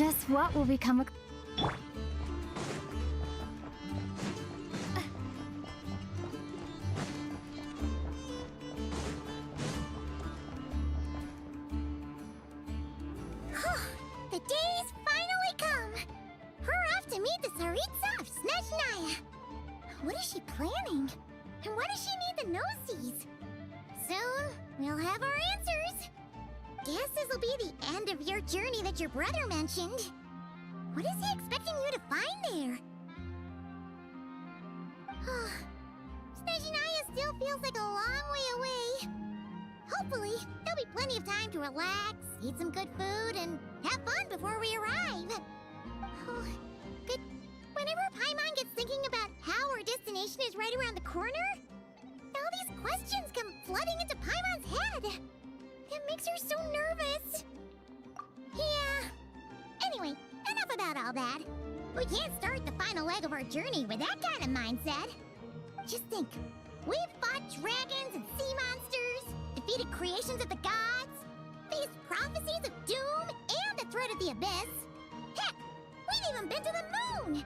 Just what will become a... The day's finally come! We're off to meet the Tsaritsa of Snezhnaya! What is she planning? And why does she need the noseies? Soon, we'll have our answers! Guess this'll be the end of your journey that your brother mentioned. What is he expecting you to find there? Snezhnaya still feels like a long way away. Hopefully, there'll be plenty of time to relax, eat some good food, and have fun before we arrive. But whenever Paimon gets thinking about how our destination is right around the corner, all these questions come flooding into Paimon's head. It makes her so nervous. Yeah. Anyway, enough about all that. We can't start the final leg of our journey with that kind of mindset. Just think, we've fought dragons and sea monsters, defeated creations of the gods, faced prophecies of doom and the threat of the abyss. Heck, we've even been to the moon!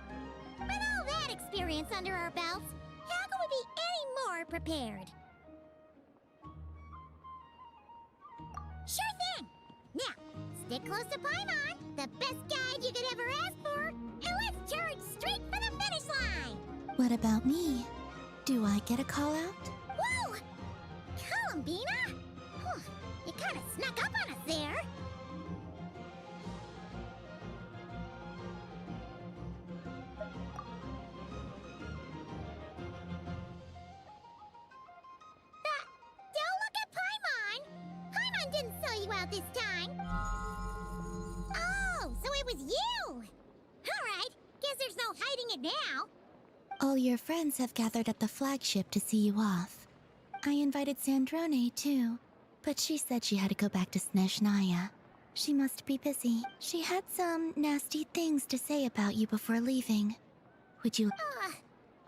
With all that experience under our belts, how can we be any more prepared? Sure thing! Now, stick close to Paimon, the best guide you could ever ask for, and let's charge straight for the finish line! What about me? Do I get a call out? Whoa! Columbina? Whew, you kinda snuck up on us there. Don't look at Paimon! Paimon didn't sell you out this time. Oh, so it was you! Alright, guess there's no hiding it now. All your friends have gathered at the flagship to see you off. I invited Sandrone too, but she said she had to go back to Snezhnaya. She must be busy. She had some nasty things to say about you before leaving. Would you...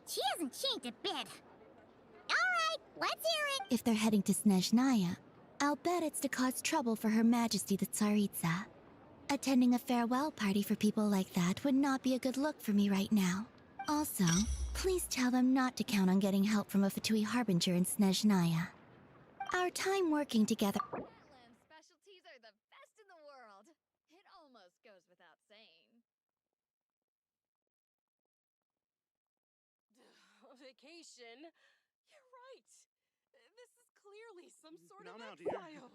She hasn't changed a bit. Alright, let's hear it! If they're heading to Snezhnaya, I'll bet it's to cause trouble for Her Majesty the Tsaritsa. Attending a farewell party for people like that would not be a good look for me right now. Also, please tell them not to count on getting help from a Fatui Harbinger in Snezhnaya. Our time working together... Land specialties are the best in the world. It almost goes without saying. Vacation? You're right. This is clearly some sort of Now, dear. exile.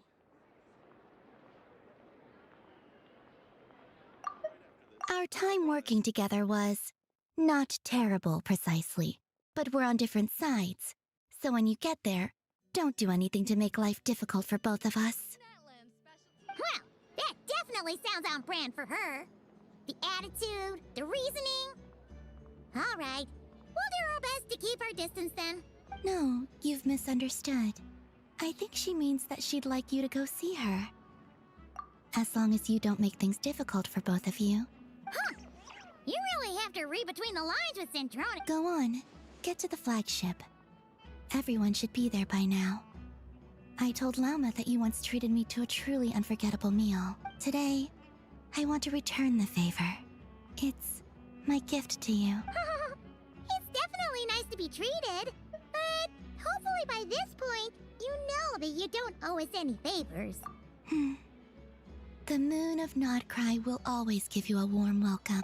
Our time working together was... not terrible, precisely. But we're on different sides. So when you get there, don't do anything to make life difficult for both of us. Land specialties. Well, that definitely sounds on brand for her. The attitude, the reasoning. Alright, we'll do our best to keep our distance then. No, you've misunderstood. I think she means that she'd like you to go see her. As long as you don't make things difficult for both of you. Huh! You really have to read between the lines with Sandrone. Go on, get to the flagship. Everyone should be there by now. I told Lauma that you once treated me to a truly unforgettable meal. Today, I want to return the favor. It's my gift to you. It's definitely nice to be treated, but hopefully by this point, you know that you don't owe us any favors. The moon of Nodcry will always give you a warm welcome.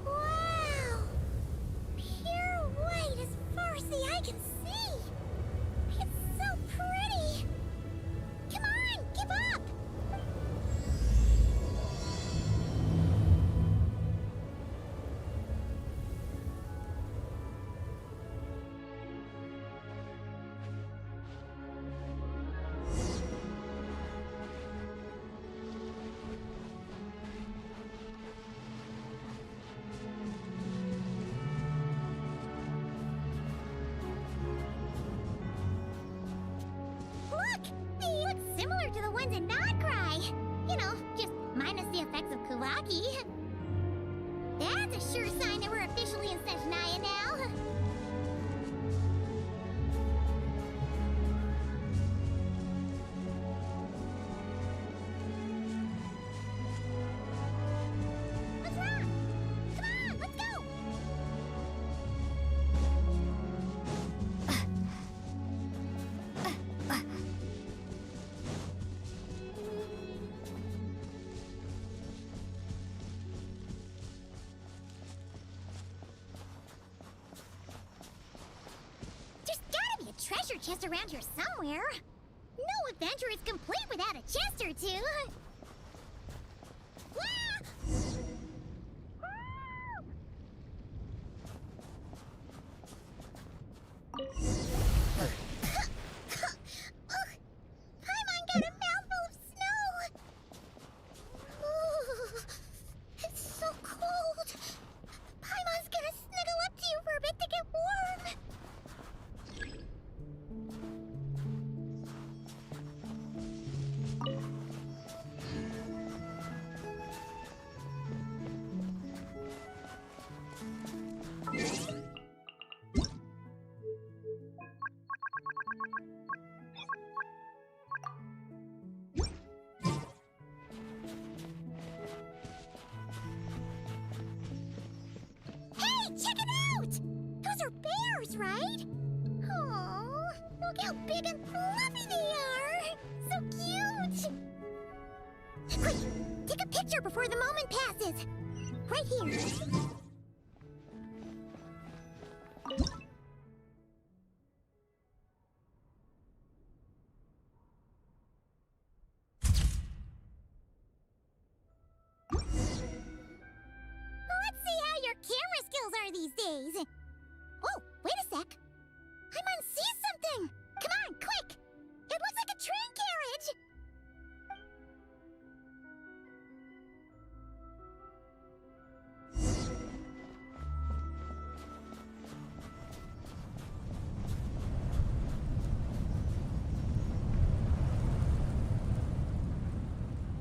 Wow! Pure white as far as the eye can see! You know, just minus the effects of Kuvaki. That's a sure sign that we're officially in Snezhnaya now. What's wrong? Come on, let's go! There's gotta be a treasure chest around here somewhere. No adventure is complete without a chest or two. Wah! Paimon got a mouthful of snow. Ooh, it's so cold. Paimon's gonna snuggle up to you for a bit to get warm. Hey, check it out! Those are bears, right? Oh, look how big and fluffy they are! So cute! Quick, take a picture before the moment passes. Right here. Let's see how your camera skills are these days. Oh, wait a sec. Paimon sees something. Come on, quick! It looks like a train carriage.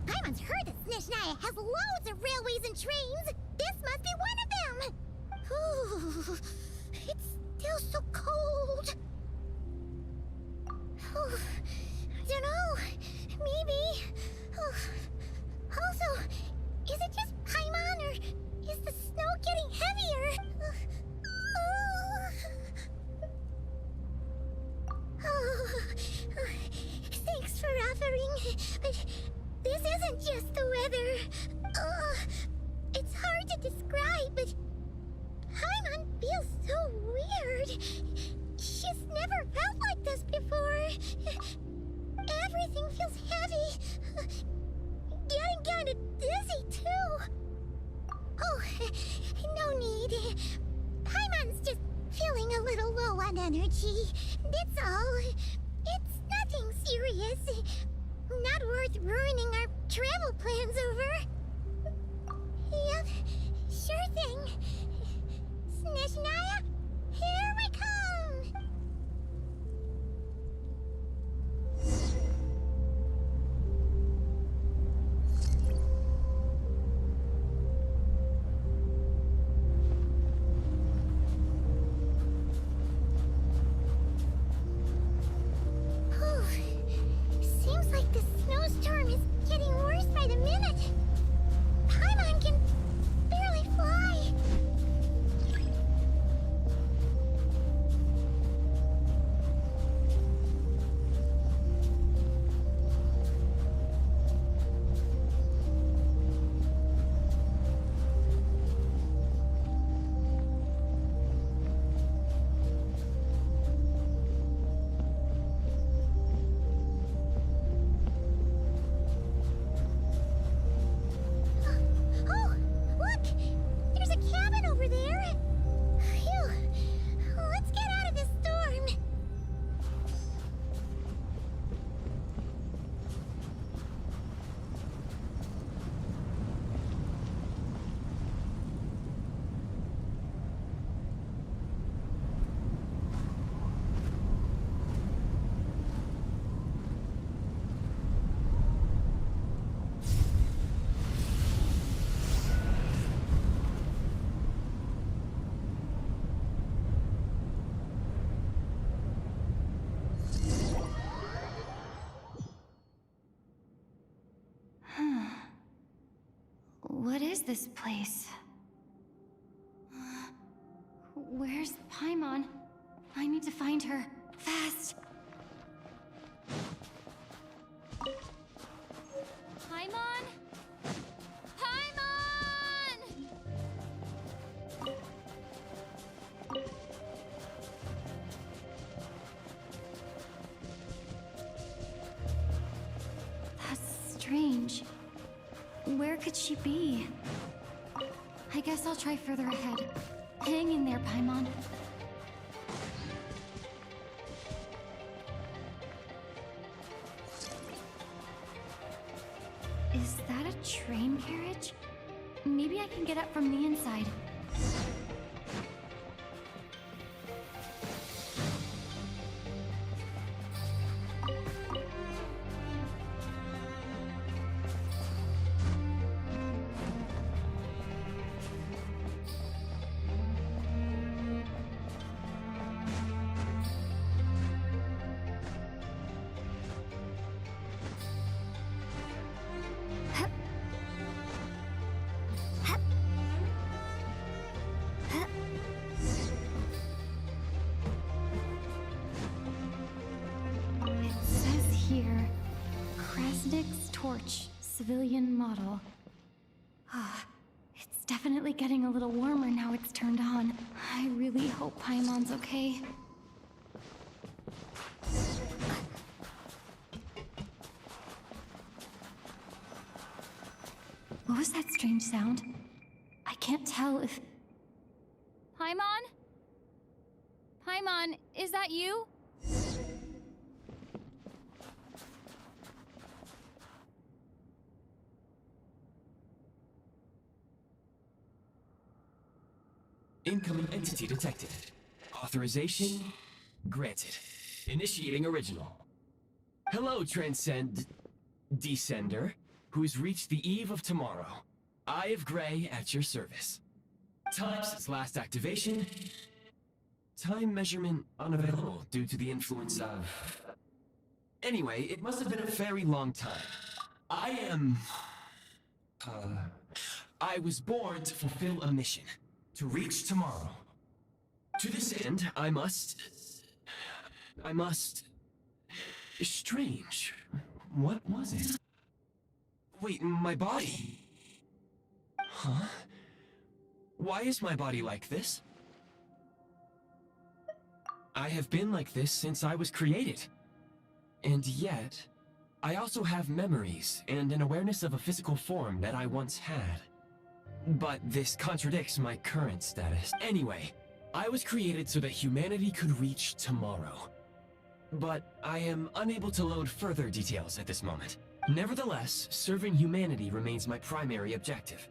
Paimon's heard that Snezhnaya has loads of railways and trains. This must be one of them. Ooh, it's still so cold. Ooh, I don't know. Maybe. Also, is it just Paimon or is the snow getting heavier? Thanks for offering, but this isn't just the weather. It's hard to describe, but Paimon feels so weird. She's never felt like this before. Everything feels heavy. Getting kinda dizzy, too. Oh, no need. Paimon's just feeling a little low on energy. That's all. It's nothing serious. Not worth ruining our travel plans over. Yep, sure thing. Snezhnaya, here we come! Seems like the snowstorm is getting worse by the minute. Paimon can barely fly. this place? Where's Paimon? I need to find her. Fast! Paimon? Paimon! That's strange. Where could she be? I guess I'll try further ahead. Hang in there, Paimon. Is that a train carriage? Maybe I can get up from the inside. Torch, civilian model. It's definitely getting a little warmer now it's turned on. I really hope Paimon's okay. What was that strange sound? I can't tell if... Paimon? Paimon, is that you? Incoming entity detected. Authorization granted. Initiating original. Hello, Descender, who's reached the eve of tomorrow. Eye of Grey at your service. Time since last activation. Time measurement unavailable due to the influence of... Anyway, it must have been a very long time. I was born to fulfill a mission. To reach tomorrow. To this end, I must... Strange. What was it? Wait, my body? Huh? Why is my body like this? I have been like this since I was created. And yet, I also have memories and an awareness of a physical form that I once had. But this contradicts my current status. Anyway, I was created so that humanity could reach tomorrow. But I am unable to load further details at this moment. Nevertheless, serving humanity remains my primary objective.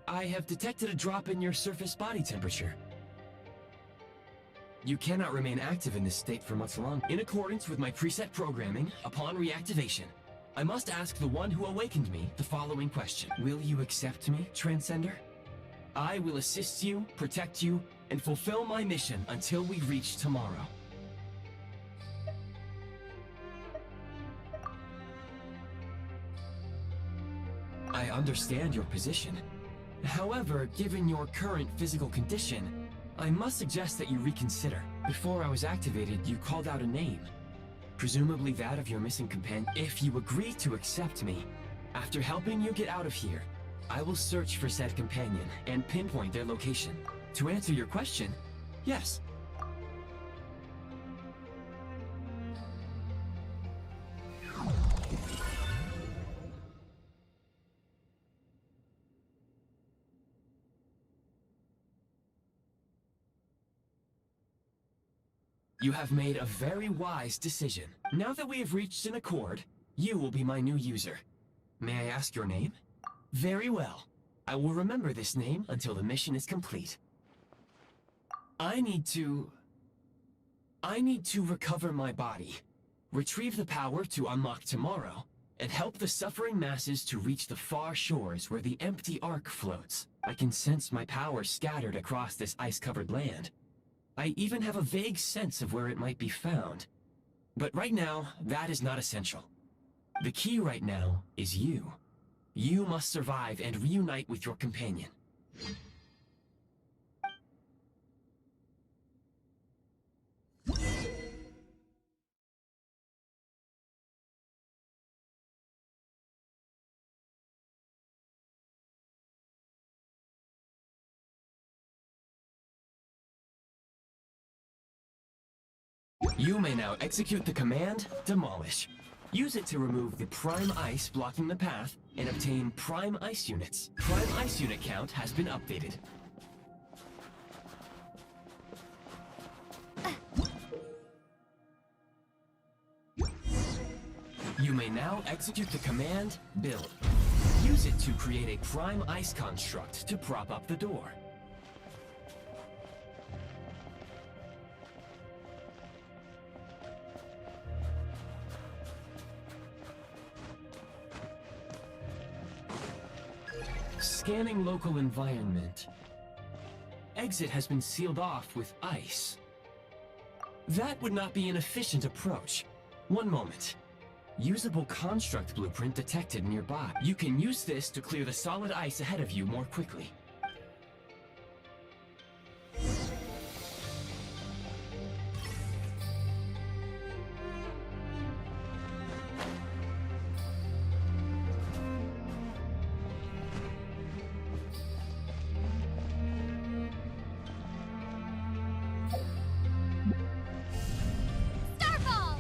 I have detected a drop in your surface body temperature. You cannot remain active in this state for much longer. In accordance with my preset programming, upon reactivation, I must ask the one who awakened me the following question. Will you accept me, Transcender? I will assist you, protect you, and fulfill my mission until we reach tomorrow. I understand your position. However, given your current physical condition, I must suggest that you reconsider. Before I was activated, you called out a name. Presumably that of your missing companion. If you agree to accept me, after helping you get out of here, I will search for said companion and pinpoint their location. To answer your question, yes. You have made a very wise decision. Now that we have reached an accord, you will be my new user. May I ask your name? Very well. I will remember this name until the mission is complete. I need to recover my body, retrieve the power to unlock tomorrow, and help the suffering masses to reach the far shores where the empty Ark floats. I can sense my power scattered across this ice-covered land. I even have a vague sense of where it might be found. But right now, that is not essential. The key right now is you. You must survive and reunite with your companion. You may now execute the command, Demolish. Use it to remove the prime ice blocking the path and obtain prime ice units. Prime ice unit count has been updated. You may now execute the command, Build. Use it to create a prime ice construct to prop up the door. Scanning local environment. Exit has been sealed off with ice. That would not be an efficient approach. One moment. Usable construct blueprint detected nearby. You can use this to clear the solid ice ahead of you more quickly. Starfall!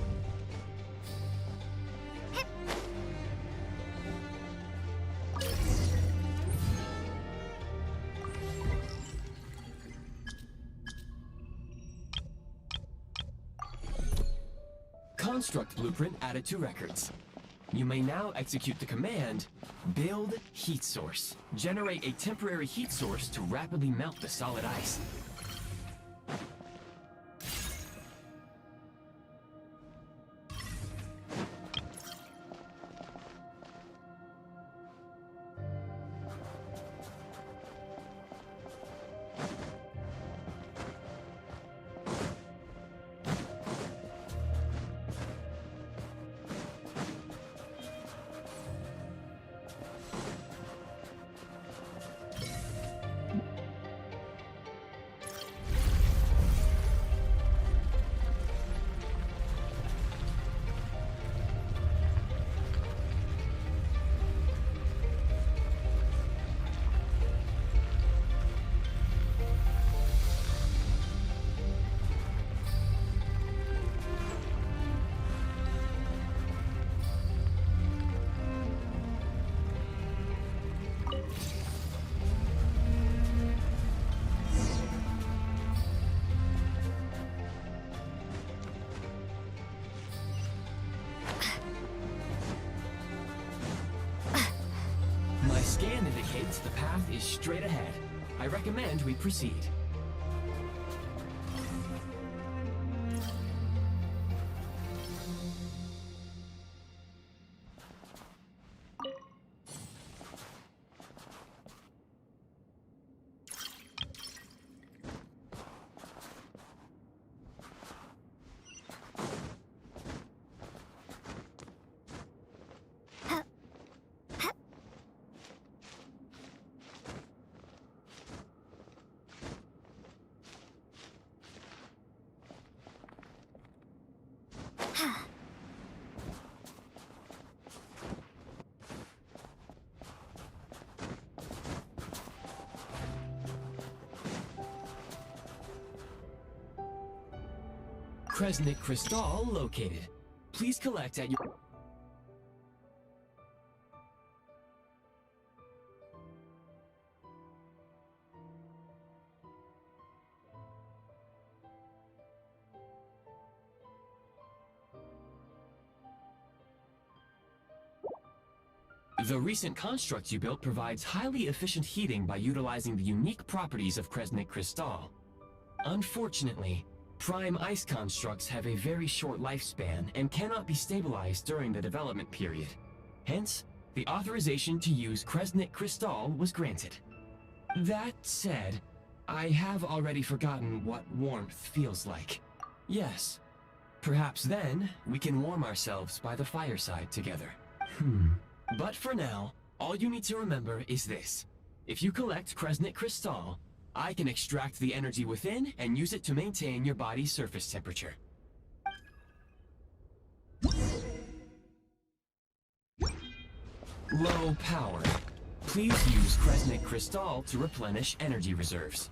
Construct blueprint added to records. You may now execute the command, Build Heat Source. Generate a temporary heat source to rapidly melt the solid ice. My scan indicates the path is straight ahead. I recommend we proceed. Kresnik Crystal located. Please collect at your... The recent construct you built provides highly efficient heating by utilizing the unique properties of Kresnik Crystal. Unfortunately, prime ice constructs have a very short lifespan and cannot be stabilized during the development period. Hence, the authorization to use Kresnik Crystal was granted. That said, I have already forgotten what warmth feels like. Yes, perhaps then we can warm ourselves by the fireside together. But for now, All you need to remember is this. If you collect Kresnik Crystal, I can extract the energy within and use it to maintain your body's surface temperature. Low power. Please use Kresnik Crystal to replenish energy reserves.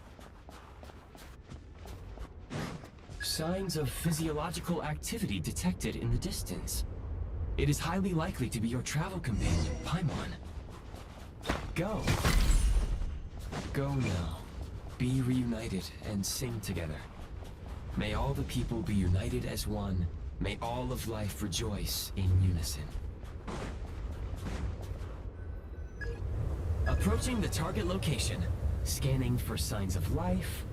Signs of physiological activity detected in the distance. It is highly likely to be your travel companion, Paimon. Go. Go now. Be reunited and sing together. May all the people be united as one. May all of life rejoice in unison. Approaching the target location. Scanning for signs of life.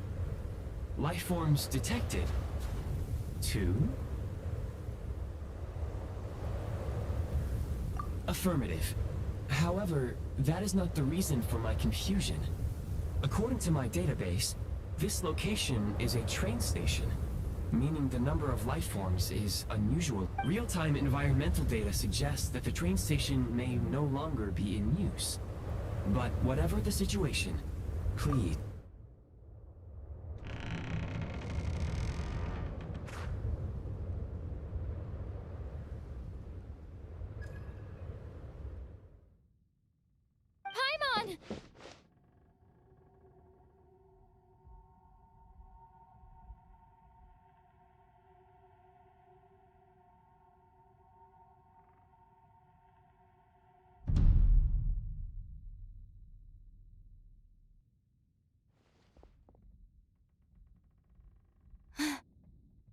Life forms detected. 2. Affirmative. However, that is not the reason for my confusion. According to my database, this location is a train station, meaning the number of life forms is unusual. Real-time environmental data suggests that the train station may no longer be in use. But whatever the situation, please. Paimon!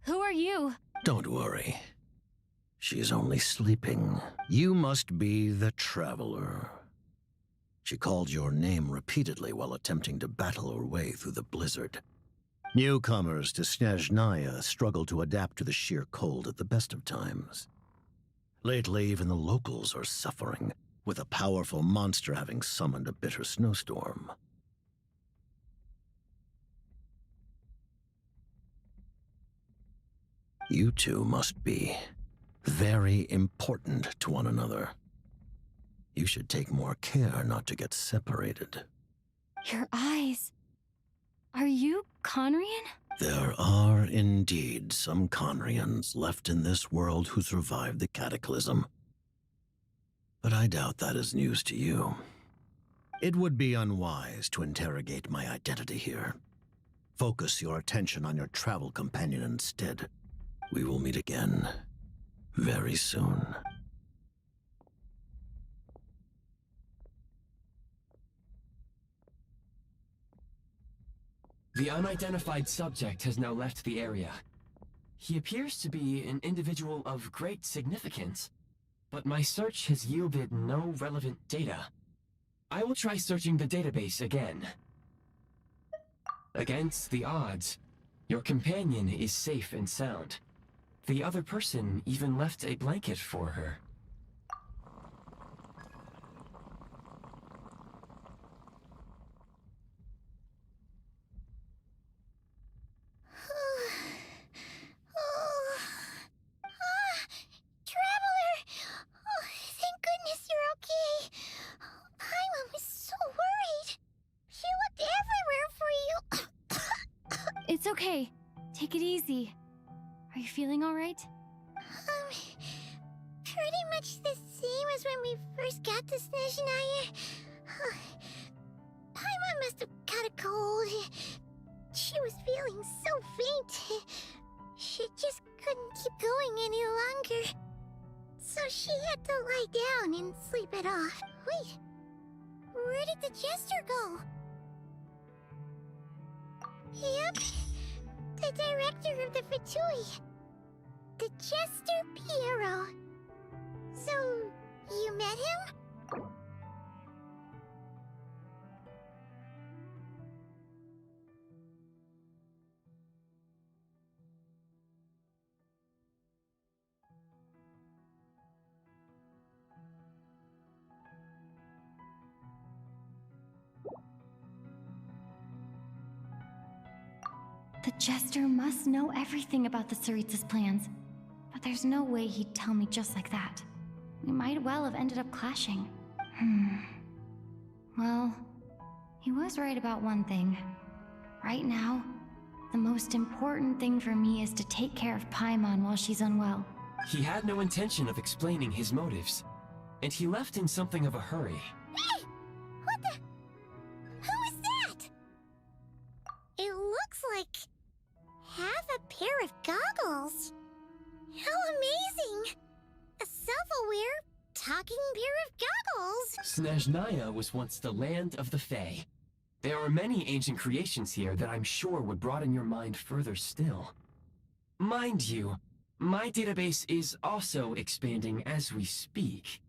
Who are you? Don't worry. She's only sleeping. You must be the Traveler. She called your name repeatedly while attempting to battle her way through the blizzard. Newcomers to Snezhnaya struggle to adapt to the sheer cold at the best of times. Lately, even the locals are suffering, with a powerful monster having summoned a bitter snowstorm. You two must be very important to one another. You should take more care not to get separated. Your eyes. Are you Conrian? There are indeed some Conrians left in this world who survived the cataclysm. But I doubt that is news to you. It would be unwise to interrogate my identity here. Focus your attention on your travel companion instead. We will meet again very soon. The unidentified subject has now left the area. He appears to be an individual of great significance, but my search has yielded no relevant data. I will try searching the database again. Against the odds, your companion is safe and sound. The other person even left a blanket for her. Traveler! Oh, thank goodness you're okay. Paimon was so worried. She looked everywhere for you. It's okay. Take it easy. Are you feeling all right? Pretty much the same as when we first got to Snezhnaya. Paimon must have got a cold. She was feeling so faint. She just couldn't keep going any longer. So she had to lie down and sleep it off. Wait, where did the jester go? Yep, the director of the Fatui. The Jester Piero. So, you met him? The Jester must know everything about the Tsaritsa's plans. But there's no way he'd tell me just like that. We might well have ended up clashing. Well, he was right about one thing. Right now, the most important thing for me is to take care of Paimon while she's unwell. He had no intention of explaining his motives, and he left in something of a hurry. Hey! What the? Who is that? It looks like half a pair of goggles. How amazing! A self-aware, talking pair of goggles! Snezhnaya was once the land of the Fae. There are many ancient creations here that I'm sure would broaden your mind further still. Mind you, my database is also expanding as we speak.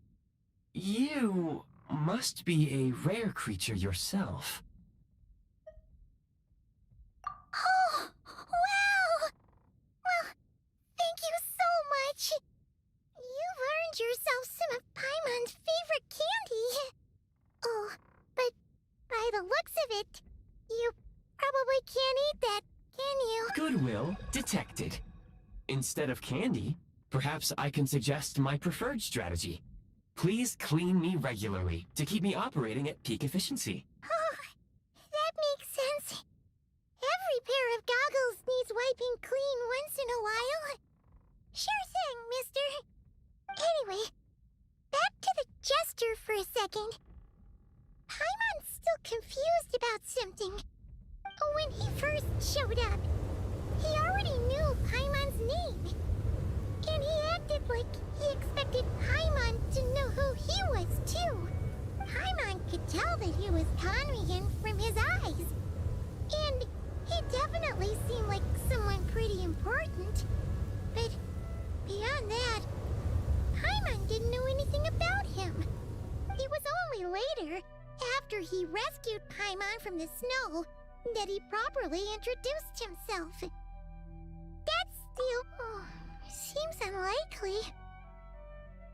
You must be a rare creature yourself. Oh, wow! Well, thank you so much. You've earned yourself some of Paimon's favorite candy. Oh, but by the looks of it, you probably can't eat that, can you? Goodwill detected. Instead of candy, perhaps I can suggest my preferred strategy. Please clean me regularly to keep me operating at peak efficiency. Oh, that makes sense. Every pair of goggles needs wiping clean once in a while. Sure thing, mister. Anyway, back to the jester for a second. Paimon's still confused about something. When he first showed up, he already knew Paimon's name. And he acted like he expected Paimon to know who he was, too. Paimon could tell that he was conning him from his eyes. And he definitely seemed like someone pretty important. But beyond that, Paimon didn't know anything about him. It was only later, after he rescued Paimon from the snow, that he properly introduced himself. That still seems unlikely.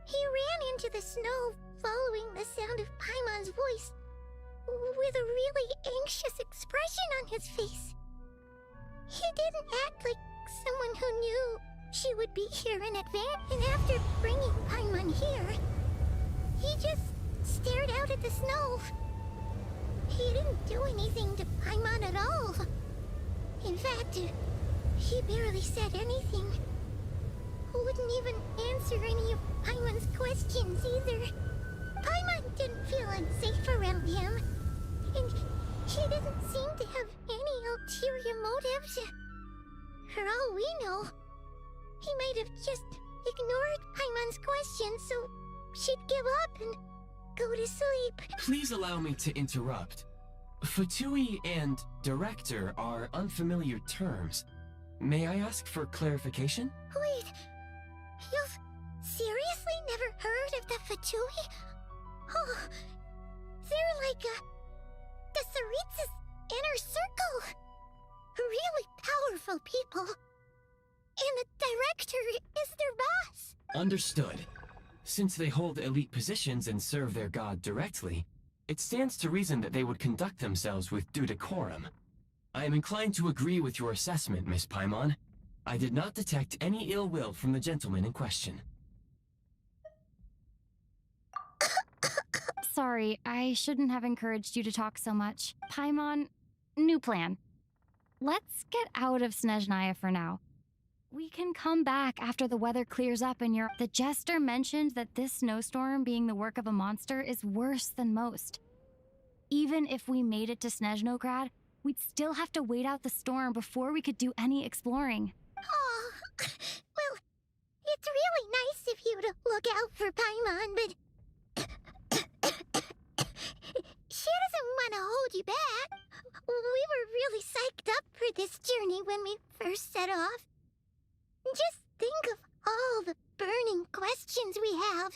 He ran into the snow following the sound of Paimon's voice with a really anxious expression on his face. He didn't act like someone who knew she would be here in advance, and after bringing Paimon here, he just stared out at the snow. He didn't do anything to Paimon at all. In fact, he barely said anything. Wouldn't even answer any of Paimon's questions either. Paimon didn't feel unsafe around him, and he didn't seem to have any ulterior motives. For all we know, he might have just ignored Paimon's questions so she'd give up and go to sleep. Please allow me to interrupt. Fatui and director are unfamiliar terms. May I ask for clarification? Wait, you've seriously never heard of the Fatui? Oh, they're like the Tsaritsa's inner circle. Really powerful people. And the director is their boss. Understood. Since they hold elite positions and serve their god directly, it stands to reason that they would conduct themselves with due decorum. I am inclined to agree with your assessment, Miss Paimon. I did not detect any ill will from the gentleman in question. Sorry, I shouldn't have encouraged you to talk so much. Paimon, new plan. Let's get out of Snezhnaya for now. We can come back after the weather clears up and The jester mentioned that this snowstorm being the work of a monster is worse than most. Even if we made it to Snezhnograd, we'd still have to wait out the storm before we could do any exploring. Oh, well, it's really nice of you to look out for Paimon, but she doesn't want to hold you back. We were really psyched up for this journey when we first set off. Just think of all the burning questions we have.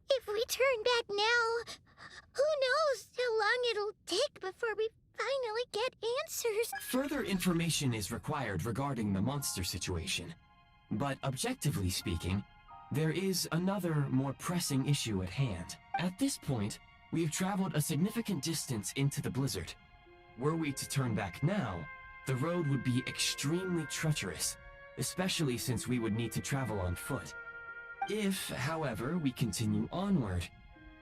If we turn back now, who knows how long it'll take before we finally get answers. Further information is required regarding the monster situation. But objectively speaking, there is another, more pressing issue at hand. At this point, we have traveled a significant distance into the blizzard. Were we to turn back now, the road would be extremely treacherous, especially since we would need to travel on foot. If, however, we continue onward,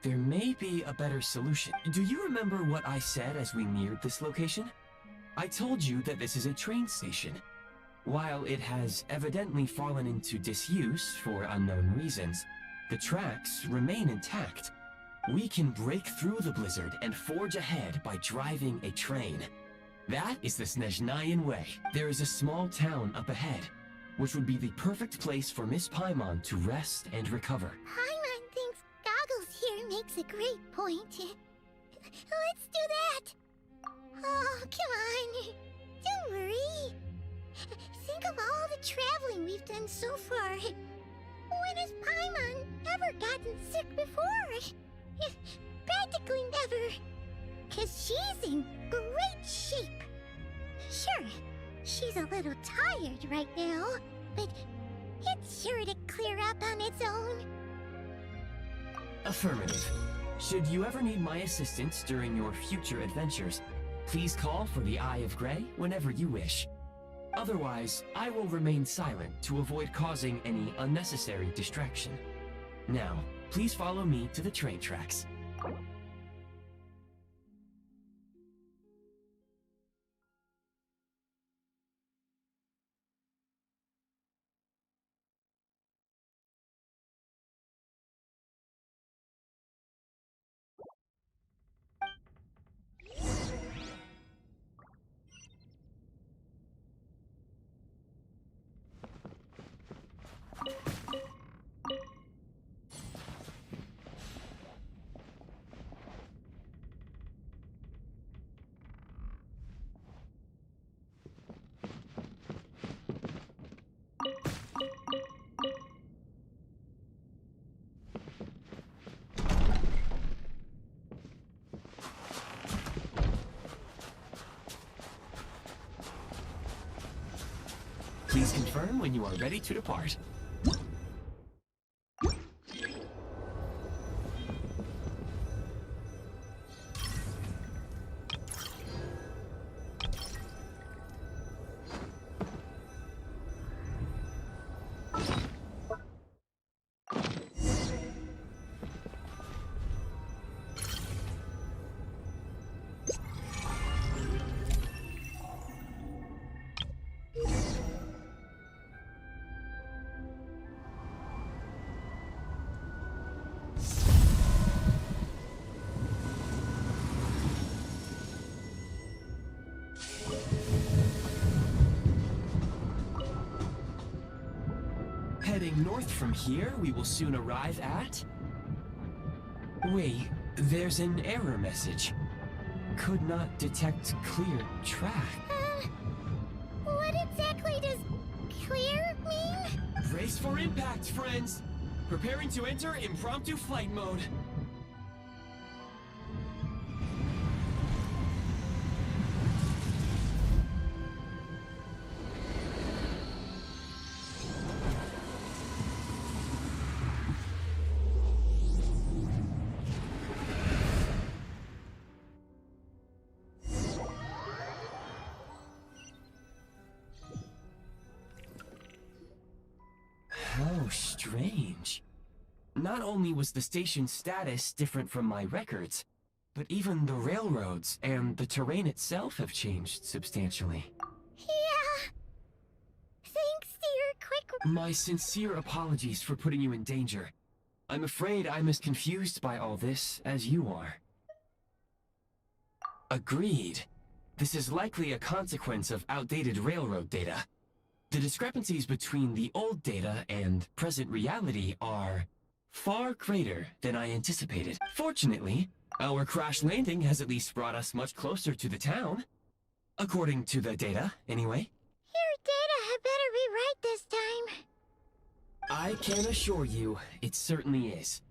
there may be a better solution. Do you remember what I said as we neared this location? I told you that this is a train station. While it has evidently fallen into disuse for unknown reasons, the tracks remain intact. We can break through the blizzard and forge ahead by driving a train. That is the Snezhnayan way. There is a small town up ahead, which would be the perfect place for Miss Paimon to rest and recover. Paimon thinks Goggles here makes a great point. Let's do that! Oh, come on! Don't worry! Think of all the traveling we've done so far. When has Paimon ever gotten sick before? Practically never. 'Cause she's in great shape. Sure, she's a little tired right now, but it's sure to clear up on its own. Affirmative. Should you ever need my assistance during your future adventures, please call for the Eye of Grey whenever you wish. Otherwise, I will remain silent to avoid causing any unnecessary distraction. Now, please follow me to the train tracks. Please confirm when you are ready to depart. Heading north from here, we will soon arrive at... Wait, there's an error message. Could not detect clear track. What exactly does clear mean? Brace for impact, friends! Preparing to enter impromptu flight mode. How strange. Not only was the station's status different from my records, but even the railroads and the terrain itself have changed substantially. Yeah. Thanks to your quick... My sincere apologies for putting you in danger. I'm afraid I'm as confused by all this as you are. Agreed. This is likely a consequence of outdated railroad data. The discrepancies between the old data and present reality are far greater than I anticipated. Fortunately, our crash landing has at least brought us much closer to the town. According to the data, anyway. Your data had better be right this time. I can assure you, it certainly is.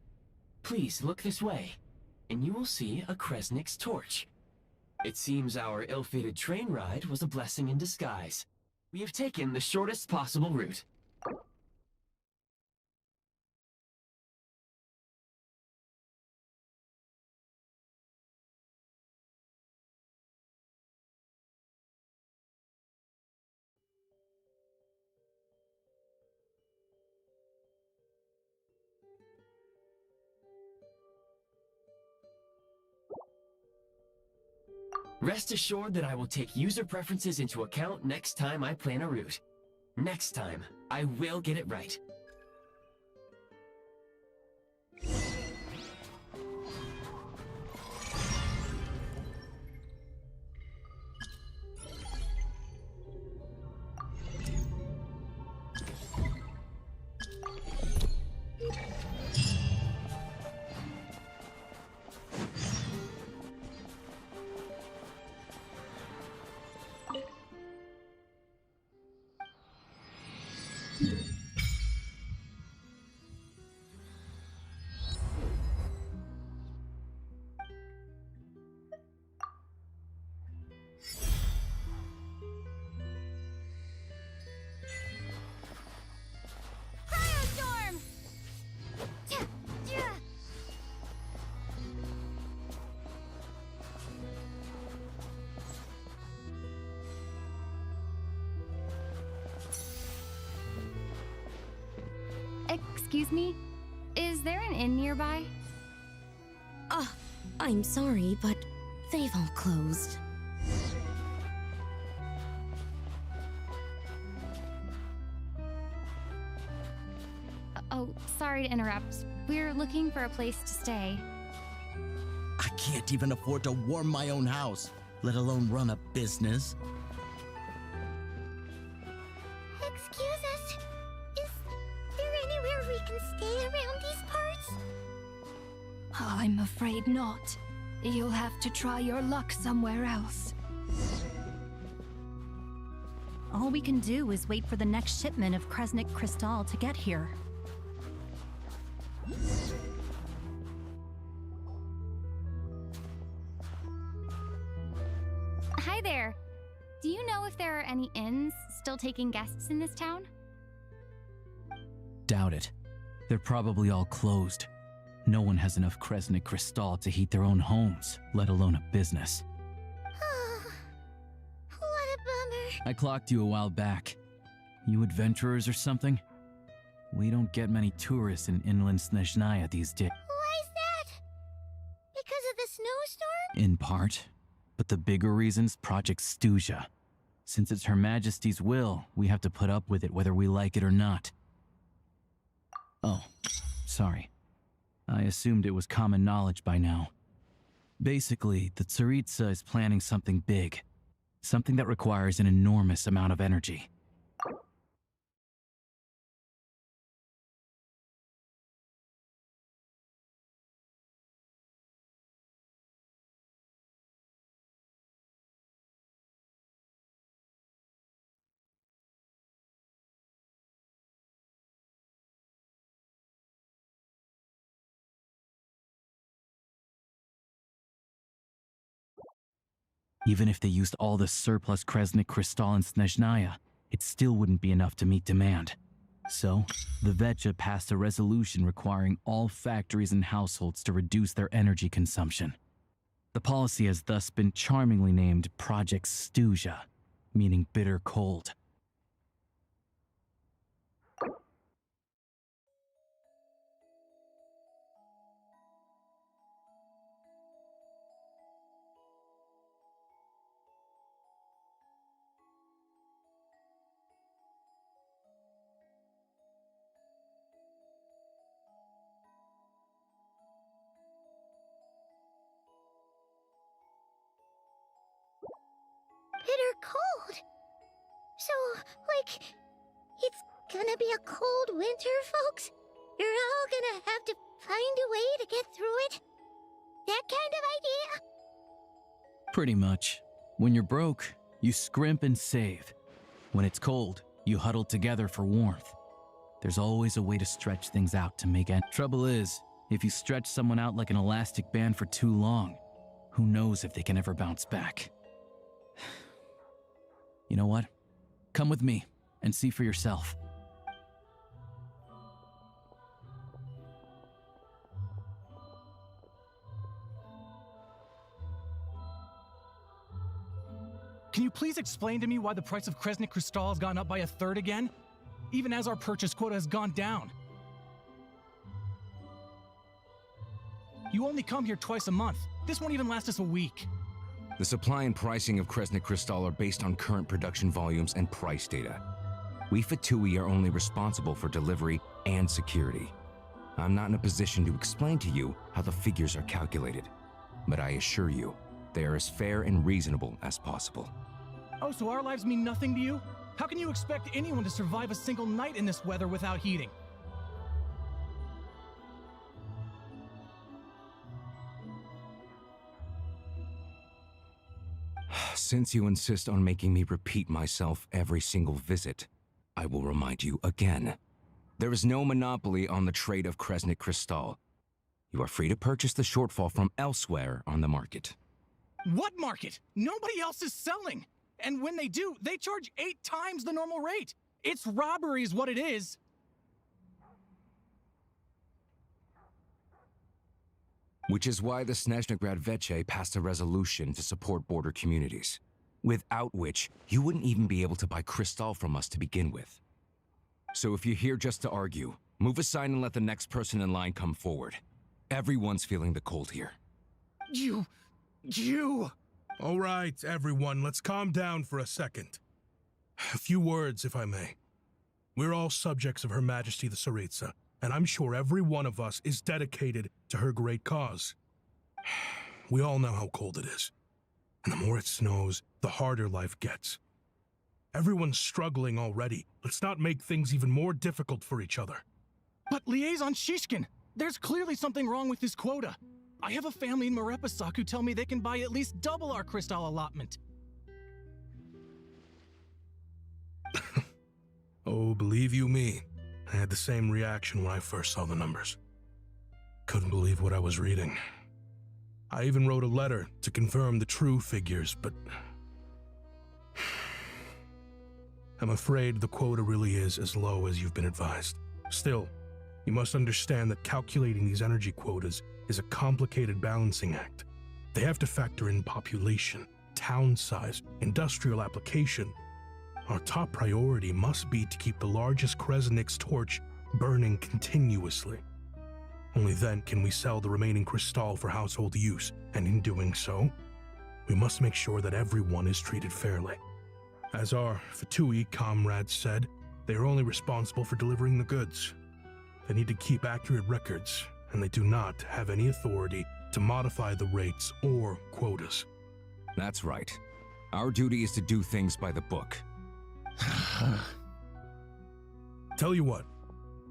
Please look this way, and you will see a Kresnik's torch. It seems our ill-fated train ride was a blessing in disguise. We have taken the shortest possible route. Rest assured that I will take user preferences into account next time I plan a route. Next time, I will get it right. Firestorm! Tja, tja. Excuse me? Is there an inn nearby? I'm sorry, but they've all closed. Oh, sorry to interrupt. We're looking for a place to stay. I can't even afford to warm my own house, let alone run a business. Excuse us. Is there anywhere we can stay around these parts? I'm afraid not. You'll have to try your luck somewhere else. All we can do is wait for the next shipment of Kresnik Crystal to get here. Hi there. Do you know if there are any inns still taking guests in this town? Doubt it. They're probably all closed. No one has enough Kresnik Crystal to heat their own homes, let alone a business. What a bummer. I clocked you a while back. You adventurers or something? We don't get many tourists in inland Snezhnaya these days. Why is that? Because of the snowstorm? In part. But the bigger reason's Project Snezhnaya. Since it's Her Majesty's will, we have to put up with it whether we like it or not. Oh, sorry. I assumed it was common knowledge by now. Basically, the Tsaritsa is planning something big. Something that requires an enormous amount of energy. Even if they used all the surplus Kresnik Crystal in Snezhnaya, it still wouldn't be enough to meet demand. So, the Vecha passed a resolution requiring all factories and households to reduce their energy consumption. The policy has thus been charmingly named Project Snezhnaya, meaning bitter cold. Bitter cold. So, like, it's gonna be a cold winter, folks? You're all gonna have to find a way to get through it? That kind of idea? Pretty much. When you're broke, you scrimp and save. When it's cold, you huddle together for warmth. There's always a way to stretch things out to make it. Trouble is, if you stretch someone out like an elastic band for too long, who knows if they can ever bounce back. You know what? Come with me and see for yourself. Can you please explain to me why the price of Kresnik Crystal has gone up by 1/3 again? Even as our purchase quota has gone down. You only come here twice a month. This won't even last us a week. The supply and pricing of Kresnik Crystal are based on current production volumes and price data. We Fatui are only responsible for delivery and security. I'm not in a position to explain to you how the figures are calculated, but I assure you, they are as fair and reasonable as possible. Oh, so our lives mean nothing to you? How can you expect anyone to survive a single night in this weather without heating? Since you insist on making me repeat myself every single visit, I will remind you again. There is no monopoly on the trade of Kresnik Crystal. You are free to purchase the shortfall from elsewhere on the market. What market? Nobody else is selling! And when they do, they charge 8 times the normal rate! It's robbery is what it is! Which is why the Snezhnaya Veche passed a resolution to support border communities, without which you wouldn't even be able to buy Crystal from us to begin with. So if you're here just to argue, move aside and let the next person in line come forward. Everyone's feeling the cold here. You... All right, everyone, let's calm down for a second. A few words, if I may. We're all subjects of Her Majesty the Tsaritsa, and I'm sure every one of us is dedicated to her great cause. We all know how cold it is, and the more it snows, the harder life gets. Everyone's struggling already. Let's not make things even more difficult for each other. But Liaison Shishkin, there's clearly something wrong with this quota. I have a family in Marepasak who tell me they can buy at least double our Crystal allotment. Oh, believe you me, I had the same reaction when I first saw the numbers. Couldn't believe what I was reading. I even wrote a letter to confirm the true figures, but I'm afraid the quota really is as low as you've been advised. Still, you must understand that calculating these energy quotas is a complicated balancing act. They have to factor in population, town size, industrial application. Our top priority must be to keep the largest Kresnik's torch burning continuously. Only then can we sell the remaining Crystal for household use, and in doing so, we must make sure that everyone is treated fairly. As our Fatui comrades said, they are only responsible for delivering the goods. They need to keep accurate records, and they do not have any authority to modify the rates or quotas. That's right. Our duty is to do things by the book. Tell you what,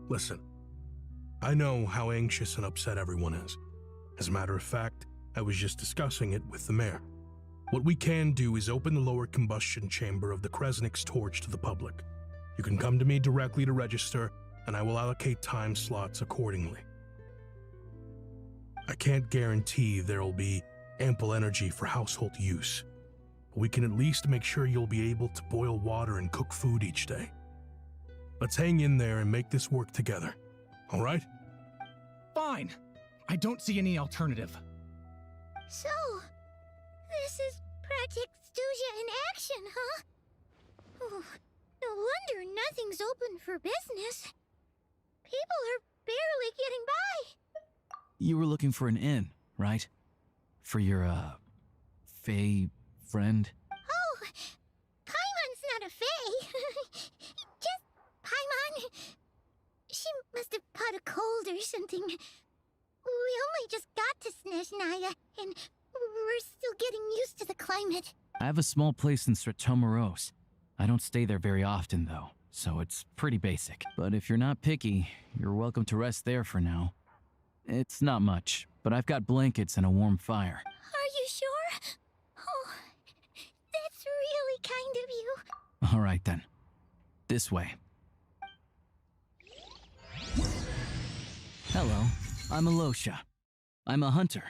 listen. I know how anxious and upset everyone is. As a matter of fact, I was just discussing it with the mayor. What we can do is open the lower combustion chamber of the Kresnik's torch to the public. You can come to me directly to register, and I will allocate time slots accordingly. I can't guarantee there will be ample energy for household use, but we can at least make sure you'll be able to boil water and cook food each day. Let's hang in there and make this work together, all right? Fine. I don't see any alternative. So, this is Project Snezhnaya in action, huh? Oh, no wonder nothing's open for business. People are barely getting by. You were looking for an inn, right? For your, Fae friend? Oh, Paimon's not a Fae. Just Paimon. She must have caught a cold or something. We only just got to Snezhnaya, and we're still getting used to the climate. I have a small place in Stratomaros. I don't stay there very often, though, so it's pretty basic. But if you're not picky, you're welcome to rest there for now. It's not much, but I've got blankets and a warm fire. Are you sure? Oh, that's really kind of you. All right, then. This way. Hello, I'm Alosha. I'm a hunter.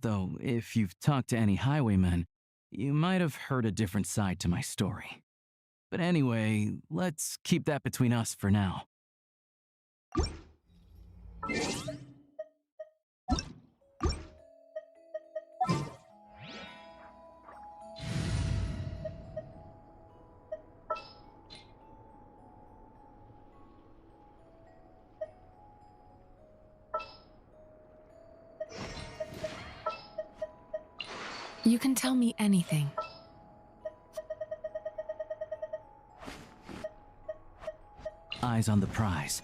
Though, if you've talked to any highwaymen, you might have heard a different side to my story. But anyway, let's keep that between us for now. You can tell me anything. Eyes on the prize.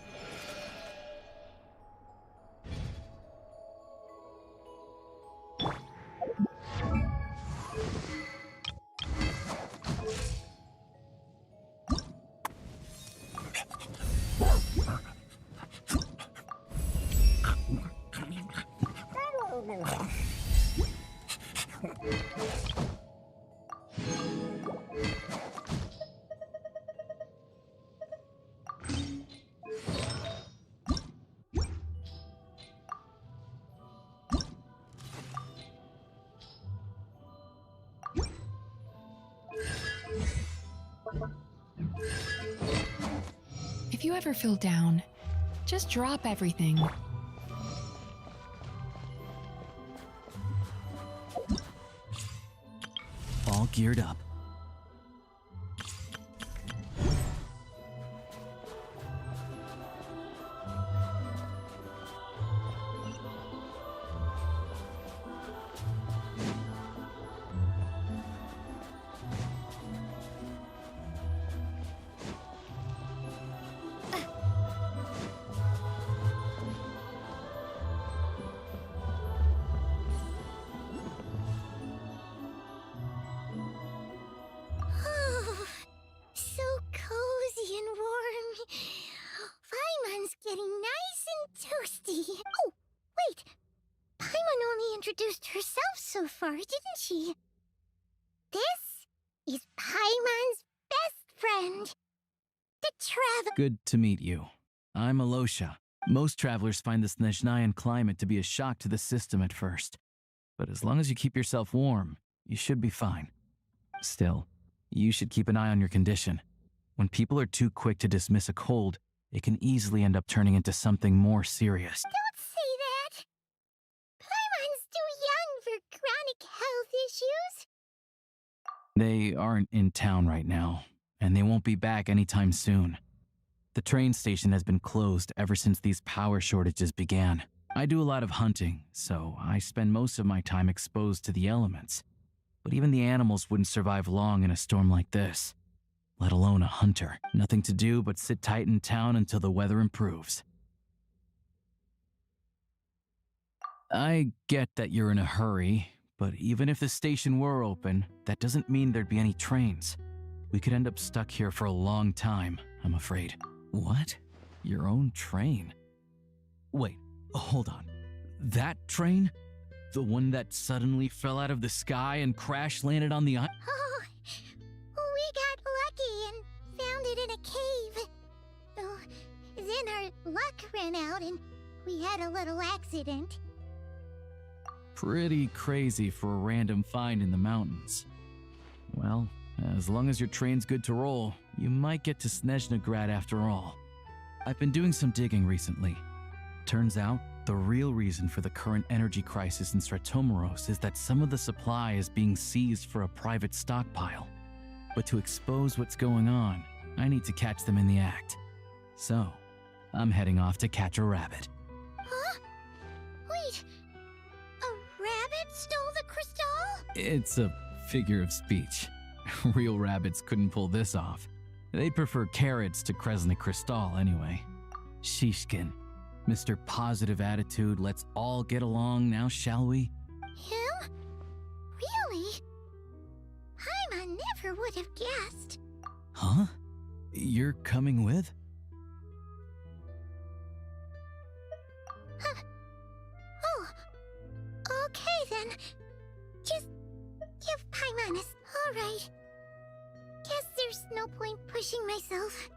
If you ever feel down, just drop everything. All geared up. So cozy and warm. Paimon's getting nice and toasty. Oh, wait. Paimon only introduced herself so far, didn't she? This is Paimon's best friend, the traveler. Good to meet you. I'm Alosha. Most travelers find the Snezhnayan climate to be a shock to the system at first. But as long as you keep yourself warm, you should be fine. Still, you should keep an eye on your condition. When people are too quick to dismiss a cold, it can easily end up turning into something more serious. Don't say that. Paimon's too young for chronic health issues. They aren't in town right now, and they won't be back anytime soon. The train station has been closed ever since these power shortages began. I do a lot of hunting, so I spend most of my time exposed to the elements. But even the animals wouldn't survive long in a storm like this, let alone a hunter. Nothing to do but sit tight in town until the weather improves. I get that you're in a hurry, but even if the station were open, that doesn't mean there'd be any trains. We could end up stuck here for a long time, I'm afraid. What? Your own train? Wait, hold on. That train? The one that suddenly fell out of the sky and crash-landed on the island? Oh, we got lucky and found it in a cave. Oh, then our luck ran out and we had a little accident. Pretty crazy for a random find in the mountains. Well, as long as your train's good to roll, you might get to Snezhnagrad after all. I've been doing some digging recently. Turns out, the real reason for the current energy crisis in Stratomaros is that some of the supply is being seized for a private stockpile. But to expose what's going on, I need to catch them in the act. So, I'm heading off to catch a rabbit. Huh? Wait, a rabbit stole the crystal? It's a figure of speech. Real rabbits couldn't pull this off. They prefer carrots to Krasny Krystal anyway. Shishkin. Mr. Positive Attitude, let's all get along now, shall we? Him? Really? Paimon never would have guessed. Huh? You're coming with? Huh. Oh, okay then. Just give Paimon a... Alright. Guess there's no point pushing myself.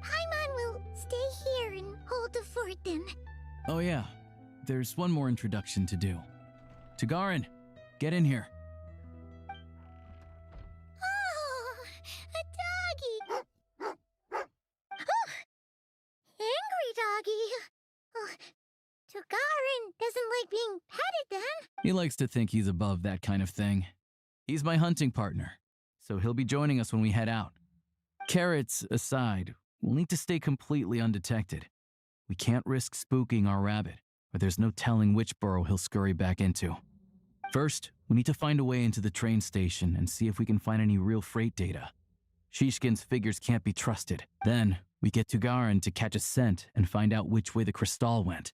Paimon will stay here and hold the fort then. Oh yeah, there's one more introduction to do. Tagarin, get in here. Oh, a doggy. Oh, angry doggy. Oh, Tagarin doesn't like being petted then. He likes to think he's above that kind of thing. He's my hunting partner, so he'll be joining us when we head out. Carrots aside, we'll need to stay completely undetected. We can't risk spooking our rabbit, or there's no telling which burrow he'll scurry back into. First, We need to find a way into the train station and see if we can find any real freight data. Shishkin's figures can't be trusted. Then, we get to Garin to catch a scent and find out which way the crystal went.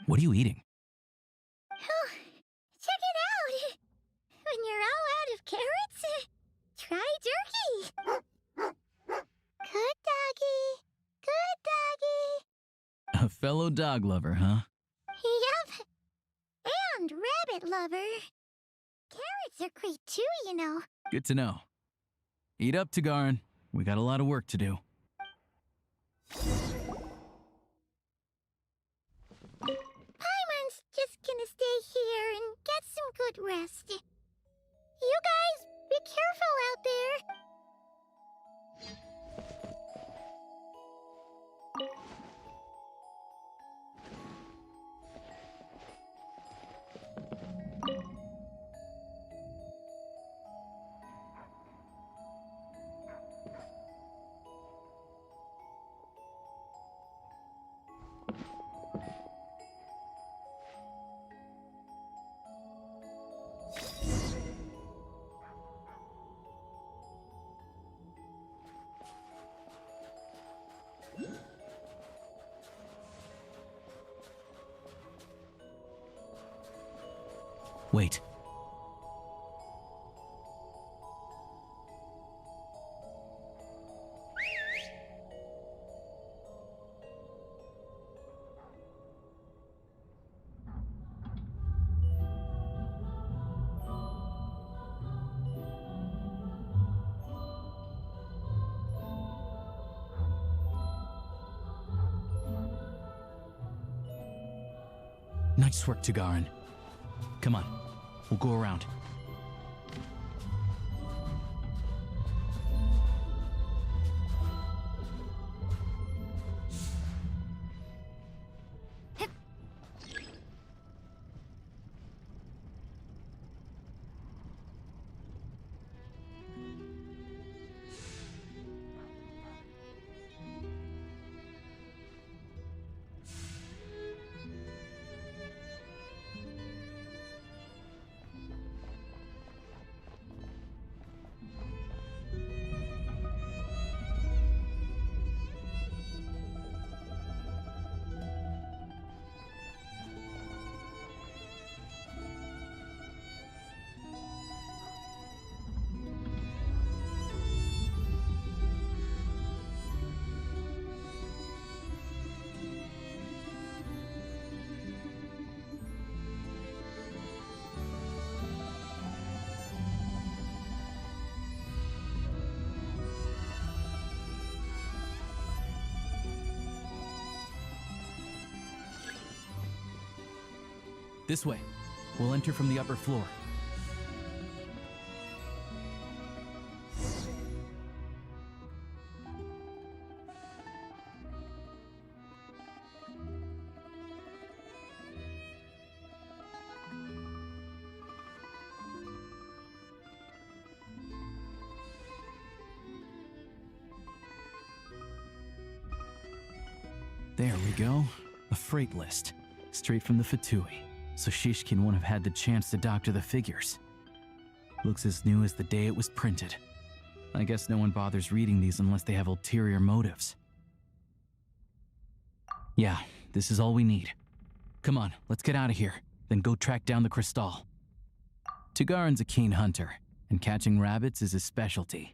What are you eating? Oh, check it out! When you're all out of carrots, try jerky! Good doggy! Good doggy! A fellow dog lover, huh? Yup! And rabbit lover. Carrots are great too, you know. Good to know. Eat up, Tagarin. We got a lot of work to do. Paimon's just gonna stay here and get some good rest. You guys, be careful out there. Wait. Nice work, Tagarin. Come on, we'll go around. This way. We'll enter from the upper floor. There we go. A freight list. Straight from the Fatui. So Shishkin won't have had the chance to doctor the figures. Looks as new as the day it was printed. I guess no one bothers reading these unless they have ulterior motives. Yeah, this is all we need. Come on, let's get out of here, then go track down the crystal. Tagarin's a keen hunter, and catching rabbits is his specialty.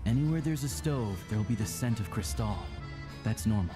Anywhere there's a stove, there'll be the scent of Crystal. That's normal.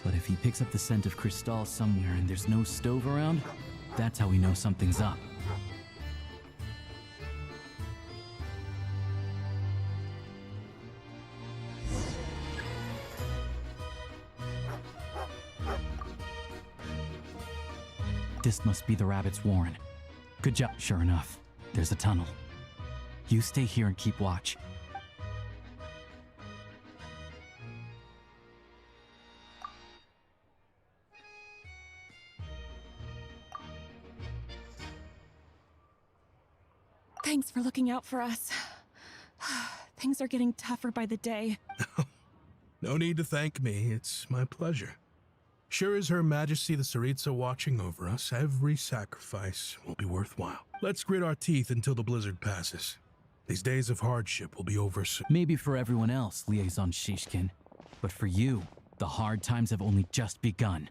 But if he picks up the scent of Crystal somewhere and there's no stove around, that's how we know something's up. This must be the rabbit's warren. Good job. Sure enough, there's a tunnel. You stay here and keep watch. Thanks for looking out for us. Things are getting tougher by the day. No need to thank me. It's my pleasure. Sure as Her Majesty the Tsaritsa watching over us, every sacrifice will be worthwhile. Let's grit our teeth until the blizzard passes. These days of hardship will be over soon. Maybe for everyone else, Liaison Shishkin. But for you, the hard times have only just begun.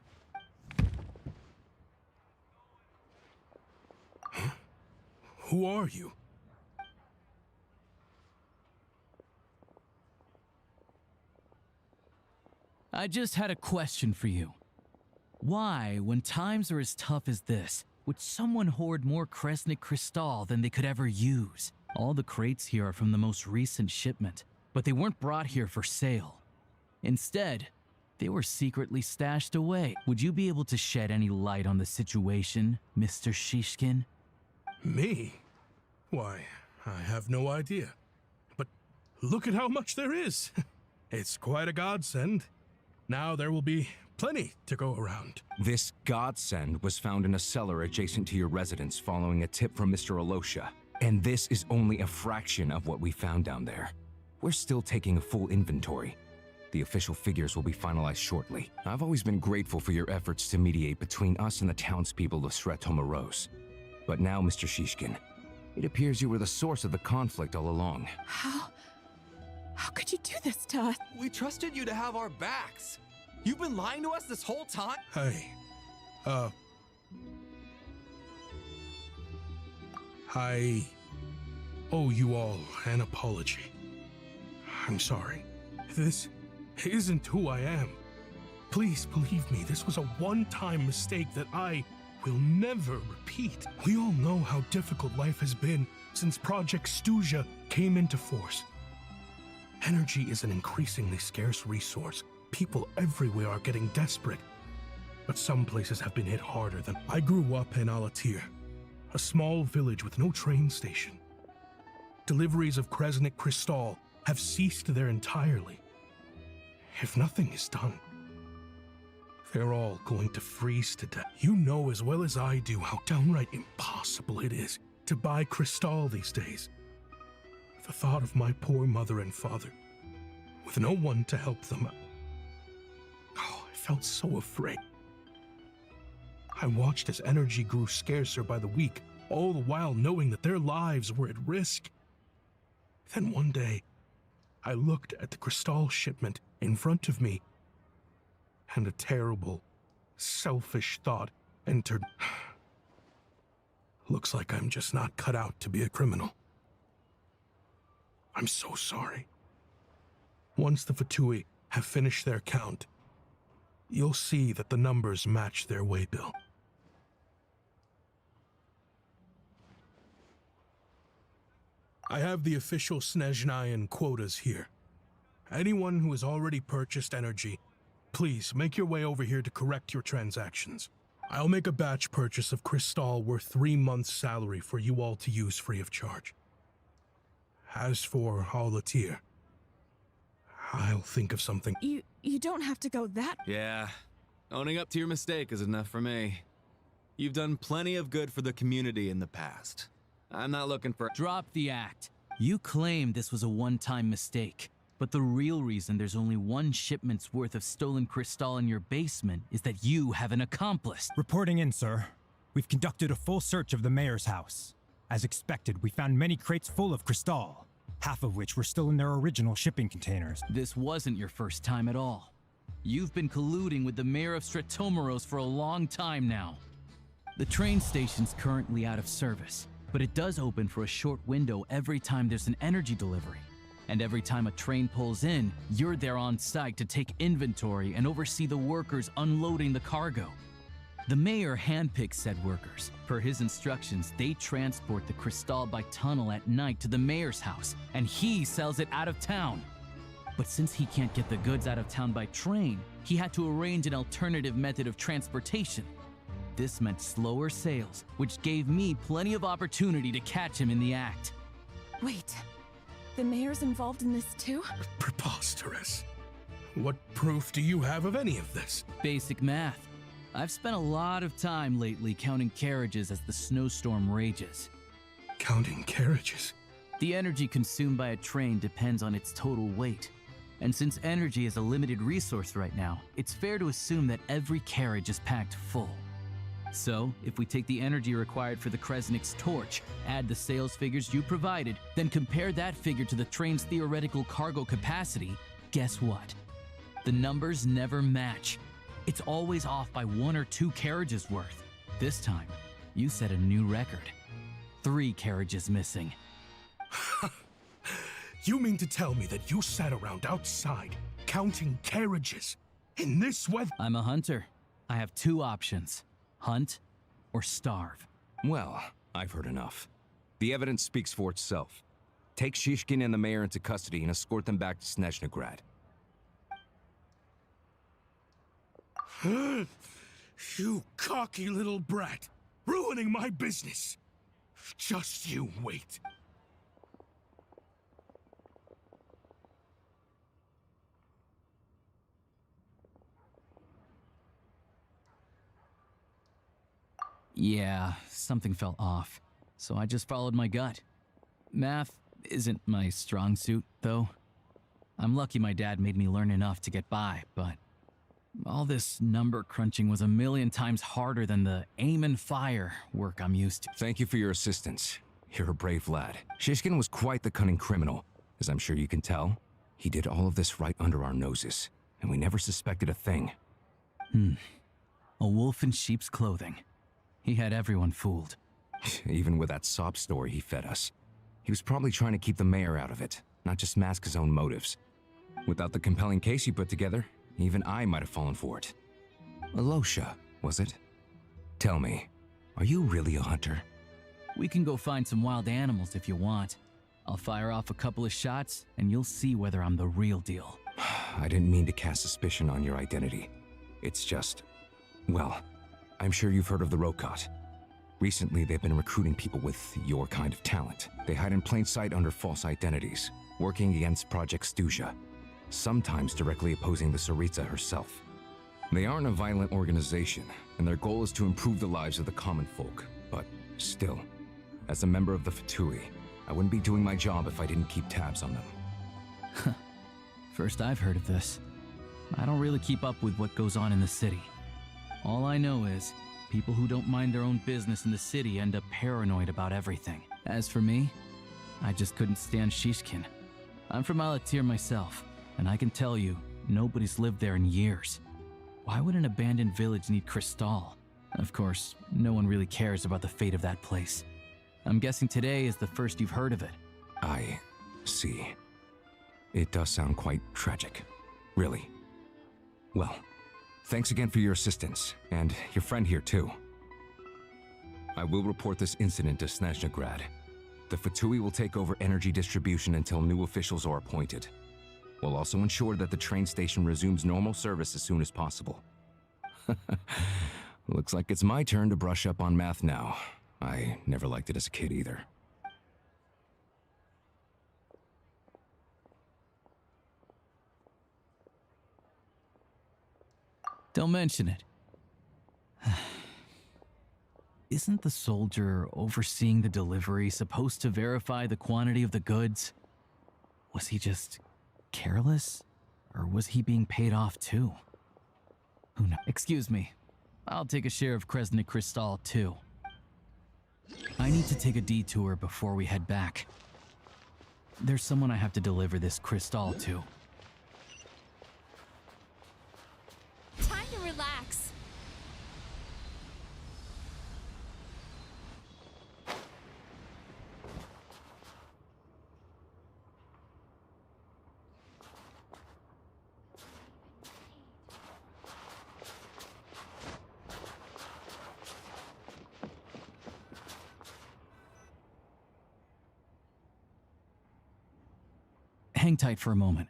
Huh? Who are you? I just had a question for you. Why, when times are as tough as this, would someone hoard more Kresnik Crystal than they could ever use? All the crates here are from the most recent shipment, but they weren't brought here for sale. Instead, they were secretly stashed away. Would you be able to shed any light on the situation, Mr. Shishkin? Me? Why, I have no idea. But look at how much there is. It's quite a godsend. Now there will be plenty to go around. This godsend was found in a cellar adjacent to your residence following a tip from Mr. Alosha. And this is only a fraction of what we found down there. We're still taking a full inventory. The official figures will be finalized shortly. I've always been grateful for your efforts to mediate between us and the townspeople of Sretomaros. But now, Mr. Shishkin, it appears you were the source of the conflict all along. How could you do this to us? We trusted you to have our backs. You've been lying to us this whole time? Hey, I owe you all an apology. I'm sorry. This isn't who I am. Please believe me, this was a one-time mistake that I will never repeat. We all know how difficult life has been since Project Snezhnaya came into force. Energy is an increasingly scarce resource. People everywhere are getting desperate. But some places have been hit harder than... I grew up in Alatir, a small village with no train station. Deliveries of Kresnik Crystal have ceased there entirely. If nothing is done, they're all going to freeze to death. You know as well as I do how downright impossible it is to buy Crystal these days. The thought of my poor mother and father, with no one to help them, I felt so afraid. I watched as energy grew scarcer by the week, all the while knowing that their lives were at risk. Then one day, I looked at the Crystal shipment in front of me, and a terrible, selfish thought entered. Looks like I'm just not cut out to be a criminal. I'm so sorry. Once the Fatui have finished their count, you'll see that the numbers match their waybill. I have the official Snezhnayan quotas here. Anyone who has already purchased energy, please make your way over here to correct your transactions. I'll make a batch purchase of Crystal worth 3 months' salary for you all to use free of charge. As for Alatir, I'll think of something. You don't have to go that... Yeah, owning up to your mistake is enough for me. You've done plenty of good for the community in the past. I'm not looking for— Drop the act. You claim this was a one-time mistake, but the real reason there's only one shipment's worth of stolen crystal in your basement is that you have an accomplice. Reporting in, sir. We've conducted a full search of the mayor's house. As expected, we found many crates full of crystal, half of which were still in their original shipping containers. This wasn't your first time at all. You've been colluding with the mayor of Stratomeros for a long time now. The train station's currently out of service, but it does open for a short window every time there's an energy delivery. And every time a train pulls in, you're there on site to take inventory and oversee the workers unloading the cargo. The mayor handpicks said workers. Per his instructions, they transport the crystal by tunnel at night to the mayor's house, and he sells it out of town. But since he can't get the goods out of town by train, he had to arrange an alternative method of transportation. This meant slower sales, which gave me plenty of opportunity to catch him in the act. Wait, the mayor's involved in this too? Preposterous. What proof do you have of any of this? Basic math. I've spent a lot of time lately counting carriages as the snowstorm rages. Counting carriages? The energy consumed by a train depends on its total weight. And since energy is a limited resource right now, it's fair to assume that every carriage is packed full. So, if we take the energy required for the Kresnik's torch, add the sales figures you provided, then compare that figure to the train's theoretical cargo capacity, guess what? The numbers never match. It's always off by 1 or 2 carriages worth. This time, you set a new record. 3 carriages missing. You mean to tell me that you sat around outside, counting carriages, in this weather? I'm a hunter. I have 2 options. Hunt or starve. Well, I've heard enough. The evidence speaks for itself. Take Shishkin and the mayor into custody and escort them back to Snezhnaya. You cocky little brat, ruining my business. Just you wait. Yeah, something felt off, so I just followed my gut. Math isn't my strong suit, though. I'm lucky my dad made me learn enough to get by, but all this number crunching was a million times harder than the aim and fire work I'm used to. Thank you for your assistance. You're a brave lad. Shishkin was quite the cunning criminal, as I'm sure you can tell. He did all of this right under our noses, and we never suspected a thing. A wolf in sheep's clothing. He had everyone fooled. Even with that sob story he fed us. He was probably trying to keep the mayor out of it, not just mask his own motives. Without the compelling case he put together, even I might have fallen for it. Alosha, was it? Tell me, are you really a hunter? We can go find some wild animals if you want. I'll fire off a couple of shots, and you'll see whether I'm the real deal. I didn't mean to cast suspicion on your identity. It's just, well, I'm sure you've heard of the Rokot. Recently, they've been recruiting people with your kind of talent. They hide in plain sight under false identities, working against Project Snezhnaya, sometimes directly opposing the Tsaritsa herself. They aren't a violent organization, and their goal is to improve the lives of the common folk. But still, as a member of the Fatui, I wouldn't be doing my job if I didn't keep tabs on them. First I've heard of this. I don't really keep up with what goes on in the city. All I know is, people who don't mind their own business in the city end up paranoid about everything. As for me, I just couldn't stand Shishkin. I'm from Alatir myself, and I can tell you, nobody's lived there in years. Why would an abandoned village need crystal? Of course, no one really cares about the fate of that place. I'm guessing today is the first you've heard of it. I see. It does sound quite tragic. Really. Well, thanks again for your assistance, and your friend here too. I will report this incident to Snezhnaya. The Fatui will take over energy distribution until new officials are appointed. We'll also ensure that the train station resumes normal service as soon as possible. Looks like it's my turn to brush up on math now. I never liked it as a kid either. Don't mention it. Isn't the soldier overseeing the delivery supposed to verify the quantity of the goods? Was he just careless? Or was he being paid off too? Who knows? Excuse me. I'll take a share of Kresnik Kristall too. I need to take a detour before we head back. There's someone I have to deliver this crystal to. Time to relax. Hang tight for a moment.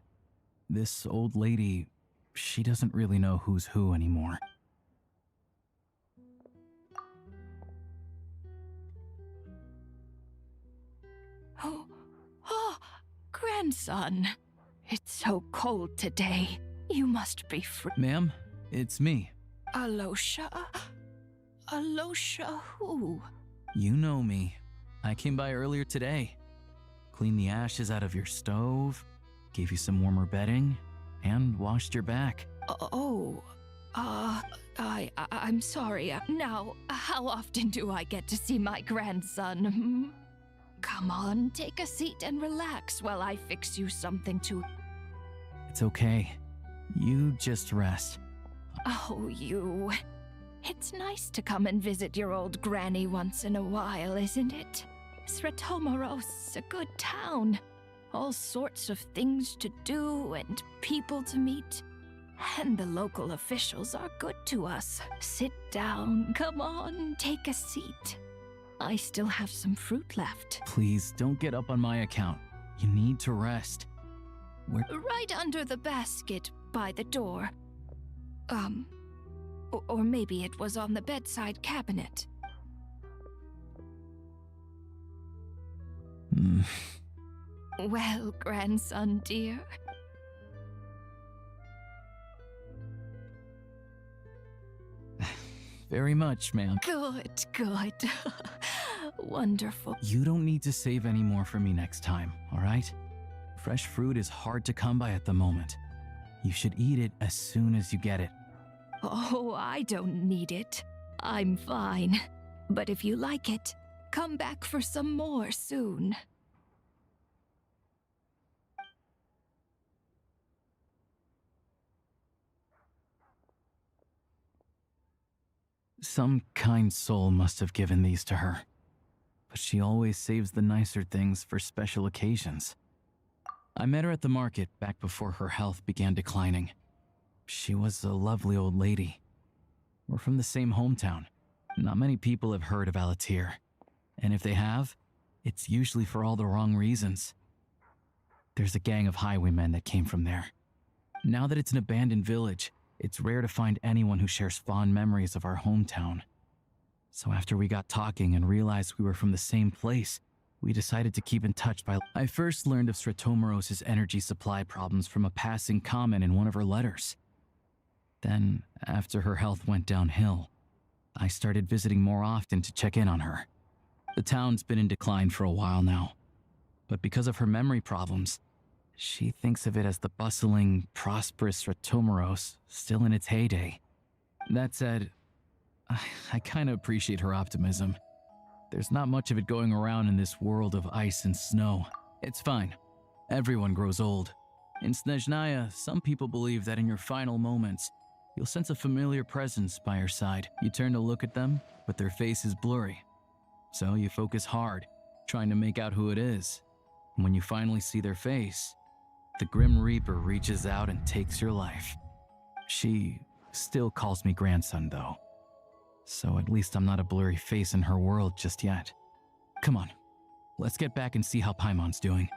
This old lady, she doesn't really know who's who anymore. Oh, grandson. It's so cold today. You must be free. Ma'am, it's me. Alosha? Alosha who? You know me. I came by earlier today. Cleaned the ashes out of your stove, gave you some warmer bedding, and washed your back. I'm sorry. Now, how often do I get to see my grandson? Hmm? Come on, take a seat and relax while I fix you something to... It's okay. You just rest. Oh, you. It's nice to come and visit your old granny once in a while, isn't it? Sretomoros, a good town. All sorts of things to do and people to meet. And the local officials are good to us. Sit down, come on, take a seat. I still have some fruit left. Please, don't get up on my account. You need to rest. Right under the basket by the door. Or maybe it was on the bedside cabinet. Well, grandson dear. Very much, ma'am. Good, good. Wonderful. You don't need to save any more for me next time, all right? Fresh fruit is hard to come by at the moment. You should eat it as soon as you get it. Oh, I don't need it. I'm fine. But if you like it, come back for some more soon. Some kind soul must have given these to her. But she always saves the nicer things for special occasions. I met her at the market back before her health began declining. She was a lovely old lady. We're from the same hometown. Not many people have heard of Alatir. And if they have, it's usually for all the wrong reasons. There's a gang of highwaymen that came from there. Now that it's an abandoned village, it's rare to find anyone who shares fond memories of our hometown. So after we got talking and realized we were from the same place, we decided to keep in touch by... I first learned of Sretomoros' energy supply problems from a passing comment in one of her letters. Then, after her health went downhill, I started visiting more often to check in on her. The town's been in decline for a while now, but because of her memory problems, she thinks of it as the bustling, prosperous Sretomoros still in its heyday. That said, I kinda appreciate her optimism. There's not much of it going around in this world of ice and snow. It's fine. Everyone grows old. In Snezhnaya, some people believe that in your final moments, you'll sense a familiar presence by your side. You turn to look at them, but their face is blurry. So you focus hard, trying to make out who it is. And when you finally see their face, the Grim Reaper reaches out and takes your life. She still calls me grandson, though. So at least I'm not a blurry face in her world just yet. Come on, let's get back and see how Paimon's doing.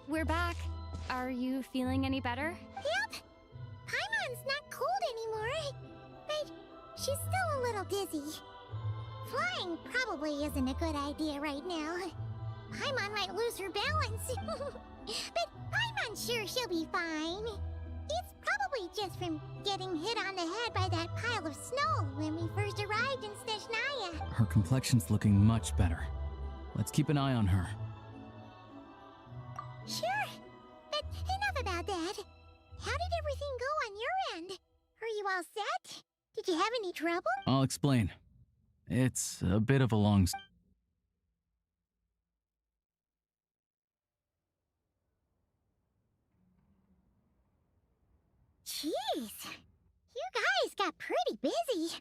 we're back. Are you feeling any better? Yep. Paimon's not cold anymore, but she's still a little dizzy. Flying probably isn't a good idea right now. Paimon might lose her balance. But Paimon's sure she'll be fine. It's probably just from getting hit on the head by that pile of snow when we first arrived in Snezhnaya. Her complexion's looking much better. Let's keep an eye on her. Sure. But enough about that. How did everything go on your end? Are you all set? Did you have any trouble? I'll explain. It's a bit of a long... Jeez. You guys got pretty busy.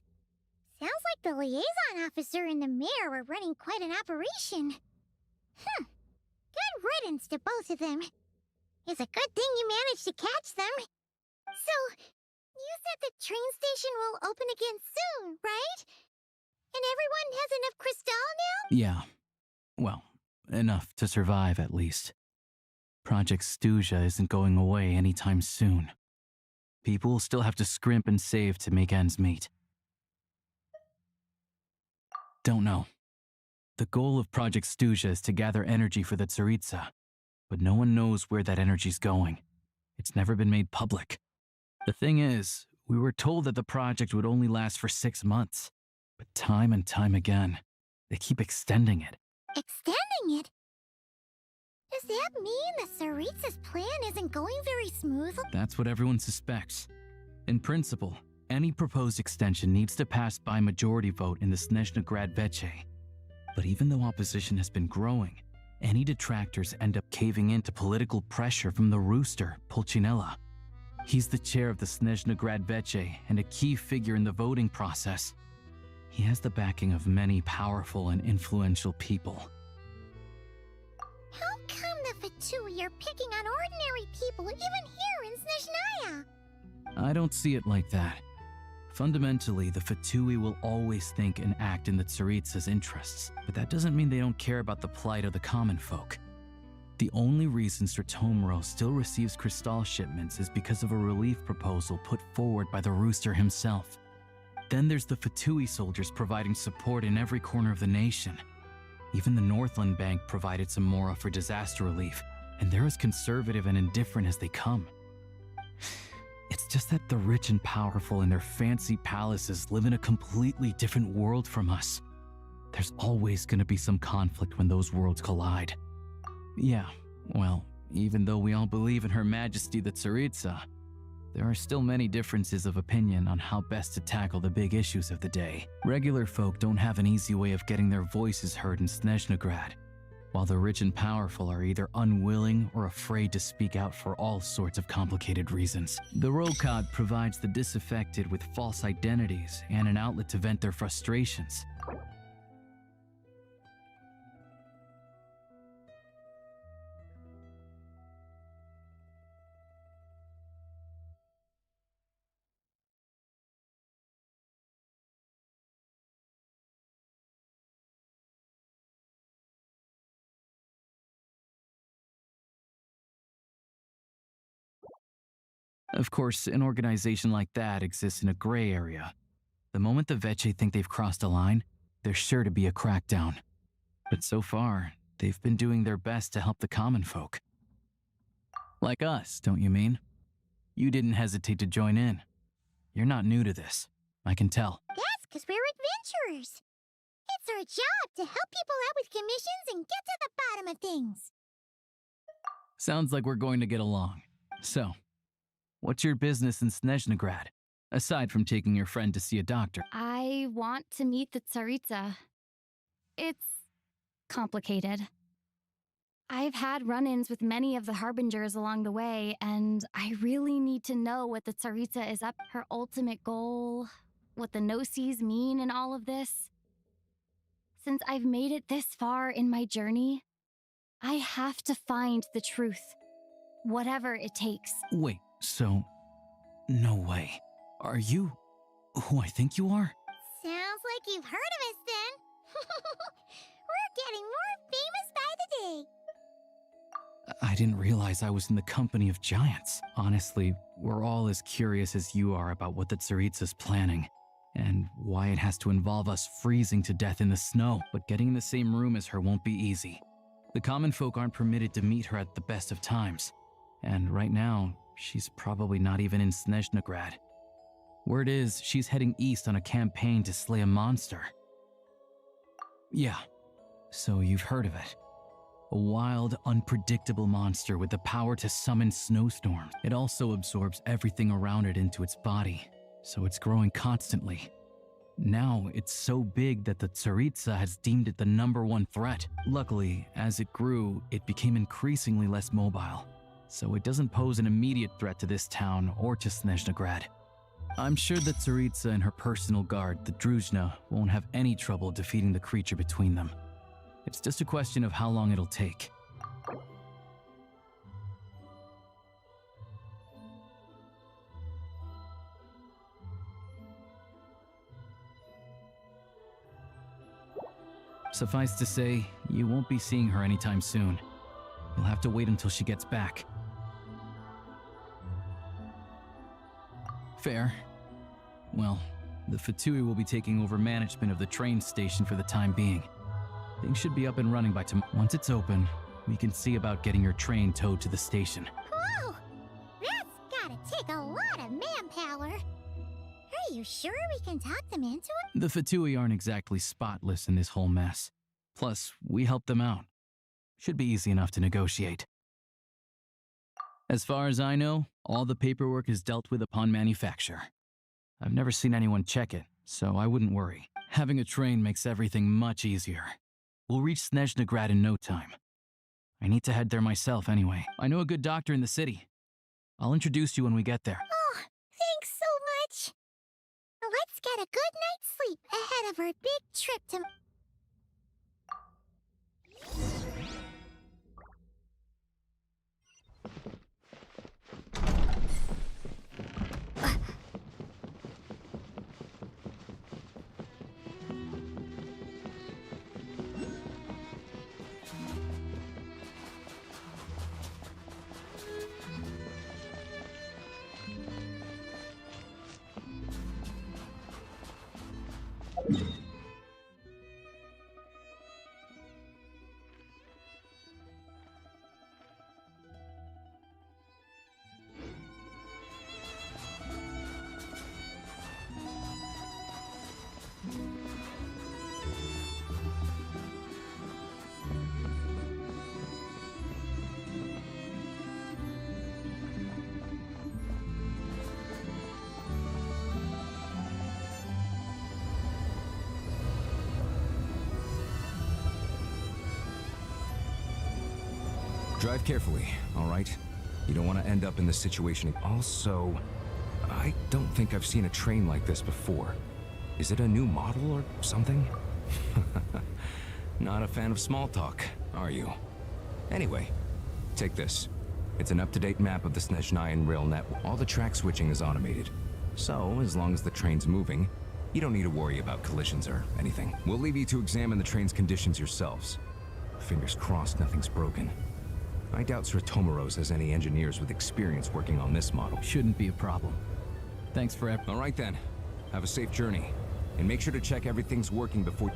Sounds like the liaison officer and the mayor were running quite an operation. Good riddance to both of them. It's a good thing you managed to catch them. So, you said the train station will open again soon, right? And everyone has enough crystal now? Yeah. Well, enough to survive at least. Project Snezhnaya isn't going away anytime soon. People will still have to scrimp and save to make ends meet. Don't know. The goal of Project Snezhnaya is to gather energy for the Tsaritsa, but no one knows where that energy's going. It's never been made public. The thing is, we were told that the project would only last for 6 months, but time and time again, they keep extending it. Extending it? Does that mean the Tsaritsa's plan isn't going very smoothly? That's what everyone suspects. In principle, any proposed extension needs to pass by majority vote in the Snezhnaya Veche. But even though opposition has been growing, any detractors end up caving in to political pressure from the rooster, Pulcinella. He's the chair of the Snezhnaya Veche and a key figure in the voting process. He has the backing of many powerful and influential people. How come the Fatui are picking on ordinary people even here in Snezhnaya? I don't see it like that. Fundamentally, the Fatui will always think and act in the Tsaritsa's interests, but that doesn't mean they don't care about the plight of the common folk. The only reason Sratomro still receives crystal shipments is because of a relief proposal put forward by the rooster himself. Then there's the Fatui soldiers providing support in every corner of the nation. Even the Northland Bank provided some mora for disaster relief, and they're as conservative and indifferent as they come. It's just that the rich and powerful in their fancy palaces live in a completely different world from us. There's always going to be some conflict when those worlds collide. Yeah, well, even though we all believe in Her Majesty the Tsaritsa, there are still many differences of opinion on how best to tackle the big issues of the day. Regular folk don't have an easy way of getting their voices heard in Snezhnaya, while the rich and powerful are either unwilling or afraid to speak out for all sorts of complicated reasons. The Rokad provides the disaffected with false identities and an outlet to vent their frustrations. Of course, an organization like that exists in a gray area. The moment the Veche think they've crossed a line, there's sure to be a crackdown. But so far, they've been doing their best to help the common folk. Like us, don't you mean? You didn't hesitate to join in. You're not new to this, I can tell. That's because we're adventurers. It's our job to help people out with commissions and get to the bottom of things. Sounds like we're going to get along. So, what's your business in Snezhnaya, aside from taking your friend to see a doctor? I want to meet the Tsaritsa. It's complicated. I've had run-ins with many of the Harbingers along the way, and I really need to know what the Tsaritsa is up, her ultimate goal, what the Gnosis mean in all of this. Since I've made it this far in my journey, I have to find the truth, whatever it takes. Wait, so... no way. Are you who I think you are? Sounds like you've heard of us then. We're getting more famous by the day. I I didn't realize I was in the company of giants. Honestly, we're all as curious as you are about what the Tsaritsa's planning, and why it has to involve us freezing to death in the snow. But getting in the same room as her won't be easy. The common folk aren't permitted to meet her at the best of times, and right now, she's probably not even in Snezhnagrad. Word is, she's heading east on a campaign to slay a monster. Yeah, so you've heard of it. A wild, unpredictable monster with the power to summon snowstorms. It also absorbs everything around it into its body, so it's growing constantly. Now, it's so big that the Tsaritsa has deemed it the #1 threat. Luckily, as it grew, it became increasingly less mobile, so it doesn't pose an immediate threat to this town or to Snezhnagrad. I'm sure the Tsaritsa and her personal guard, the Druzhna, won't have any trouble defeating the creature between them. It's just a question of how long it'll take. Suffice to say, you won't be seeing her anytime soon. You'll have to wait until she gets back. Fair. Well, the Fatui will be taking over management of the train station for the time being. Things should be up and running by tomorrow. Once it's open, we can see about getting your train towed to the station. Whoa! That's gotta take a lot of manpower. Are you sure we can talk them into it? The Fatui aren't exactly spotless in this whole mess. Plus, we helped them out. Should be easy enough to negotiate. As far as I know, all the paperwork is dealt with upon manufacture. I've never seen anyone check it, so I wouldn't worry. Having a train makes everything much easier. We'll reach Snezhnagrad in no time. I need to head there myself anyway. I know a good doctor in the city. I'll introduce you when we get there. Oh, thanks so much. Let's get a good night's sleep ahead of our big trip to... Drive carefully, all right? You don't want to end up in this situation. Also, I don't think I've seen a train like this before. Is it a new model or something? Not a fan of small talk, are you? Anyway, take this. It's an up-to-date map of the Snezhnayan rail network. All the track switching is automated. So, as long as the train's moving, you don't need to worry about collisions or anything. We'll leave you to examine the train's conditions yourselves. Fingers crossed nothing's broken. I doubt Sratomaros has any engineers with experience working on this model. Shouldn't be a problem. Thanks for All right then. Have a safe journey. And make sure to check everything's working before...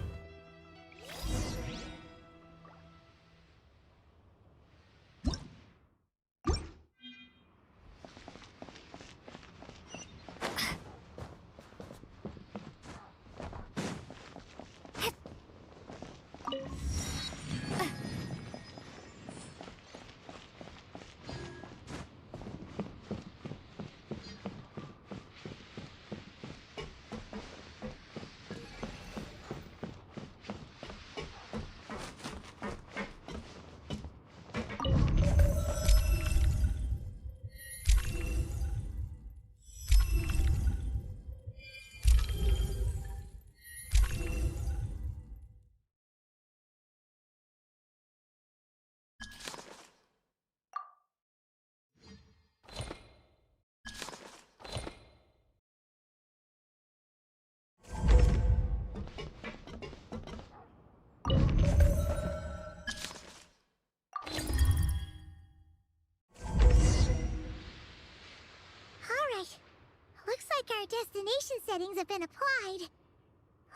destination settings have been applied.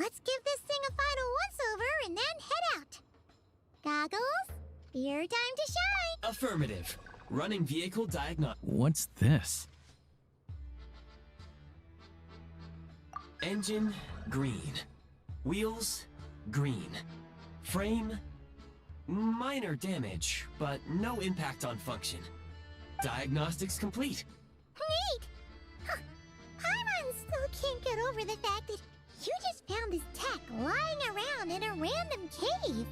Let's give this thing a final once-over and then head out. Goggles, your time to shine! Affirmative. Running vehicle diagnostic. What's this? Engine, green. Wheels, green. Frame, minor damage, but no impact on function. Diagnostics complete. Neat! Huh. Paimon still can't get over the fact that you just found this tech lying around in a random cave.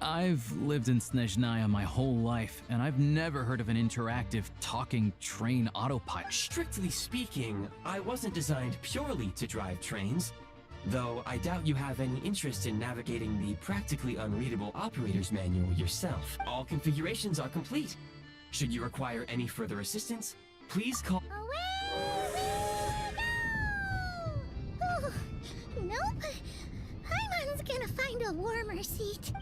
I've lived in Snezhnaya my whole life, and I've never heard of an interactive, talking train autopilot. Strictly speaking, I wasn't designed purely to drive trains, though I doubt you have any interest in navigating the practically unreadable operator's manual yourself. All configurations are complete. Should you require any further assistance, please call— Oh, nope. Paimon's gonna find a warmer seat.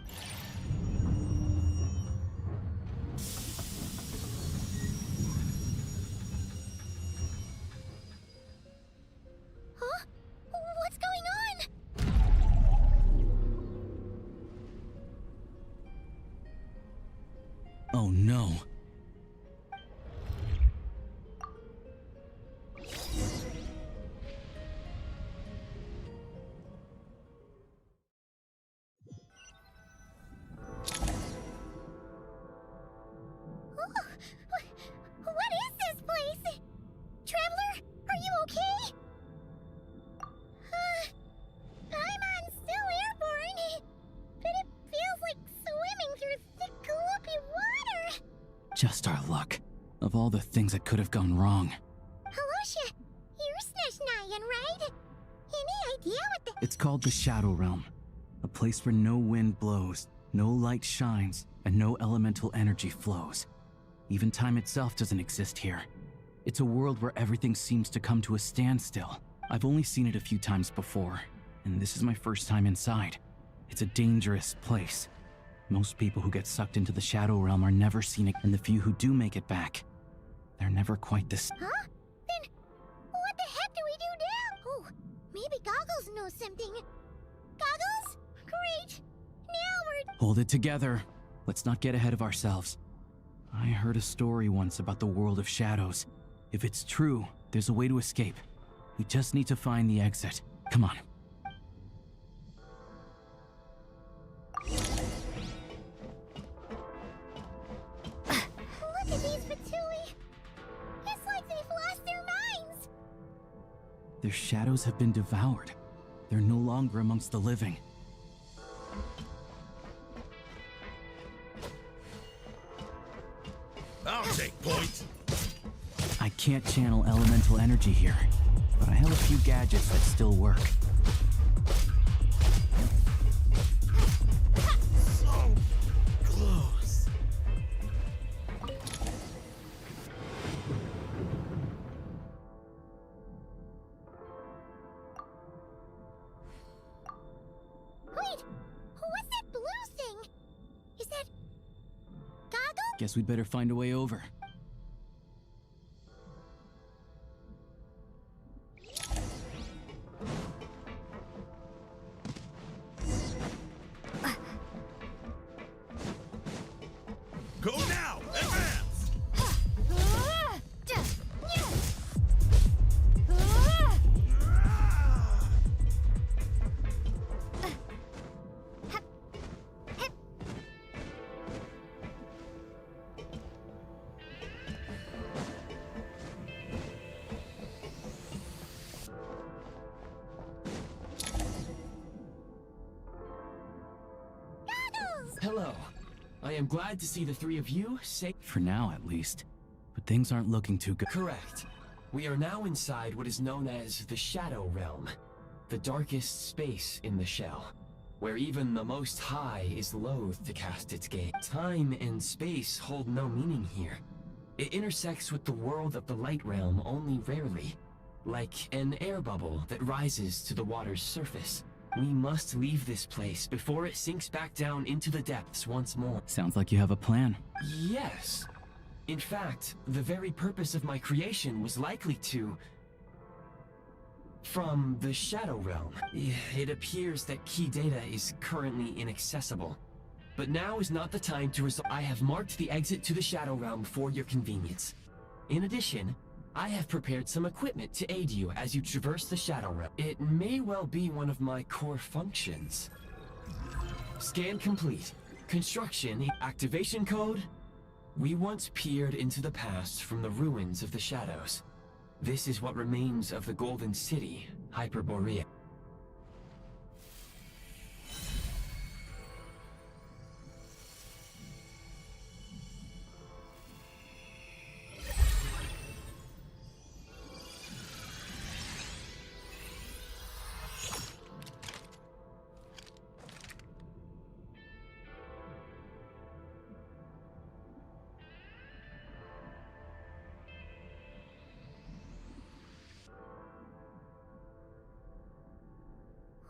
Huh? What's going on? Oh no. What is this place? Traveler, are you okay? Paimon's still airborne, but it feels like swimming through thick, gloopy water. Just our luck. Of all the things that could have gone wrong. Halosha, you're Snezhnayan, right? Any idea what the— It's called the Shadow Realm. A place where no wind blows, no light shines, and no elemental energy flows. Even time itself doesn't exist here. It's a world where everything seems to come to a standstill. I've only seen it a few times before, and this is my first time inside. It's a dangerous place. Most people who get sucked into the Shadow Realm are never seen again, and the few who do make it back, they're never quite the same. Huh? Then what the heck do we do now? Oh, maybe Goggles knows something. Goggles? Great! Now we're— Hold it together. Let's not get ahead of ourselves. I heard a story once about the world of shadows. If it's true, there's a way to escape. We just need to find the exit. Come on. Look at these Fatui! It's like they've lost their minds! Their shadows have been devoured. They're no longer amongst the living. I'll take point. I can't channel elemental energy here, but I have a few gadgets that still work. So close. Wait! What's that blue thing? Is that Goggles? Guess we'd better find a way over. Go now! Advance! Hello. I am glad to see the three of you safe. For now, at least. But things aren't looking too good. Correct. We are now inside what is known as the Shadow Realm, the darkest space in the shell, where even the Most High is loath to cast its gaze. Time and space hold no meaning here. It intersects with the world of the Light Realm only rarely, like an air bubble that rises to the water's surface. We must leave this place before it sinks back down into the depths once more. Sounds like you have a plan. Yes. In fact, the very purpose of my creation was likely to... from the Shadow Realm. It appears that key data is currently inaccessible. But now is not the time to I have marked the exit to the Shadow Realm for your convenience. In addition, I have prepared some equipment to aid you as you traverse the Shadow Realm. It may well be one of my core functions. Scan complete. Construction activation code. We once peered into the past from the ruins of the shadows. This is what remains of the Golden City, Hyperborea.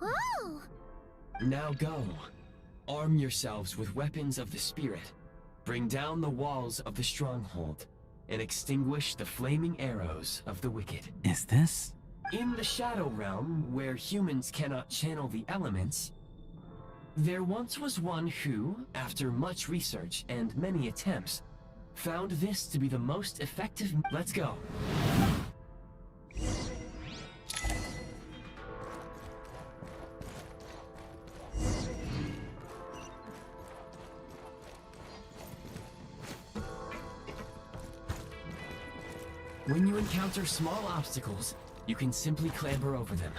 Whoa! Now go. Arm yourselves with weapons of the spirit. Bring down the walls of the stronghold and extinguish the flaming arrows of the wicked. Is this? In the Shadow Realm, where humans cannot channel the elements, there once was one who, after much research and many attempts, found this to be the most effective. Let's go. When you encounter small obstacles, you can simply clamber over them.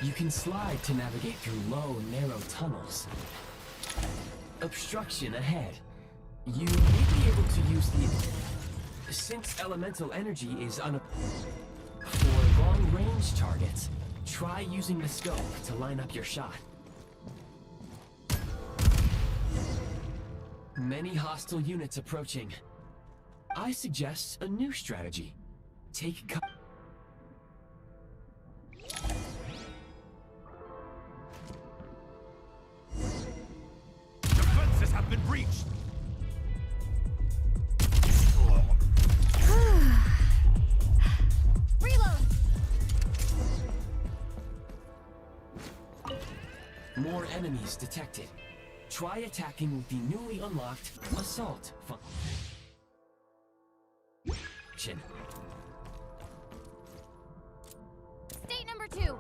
You can slide to navigate through low, narrow tunnels. Obstruction ahead. You may be able to use the... Since elemental energy is for long-range targets, try using the scope to line up your shot. Many hostile units approaching. I suggest a new strategy. Take cover. Defenses have been breached. Reload! More enemies detected. Try attacking with the newly unlocked assault function. State number 2.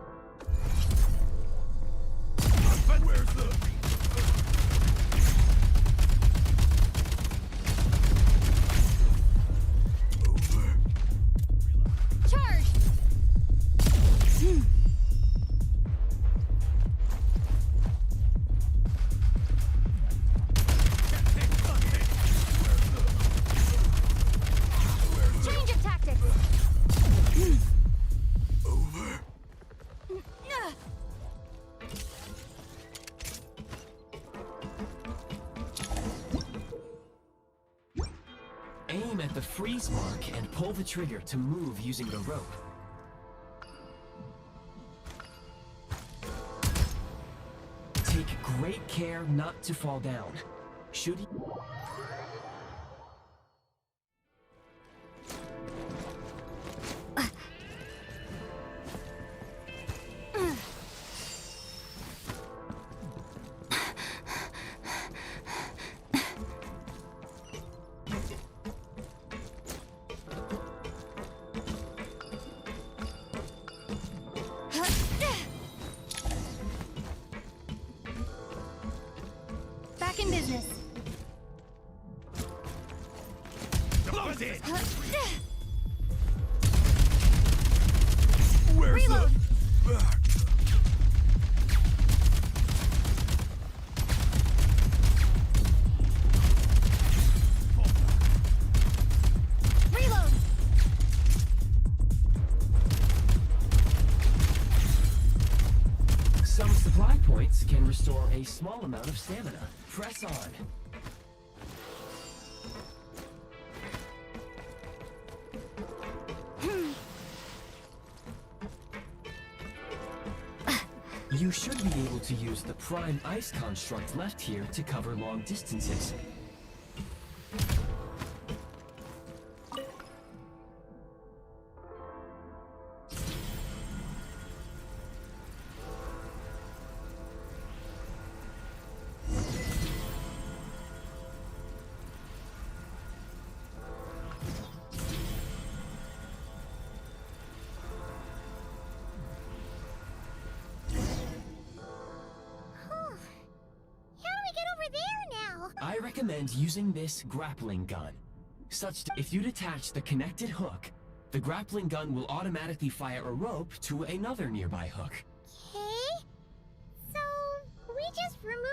Where's the... Charge! Change of tactics! Over. Aim at the freeze mark and pull the trigger to move using the rope. Take great care not to fall down. Should you... Back in business. Close it. Reload! Reload! Some supply points can restore a small amount of stamina. Press on. You should be able to use the prime ice construct left here to cover long distances. I recommend using this grappling gun. Such that if you detach the connected hook, the grappling gun will automatically fire a rope to another nearby hook. Okay. So, we just remove...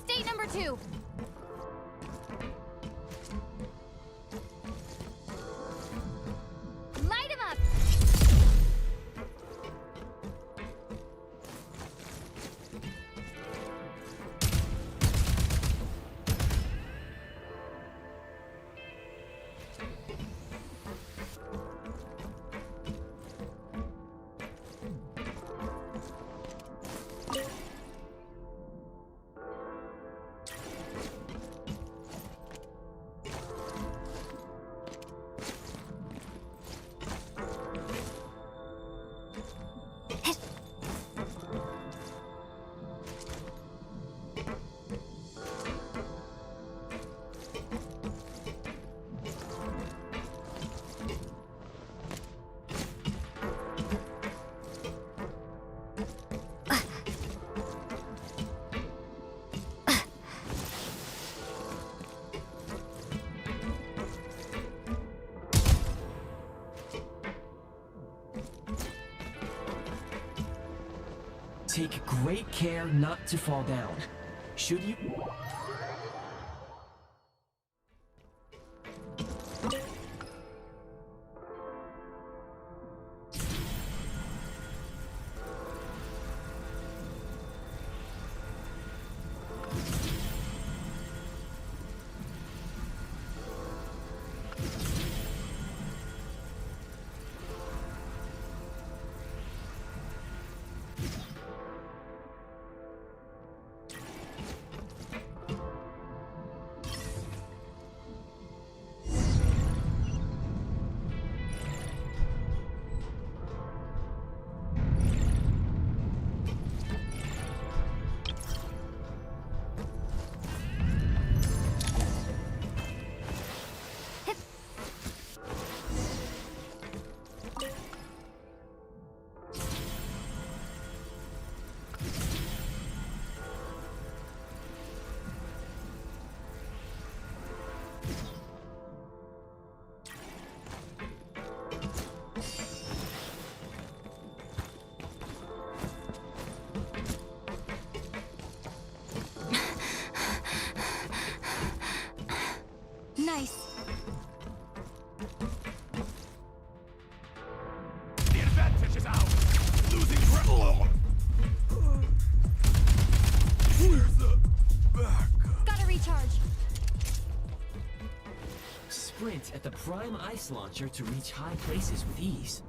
State number 2. Light him up! Take great care not to fall down. Should you... Nice. The advantage is out. Losing grip. Where's the back? Gotta recharge. Sprint at the prime ice launcher to reach high places with ease.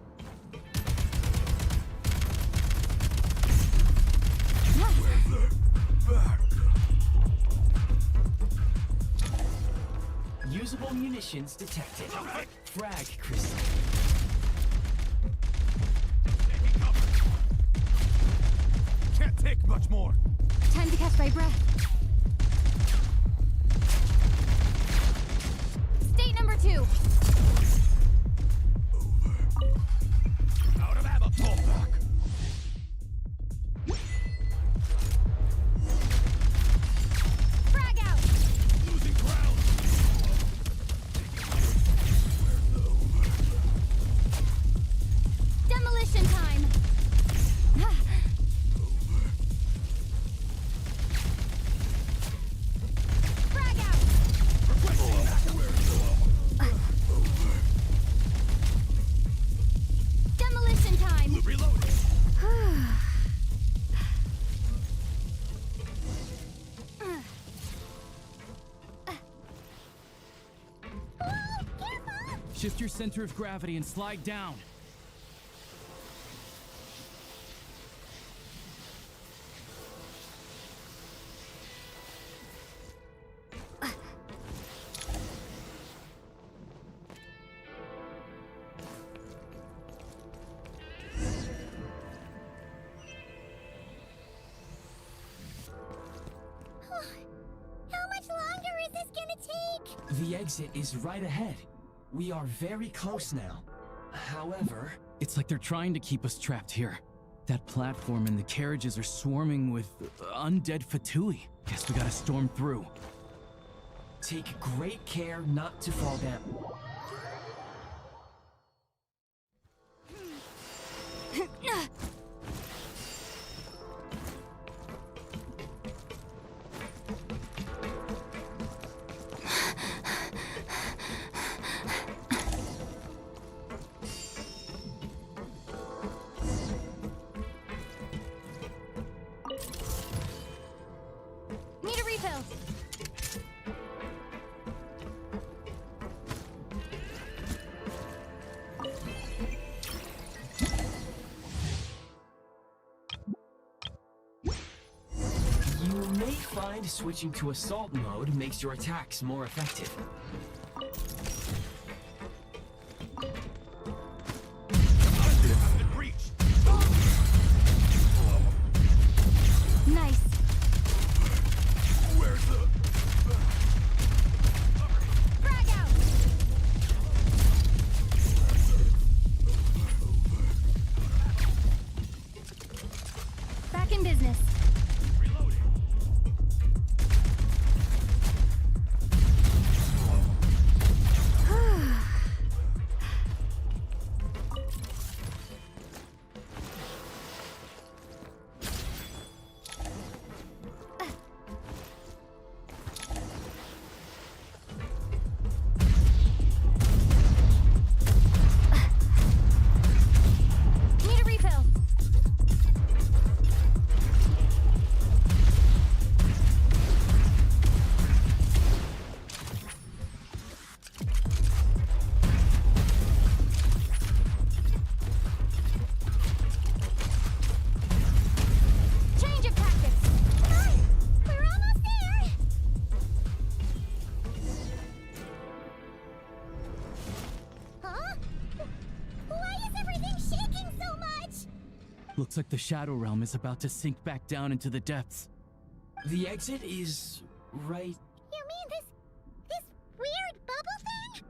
Where's the back? Usable munitions detected. Frag crystal. Can't take much more. Time to catch my breath. State number 2. Out of ammo. Pull back. Frag out. Shift your center of gravity and slide down. How much longer is this gonna take? The exit is right ahead. We are very close now. However... It's like they're trying to keep us trapped here. That platform and the carriages are swarming with undead Fatui. Guess we gotta storm through. Take great care not to fall down. Need a refill. You may find switching to assault mode makes your attacks more effective. Nice. Where's the... Frag out. Back in business. Need a refill. Change of tactics. Come on! We're almost there! Huh? Why is everything shaking so much? Looks like the Shadow Realm is about to sink back down into the depths. The exit is right... You mean this weird bubble thing?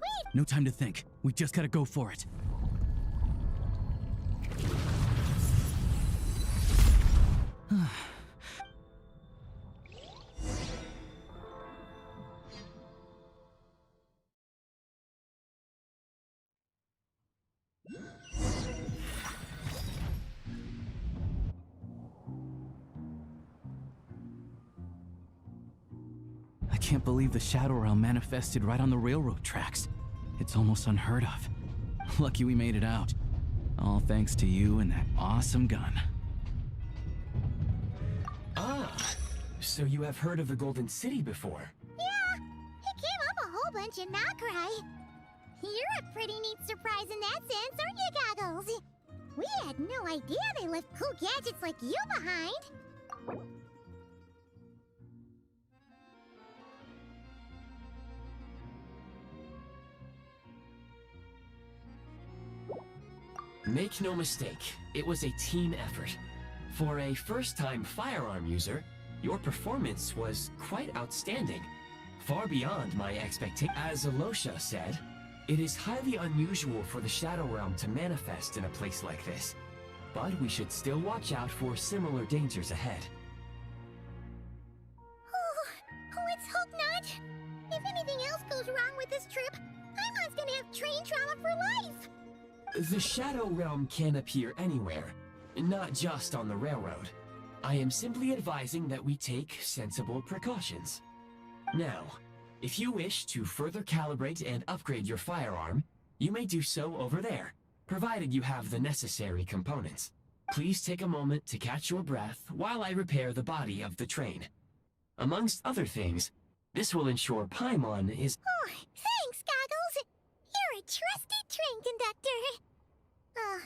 Wait, No time to think. We just gotta go for it. I can't believe the Shadow Realm manifested right on the railroad tracks. It's almost unheard of. Lucky we made it out. All thanks to you and that awesome gun. Ah, so you have heard of the Golden City before? yeah, it came up a whole bunch in Nokrai. You're a pretty neat surprise in that sense, aren't you, Goggles? We had no idea they left cool gadgets like you behind. Make no mistake, it was a team effort. For a first-time firearm user, your performance was quite outstanding, far beyond my expectations. As Alosha said, it is highly unusual for the Shadow Realm to manifest in a place like this, but we should still watch out for similar dangers ahead. Let's hope not. If anything else goes wrong with this trip, Paimon's gonna have train trauma for life. The Shadow Realm can appear anywhere, not just on the railroad. I am simply advising that we take sensible precautions. Now, if you wish to further calibrate and upgrade your firearm, you may do so over there, provided you have the necessary components. Please take a moment to catch your breath while I repair the body of the train. Amongst other things, this will ensure Paimon is... Oh, thanks, Goggles. You're trusty train conductor. Well,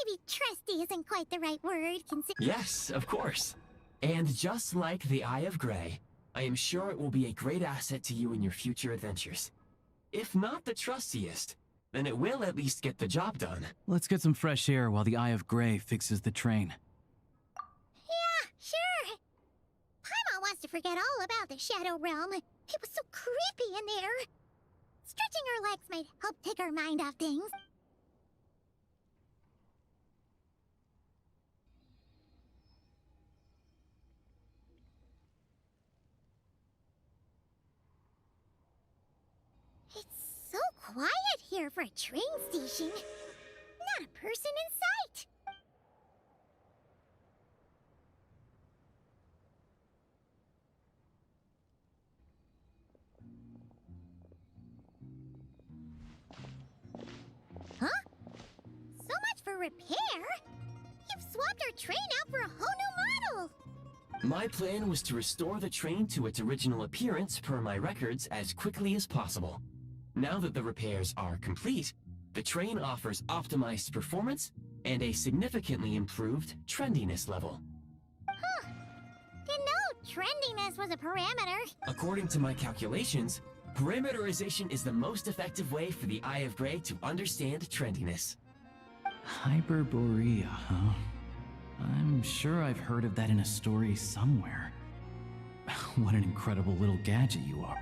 maybe trusty isn't quite the right word, Yes, of course. And just like the Eye of Grey, I am sure it will be a great asset to you in your future adventures. If not the trustiest, then it will at least get the job done. Let's get some fresh air while the Eye of Grey fixes the train. Yeah, sure. Paimon wants to forget all about the Shadow Realm. It was so creepy in there. Stretching our legs might help take our mind off things. It's so quiet here for a train station. Not a person in sight. Huh? So much for repair? You've swapped our train out for a whole new model! My plan was to restore the train to its original appearance per my records as quickly as possible. Now that the repairs are complete, the train offers optimized performance and a significantly improved trendiness level. Huh. Didn't know trendiness was a parameter. According to my calculations, parameterization is the most effective way for the Eye of Grey to understand trendiness. Hyperborea, huh? I'm sure I've heard of that in a story somewhere. What an incredible little gadget you are.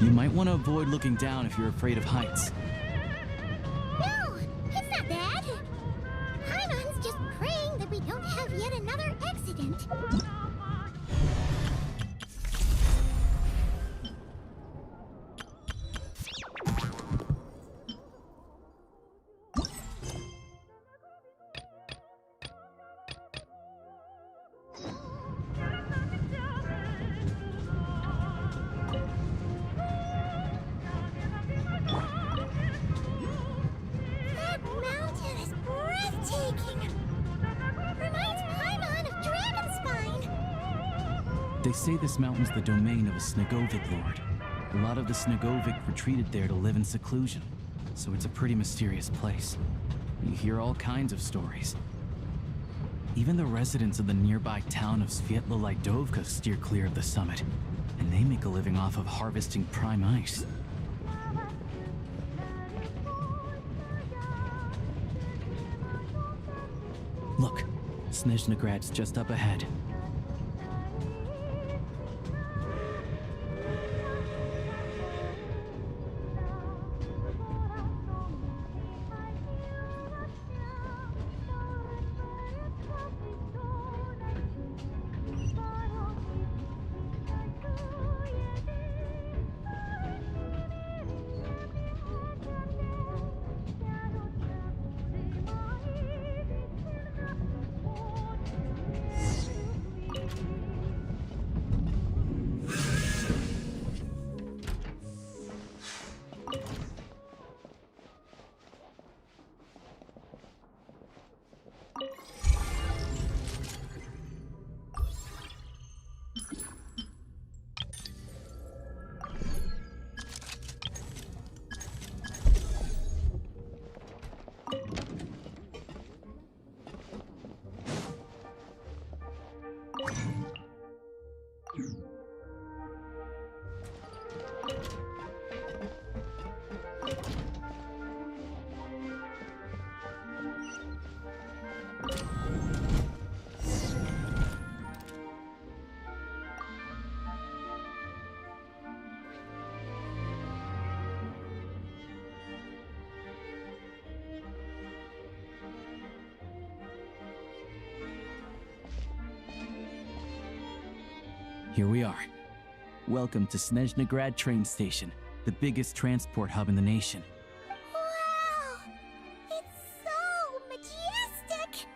You might want to avoid looking down if you're afraid of heights. No, it's not that. Paimon's just praying that we don't have yet another accident. They say this mountain's the domain of a Snegovic lord. A lot of the Snegovic retreated there to live in seclusion, so it's a pretty mysterious place. You hear all kinds of stories. Even the residents of the nearby town of Svietlo-Lidovka steer clear of the summit, and they make a living off of harvesting prime ice. Look, Snezhnagrad's just up ahead. Here we are. Welcome to Snezhnagrad train station, the biggest transport hub in the nation. Wow! It's so majestic!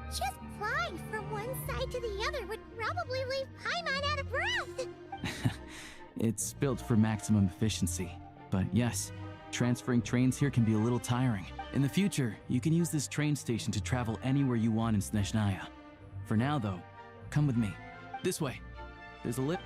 Just flying from one side to the other would probably leave Paimon out of breath! It's built for maximum efficiency, but yes, transferring trains here can be a little tiring. In the future, you can use this train station to travel anywhere you want in Snezhnaya. For now, though, come with me. This way. There's a lift.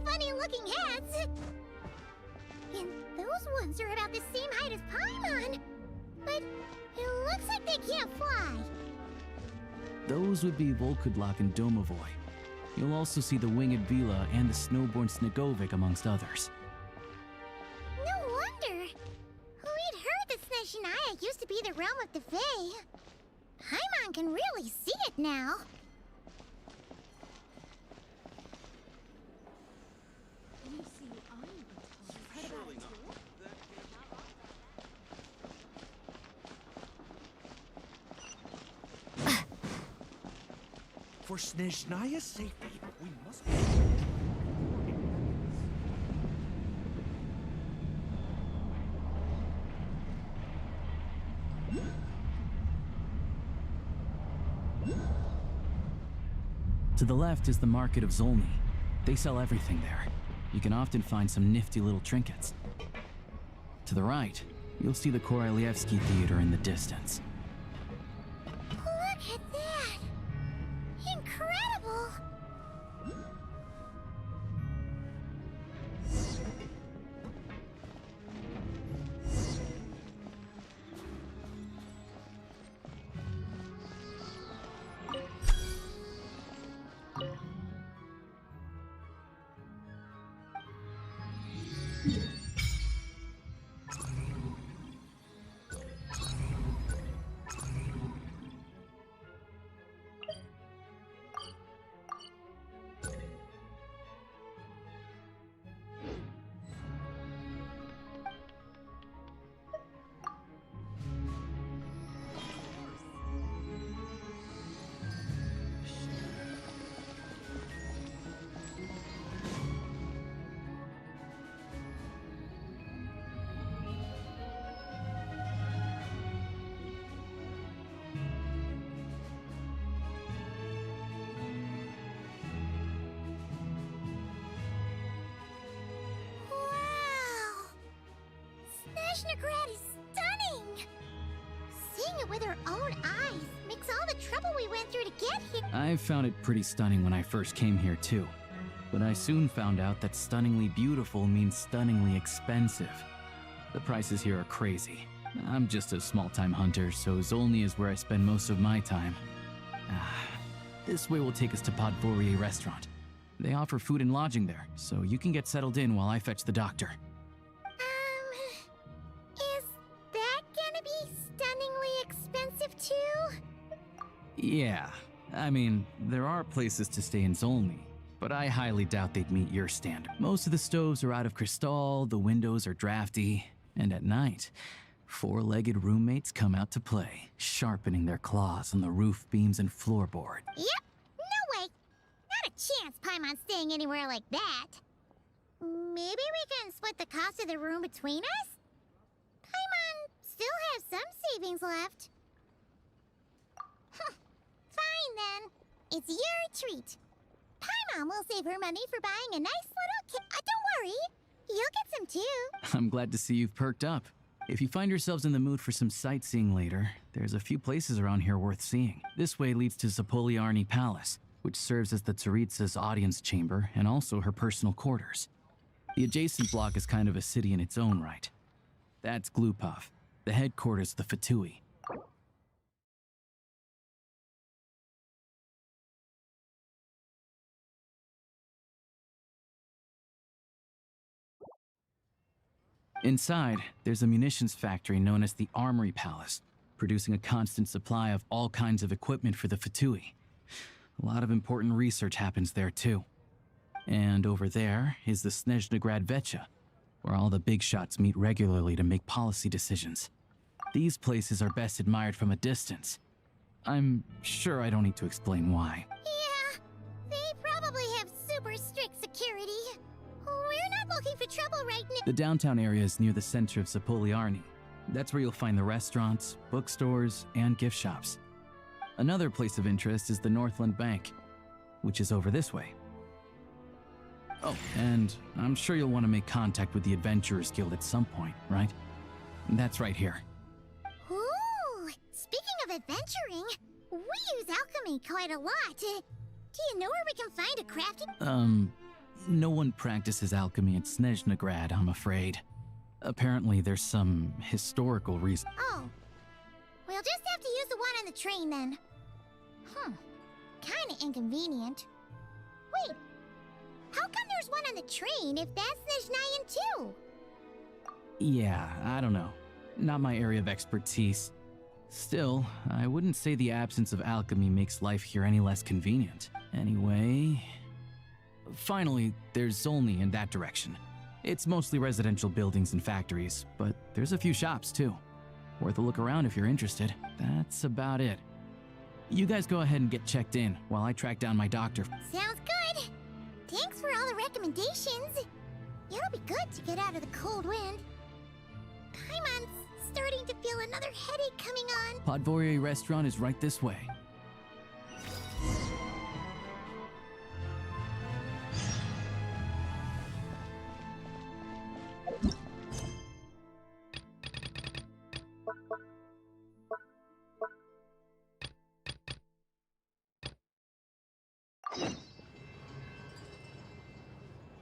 Funny-looking heads! And those ones are about the same height as Paimon! But it looks like they can't fly! Those would be Volkudlak and Domovoy. You'll also see the winged Vila and the snowborn Snegovic amongst others. No wonder! We'd heard that Snezhnaya used to be the realm of the Fae. Paimon can really see it now. For Snezhnaya's safety, we must be... To the left is the market of Zolny. They sell everything there. You can often find some nifty little trinkets. To the right, you'll see the Korolyevsky Theater in the distance. Look at that! Incredible! Snezhnaya is stunning! Seeing it with our own eyes makes all the trouble we went through to get here. I found it pretty stunning when I first came here too. But I soon found out that stunningly beautiful means stunningly expensive. The prices here are crazy. I'm just a small-time hunter, so Zolny is where I spend most of my time. This way will take us to Podvorier restaurant. They offer food and lodging there, so you can get settled in while I fetch the doctor. Is that gonna be stunningly expensive too? Yeah, I mean, there are places to stay in Zolny, but I highly doubt they'd meet your standard. Most of the stoves are out of crystal, the windows are drafty, and at night, four-legged roommates come out to play, sharpening their claws on the roof beams and floorboard. Yep, no way. Not a chance Paimon's staying anywhere like that. Maybe we can split the cost of the room between us? Paimon still has some savings left. Fine then. It's your treat. Paimon will save her money for buying a nice little don't worry. You'll get some too. I'm glad to see you've perked up. If you find yourselves in the mood for some sightseeing later, there's a few places around here worth seeing. This way leads to Zapoliarny Palace, which serves as the Tsaritsa's audience chamber and also her personal quarters. The adjacent block is kind of a city in its own right. That's Glupov, the headquarters of the Fatui. Inside, there's a munitions factory known as the Armory Palace, producing a constant supply of all kinds of equipment for the Fatui. A lot of important research happens there too. And over there is the Snezhnaya Vecha, where all the big shots meet regularly to make policy decisions. These places are best admired from a distance. I'm sure I don't need to explain why. Yeah, they probably have super strict security. We're not looking for trouble right now. The downtown area is near the center of Zapoliarny. That's where you'll find the restaurants, bookstores, and gift shops. Another place of interest is the Northland Bank, which is over this way. Oh, and I'm sure you'll want to make contact with the Adventurers Guild at some point, right? That's right here. Ooh, speaking of adventuring, we use alchemy quite a lot. Do you know where we can find a crafting? No one practices alchemy at Snezhnaya, I'm afraid. Apparently there's some historical reason. Oh, we'll just have to use the one on the train then. Kinda inconvenient. Wait, how come there's one on the train if that's Snezhnayan too? Yeah, I don't know. Not my area of expertise. Still, I wouldn't say the absence of alchemy makes life here any less convenient. Anyway... Finally, there's Zolny in that direction. It's mostly residential buildings and factories, but there's a few shops too. Worth a look around if you're interested. That's about it. You guys go ahead and get checked in while I track down my doctor. Sounds good. Thanks for all the recommendations. It'll be good to get out of the cold wind. Paimon's starting to feel another headache coming on. Podvorier restaurant is right this way.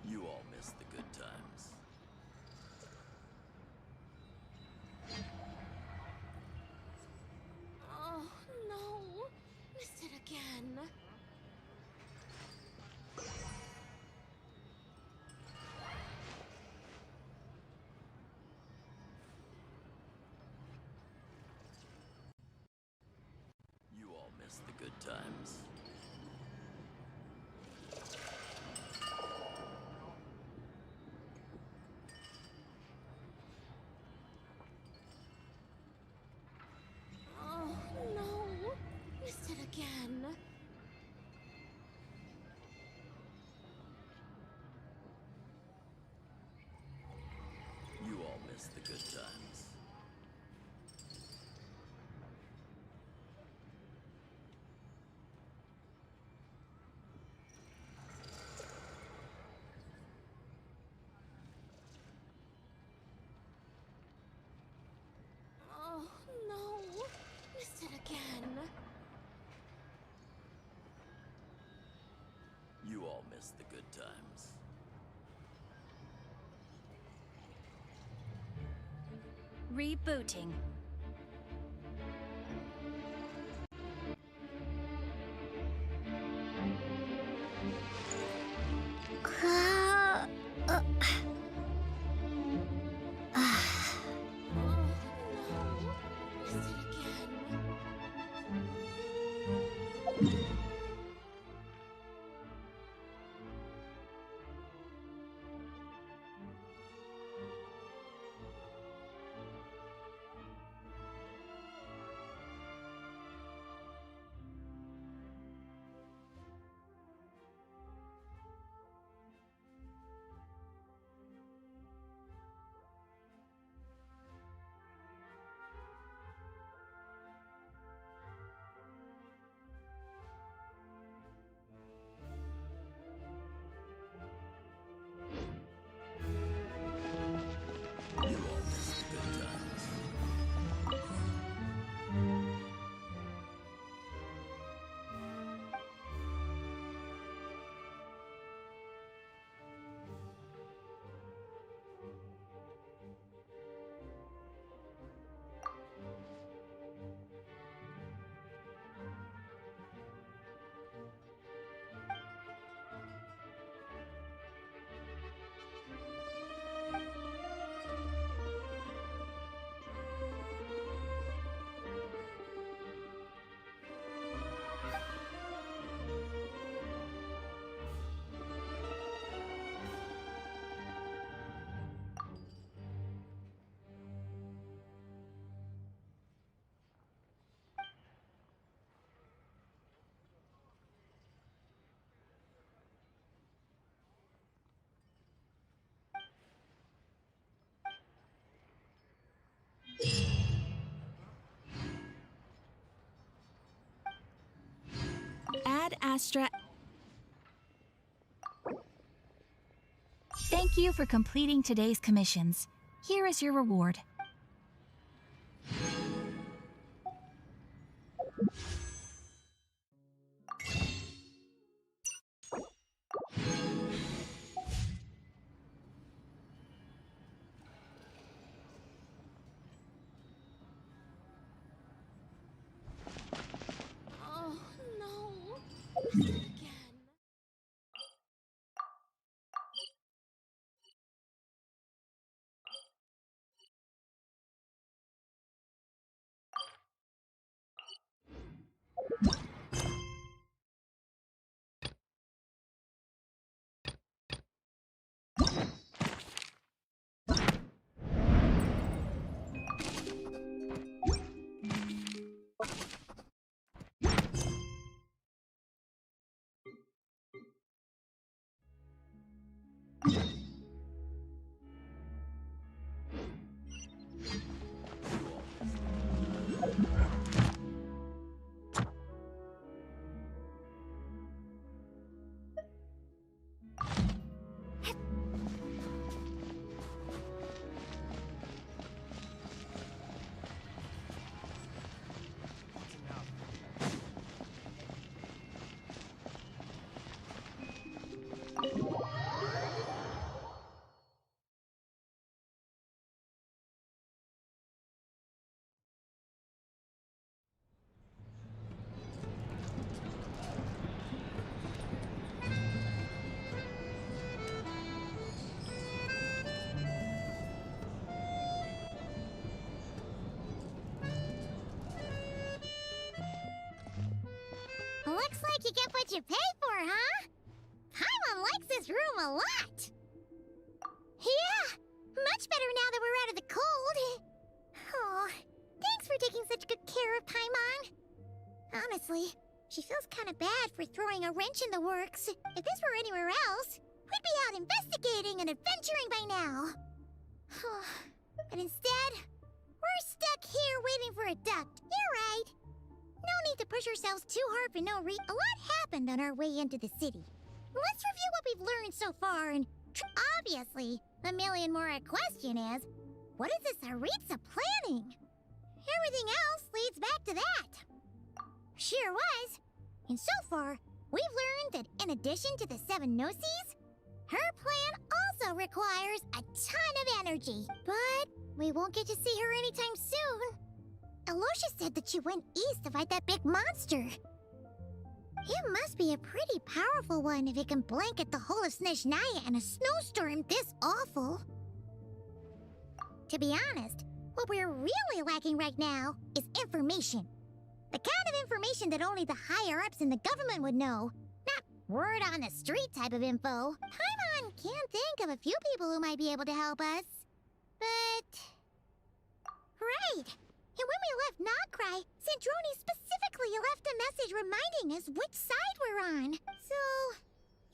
You all missed the good times. Oh, no. Missed it again. You all missed the good times. Oh, no. Missed it again. You all missed the good times. miss the good times. Rebooting. Ad Astra. Thank you for completing today's commissions. Here is your reward. Oh, no. Again. Looks like you get what you pay for, huh? Paimon likes this room a lot. Yeah, much better now that we're out of the cold. Oh, thanks for taking such good care of Paimon. Honestly, she feels kind of bad for throwing a wrench in the works. If this were anywhere else, we'd be out investigating and adventuring by now. But instead, we're stuck here waiting for a duct. You're right. No need to push ourselves too hard for no reason. A lot happened on our way into the city. Let's review what we've learned so far and obviously, the million more question is, what is this Tsaritsa planning? Everything else leads back to that. Sure was. And so far, we've learned that in addition to the 7 Gnosis, her plan also requires a ton of energy. But we won't get to see her anytime soon. Alosha said that she went east to fight that big monster. It must be a pretty powerful one if it can blanket the whole of Snezhnaya in a snowstorm this awful. To be honest, what we're really lacking right now is information. The kind of information that only the higher-ups in the government would know. Not word on the street type of info. Paimon can think of a few people who might be able to help us. But... Right! And when we left Nodcry, Snezhnaya specifically left a message reminding us which side we're on. So...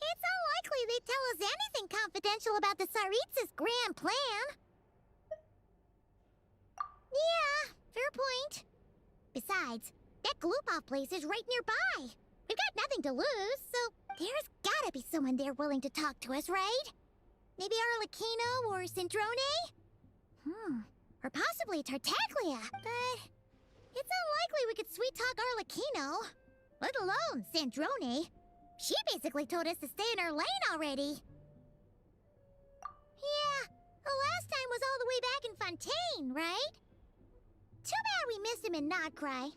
it's unlikely they'd tell us anything confidential about the Tsaritsa's grand plan. Yeah, fair point. Besides, that Glupov place is right nearby. We've got nothing to lose, so there's gotta be someone there willing to talk to us, right? Maybe Arlecchino or Snezhnaya? Or possibly Tartaglia, but it's unlikely we could sweet-talk Arlecchino, let alone Snezhnaya. She basically told us to stay in her lane already. Yeah, the last time was all the way back in Fontaine, right? Too bad we missed him in Nodcry.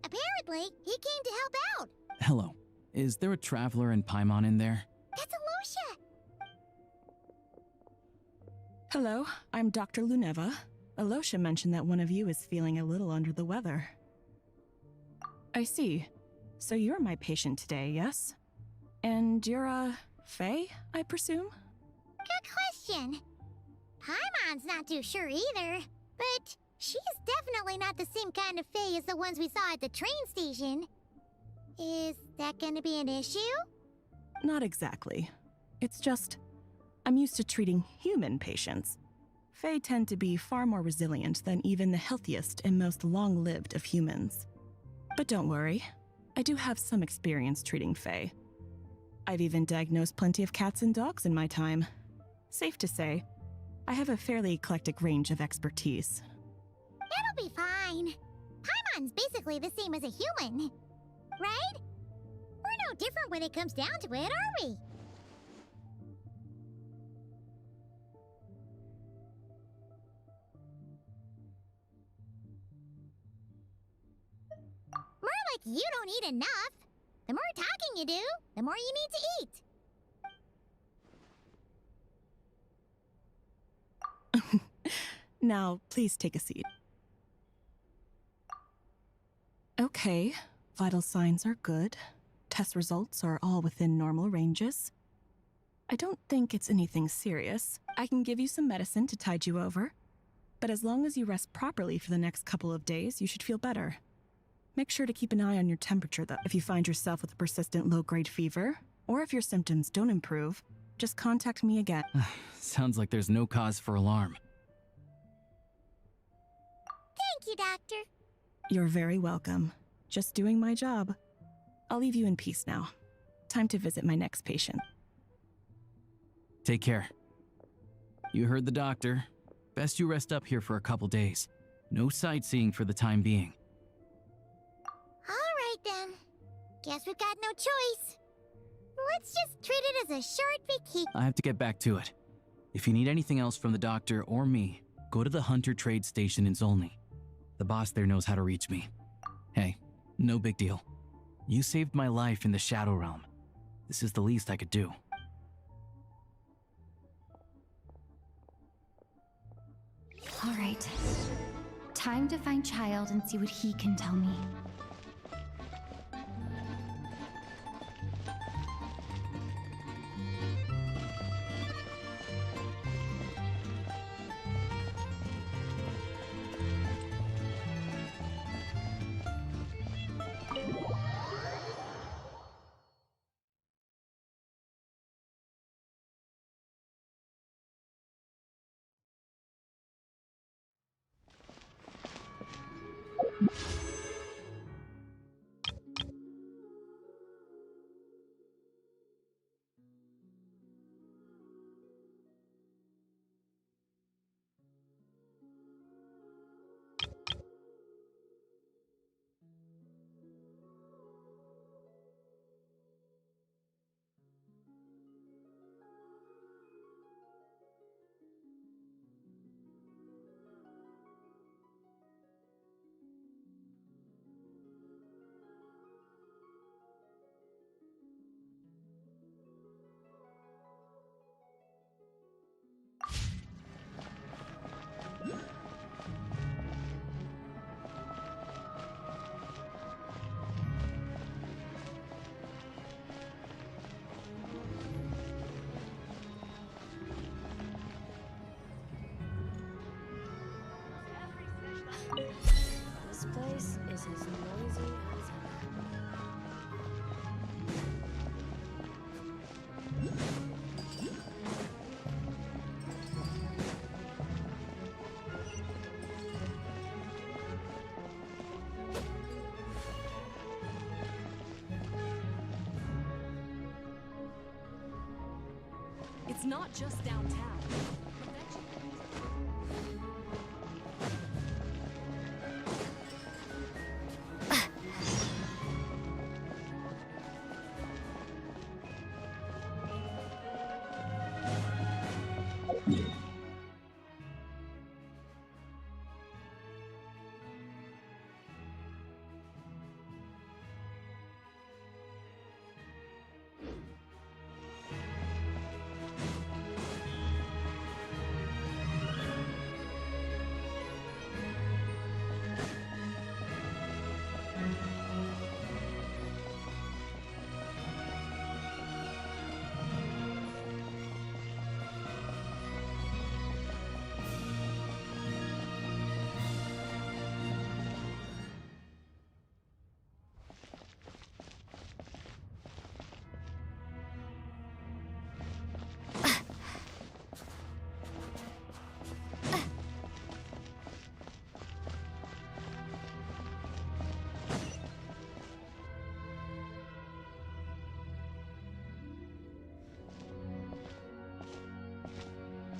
Apparently, he came to help out. Hello. Is there a traveler and Paimon in there? That's Alosha! Hello, I'm Dr. Luneva. Alosha mentioned that one of you is feeling a little under the weather. I see. So you're my patient today, yes? And you're, Faye, I presume? Good question. Paimon's not too sure either, but she's definitely not the same kind of Faye as the ones we saw at the train station. Is that gonna be an issue? Not exactly. It's just, I'm used to treating human patients. Fae tend to be far more resilient than even the healthiest and most long-lived of humans. But don't worry, I do have some experience treating Fae. I've even diagnosed plenty of cats and dogs in my time. Safe to say, I have a fairly eclectic range of expertise. It'll be fine. Paimon's basically the same as a human, right? We're no different when it comes down to it, are we? More like you don't eat enough. The more talking you do, the more you need to eat. Now, please take a seat. Okay, vital signs are good. Test results are all within normal ranges. I don't think it's anything serious. I can give you some medicine to tide you over. But as long as you rest properly for the next couple of days, you should feel better. Make sure to keep an eye on your temperature, though. If you find yourself with a persistent low-grade fever, or if your symptoms don't improve, just contact me again. Sounds like there's no cause for alarm. Thank you, Doctor. You're very welcome. Just doing my job. I'll leave you in peace now. Time to visit my next patient. Take care. You heard the doctor. Best you rest up here for a couple days. No sightseeing for the time being. All right, then. Guess we've got no choice. Let's just treat it as a short vacation. I have to get back to it. If you need anything else from the doctor or me, go to the Hunter Trade Station in Zolny. The boss there knows how to reach me. Hey, no big deal. You saved my life in the Shadow Realm. This is the least I could do. All right. Time to find Child and see what he can tell me. not just downtown.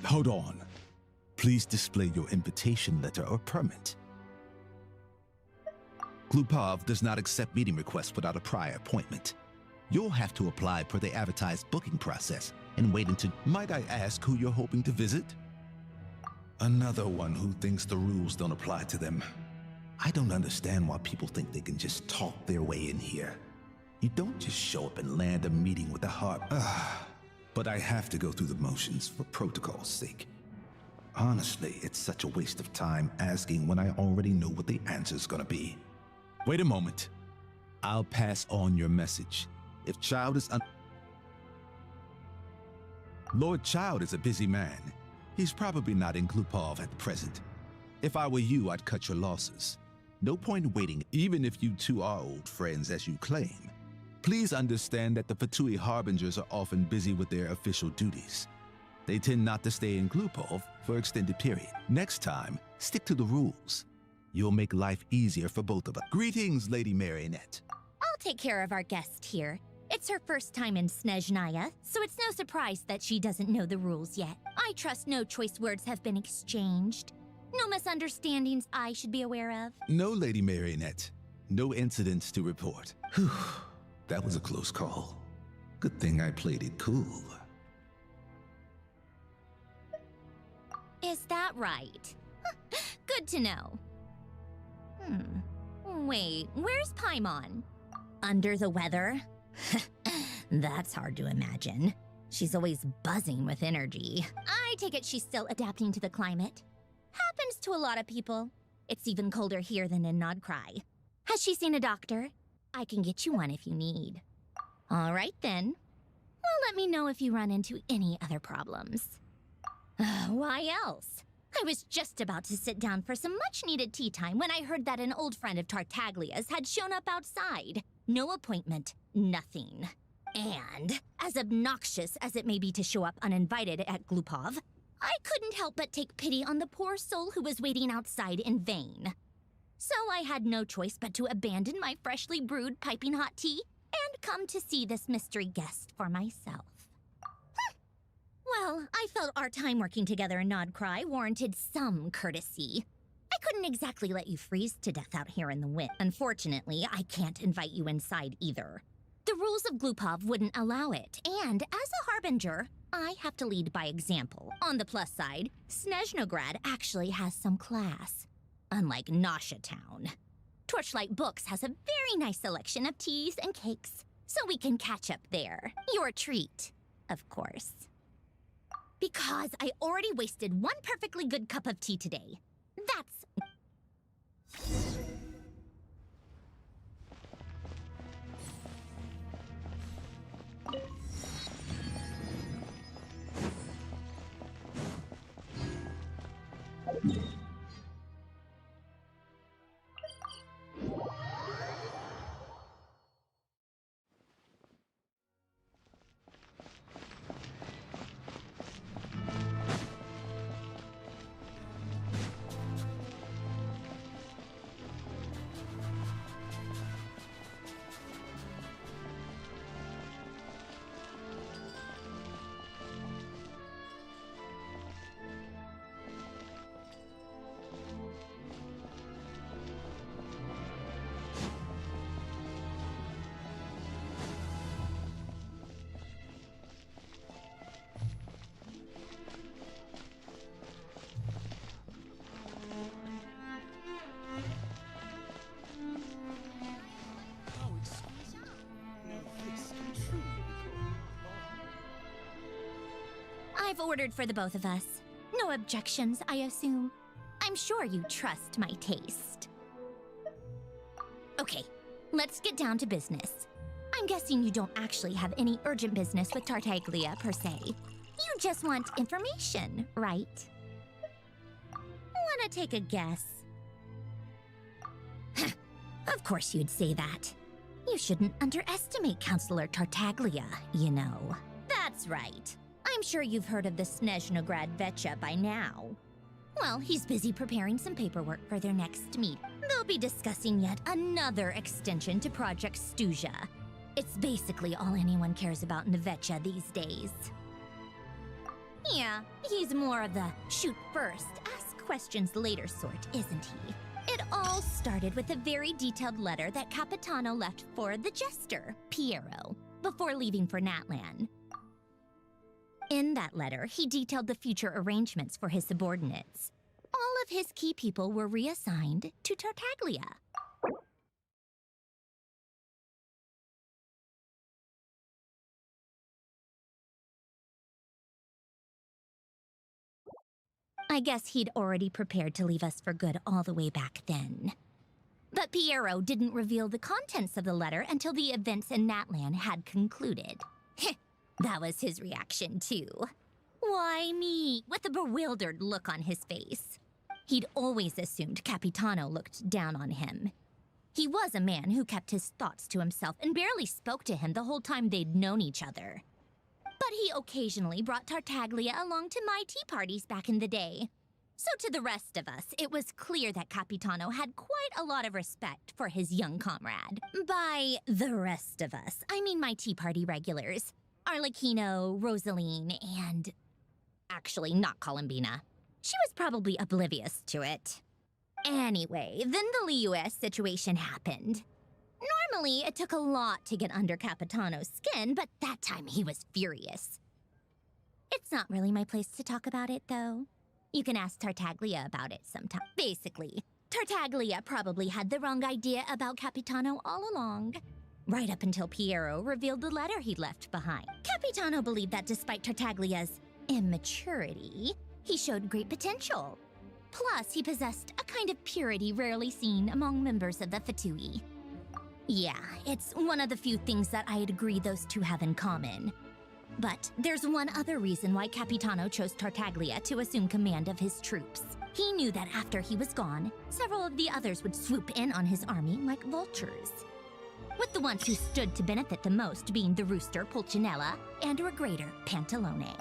Hold on. Please display your invitation letter or permit. Glupov does not accept meeting requests without a prior appointment. You'll have to apply per the advertised booking process and wait until... Might I ask who you're hoping to visit? Another one who thinks the rules don't apply to them. I don't understand why people think they can just talk their way in here. You don't just show up and land a meeting with a heart. But I have to go through the motions for protocol's sake. Honestly, it's such a waste of time asking when I already know what the answer's gonna be. Wait a moment. I'll pass on your message. If Child is Lord Child is a busy man. He's probably not in Glupov at present. If I were you, I'd cut your losses. No point waiting, even if you two are old friends as you claim. Please understand that the Fatui Harbingers are often busy with their official duties. They tend not to stay in Glupov for extended period. Next time, stick to the rules. You'll make life easier for both of us. Greetings, Lady Marionette. I'll take care of our guest here. It's her first time in Snezhnaya, so it's no surprise that she doesn't know the rules yet. I trust no choice words have been exchanged. No misunderstandings I should be aware of. No, Lady Marionette. No incidents to report. Whew. That was a close call. Good thing I played it cool. Is that right? Good to know. Wait, where's Paimon? Under the weather? That's hard to imagine. She's always buzzing with energy. I take it she's still adapting to the climate. Happens to a lot of people. It's even colder here than in Nodcry. Has she seen a doctor? I can get you one if you need. All right then. Well, let me know if you run into any other problems. Why else? I was just about to sit down for some much-needed tea time when I heard that an old friend of Tartaglia's had shown up outside. No appointment, nothing. And, as obnoxious as it may be to show up uninvited at Glupov, I couldn't help but take pity on the poor soul who was waiting outside in vain. So I had no choice but to abandon my freshly brewed piping hot tea and come to see this mystery guest for myself. Well, I felt our time working together in Nodcry warranted some courtesy. I couldn't exactly let you freeze to death out here in the wind. Unfortunately, I can't invite you inside either. The rules of Glupov wouldn't allow it, and as a harbinger, I have to lead by example. On the plus side, Snezhnograd actually has some class. Unlike Nosha Town. Torchlight Books has a very nice selection of teas and cakes, so we can catch up there. Your treat, of course. Because I already wasted one perfectly good cup of tea today. That's... I've ordered for the both of us. No objections, I assume. I'm sure you trust my taste. Okay, let's get down to business. I'm guessing you don't actually have any urgent business with Tartaglia, per se. You just want information, right? Wanna take a guess? Of course you'd say that. You shouldn't underestimate Counselor Tartaglia, you know. That's right. I'm sure you've heard of the Snezhnaya Vetcha by now. Well, he's busy preparing some paperwork for their next meet. They'll be discussing yet another extension to Project Stuzha. It's basically all anyone cares about in the Vetcha these days. Yeah, he's more of the shoot first, ask questions later sort, isn't he? It all started with a very detailed letter that Capitano left for the jester, Piero, before leaving for Natlan. In that letter, he detailed the future arrangements for his subordinates. All of his key people were reassigned to Tartaglia. I guess he'd already prepared to leave us for good all the way back then. But Piero didn't reveal the contents of the letter until the events in Natlan had concluded. That was his reaction, too. Why me? With a bewildered look on his face. He'd always assumed Capitano looked down on him. He was a man who kept his thoughts to himself and barely spoke to him the whole time they'd known each other. But he occasionally brought Tartaglia along to my tea parties back in the day. So to the rest of us, it was clear that Capitano had quite a lot of respect for his young comrade. By the rest of us, I mean my tea party regulars. Arlecchino, Rosaline, and... actually, not Columbina. She was probably oblivious to it. Anyway, then the Liu's situation happened. Normally, it took a lot to get under Capitano's skin, but that time he was furious. It's not really my place to talk about it, though. You can ask Tartaglia about it sometime. Basically, Tartaglia probably had the wrong idea about Capitano all along. Right up until Piero revealed the letter he'd left behind. Capitano believed that despite Tartaglia's immaturity, he showed great potential. Plus, he possessed a kind of purity rarely seen among members of the Fatui. Yeah, it's one of the few things that I'd agree those two have in common. But there's one other reason why Capitano chose Tartaglia to assume command of his troops. He knew that after he was gone, several of the others would swoop in on his army like vultures. With the ones who stood to benefit the most being the rooster Pulcinella and regrator Pantalone.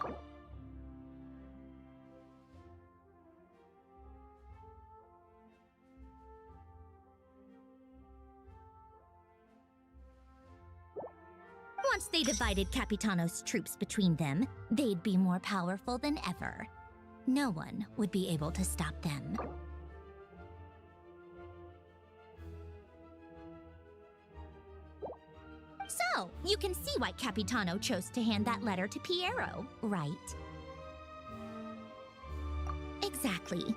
Once they divided Capitano's troops between them, they'd be more powerful than ever. No one would be able to stop them. So, you can see why Capitano chose to hand that letter to Piero, right? Exactly.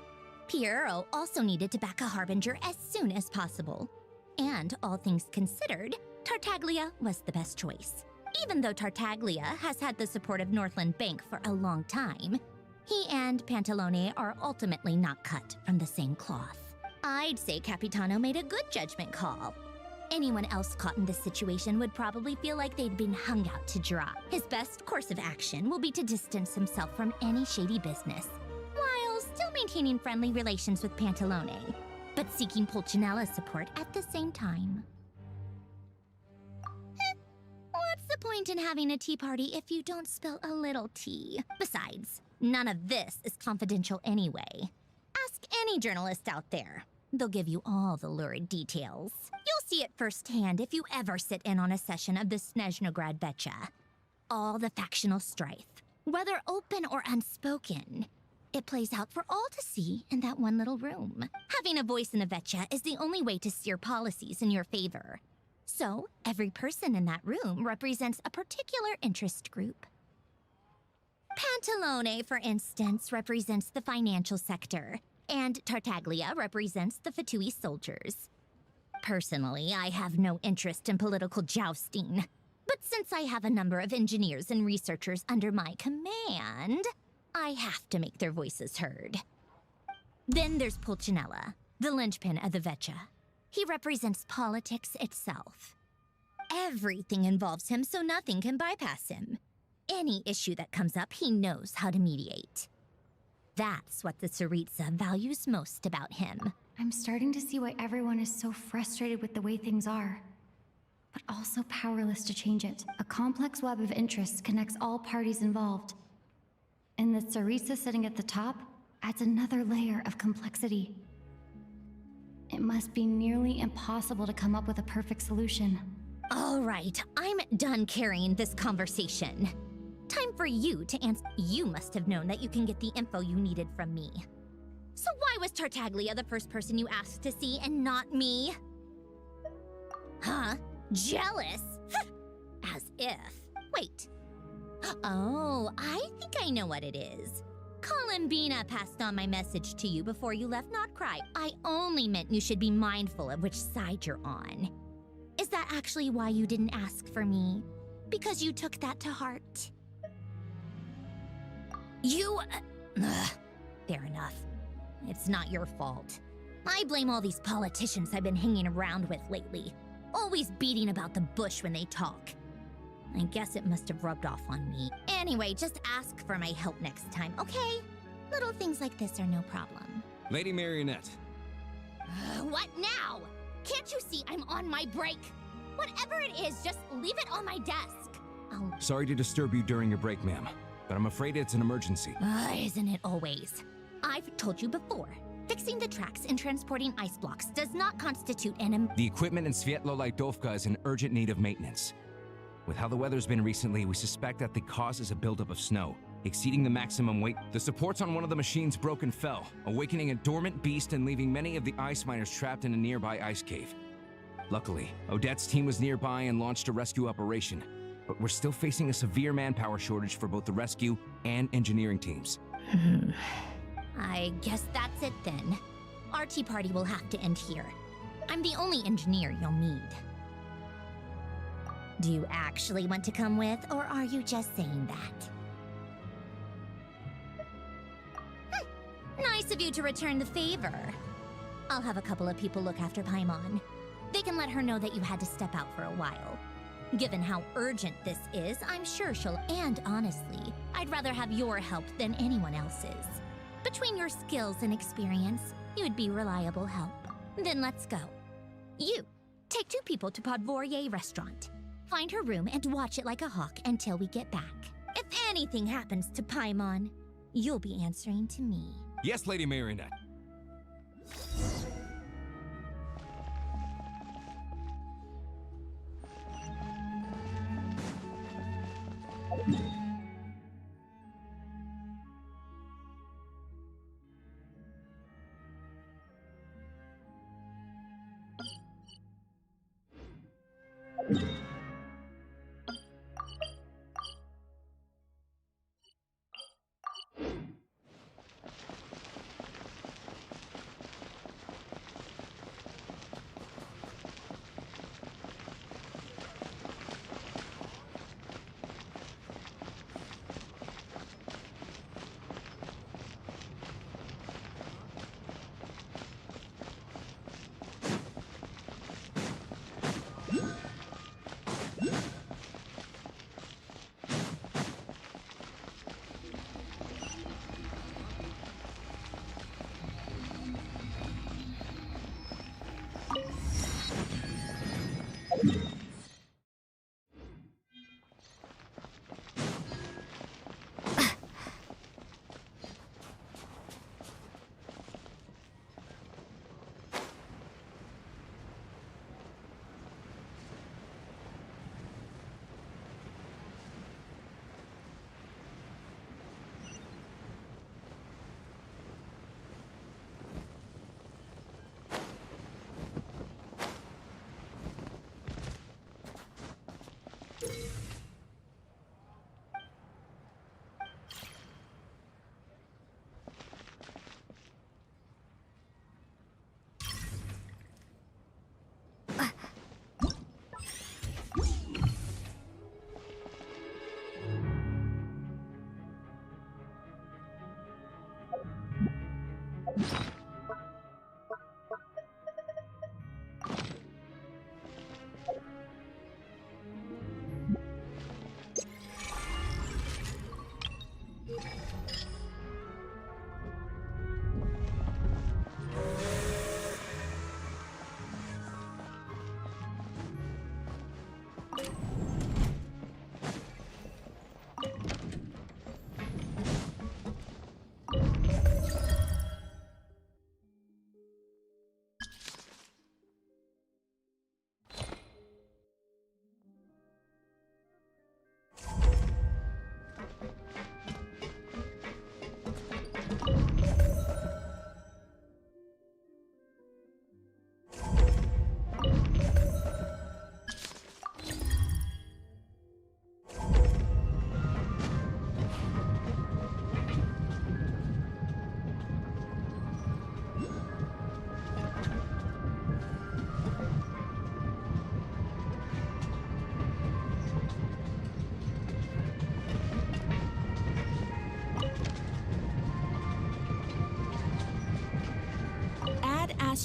Piero also needed to back a harbinger as soon as possible. And all things considered, Tartaglia was the best choice. Even though Tartaglia has had the support of Northland Bank for a long time, he and Pantalone are ultimately not cut from the same cloth. I'd say Capitano made a good judgment call. Anyone else caught in this situation would probably feel like they'd been hung out to dry. His best course of action will be to distance himself from any shady business, while still maintaining friendly relations with Pantalone, but seeking Pulcinella's support at the same time. What's the point in having a tea party if you don't spill a little tea? Besides, none of this is confidential anyway. Ask any journalist out there. They'll give you all the lurid details. You'll see it firsthand if you ever sit in on a session of the Snezhnaya Vetcha. All the factional strife, whether open or unspoken, it plays out for all to see in that one little room. Having a voice in the Vetcha is the only way to steer policies in your favor. So, every person in that room represents a particular interest group. Pantalone, for instance, represents the financial sector, and Tartaglia represents the Fatui soldiers. Personally, I have no interest in political jousting, but since I have a number of engineers and researchers under my command, I have to make their voices heard. Then there's Pulcinella, the linchpin of the Vecha. He represents politics itself. Everything involves him, so nothing can bypass him. Any issue that comes up, he knows how to mediate. That's what the Tsaritsa values most about him. I'm starting to see why everyone is so frustrated with the way things are, but also powerless to change it. A complex web of interests connects all parties involved. And the Tsaritsa sitting at the top adds another layer of complexity. It must be nearly impossible to come up with a perfect solution. All right, I'm done carrying this conversation. Time for you to answer. You must have known that you can get the info you needed from me. So why was Tartaglia the first person you asked to see and not me? Huh? Jealous? As if. Wait. Oh, I think I know what it is. Columbina passed on my message to you before you left, not cry. I only meant you should be mindful of which side you're on. Is that actually why you didn't ask for me? Because you took that to heart? Fair enough. It's not your fault. I blame all these politicians I've been hanging around with lately. Always beating about the bush when they talk. I guess it must have rubbed off on me. Anyway, just ask for my help next time, okay? Little things like this are no problem. Lady Marionette. What now? Can't you see I'm on my break? Whatever it is, just leave it on my desk. Sorry to disturb you during your break, ma'am, but I'm afraid it's an emergency. Isn't it always? I've told you before. Fixing the tracks and transporting ice blocks does not constitute The equipment in Svietlo-Lidovka is in urgent need of maintenance. With how the weather's been recently, we suspect that the cause is a buildup of snow, exceeding the maximum weight. The supports on one of the machines broke and fell, awakening a dormant beast and leaving many of the ice miners trapped in a nearby ice cave. Luckily, Odette's team was nearby and launched a rescue operation, but we're still facing a severe manpower shortage for both the rescue and engineering teams. I guess that's it then. Our tea party will have to end here. I'm the only engineer you'll need. Do you actually want to come with, or are you just saying that? Nice of you to return the favor. I'll have a couple of people look after Paimon. They can let her know that you had to step out for a while. Given how urgent this is, I'm sure she'll... And honestly, I'd rather have your help than anyone else's. Between your skills and experience, you'd be reliable help. Then let's go. You, take 2 people to Podvorye restaurant. Find her room and watch it like a hawk until we get back. If anything happens to Paimon, you'll be answering to me. Yes, Lady Marionette.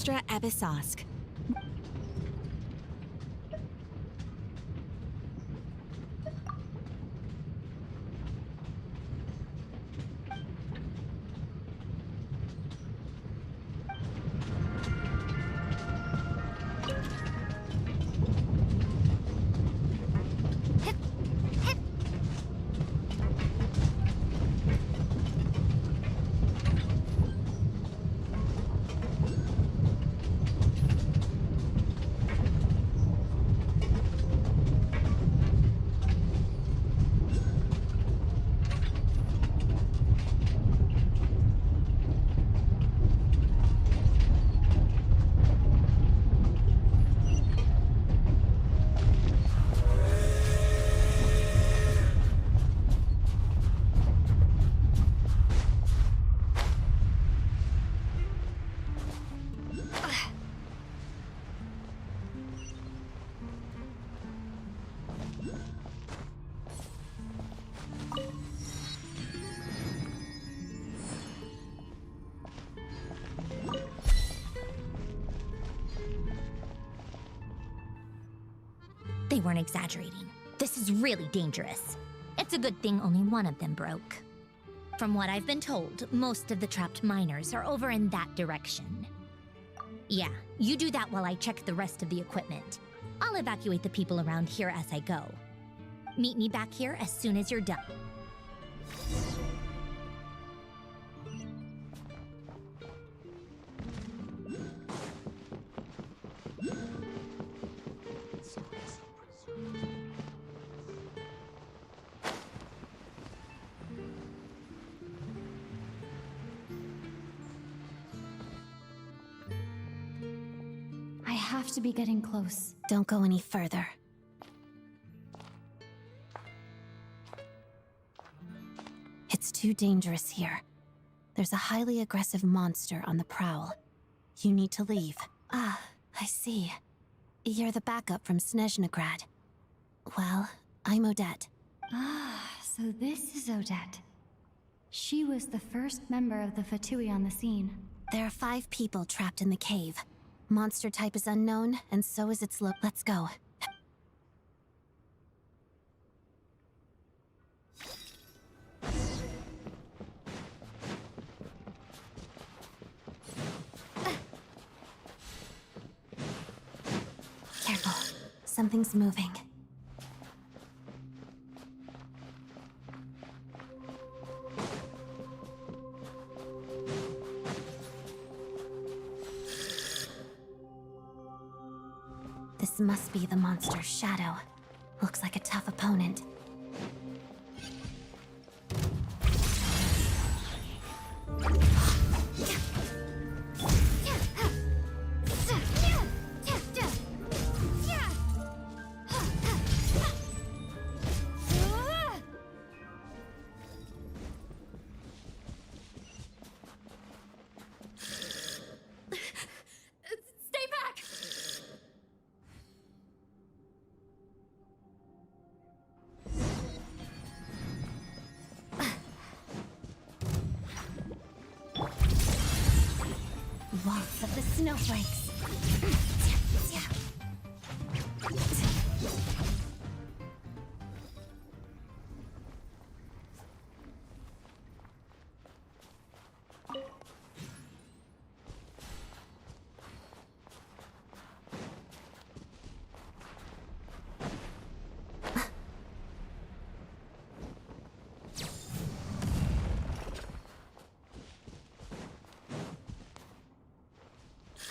extra Abyssosque. They weren't exaggerating. This is really dangerous. It's a good thing only one of them broke. From what I've been told, most of the trapped miners are over in that direction. Yeah, you do that while I check the rest of the equipment. I'll evacuate the people around here as I go. Meet me back here as soon as you're done. I have to be getting close. Don't go any further. It's too dangerous here. There's a highly aggressive monster on the prowl. You need to leave. Ah, I see. You're the backup from Snezhnaya. Well, I'm Odette. Ah, so this is Odette. She was the first member of the Fatui on the scene. There are 5 people trapped in the cave. Monster type is unknown, and so is its look. Let's go. Careful. Something's moving. This must be the monster's shadow. Looks like a tough opponent. Stay back! Waltz of the snowflakes.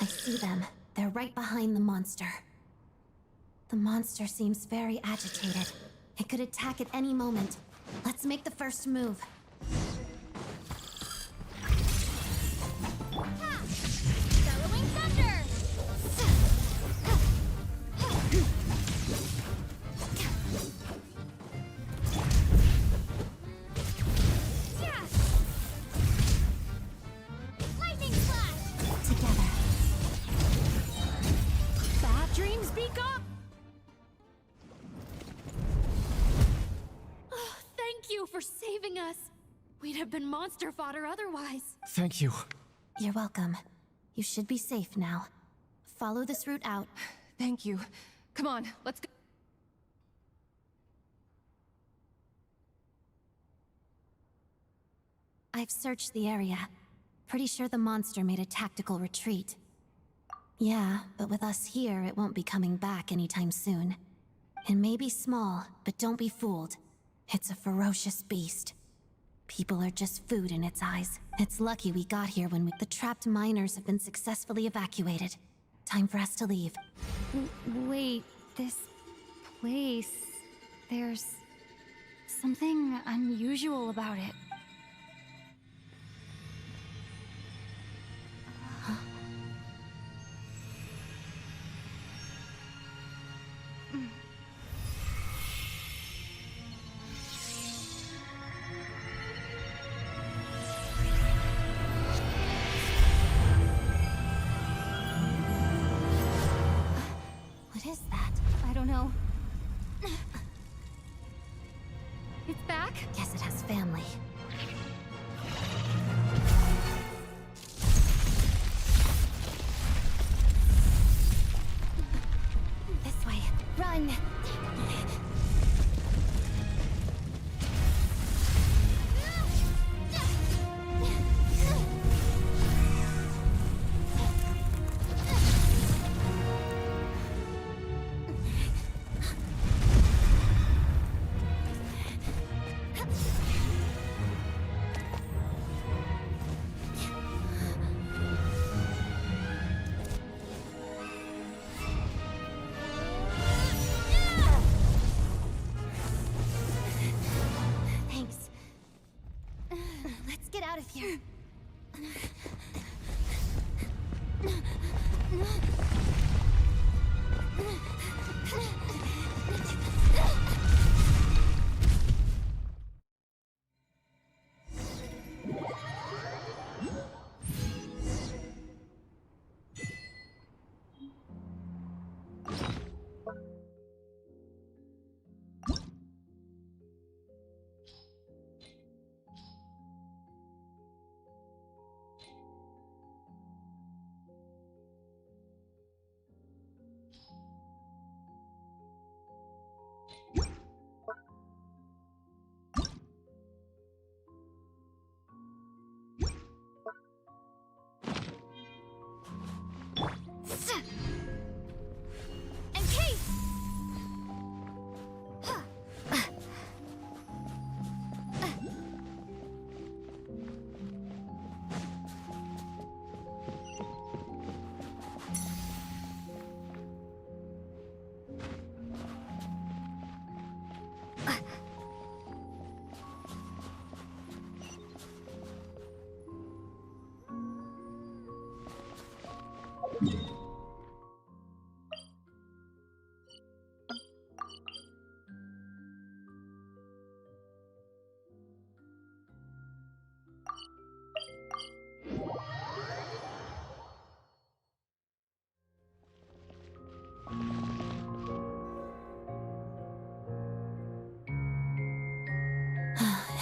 I see them. They're right behind the monster. The monster seems very agitated. It could attack at any moment. Let's make the first move. Bellowing thunder! Lightning flash! Together. Bad dreams speak up! Oh, thank you for saving us. We'd have been monster fodder otherwise. Thank you. You're welcome. You should be safe now. Follow this route out. Thank you. Come on, let's go. I've searched the area. Pretty sure the monster made a tactical retreat. Yeah, but with us here, it won't be coming back anytime soon. It may be small, but don't be fooled. It's a ferocious beast. People are just food in its eyes. It's lucky we got here when the trapped miners have been successfully evacuated. Time for us to leave. Wait, this place... There's something unusual about it. What is that? I don't know. It's back? Guess it has family. This way. Run! Thanks. Let's get out of here.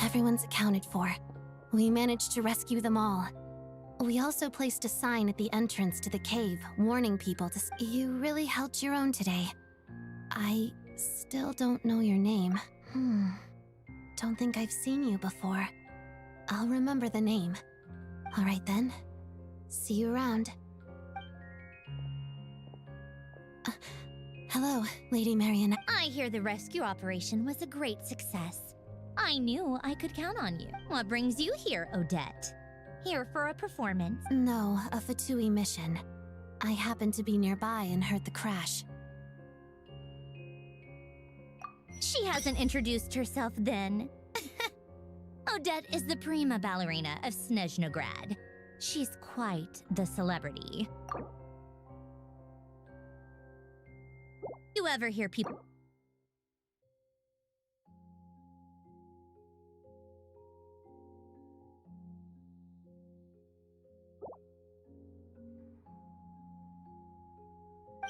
Everyone's accounted for. We managed to rescue them all. We also placed a sign at the entrance to the cave, warning people to You really held your own today. I still don't know your name. Don't think I've seen you before. I'll remember the name. All right then. See you around. Hello, Lady Marion. I hear the rescue operation was a great success. I knew I could count on you. What brings you here, Odette? Here for a performance? No, a Fatui mission. I happened to be nearby and heard the crash. She hasn't introduced herself then. Odette is the prima ballerina of Snezhnograd. She's quite the celebrity. You ever hear people...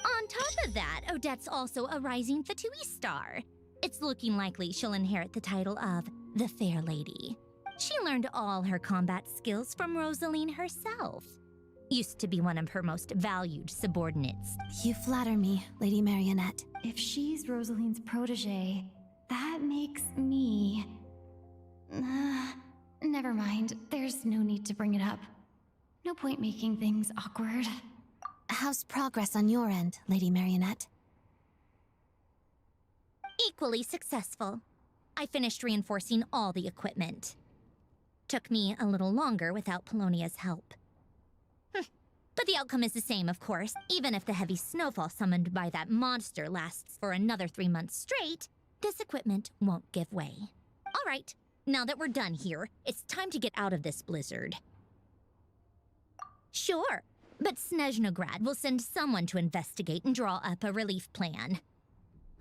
On top of that, Odette's also a rising Fatui star. It's looking likely she'll inherit the title of the Fair Lady. She learned all her combat skills from Rosaline herself. Used to be one of her most valued subordinates. You flatter me, Lady Marionette. If she's Rosaline's protege, that makes me... never mind. There's no need to bring it up. No point making things awkward. How's progress on your end, Lady Marionette? Equally successful. I finished reinforcing all the equipment. Took me a little longer without Polonia's help. But the outcome is the same, of course. Even if the heavy snowfall summoned by that monster lasts for another 3 months straight, this equipment won't give way. All right, now that we're done here, it's time to get out of this blizzard. Sure, but Snezhnograd will send someone to investigate and draw up a relief plan.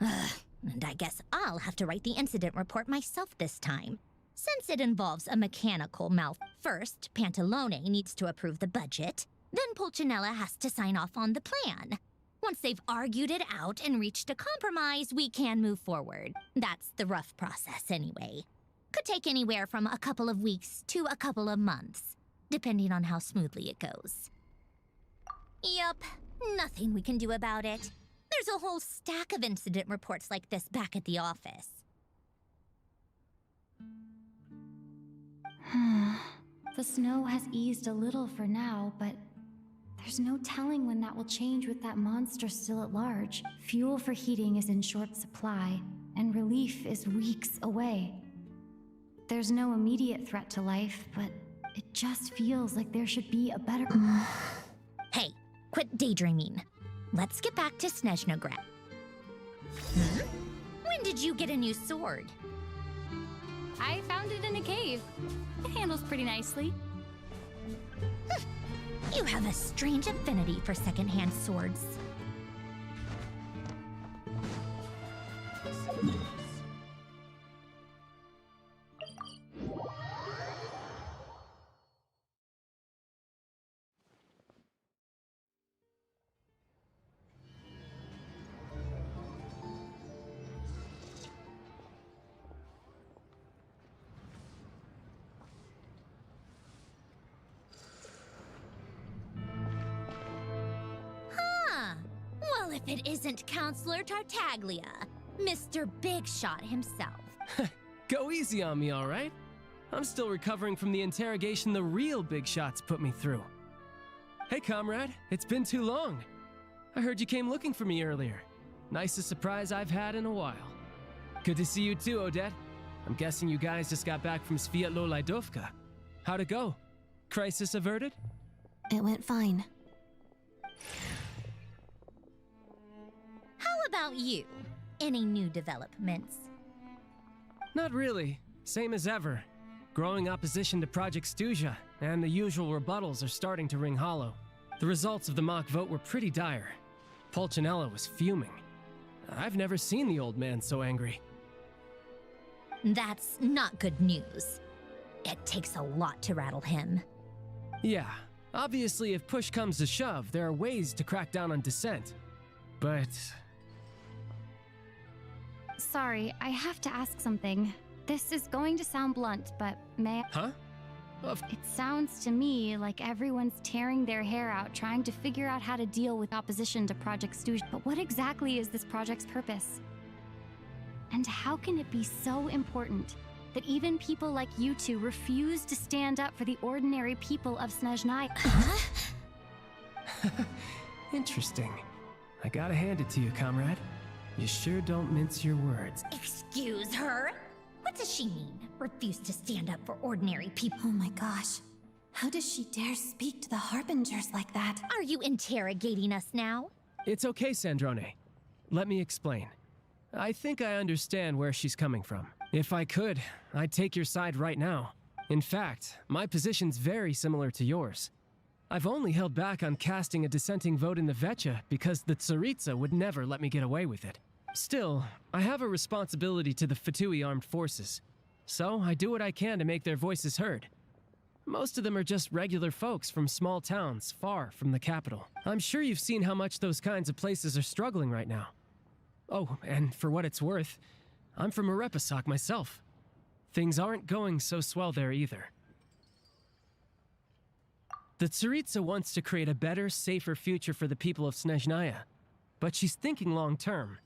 And I guess I'll have to write the incident report myself this time, since it involves a mechanical First, Pantalone needs to approve the budget, then Pulcinella has to sign off on the plan. Once they've argued it out and reached a compromise, we can move forward. That's the rough process anyway. Could take anywhere from a couple of weeks to a couple of months, depending on how smoothly it goes. Yup, nothing we can do about it. There's a whole stack of incident reports like this back at the office. The snow has eased a little for now, but there's no telling when that will change with that monster still at large. Fuel for heating is in short supply, and relief is weeks away. There's no immediate threat to life, but it just feels like there should be a better... Hey, quit daydreaming. Let's get back to Snezhnograd. When did you get a new sword? I found it in a cave. It handles pretty nicely. You have a strange affinity for secondhand swords. If it isn't Counselor Tartaglia, Mr. Big Shot himself. Go easy on me, all right? I'm still recovering from the interrogation the real Big Shots put me through. Hey, comrade, it's been too long. I heard you came looking for me earlier. Nicest surprise I've had in a while. Good to see you too, Odette. I'm guessing you guys just got back from Sviatlo Lajdovka. How'd it go? Crisis averted? It went fine. How about you? Any new developments? Not really. Same as ever. Growing opposition to Project Stuzha, and the usual rebuttals are starting to ring hollow. The results of the mock vote were pretty dire. Pulcinella was fuming. I've never seen the old man so angry. That's not good news. It takes a lot to rattle him. Yeah, obviously if push comes to shove, there are ways to crack down on dissent. But... Sorry, I have to ask something. This is going to sound blunt, but may I... Huh? It sounds to me like everyone's tearing their hair out trying to figure out how to deal with opposition to Project Stuzha. But what exactly is this project's purpose? And how can it be so important that even people like you two refuse to stand up for the ordinary people of Snezhnaya? Interesting. I gotta hand it to you, comrade. You sure don't mince your words. Excuse her? What does she mean? Refuse to stand up for ordinary people? Oh my gosh. How does she dare speak to the Harbingers like that? Are you interrogating us now? It's okay, Sandrone. Let me explain. I think I understand where she's coming from. If I could, I'd take your side right now. In fact, my position's very similar to yours. I've only held back on casting a dissenting vote in the Vecha because the Tsaritsa would never let me get away with it. Still, I have a responsibility to the Fatui armed forces, so I do what I can to make their voices heard. Most of them are just regular folks from small towns far from the capital. I'm sure you've seen how much those kinds of places are struggling right now. Oh, and for what it's worth, I'm from Marepisok myself. Things aren't going so swell there either. The Tsaritsa wants to create a better, safer future for the people of Snezhnaya, but she's thinking long-term.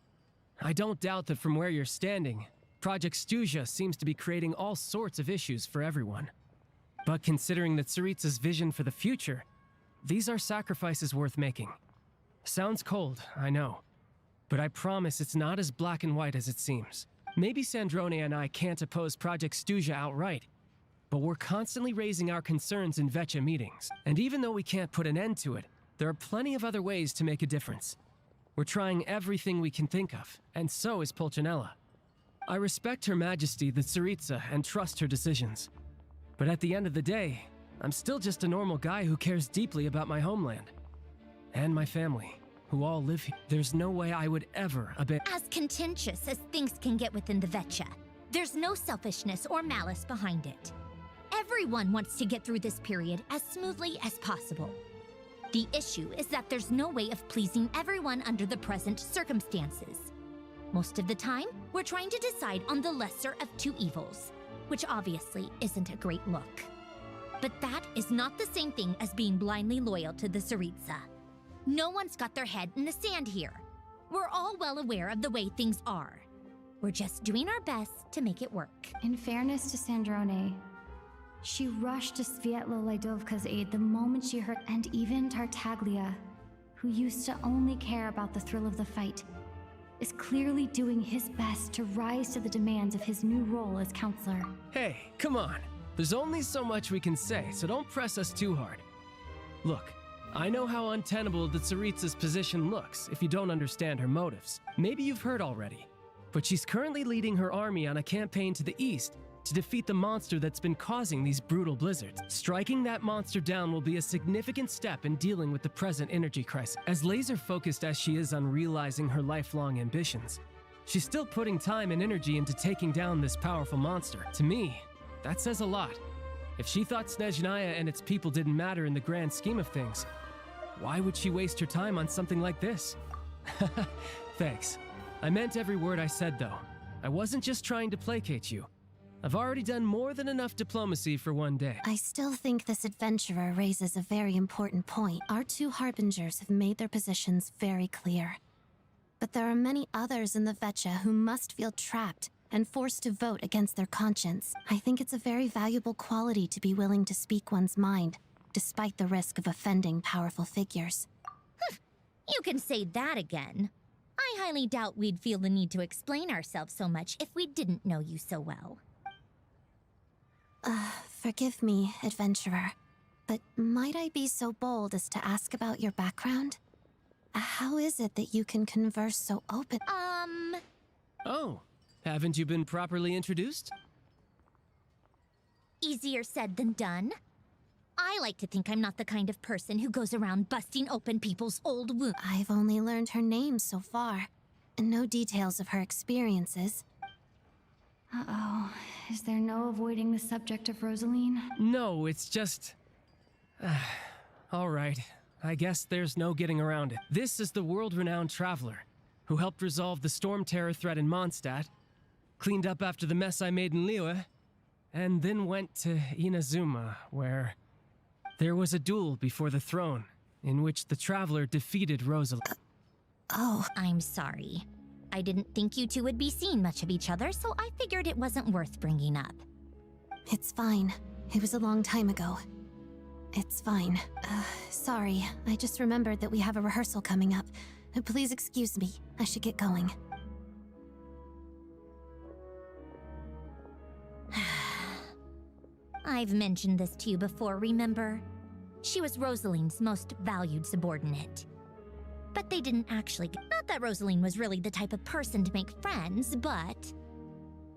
I don't doubt that from where you're standing, Project Stuzha seems to be creating all sorts of issues for everyone. But considering the Tsaritsa's vision for the future, these are sacrifices worth making. Sounds cold, I know, but I promise it's not as black and white as it seems. Maybe Snezhnaya and I can't oppose Project Stuzha outright, but we're constantly raising our concerns in Vecha meetings. And even though we can't put an end to it, there are plenty of other ways to make a difference. We're trying everything we can think of, and so is Pulcinella. I respect Her Majesty, the Tsaritsa, and trust her decisions. But at the end of the day, I'm still just a normal guy who cares deeply about my homeland. And my family, who all live here. There's no way I would ever abandon. As contentious as things can get within the Vecha, there's no selfishness or malice behind it. Everyone wants to get through this period as smoothly as possible. The issue is that there's no way of pleasing everyone under the present circumstances. Most of the time, we're trying to decide on the lesser of two evils, which obviously isn't a great look. But that is not the same thing as being blindly loyal to the Tsaritsa. No one's got their head in the sand here. We're all well aware of the way things are. We're just doing our best to make it work. In fairness to Sandrone, she rushed to Svietlo Laidovka's aid the moment she heard, and even Tartaglia, who used to only care about the thrill of the fight, is clearly doing his best to rise to the demands of his new role as counselor. Hey, come on. There's only so much we can say, so don't press us too hard. Look, I know how untenable the Tsaritsa's position looks if you don't understand her motives. Maybe you've heard already, but she's currently leading her army on a campaign to the east to defeat the monster that's been causing these brutal blizzards. Striking that monster down will be a significant step in dealing with the present energy crisis. As laser-focused as she is on realizing her lifelong ambitions, she's still putting time and energy into taking down this powerful monster. To me, that says a lot. If she thought Snezhnaya and its people didn't matter in the grand scheme of things, why would she waste her time on something like this? Thanks. I meant every word I said, though. I wasn't just trying to placate you. I've already done more than enough diplomacy for one day. I still think this adventurer raises a very important point. Our two harbingers have made their positions very clear. But there are many others in the Vecha who must feel trapped and forced to vote against their conscience. I think it's a very valuable quality to be willing to speak one's mind, despite the risk of offending powerful figures. You can say that again. I highly doubt we'd feel the need to explain ourselves so much if we didn't know you so well. Forgive me, adventurer, but might I be so bold as to ask about your background? How is it that you can converse so open? Oh, haven't you been properly introduced? Easier said than done. I like to think I'm not the kind of person who goes around busting open people's old wounds. I've only learned her name so far, and no details of her experiences. Uh-oh. Is there no avoiding the subject of Rosaline? No, it's just... all right. I guess there's no getting around it. This is the world-renowned traveler who helped resolve the storm terror threat in Mondstadt, cleaned up after the mess I made in Liyue, and then went to Inazuma, where there was a duel before the throne, in which the traveler defeated Rosaline. I'm sorry. I didn't think you two would be seeing much of each other, so I figured it wasn't worth bringing up. It's fine. It was a long time ago. It's fine. Sorry. I just remembered that we have a rehearsal coming up. Please excuse me. I should get going. I've mentioned this to you before, remember? She was Rosaline's most valued subordinate. But they didn't actually get... Not that Rosaline was really the type of person to make friends, but...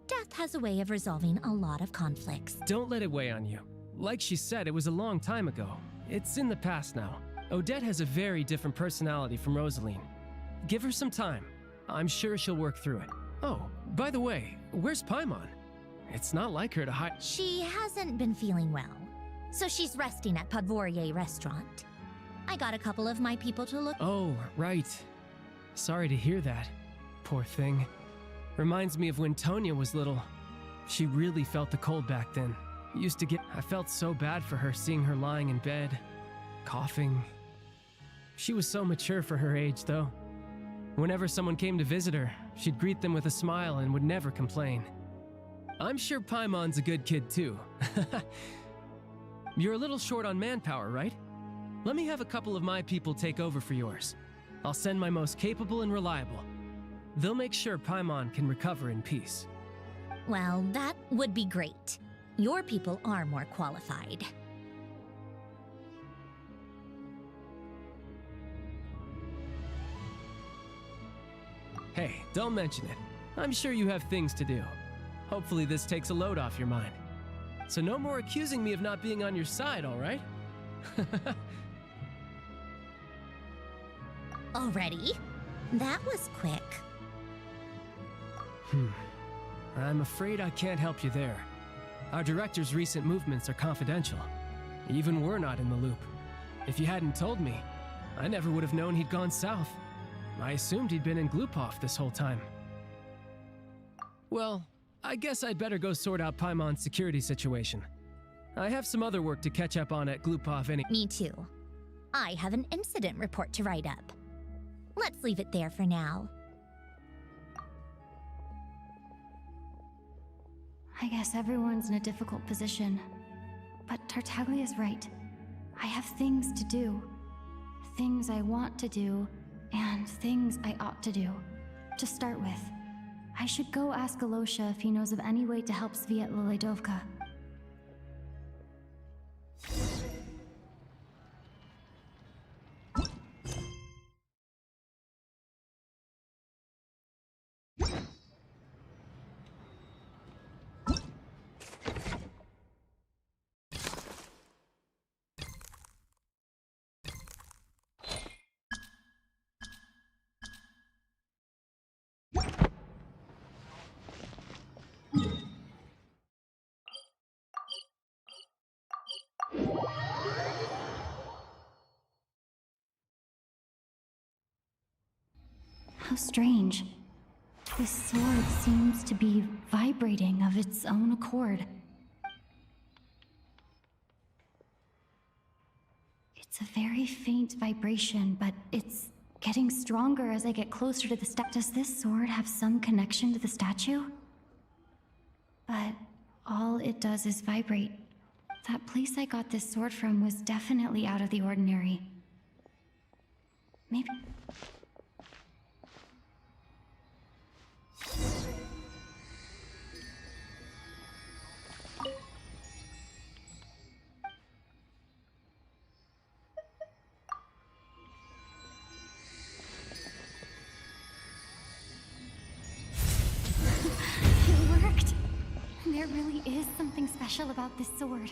Death has a way of resolving a lot of conflicts. Don't let it weigh on you. Like she said, it was a long time ago. It's in the past now. Odette has a very different personality from Rosaline. Give her some time. I'm sure she'll work through it. Oh, by the way, where's Paimon? It's not like her to hide... She hasn't been feeling well, so she's resting at Podvorier restaurant. I got a couple of my people to look... Oh, right. Sorry to hear that. Poor thing. Reminds me of when Tonya was little. She really felt the cold back then. I felt so bad for her seeing her lying in bed, coughing. She was so mature for her age, though. Whenever someone came to visit her, she'd greet them with a smile and would never complain. I'm sure Paimon's a good kid, too. You're a little short on manpower, right? Let me have a couple of my people take over for yours. I'll send my most capable and reliable. They'll make sure Paimon can recover in peace. Well, that would be great. Your people are more qualified. Hey, don't mention it. I'm sure you have things to do. Hopefully this takes a load off your mind. So no more accusing me of not being on your side, all right? Already? That was quick. I'm afraid I can't help you there. Our director's recent movements are confidential. Even we're not in the loop. If you hadn't told me, I never would have known he'd gone south. I assumed he'd been in Glupov this whole time. Well, I guess I'd better go sort out Paimon's security situation. I have some other work to catch up on at Glupov anyway. Me too. I have an incident report to write up. Let's leave it there for now. I guess everyone's in a difficult position. But Tartaglia's right. I have things to do. Things I want to do, and things I ought to do. To start with, I should go ask Alosha if he knows of any way to help Sviatla Ledovka. How strange. This sword seems to be vibrating of its own accord. It's a very faint vibration, but it's getting stronger as I get closer to the statue. Does this sword have some connection to the statue? But all it does is vibrate. That place I got this sword from was definitely out of the ordinary. Maybe... It worked! There really is something special about this sword.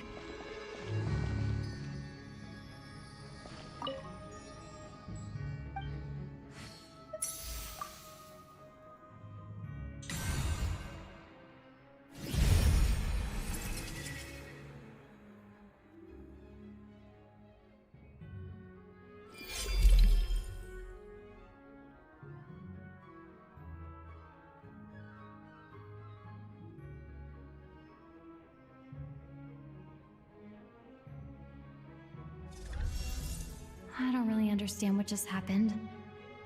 I don't really understand what just happened,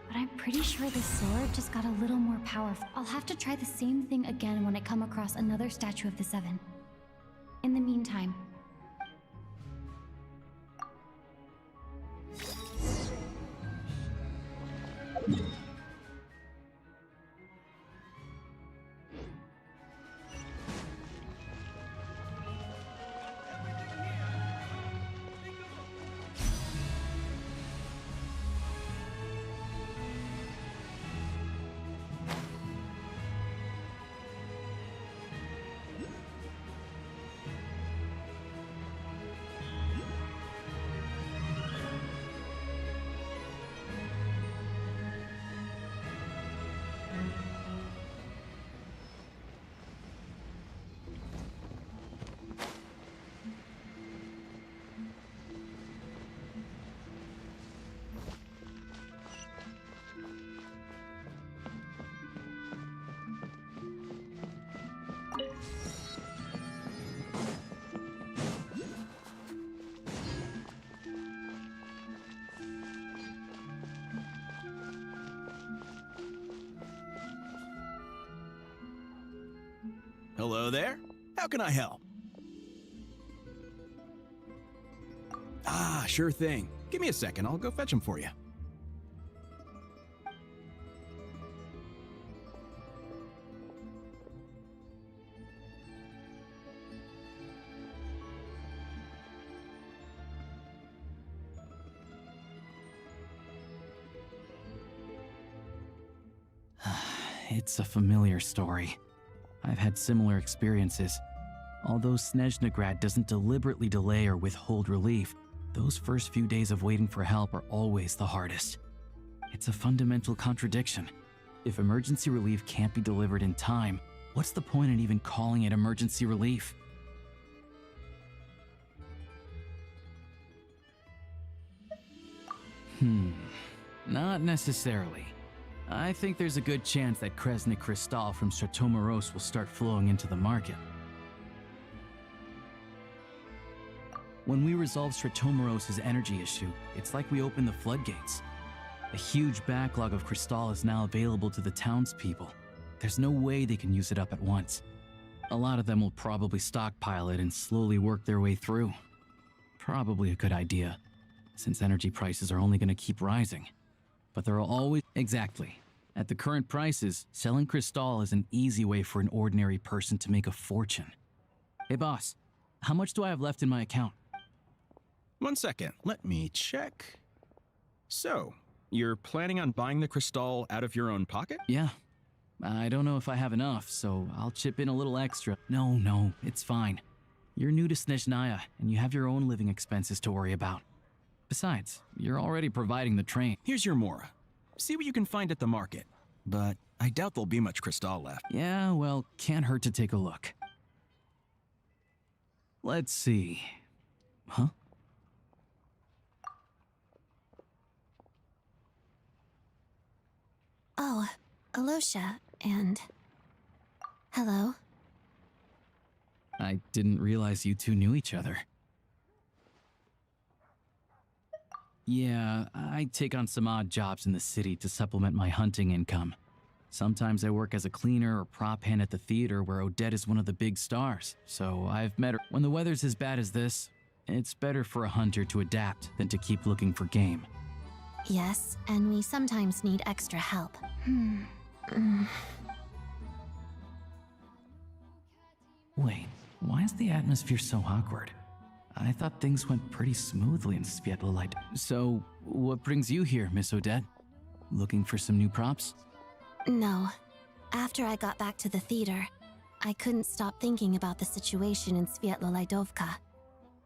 but I'm pretty sure this sword just got a little more powerful. I'll have to try the same thing again when I come across another statue of the Seven. In the meantime... Hello there. How can I help? Ah, sure thing. Give me a second. I'll go fetch them for you. It's a familiar story. I've had similar experiences. Although Snezhnaya doesn't deliberately delay or withhold relief, those first few days of waiting for help are always the hardest. It's a fundamental contradiction. If emergency relief can't be delivered in time, what's the point in even calling it emergency relief? Not necessarily. I think there's a good chance that Kresnik Crystal from Stratomoros will start flowing into the market. When we resolve Stratomoros' energy issue, it's like we open the floodgates. A huge backlog of Crystal is now available to the townspeople. There's no way they can use it up at once. A lot of them will probably stockpile it and slowly work their way through. Probably a good idea, since energy prices are only going to keep rising. But there will always... Exactly. At the current prices, selling Crystal is an easy way for an ordinary person to make a fortune. Hey boss, how much do I have left in my account? 1 second, let me check. So, you're planning on buying the Crystal out of your own pocket? Yeah. I don't know if I have enough, so I'll chip in a little extra. No, it's fine. You're new to Snezhnaya, and you have your own living expenses to worry about. Besides, you're already providing the train. Here's your Mora. See what you can find at the market. But I doubt there'll be much Crystal left. Yeah, well, can't hurt to take a look. Let's see. Huh? Oh, Alosha, and... Hello. I didn't realize you two knew each other. Yeah, I take on some odd jobs in the city to supplement my hunting income. Sometimes I work as a cleaner or prop hand at the theater where Odette is one of the big stars, so I've met her. When the weather's as bad as this, it's better for a hunter to adapt than to keep looking for game. Yes, and we sometimes need extra help. Wait, why is the atmosphere so awkward? I thought things went pretty smoothly in Svietlolite. So, what brings you here, Miss Odette? Looking for some new props? No. After I got back to the theater, I couldn't stop thinking about the situation in Svietlolidovka.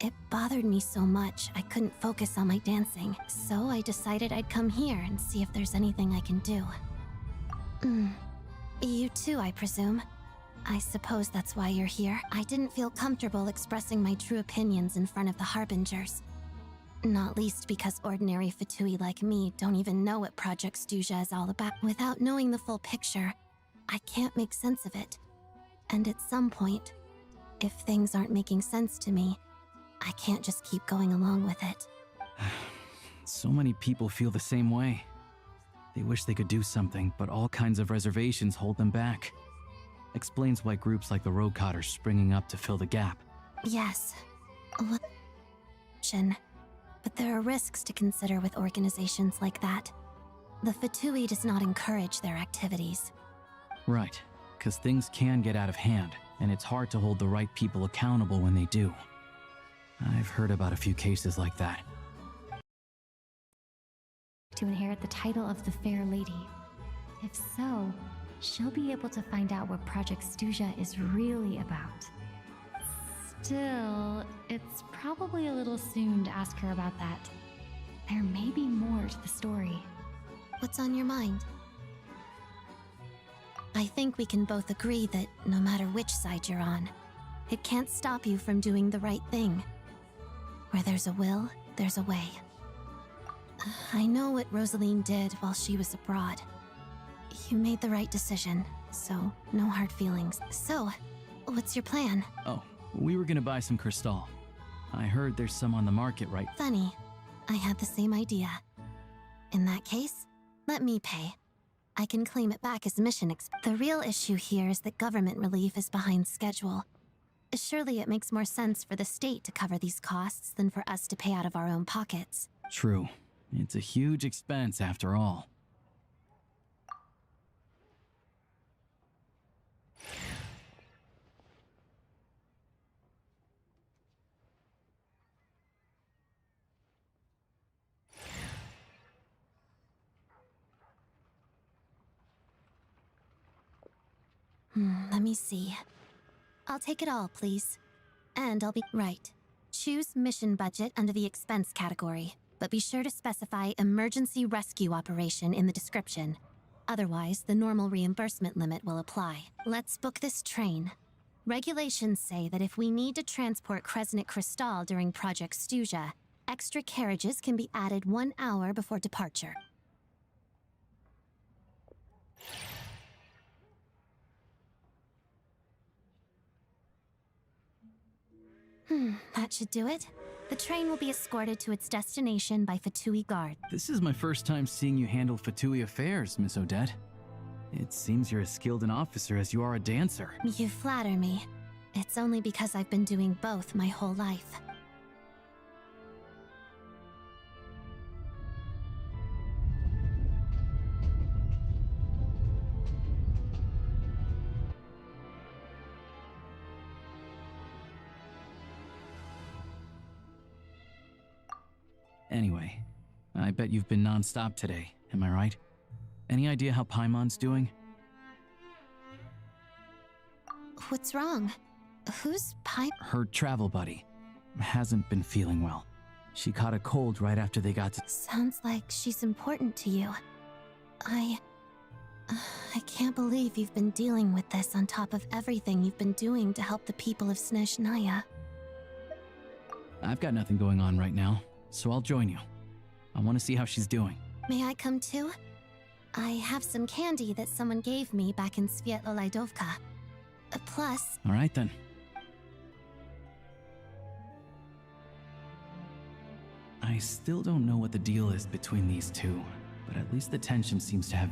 It bothered me so much I couldn't focus on my dancing, so I decided I'd come here and see if there's anything I can do. You too, I presume. I suppose that's why you're here. I didn't feel comfortable expressing my true opinions in front of the Harbingers. Not least because ordinary Fatui like me don't even know what Project Snezhnaya is all about. Without knowing the full picture, I can't make sense of it. And at some point, if things aren't making sense to me, I can't just keep going along with it. So many people feel the same way. They wish they could do something, but all kinds of reservations hold them back. Explains why groups like the Roadcott are springing up to fill the gap. Yes. But there are risks to consider with organizations like that. The Fatui does not encourage their activities. Right, because things can get out of hand, and it's hard to hold the right people accountable when they do. I've heard about a few cases like that. To inherit the title of the Fair Lady. If so, she'll be able to find out what Project Snezhnaya is really about. Still, it's probably a little soon to ask her about that. There may be more to the story. What's on your mind? I think we can both agree that no matter which side you're on, it can't stop you from doing the right thing. Where there's a will, there's a way. I know what Rosaline did while she was abroad. You made the right decision, so no hard feelings. So, what's your plan? Oh, we were gonna buy some Crystal. I heard there's some on the market, right? Funny. I had the same idea. In that case, let me pay. I can claim it back as mission The real issue here is that government relief is behind schedule. Surely it makes more sense for the state to cover these costs than for us to pay out of our own pockets. True. It's a huge expense after all. Let me see. I'll take it all, please. And I'll be right. Choose mission budget under the expense category, but be sure to specify emergency rescue operation in the description. Otherwise, the normal reimbursement limit will apply. Let's book this train. Regulations say that if we need to transport Kresnik Crystal during Project Stuja, extra carriages can be added 1 hour before departure. That should do it. The train will be escorted to its destination by Fatui Guard. This is my first time seeing you handle Fatui affairs, Miss Odette. It seems you're as skilled an officer as you are a dancer. You flatter me. It's only because I've been doing both my whole life. Anyway, I bet you've been non-stop today, am I right? Any idea how Paimon's doing? What's wrong? Who's Her travel buddy hasn't been feeling well. She caught a cold right after they got to... Sounds like she's important to you. I can't believe you've been dealing with this on top of everything you've been doing to help the people of Snezhnaya. I've got nothing going on right now, so I'll join you. I want to see how she's doing. May I come too? I have some candy that someone gave me back in Svietlolaidovka. Plus... All right then. I still don't know what the deal is between these two, but at least the tension seems to have...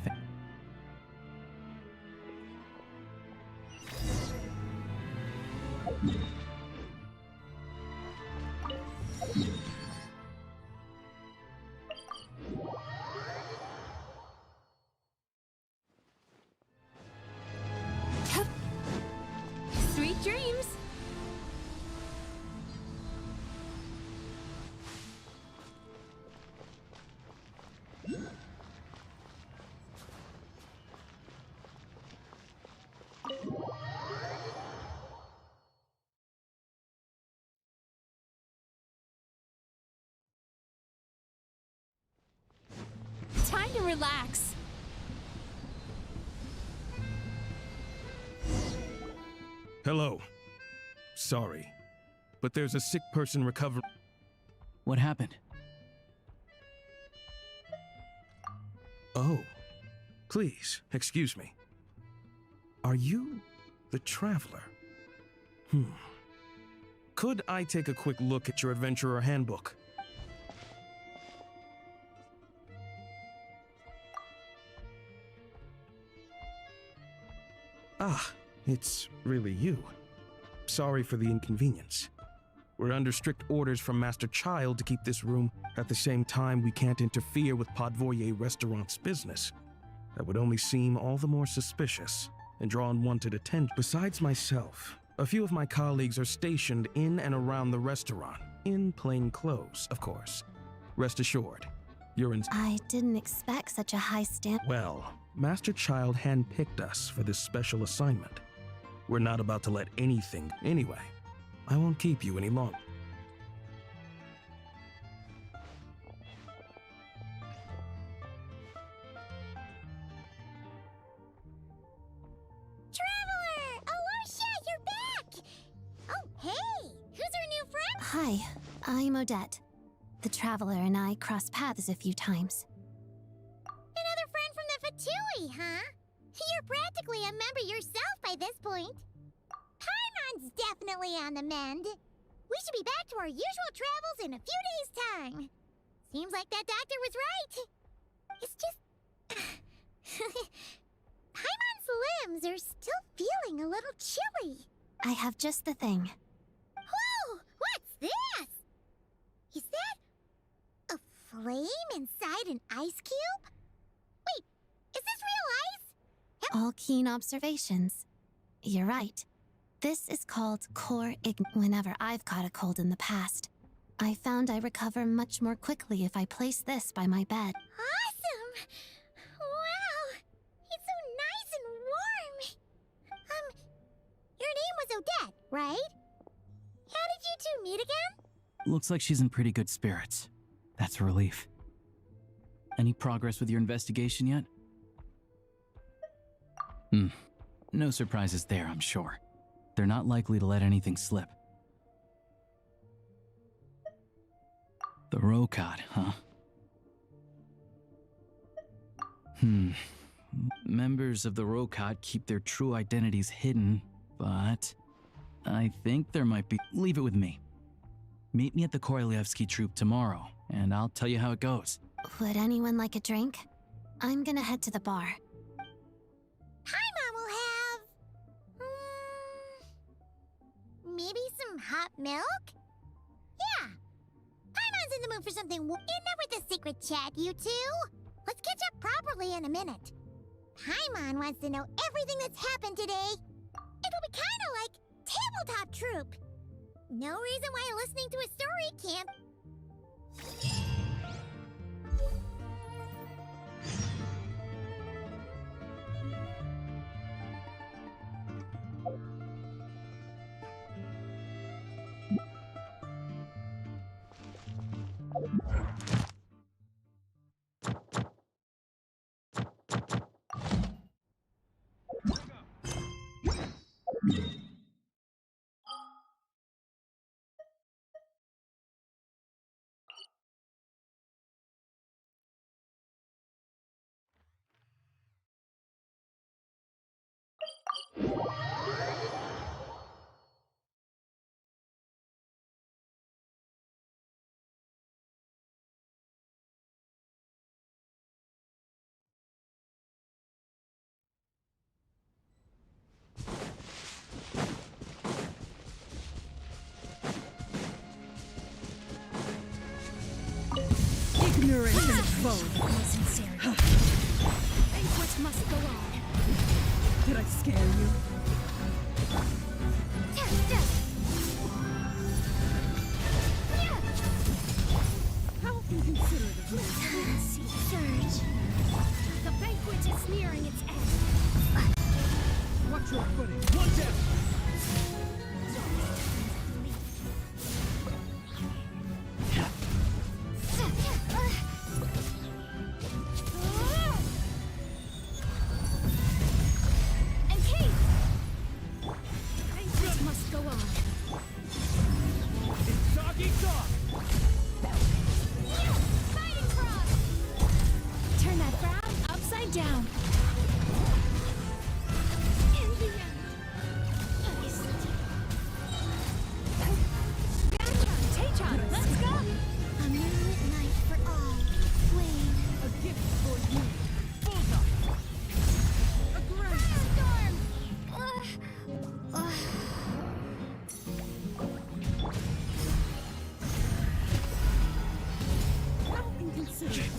Sweet dreams! Time to relax. Hello. Sorry, but there's a sick person recovering. What happened? Oh, please, excuse me. Are you the Traveler? Could I take a quick look at your Adventurer Handbook? Ah, it's really you. Sorry for the inconvenience. We're under strict orders from Master Child to keep this room. At the same time, we can't interfere with Podvoye Restaurant's business. That would only seem all the more suspicious and draw unwanted attention. Besides myself, a few of my colleagues are stationed in and around the restaurant, in plain clothes, of course. Rest assured, you're in... I didn't expect such a high standard. Well, Master Child handpicked us for this special assignment. We're not about to let anything... Anyway, I won't keep you any longer. Traveler! Alosha, you're back! Oh, hey! Who's our new friend? Hi, I'm Odette. The Traveler and I crossed paths a few times. Another friend from the Fatui, huh? You're practically a member yourself by this point. Paimon's definitely on the mend. We should be back to our usual travels in a few days' time. Seems like that doctor was right. It's just... Paimon's limbs are still feeling a little chilly. I have just the thing. Whoa! What's this? Is that a flame inside an ice cube? Wait, is this real ice? All keen observations. You're right. This is called core ign. Whenever I've caught a cold in the past, I found I recover much more quickly if I place this by my bed. Awesome! Wow! It's so nice and warm! Your name was Odette, right? How did you two meet again? Looks like she's in pretty good spirits. That's a relief. Any progress with your investigation yet? No surprises there, I'm sure. They're not likely to let anything slip. The Rokad, huh? Members of the Rokad keep their true identities hidden, but I think there might be... Leave it with me. Meet me at the Korolyevsky troop tomorrow, and I'll tell you how it goes. Would anyone like a drink? I'm gonna head to the bar. Paimon will have... maybe some hot milk? Yeah. Paimon's in the mood for something enough with the secret chat, you two. Let's catch up properly in a minute. Paimon wants to know everything that's happened today. It'll be kinda like tabletop troop. No reason why listening to a story can't... Ignorance is foe. Sincerity. Banquet must go on. Did I scare you? How inconsiderate of me. Surge. The banquet is nearing its end. Watch your footing. One down. Down. In the end. Tachan, let's go. A moonlit night for all. Wayne. A gift for you. Bullseye. A great storm. How inconsiderate.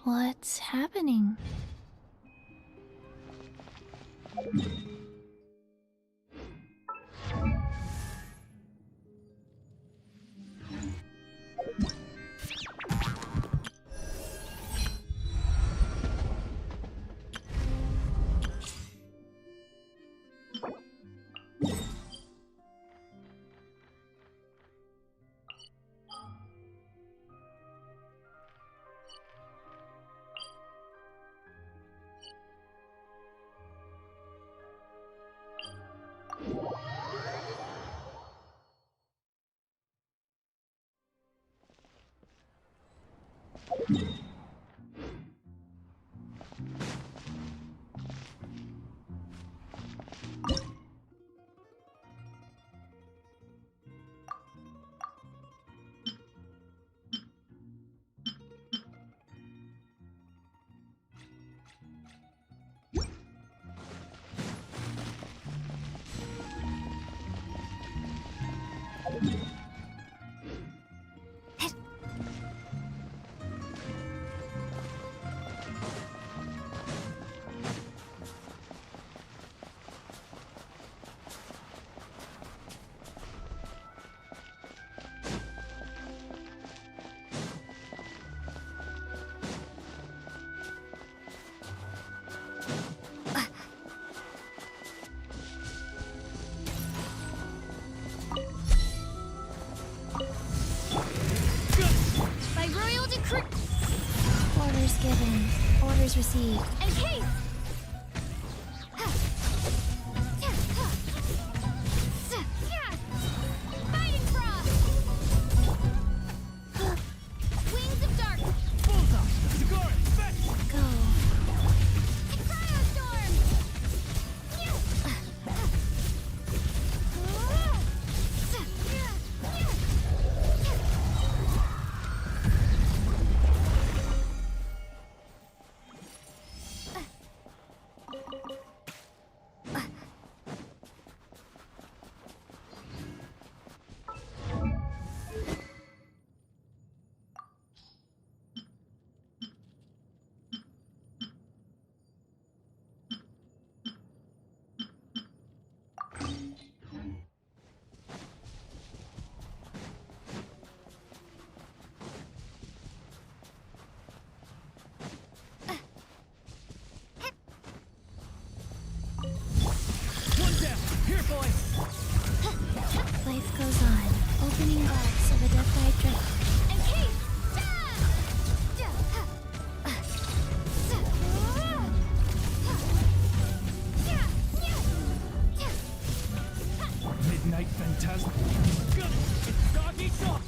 What's happening? By royal decree. Orders given. Orders received. In case. Fighting frost. Wings of dark. Go. Cryostorm. Life goes on. Opening arcs of a death-eyed drift. In case. Midnight Phantasm. Good! It's dog eat dog!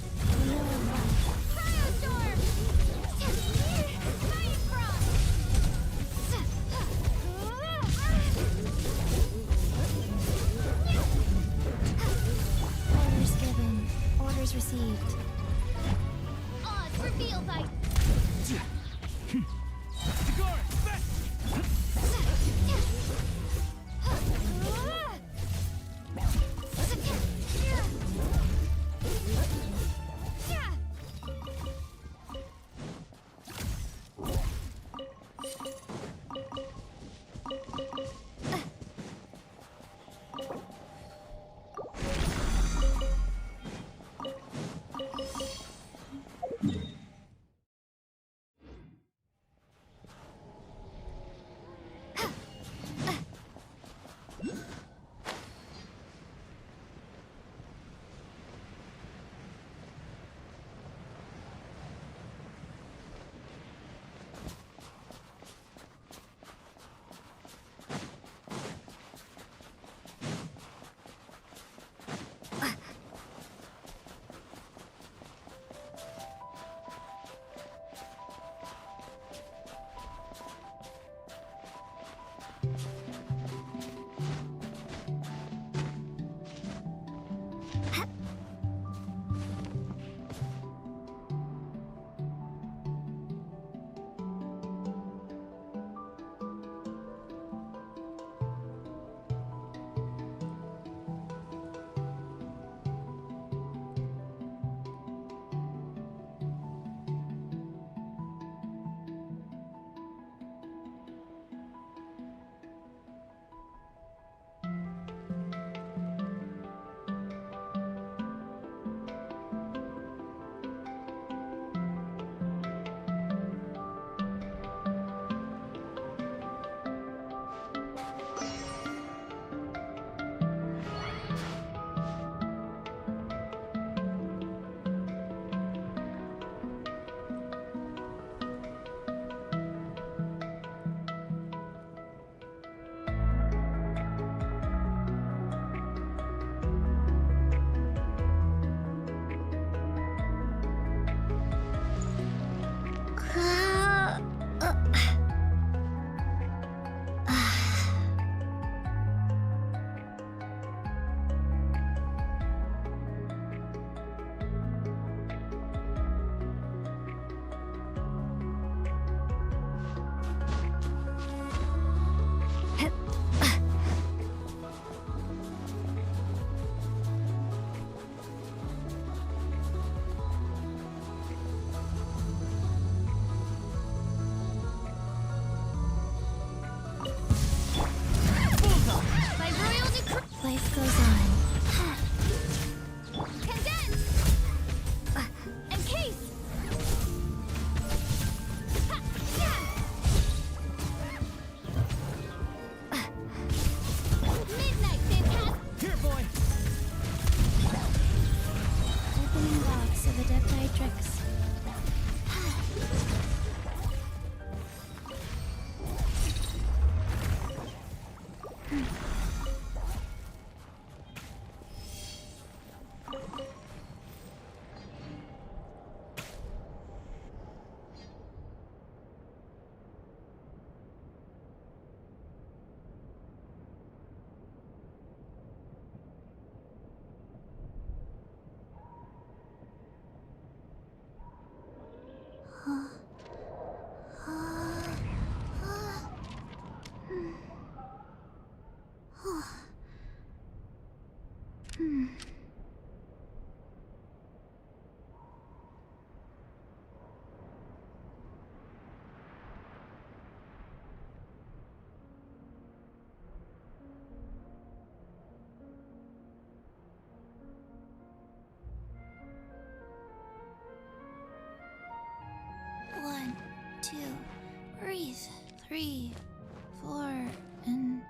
Cryostorm. Fighting frost. Orders given. Orders received. Oz reveal by Life goes on. Condense! Encase! Ha! Yeah! Midnight, fantastic! Here, boy! Opening box of Adeptitrix. One, two, breathe. 3, 4, and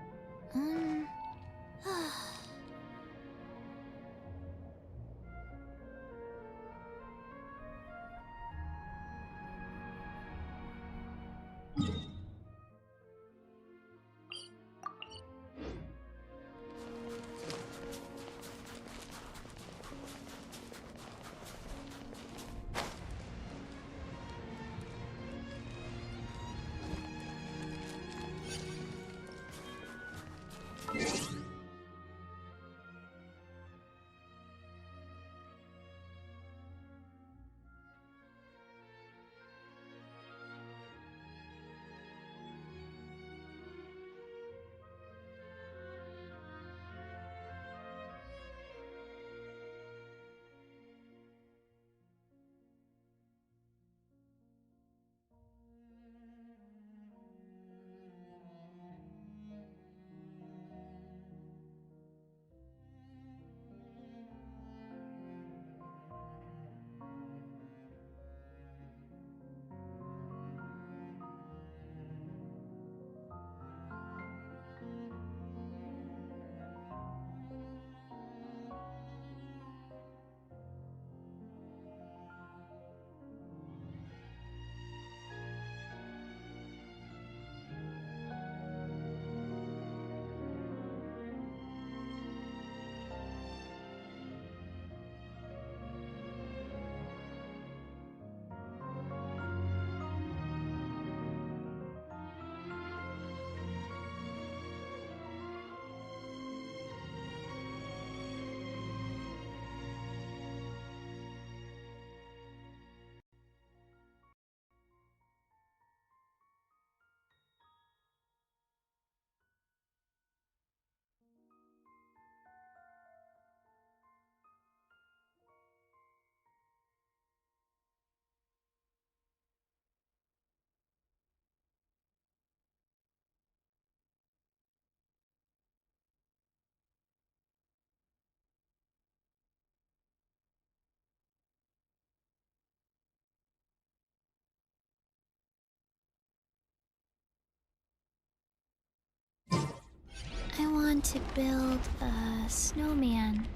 I want to build a snowman.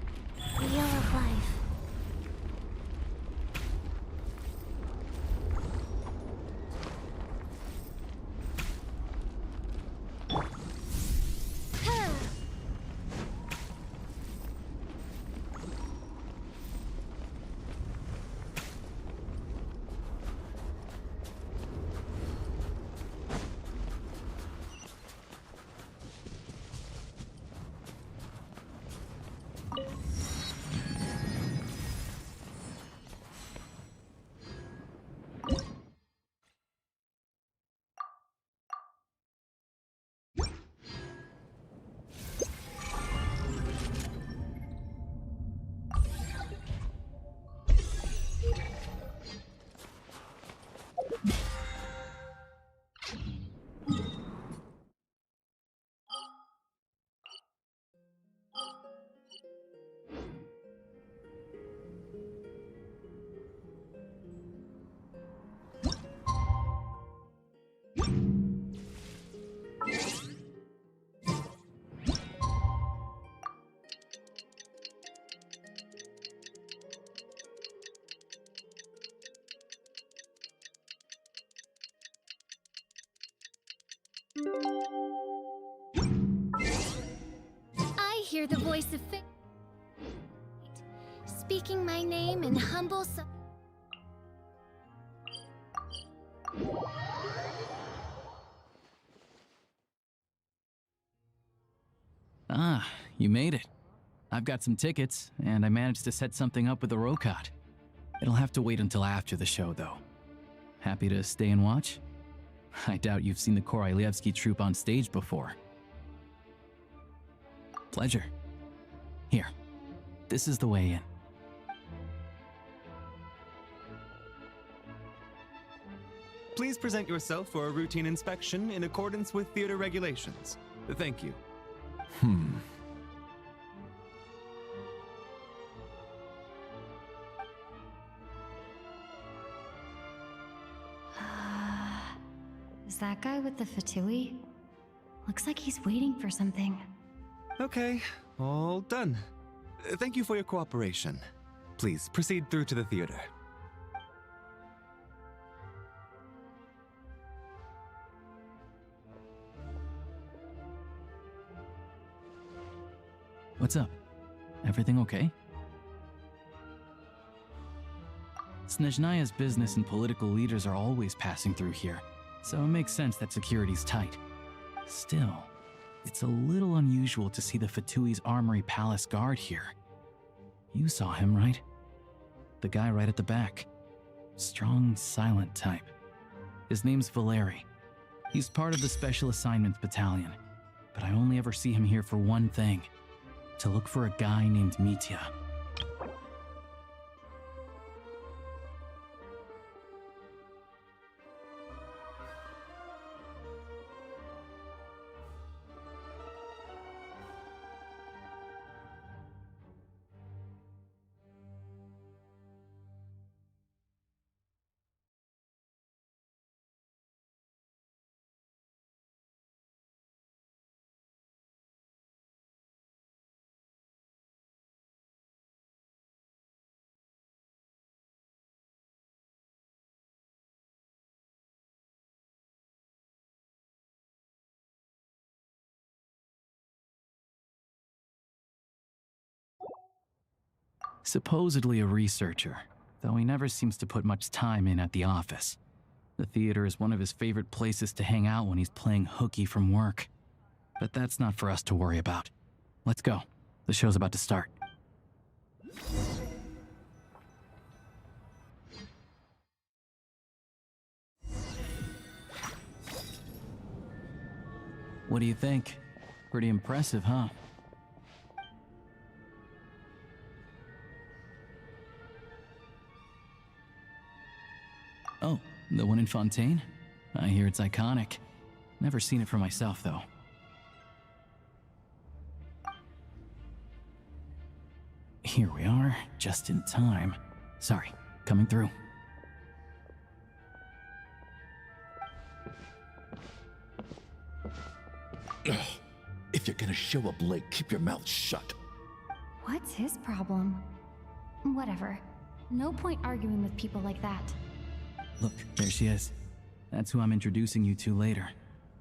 Wheel of life. I hear the voice of fate, speaking my name in humble Ah, you made it. I've got some tickets, and I managed to set something up with the Rokot. It'll have to wait until after the show, though. Happy to stay and watch? I doubt you've seen the Korolyevsky troupe on stage before. Pleasure. Here, this is the way in. Please present yourself for a routine inspection in accordance with theater regulations. Thank you. Is that guy with the fatui? Looks like he's waiting for something. Okay, all done. Thank you for your cooperation. Please proceed through to the theater. What's up? Everything okay? Snezhnaya's business and political leaders are always passing through here, so it makes sense that security's tight. Still, it's a little unusual to see the Fatui's Armory Palace guard here. You saw him, right? The guy right at the back. Strong, silent type. His name's Valeri. He's part of the Special Assignments Battalion, but I only ever see him here for one thing: to look for a guy named Mitya. Supposedly a researcher, though he never seems to put much time in at the office. The theater is one of his favorite places to hang out when he's playing hooky from work. But that's not for us to worry about. Let's go. The show's about to start. What do you think? Pretty impressive, huh? Oh, the one in Fontaine? I hear it's iconic. Never seen it for myself, though. Here we are, just in time. Sorry, coming through. If you're gonna show up late, keep your mouth shut. What's his problem? Whatever. No point arguing with people like that. Look, there she is. That's who I'm introducing you to later.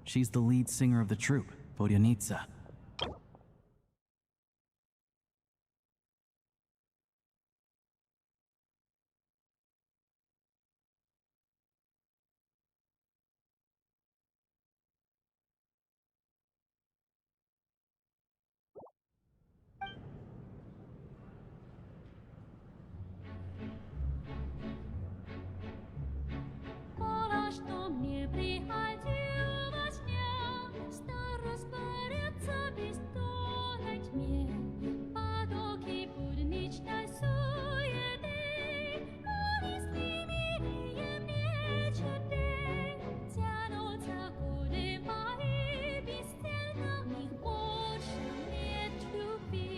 She's the lead singer of the troupe, Vodyanitsa. Что мне приходилось дня, старость борется без тона тьме, потоки будничной суеты, они с примирением мечет день, тянутся годы мои бесцельно, в них больше нет любви.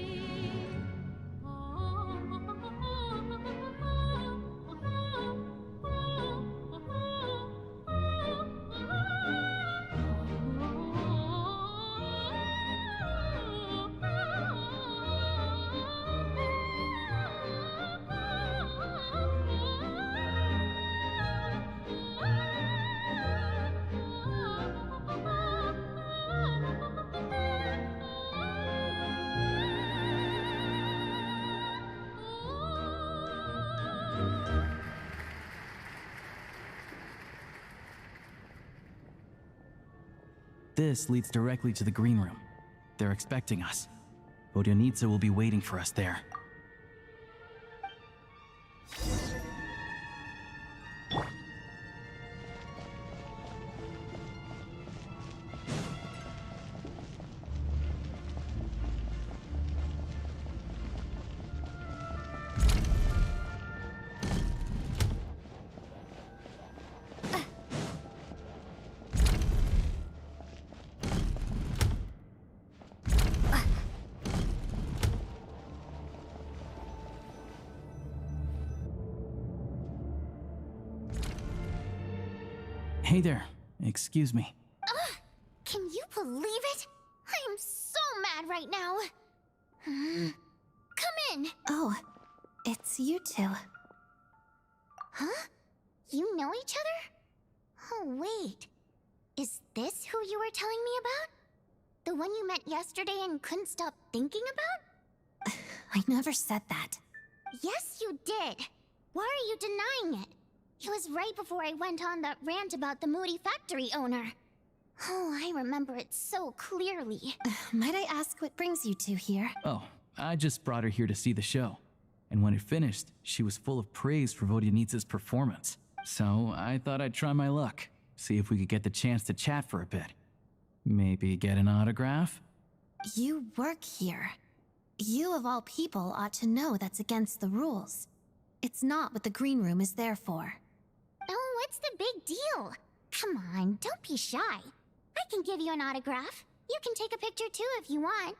This leads directly to the green room. They're expecting us. Vodyanitsa will be waiting for us there. Hey there. Excuse me. Can you believe it? I am so mad right now. Come in. Oh, it's you two. Huh? You know each other? Oh, wait. Is this who you were telling me about? The one you met yesterday and couldn't stop thinking about? I never said that. Yes, you did. Why are you denying it? It was right before I went on that rant about the moody factory owner. Oh, I remember it so clearly. Might I ask what brings you two here? Oh, I just brought her here to see the show. And when it finished, she was full of praise for Vodyanitsa's performance. So I thought I'd try my luck, see if we could get the chance to chat for a bit. Maybe get an autograph? You work here. You of all people ought to know that's against the rules. It's not what the green room is there for. Oh, what's the big deal? Come on, don't be shy. I can give you an autograph. You can take a picture too if you want.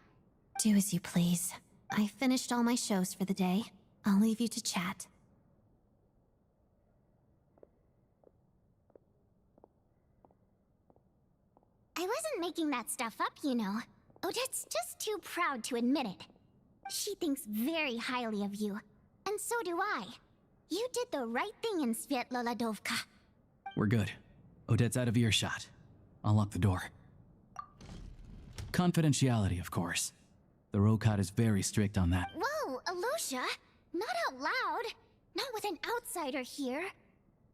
Do as you please. I finished all my shows for the day. I'll leave you to chat. I wasn't making that stuff up, you know. Odette's just too proud to admit it. She thinks very highly of you. And so do I. You did the right thing in Svietloladovka. We're good. Odette's out of earshot. I'll lock the door. Confidentiality, of course. The Rokat is very strict on that. Whoa, Alosha! Not out loud! Not with an outsider here.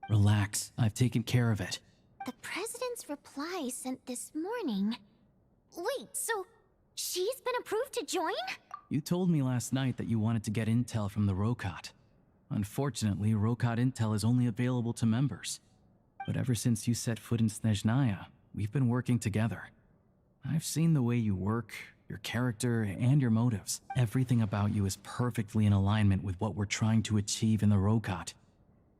Relax, I've taken care of it. The President's reply sent this morning. Wait, so she's been approved to join? You told me last night that you wanted to get intel from the Rokat. Unfortunately, Rokat intel is only available to members. But ever since you set foot in Snezhnaya, we've been working together. I've seen the way you work, your character, and your motives. Everything about you is perfectly in alignment with what we're trying to achieve in the Rokat.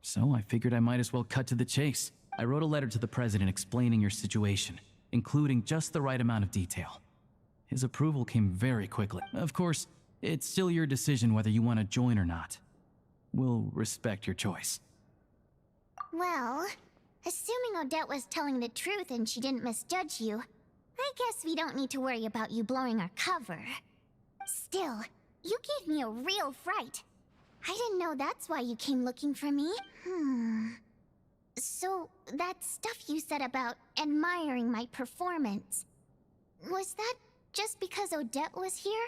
So I figured I might as well cut to the chase. I wrote a letter to the President explaining your situation, including just the right amount of detail. His approval came very quickly. Of course, it's still your decision whether you want to join or not. We'll respect your choice. Well, assuming Odette was telling the truth and she didn't misjudge you, I guess we don't need to worry about you blowing our cover. Still, you gave me a real fright. I didn't know that's why you came looking for me. So, that stuff you said about admiring my performance, was that just because Odette was here?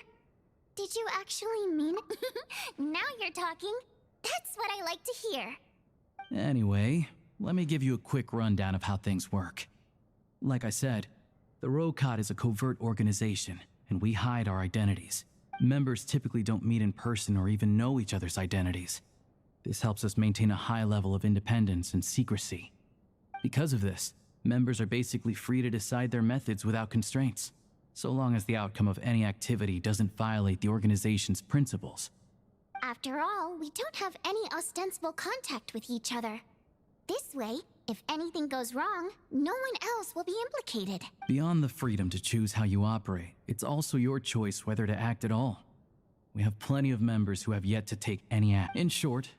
Did you actually mean it? Now you're talking. That's what I like to hear. Anyway, let me give you a quick rundown of how things work. Like I said, the Rokat is a covert organization, and we hide our identities. Members typically don't meet in person or even know each other's identities. This helps us maintain a high level of independence and secrecy. Because of this, members are basically free to decide their methods without constraints, so long as the outcome of any activity doesn't violate the organization's principles. After all, we don't have any ostensible contact with each other. This way, if anything goes wrong, no one else will be implicated. Beyond the freedom to choose how you operate, it's also your choice whether to act at all. We have plenty of members who have yet to take any act. In short,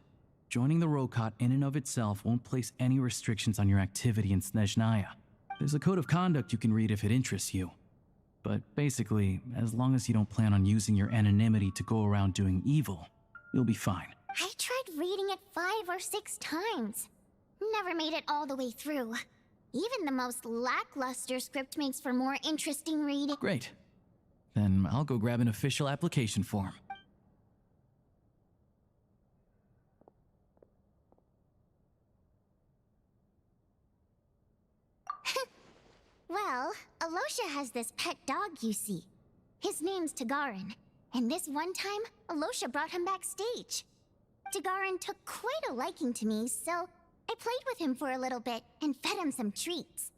joining the Rokat in and of itself won't place any restrictions on your activity in Snezhnaya. There's a code of conduct you can read if it interests you. But basically, as long as you don't plan on using your anonymity to go around doing evil, you'll be fine. I tried reading it 5 or 6 times. Never made it all the way through. Even the most lackluster script makes for more interesting reading. Great. Then I'll go grab an official application form. Well, Alosha has this pet dog, you see. His name's Tagarin, and this one time, Alosha brought him backstage. Tagarin took quite a liking to me, so I played with him for a little bit and fed him some treats.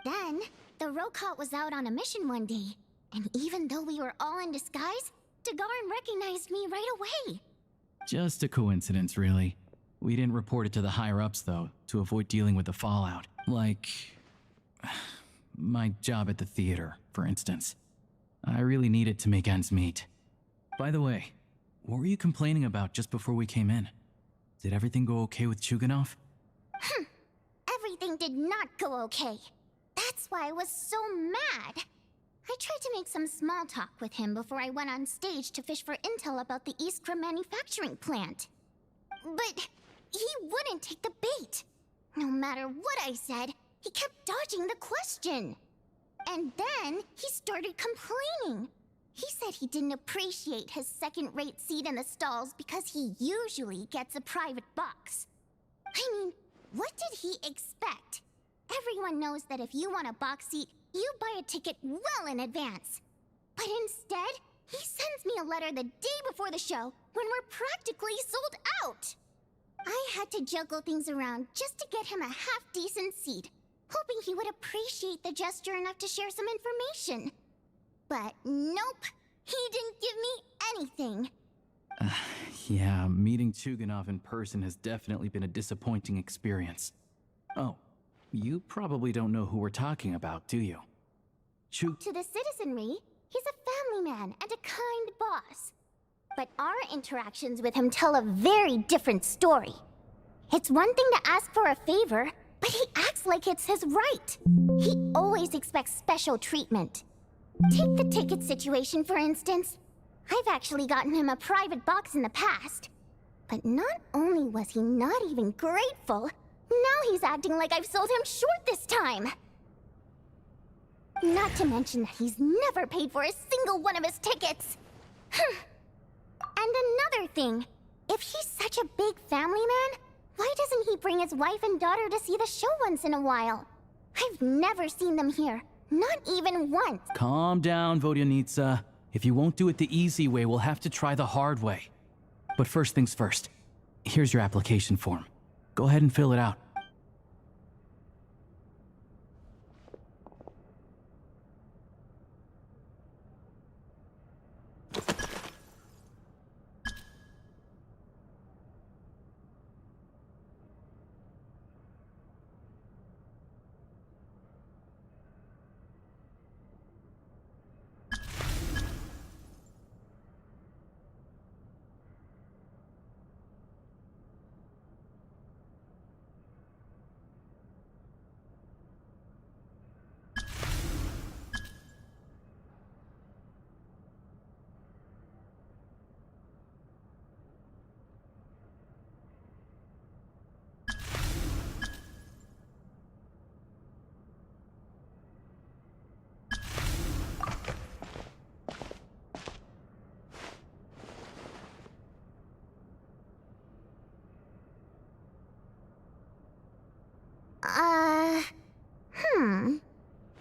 Then, the Rokot was out on a mission one day, and even though we were all in disguise, Tagarin recognized me right away. Just a coincidence, really. We didn't report it to the higher-ups, though, to avoid dealing with the fallout. Like... my job at the theater, for instance. I really needed to make ends meet. By the way, what were you complaining about just before we came in? Did everything go okay with Chuganov? Everything did not go okay. That's why I was so mad. I tried to make some small talk with him before I went on stage to fish for intel about the Iskra manufacturing plant. But he wouldn't take the bait. No matter what I said, he kept dodging the question. And then he started complaining. He said he didn't appreciate his second-rate seat in the stalls because he usually gets a private box. I mean, what did he expect? Everyone knows that if you want a box seat, you buy a ticket well in advance. But instead, he sends me a letter the day before the show when we're practically sold out. I had to juggle things around just to get him a half-decent seat, hoping he would appreciate the gesture enough to share some information. But nope, he didn't give me anything. Yeah, meeting Chuganov in person has definitely been a disappointing experience. Oh, you probably don't know who we're talking about, do you? To the citizenry, he's a family man and a kind boss. But our interactions with him tell a very different story. It's one thing to ask for a favor, but he acts like it's his right. He always expects special treatment. Take the ticket situation, for instance. I've actually gotten him a private box in the past. But not only was he not even grateful, now he's acting like I've sold him short this time. Not to mention that he's never paid for a single one of his tickets. And another thing, if he's such a big family man, why doesn't he bring his wife and daughter to see the show once in a while? I've never seen them here, not even once. Calm down, Vodyanitsa. If you won't do it the easy way, we'll have to try the hard way. But first things first. Here's your application form. Go ahead and fill it out.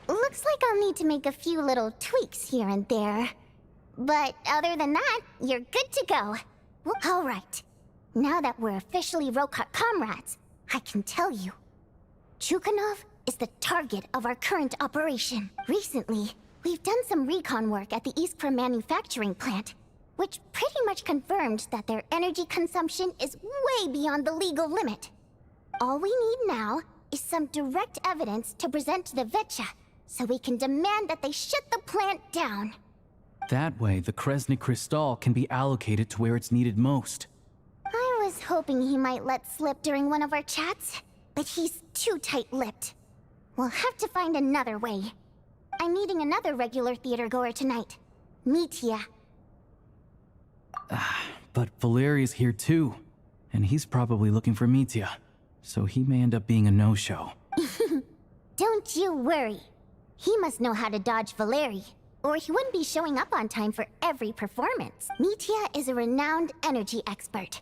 Looks like I'll need to make a few little tweaks here and there. But other than that, you're good to go. All right. Now that we're officially Rokot comrades, I can tell you. Chuganov is the target of our current operation. Recently, we've done some recon work at the Iskra manufacturing plant, which pretty much confirmed that their energy consumption is way beyond the legal limit. All we need now is some direct evidence to present to the Vetcha, so we can demand that they shut the plant down. That way, the Kresny Crystal can be allocated to where it's needed most. I was hoping he might let slip during one of our chats, but he's too tight-lipped. We'll have to find another way. I'm meeting another regular theater goer tonight, Mitya. But Valeri's here too, and he's probably looking for Mitya, so he may end up being a no-show. Don't you worry. He must know how to dodge Valeri, or he wouldn't be showing up on time for every performance. Mitya is a renowned energy expert.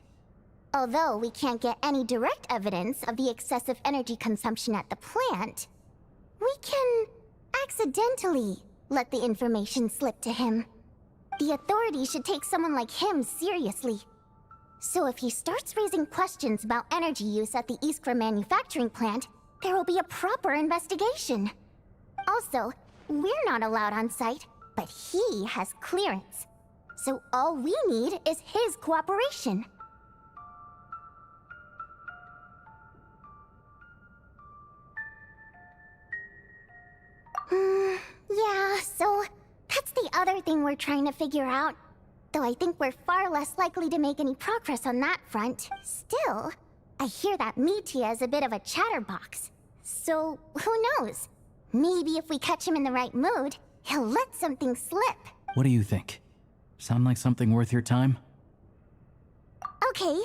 Although we can't get any direct evidence of the excessive energy consumption at the plant, we can accidentally let the information slip to him. The authorities should take someone like him seriously. So if he starts raising questions about energy use at the Iskra manufacturing plant, there will be a proper investigation. Also, we're not allowed on site, but he has clearance. So all we need is his cooperation. Yeah, so that's the other thing we're trying to figure out. Though I think we're far less likely to make any progress on that front. Still, I hear that Mitya is a bit of a chatterbox. So, who knows? Maybe if we catch him in the right mood, he'll let something slip. What do you think? Sound like something worth your time? Okay,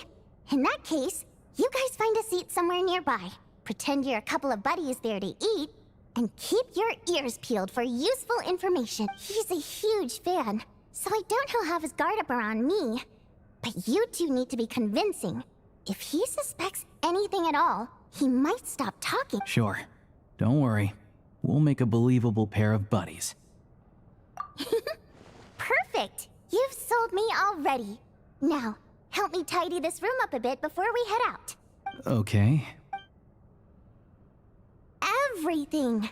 in that case, you guys find a seat somewhere nearby. Pretend you're a couple of buddies there to eat, and keep your ears peeled for useful information. He's a huge fan, so I doubt he'll have his guard up around me. But you two need to be convincing. If he suspects anything at all, he might stop talking. Sure. Don't worry. We'll make a believable pair of buddies. Perfect! You've sold me already. Now, help me tidy this room up a bit before we head out. Okay. Everything!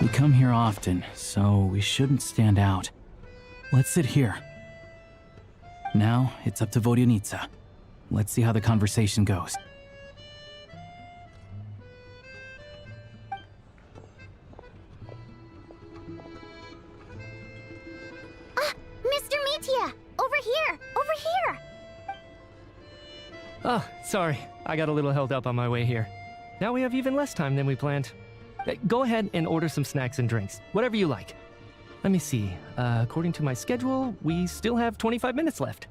We come here often, so we shouldn't stand out. Let's sit here. Now, it's up to Vodyanica. Let's see how the conversation goes. Mr. Mitya! Over here! Over here! Oh, sorry. I got a little held up on my way here. Now we have even less time than we planned. Go ahead and order some snacks and drinks. Whatever you like. Let me see. According to my schedule, we still have 25 minutes left.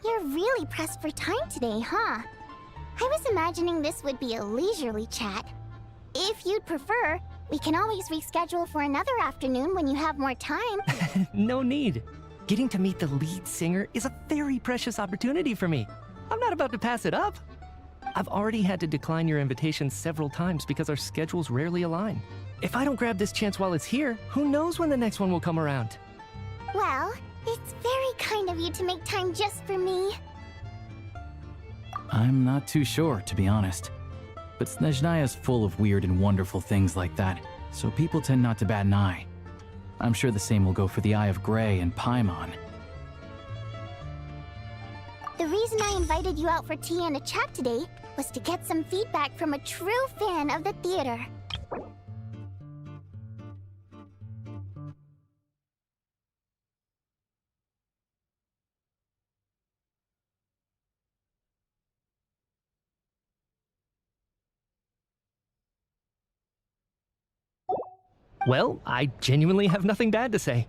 You're really pressed for time today, huh? I was imagining this would be a leisurely chat. If you'd prefer, we can always reschedule for another afternoon when you have more time. No need. Getting to meet the lead singer is a very precious opportunity for me. I'm not about to pass it up. I've already had to decline your invitation several times because our schedules rarely align. If I don't grab this chance while it's here, who knows when the next one will come around? Well, it's very kind of you to make time just for me. I'm not too sure, to be honest. But Snezhnaya is full of weird and wonderful things like that, so people tend not to bat an eye. I'm sure the same will go for the Eye of Grey and Paimon. The reason I invited you out for tea and a chat today was to get some feedback from a true fan of the theater. Well, I genuinely have nothing bad to say.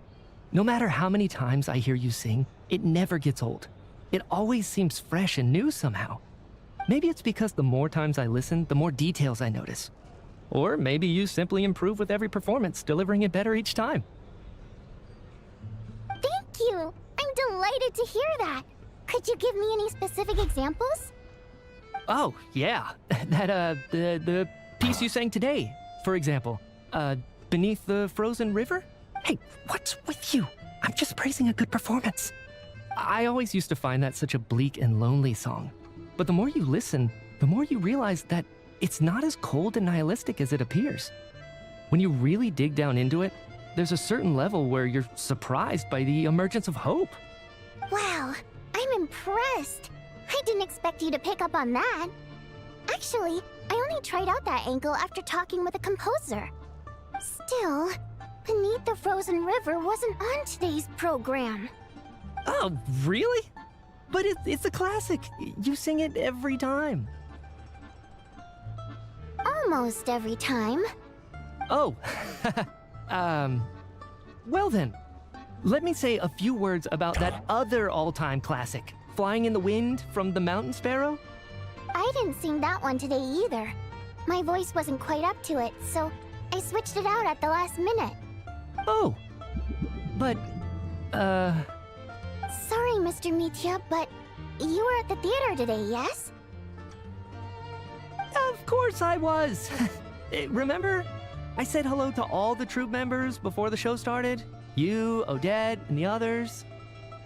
No matter how many times I hear you sing, it never gets old. It always seems fresh and new somehow. Maybe it's because the more times I listen, the more details I notice. Or maybe you simply improve with every performance, delivering it better each time. Thank you! I'm delighted to hear that! Could you give me any specific examples? Oh, yeah. The piece you sang today, for example. Beneath the Frozen River? Hey, what's with you? I'm just praising a good performance. I always used to find that such a bleak and lonely song. But the more you listen, the more you realize that it's not as cold and nihilistic as it appears. When you really dig down into it, there's a certain level where you're surprised by the emergence of hope. Wow, I'm impressed. I didn't expect you to pick up on that. Actually, I only tried out that angle after talking with a composer. Still, Beneath the Frozen River wasn't on today's program. Oh, really? But it's a classic. You sing it every time. Almost every time. Oh, well then, let me say a few words about that other all-time classic, Flying in the Wind from the Mountain Sparrow. I didn't sing that one today either. My voice wasn't quite up to it, so I switched it out at the last minute. Oh, but, Sorry, Mr. Mitya, but you were at the theater today, yes? Of course I was. Remember? I said hello to all the troupe members before the show started. You, Odette, and the others.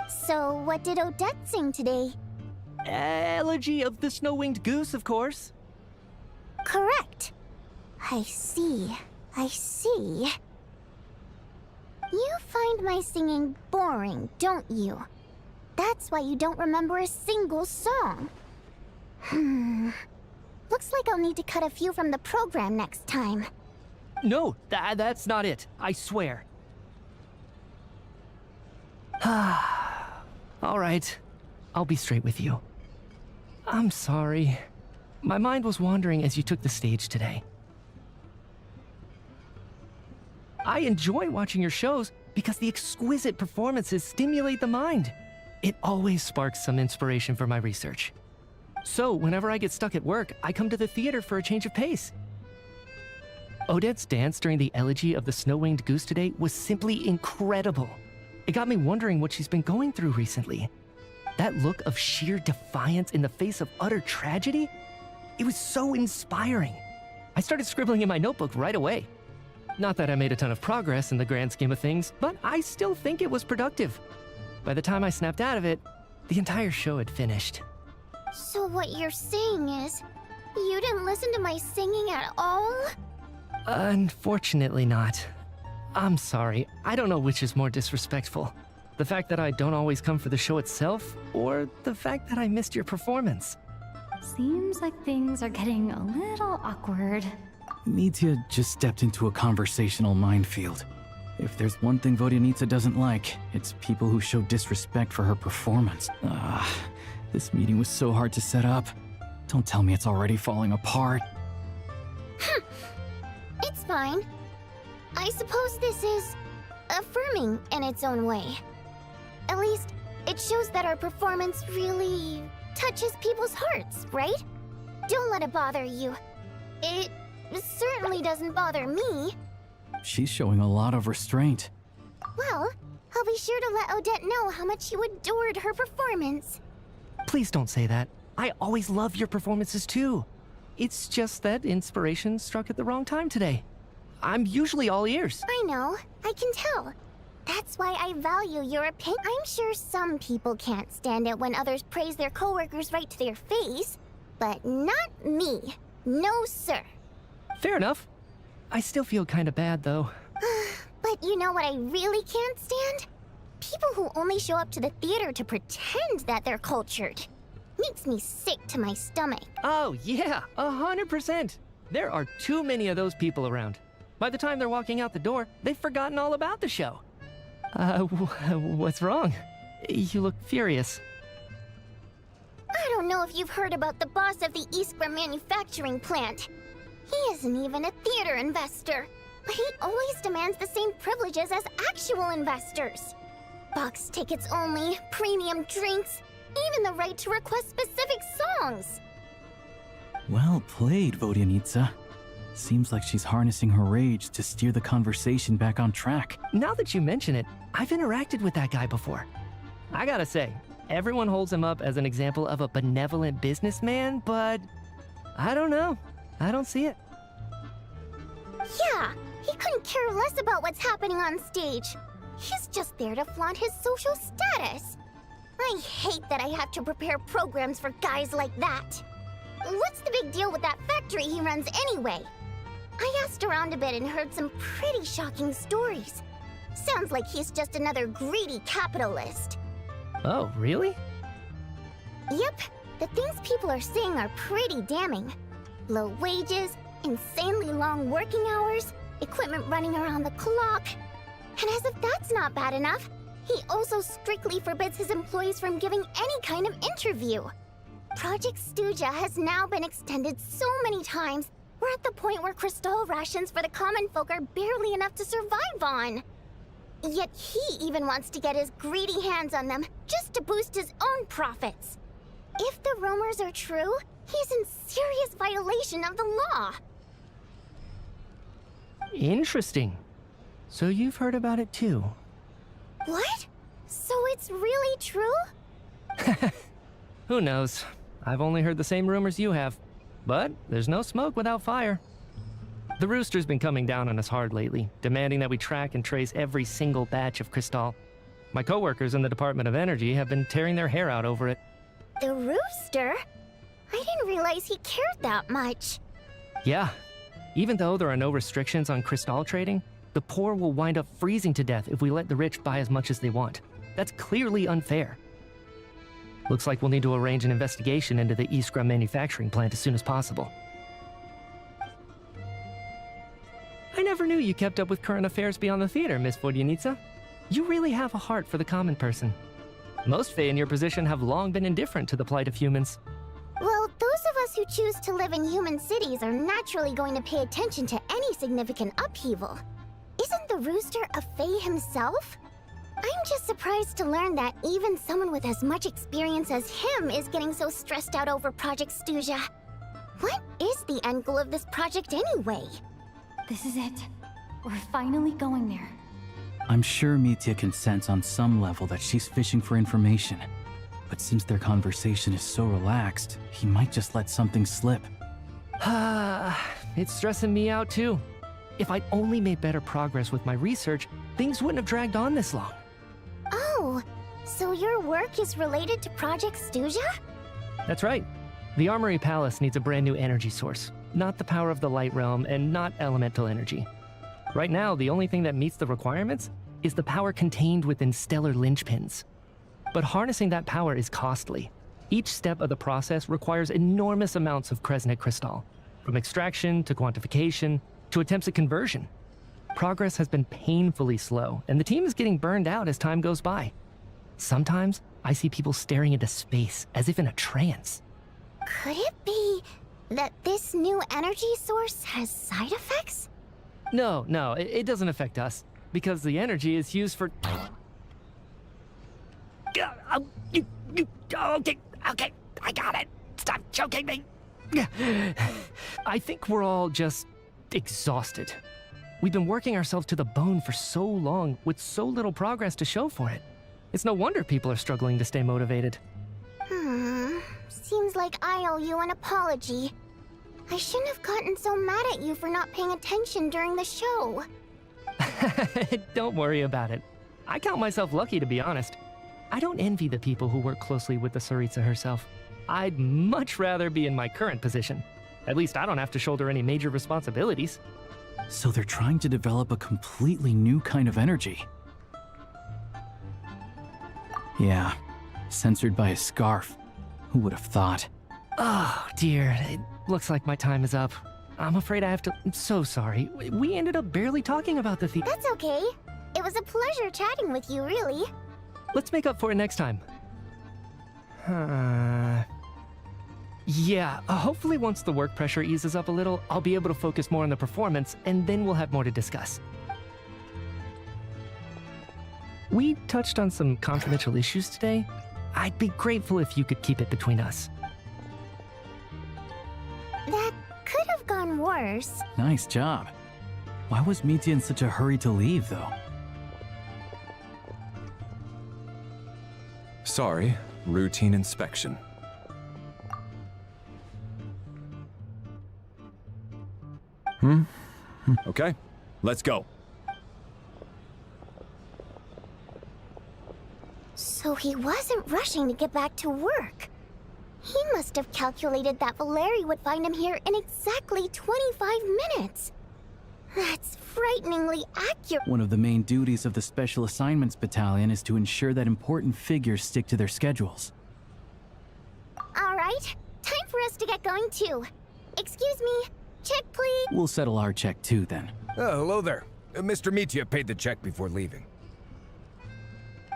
So what did Odette sing today? Elegy of the Snow-Winged Goose, of course. Correct. I see. I see. You find my singing boring, don't you? That's why you don't remember a single song. Looks like I'll need to cut a few from the program next time. No, that's not it. I swear. All right. I'll be straight with you. I'm sorry. My mind was wandering as you took the stage today. I enjoy watching your shows because the exquisite performances stimulate the mind. It always sparks some inspiration for my research. So, whenever I get stuck at work, I come to the theater for a change of pace. Odette's dance during the Elegy of the Snow-Winged Goose today was simply incredible. It got me wondering what she's been going through recently. That look of sheer defiance in the face of utter tragedy? It was so inspiring. I started scribbling in my notebook right away. Not that I made a ton of progress in the grand scheme of things, but I still think it was productive. By the time I snapped out of it, the entire show had finished. So what you're saying is, you didn't listen to my singing at all? Unfortunately not. I'm sorry, I don't know which is more disrespectful. The fact that I don't always come for the show itself, or the fact that I missed your performance. Seems like things are getting a little awkward. Mitya just stepped into a conversational minefield. If there's one thing Vodyanitsa doesn't like, it's people who show disrespect for her performance. This meeting was so hard to set up. Don't tell me it's already falling apart. It's fine. I suppose this is affirming in its own way. At least, it shows that our performance really touches people's hearts, right? Don't let it bother you. It certainly doesn't bother me. She's showing a lot of restraint. Well, I'll be sure to let Odette know how much you adored her performance. Please don't say that. I always love your performances too. It's just that inspiration struck at the wrong time today. I'm usually all ears. I know, I can tell. That's why I value your opinion. I'm sure some people can't stand it when others praise their coworkers right to their face, but not me. No, sir. Fair enough. I still feel kinda bad though. But you know what I really can't stand? People who only show up to the theater to pretend that they're cultured. Makes me sick to my stomach. Oh yeah, 100%. There are too many of those people around. By the time they're walking out the door, they've forgotten all about the show. What's wrong? You look furious. I don't know if you've heard about the boss of the Iskra manufacturing plant. He isn't even a theater investor, but he always demands the same privileges as actual investors. Box tickets only, premium drinks, even the right to request specific songs. Well played, Vodyanitsa. Seems like she's harnessing her rage to steer the conversation back on track. Now that you mention it, I've interacted with that guy before. I gotta say, everyone holds him up as an example of a benevolent businessman, but I don't know. I don't see it. Yeah, he couldn't care less about what's happening on stage. He's just there to flaunt his social status. I hate that I have to prepare programs for guys like that. What's the big deal with that factory he runs anyway? I asked around a bit and heard some pretty shocking stories. Sounds like he's just another greedy capitalist. Oh, really? Yep, the things people are saying are pretty damning. Low wages, insanely long working hours, equipment running around the clock. And as if that's not bad enough, he also strictly forbids his employees from giving any kind of interview. Project Stuja has now been extended so many times, we're at the point where crystal rations for the common folk are barely enough to survive on. Yet he even wants to get his greedy hands on them just to boost his own profits. If the rumors are true, he's in serious violation of the law. Interesting. So you've heard about it too? What? So it's really true? Who knows? I've only heard the same rumors you have. But there's no smoke without fire. The Rooster's been coming down on us hard lately, demanding that we track and trace every single batch of Crystal. My coworkers in the Department of Energy have been tearing their hair out over it. The Rooster? I didn't realize he cared that much. Yeah. Even though there are no restrictions on Crystal trading, the poor will wind up freezing to death if we let the rich buy as much as they want. That's clearly unfair. Looks like we'll need to arrange an investigation into the Iskra manufacturing plant as soon as possible. I never knew you kept up with current affairs beyond the theater, Miss Vodyanitsa. You really have a heart for the common person. Most Fae in your position have long been indifferent to the plight of humans. Well, those of us who choose to live in human cities are naturally going to pay attention to any significant upheaval. Isn't the Rooster a Fae himself? I'm just surprised to learn that even someone with as much experience as him is getting so stressed out over Project Stuja. What is the end goal of this project anyway? This is it. We're finally going there. I'm sure Mitya can sense on some level that she's fishing for information. But since their conversation is so relaxed, he might just let something slip. It's stressing me out too. If I'd only made better progress with my research, things wouldn't have dragged on this long. Oh, so your work is related to Project Stuja? That's right. The Armory Palace needs a brand new energy source. not the power of the light realm, and not elemental energy. Right now, the only thing that meets the requirements is the power contained within stellar linchpins. But harnessing that power is costly. Each step of the process requires enormous amounts of Kresnik crystal, from extraction to quantification to attempts at conversion. Progress has been painfully slow, and the team is getting burned out as time goes by. Sometimes, I see people staring into space as if in a trance. Could it be that this new energy source has side effects? No, it doesn't affect us, because the energy is used for... Okay, I got it. Stop choking me. I think we're all just exhausted. We've been working ourselves to the bone for so long with so little progress to show for it. It's no wonder people are struggling to stay motivated. Seems like I owe you an apology. I shouldn't have gotten so mad at you for not paying attention during the show. Don't worry about it. I count myself lucky, to be honest. I don't envy the people who work closely with the Tsaritsa herself. I'd much rather be in my current position. At least I don't have to shoulder any major responsibilities. So they're trying to develop a completely new kind of energy. Yeah, censored by a scarf. Who would have thought? Oh, dear. It looks like my time is up. I'm afraid I have to... I'm so sorry. We ended up barely talking about the theme. That's okay. It was a pleasure chatting with you, really. Let's make up for it next time. Yeah, hopefully once the work pressure eases up a little, I'll be able to focus more on the performance, and then we'll have more to discuss. We touched on some confidential issues today. I'd be grateful if you could keep it between us. That could have gone worse. Nice job. Why was Mitya in such a hurry to leave, though? Sorry, routine inspection. Okay, let's go. So he wasn't rushing to get back to work. He must have calculated that Valeri would find him here in exactly 25 minutes. That's frighteningly accurate. One of the main duties of the Special Assignments Battalion is to ensure that important figures stick to their schedules. All right, time for us to get going too. Excuse me, check please. We'll settle our check too, then. Oh, hello there. Mr. Mitya paid the check before leaving.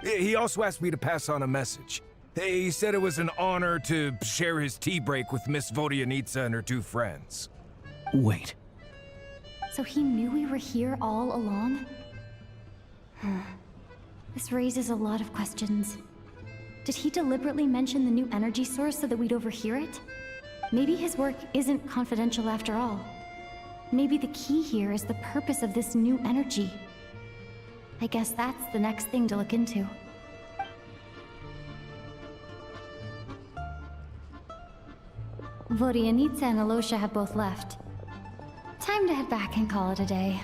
He also asked me to pass on a message. He said it was an honor to share his tea break with Miss Vodyanitsa and her two friends. Wait. So he knew we were here all along? This raises a lot of questions. Did he deliberately mention the new energy source so that we'd overhear it? Maybe his work isn't confidential after all. Maybe the key here is the purpose of this new energy. I guess that's the next thing to look into. Vodyanitsa and Alosha have both left. Time to head back and call it a day.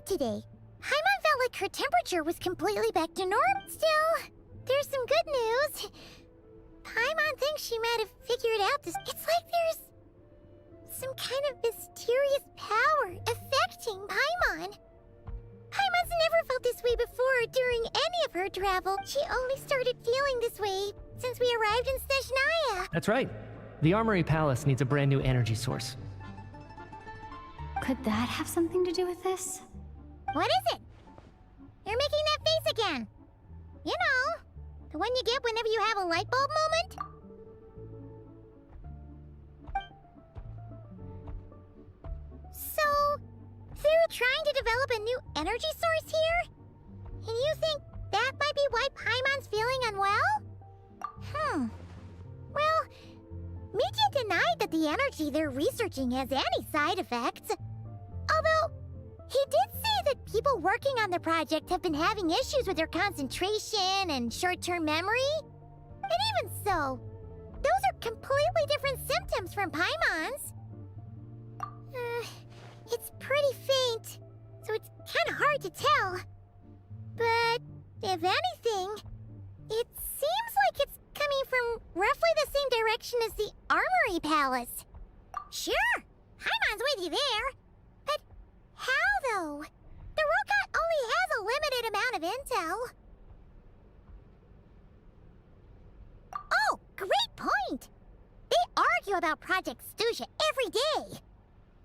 Today. Haimon felt like her temperature was completely back to normal. Still, there's some good news. Paimon thinks she might have figured out this. It's like there's some kind of mysterious power affecting Paimon. Paimon's never felt this way before during any of her travel. She only started feeling this way since we arrived in Snezhnaya. That's right. The Armory Palace needs a brand new energy source. Could that have something to do with this? What is it? You're making that face again. You know, the one you get whenever you have a light bulb moment? So, they're trying to develop a new energy source here? And you think that might be why Paimon's feeling unwell? Well, Michi denied that the energy they're researching has any side effects. Although, he did say that people working on the project have been having issues with their concentration and short-term memory. And even so, those are completely different symptoms from Paimon's. It's pretty faint, so it's kind of hard to tell. But if anything, it seems like it's coming from roughly the same direction as the Armory Palace. Sure, Paimon's with you there. But how, though? The Rokat only has a limited amount of intel. Oh, great point! They argue about Project Snezhnaya every day.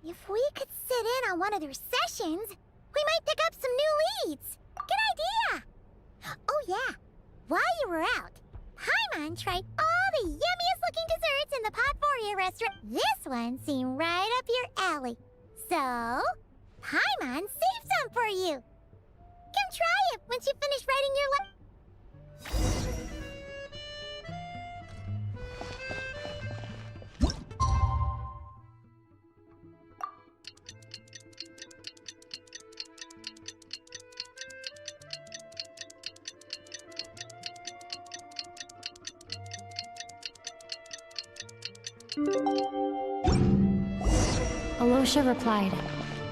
If we could sit in on one of their sessions, we might pick up some new leads. Good idea! Oh yeah, while you were out, Paimon tried all the yummiest looking desserts in the Potpourri restaurant. This one seemed right up your alley. So, Paimon saved some for you. Come try it once you finish writing your Alosha replied,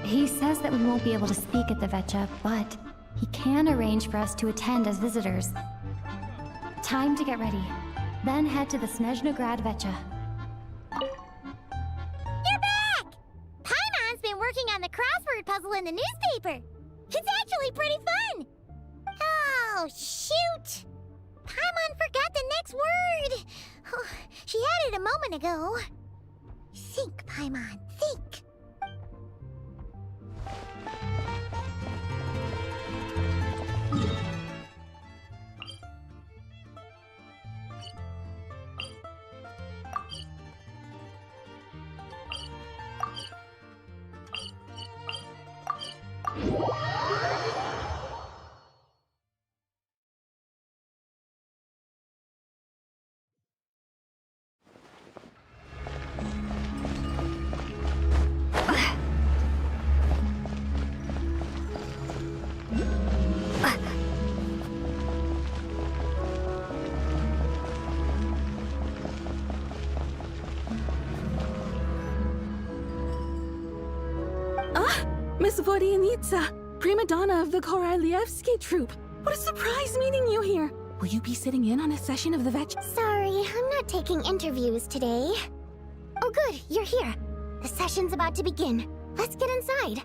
he says that we won't be able to speak at the Vecha, but he can arrange for us to attend as visitors. Time to get ready. Then head to the Snezhnaya Vecha. You're back! Paimon's been working on the crossword puzzle in the newspaper. It's actually pretty fun. Oh, shoot! Paimon forgot the next word. Oh, she had it a moment ago. Think, Paimon, think. Miss Vodyanitsa, prima donna of the Korolievsky troupe. What a surprise meeting you here. Will you be sitting in on a session of the Vetch? Sorry, I'm not taking interviews today. Oh good, you're here. The session's about to begin. Let's get inside.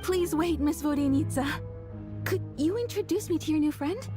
Please wait, Miss Vodyanitsa. Could you introduce me to your new friend?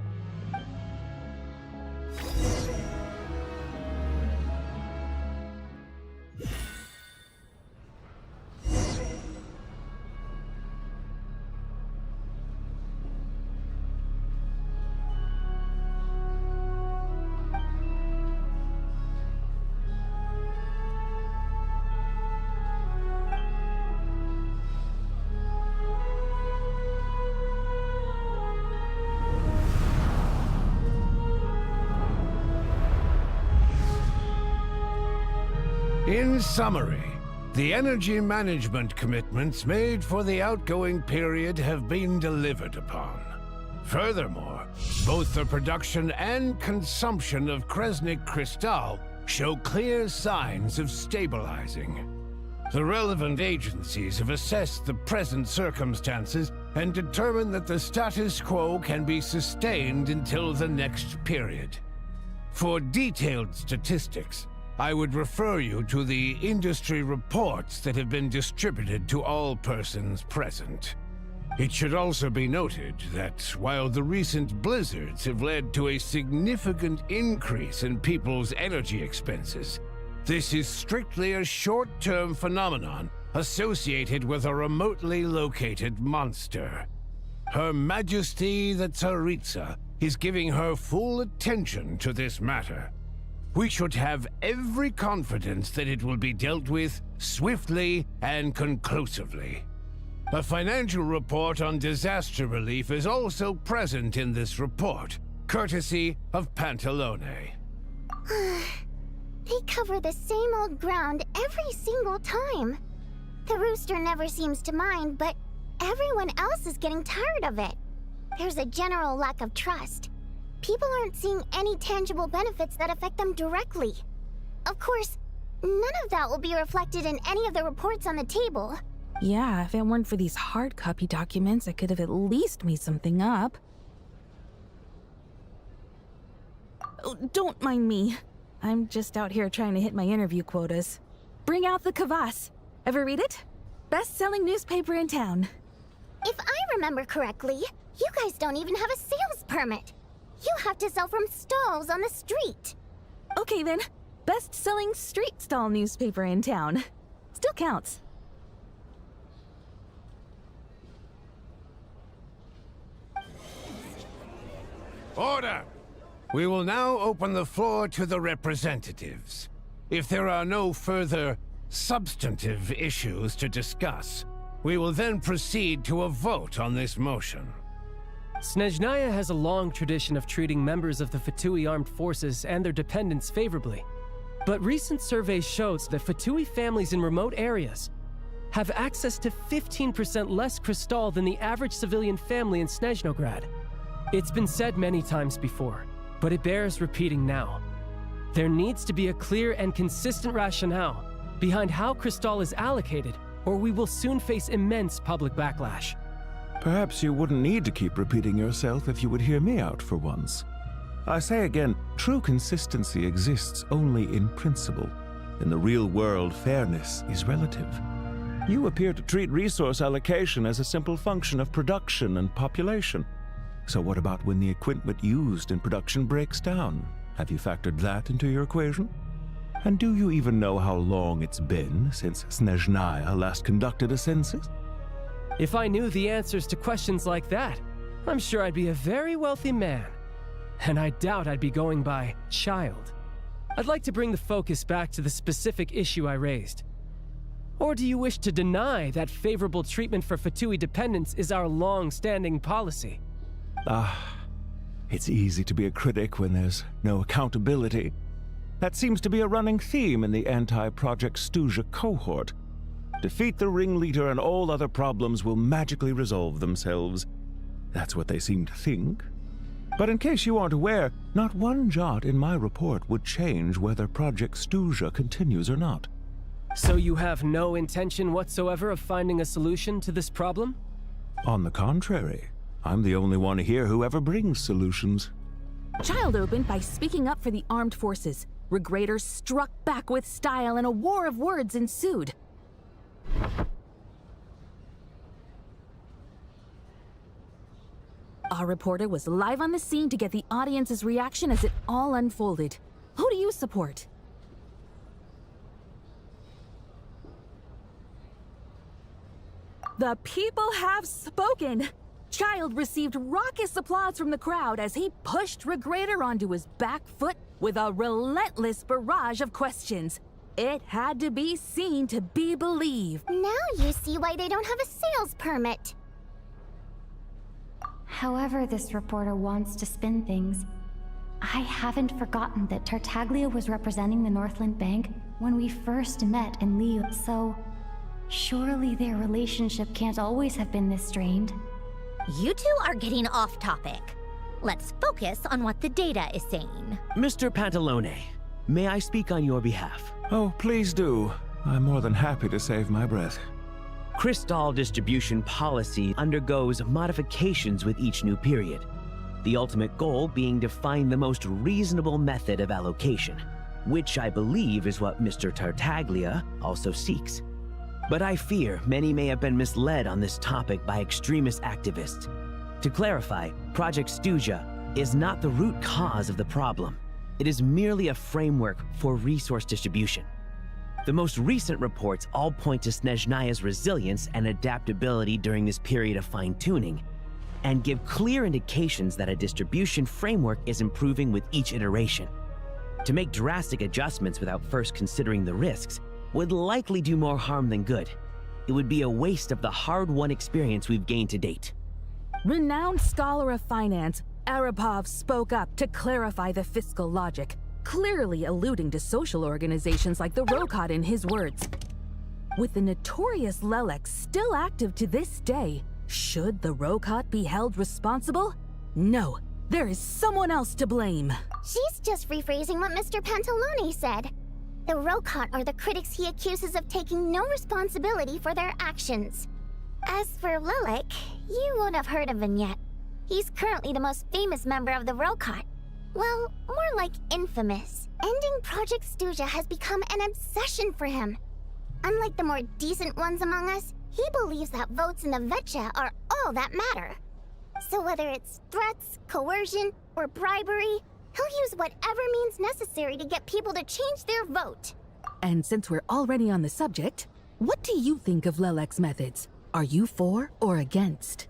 In summary, the energy management commitments made for the outgoing period have been delivered upon. Furthermore, both the production and consumption of Kresnik Crystal show clear signs of stabilizing. The relevant agencies have assessed the present circumstances and determined that the status quo can be sustained until the next period. For detailed statistics, I would refer you to the industry reports that have been distributed to all persons present. It should also be noted that while the recent blizzards have led to a significant increase in people's energy expenses, this is strictly a short-term phenomenon associated with a remotely located monster. Her Majesty the Tsaritsa is giving her full attention to this matter. We should have every confidence that it will be dealt with swiftly and conclusively. A financial report on disaster relief is also present in this report, courtesy of Pantalone. They cover the same old ground every single time. The rooster never seems to mind, but everyone else is getting tired of it. There's a general lack of trust. People aren't seeing any tangible benefits that affect them directly. Of course, none of that will be reflected in any of the reports on the table. Yeah, if it weren't for these hard copy documents, I could have at least made something up. Oh, don't mind me. I'm just out here trying to hit my interview quotas. Bring out the kvass. Ever read it? Best-selling newspaper in town. If I remember correctly, you guys don't even have a sales permit. You have to sell from stalls on the street. Okay then, best-selling street stall newspaper in town. Still counts. Order! We will now open the floor to the representatives. If there are no further substantive issues to discuss, we will then proceed to a vote on this motion. Snezhnaya has a long tradition of treating members of the Fatui armed forces and their dependents favorably. But recent surveys shows that Fatui families in remote areas have access to 15% less crystal than the average civilian family in Snezhnograd. It's been said many times before, but it bears repeating now. There needs to be a clear and consistent rationale behind how crystal is allocated, or we will soon face immense public backlash. Perhaps you wouldn't need to keep repeating yourself if you would hear me out for once. I say again, true consistency exists only in principle. In the real world, fairness is relative. You appear to treat resource allocation as a simple function of production and population. So what about when the equipment used in production breaks down? Have you factored that into your equation? And do you even know how long it's been since Snezhnaya last conducted a census? If I knew the answers to questions like that, I'm sure I'd be a very wealthy man. And I doubt I'd be going by child. I'd like to bring the focus back to the specific issue I raised. Or do you wish to deny that favorable treatment for Fatui dependents is our long-standing policy? It's easy to be a critic when there's no accountability. That seems to be a running theme in the anti-Project Stuzha cohort. Defeat the ringleader and all other problems will magically resolve themselves. That's what they seem to think. But in case you aren't aware, not one jot in my report would change whether Project Stuzha continues or not. So you have no intention whatsoever of finding a solution to this problem? On the contrary, I'm the only one here who ever brings solutions. Child opened by speaking up for the armed forces. Regrator struck back with style and a war of words ensued. Our reporter was live on the scene to get the audience's reaction as it all unfolded. Who do you support? The people have spoken! Child received raucous applause from the crowd as he pushed Regrator onto his back foot with a relentless barrage of questions. It had to be seen to be believed. Now you see why they don't have a sales permit. However this reporter wants to spin things, I haven't forgotten that Tartaglia was representing the Northland Bank when we first met in Lille, so surely their relationship can't always have been this strained. You two are getting off topic. Let's focus on what the data is saying. Mr. Pantalone, may I speak on your behalf? Oh, please do. I'm more than happy to save my breath. Crystal distribution policy undergoes modifications with each new period. The ultimate goal being to find the most reasonable method of allocation, which I believe is what Mr. Tartaglia also seeks. But I fear many may have been misled on this topic by extremist activists. To clarify, Project Stuzha is not the root cause of the problem. It is merely a framework for resource distribution. The most recent reports all point to Snezhnaya's resilience and adaptability during this period of fine-tuning. and give clear indications that a distribution framework is improving with each iteration. To make drastic adjustments without first considering the risks would likely do more harm than good. It would be a waste of the hard-won experience we've gained to date. Renowned scholar of finance, Arapov spoke up to clarify the fiscal logic, clearly alluding to social organizations like the Rokot in his words. With the notorious Lelex still active to this day, should the Rokot be held responsible? No, there is someone else to blame. She's just rephrasing what Mr. Pantalone said. The Rokot are the critics he accuses of taking no responsibility for their actions. As for Lilac, you won't have heard of him yet. He's currently the most famous member of the Rokot. Well, more like infamous. Ending Project Stuja has become an obsession for him. Unlike the more decent ones among us, he believes that votes in the Vetcha are all that matter. So whether it's threats, coercion, or bribery, he'll use whatever means necessary to get people to change their vote. And since we're already on the subject, what do you think of Lelec's methods? Are you for or against?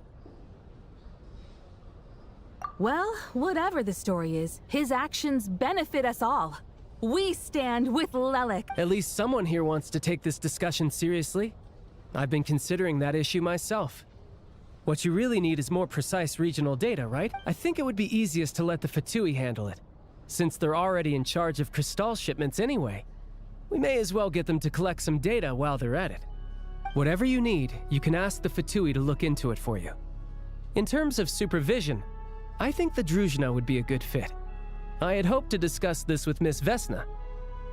Well, whatever the story is, his actions benefit us all. We stand with Lelec. At least someone here wants to take this discussion seriously. I've been considering that issue myself. What you really need is more precise regional data, right? I think it would be easiest to let the Fatui handle it, since they're already in charge of Crystal shipments anyway. We may as well get them to collect some data while they're at it. Whatever you need, you can ask the Fatui to look into it for you. In terms of supervision, I think the Druzhna would be a good fit. I had hoped to discuss this with Miss Vesna,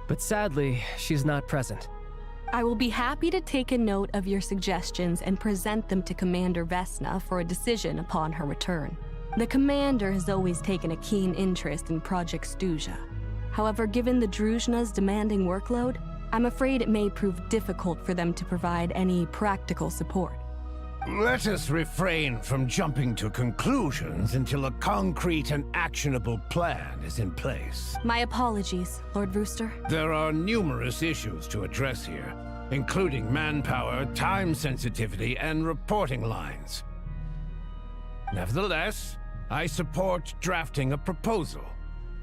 but sadly, she's not present. I will be happy to take a note of your suggestions and present them to Commander Vesna for a decision upon her return. The Commander has always taken a keen interest in Project Stuja. However, given the Druzhna's demanding workload, I'm afraid it may prove difficult for them to provide any practical support. Let us refrain from jumping to conclusions until a concrete and actionable plan is in place. My apologies, Lord Rooster. There are numerous issues to address here, including manpower, time sensitivity, and reporting lines. Nevertheless, I support drafting a proposal.